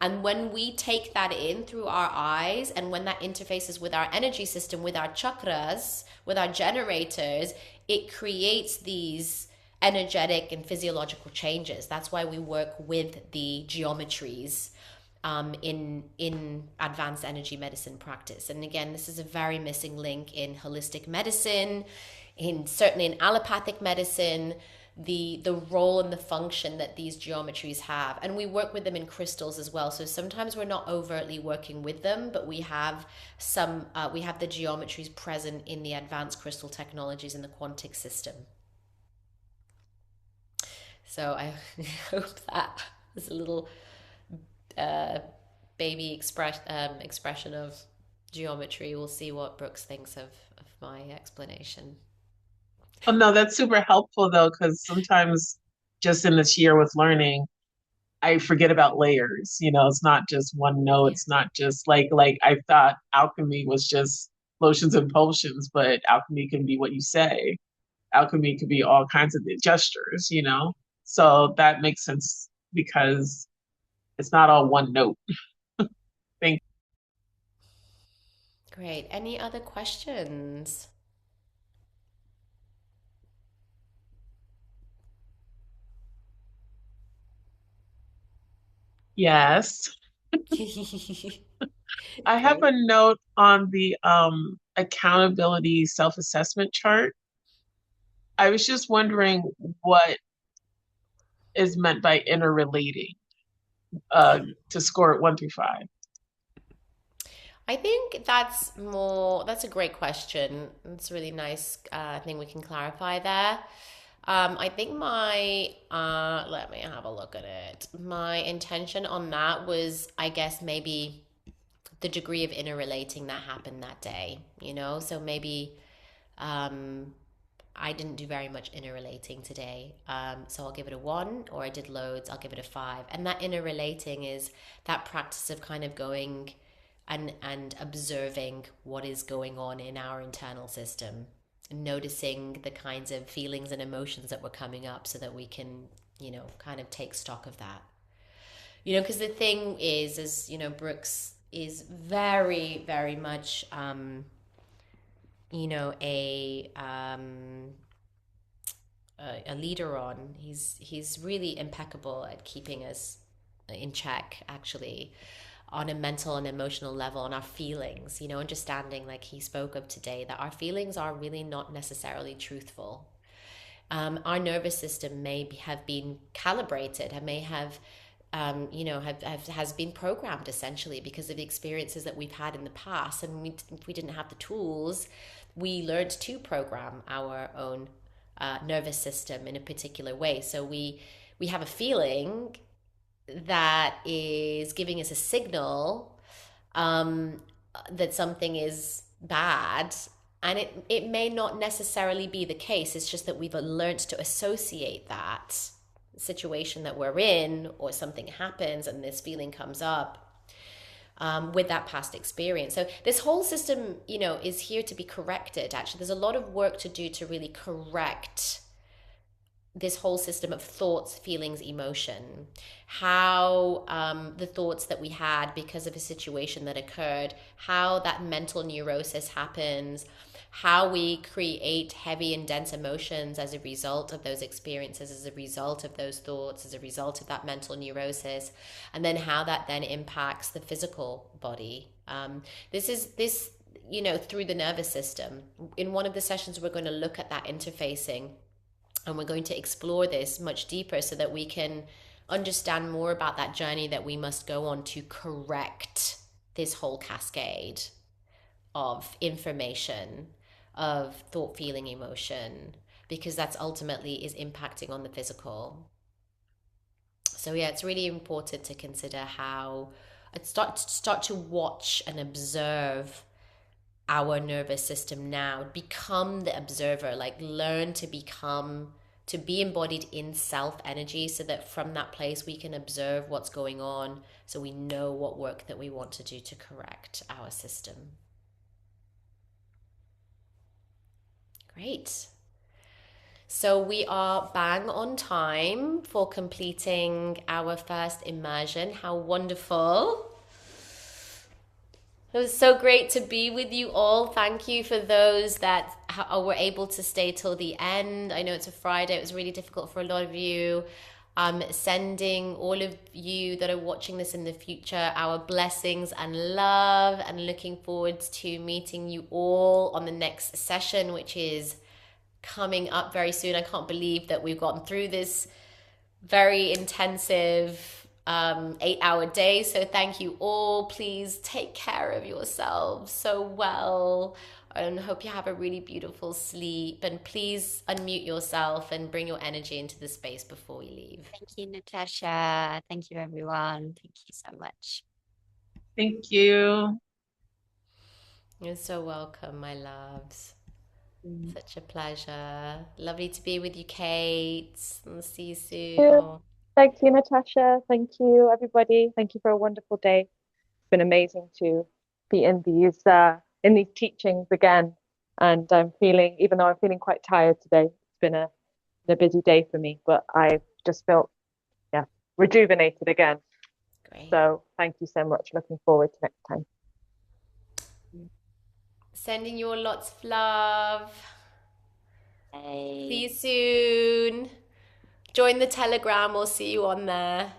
And when we take that in through our eyes, and when that interfaces with our energy system, with our chakras, with our generators, it creates these energetic and physiological changes. That's why we work with the geometries in advanced energy medicine practice. And again, this is a very missing link in holistic medicine, certainly in allopathic medicine. the role and the function that these geometries have. And we work with them in crystals as well. So sometimes we're not overtly working with them, but we have we have the geometries present in the advanced crystal technologies in the quantic system. So I hope that was a little baby expression of geometry. We'll see what Brooks thinks of my explanation. Oh no, that's super helpful though, because sometimes just in this year with learning, I forget about layers. It's not just one note. Yeah. It's not just like I thought alchemy was just lotions and potions, but alchemy can be what you say. Alchemy could be all kinds of gestures. So that makes sense because it's not all one note. Thank Great. Any other questions? Yes. I have Great. a note on the accountability self-assessment chart. I was just wondering what is meant by interrelating to score it 1 through 5. I think that's a great question. It's a really nice thing we can clarify there. I think let me have a look at it. My intention on that was, I guess, maybe the degree of interrelating that happened that day, So maybe I didn't do very much interrelating today. So I'll give it a 1, or I did loads, I'll give it a 5. And that interrelating is that practice of kind of going and observing what is going on in our internal system, noticing the kinds of feelings and emotions that were coming up so that we can, kind of take stock of that. Because the thing is, Brooks is very, very much, a leader on. He's really impeccable at keeping us in check, actually, on a mental and emotional level, on our feelings, understanding, like he spoke of today, that our feelings are really not necessarily truthful. Our nervous system have been calibrated, has been programmed essentially because of the experiences that we've had in the past. And if we didn't have the tools, we learned to program our own nervous system in a particular way. So we have a feeling that is giving us a signal that something is bad, and it may not necessarily be the case. It's just that we've learned to associate that situation that we're in, or something happens and this feeling comes up, with that past experience. So this whole system, is here to be corrected. Actually, there's a lot of work to do to really correct this whole system of thoughts, feelings, emotion, how the thoughts that we had because of a situation that occurred, how that mental neurosis happens, how we create heavy and dense emotions as a result of those experiences, as a result of those thoughts, as a result of that mental neurosis, and then how that then impacts the physical body. This through the nervous system. In one of the sessions, we're going to look at that interfacing, and we're going to explore this much deeper so that we can understand more about that journey that we must go on to correct this whole cascade of information, of thought, feeling, emotion, because that's ultimately is impacting on the physical. So yeah, it's really important to consider how start to watch and observe our nervous system now. Become the observer, like learn to be embodied in self energy, so that from that place we can observe what's going on, so we know what work that we want to do to correct our system. Great. So we are bang on time for completing our first immersion. How wonderful. It was so great to be with you all. Thank you for those that were able to stay till the end. I know it's a Friday. It was really difficult for a lot of you. Sending all of you that are watching this in the future our blessings and love, and looking forward to meeting you all on the next session, which is coming up very soon. I can't believe that we've gotten through this very intensive 8-hour day. So thank you all. Please take care of yourselves so well. And hope you have a really beautiful sleep. And please unmute yourself and bring your energy into the space before we leave. Thank you, Natasha. Thank you, everyone. Thank you so much. Thank you. You're so welcome, my loves. Such a pleasure. Lovely to be with you, Kate. I'll see you soon. Oh. Thank you, Natasha. Thank you, everybody. Thank you for a wonderful day. It's been amazing to be in these teachings again. And I'm feeling, even though I'm feeling quite tired today, it's been a busy day for me, but I just felt, yeah, rejuvenated again. Great. So thank you so much. Looking forward to next time. Sending you all lots of love. Hey. See you soon. Join the Telegram. We'll see you on there.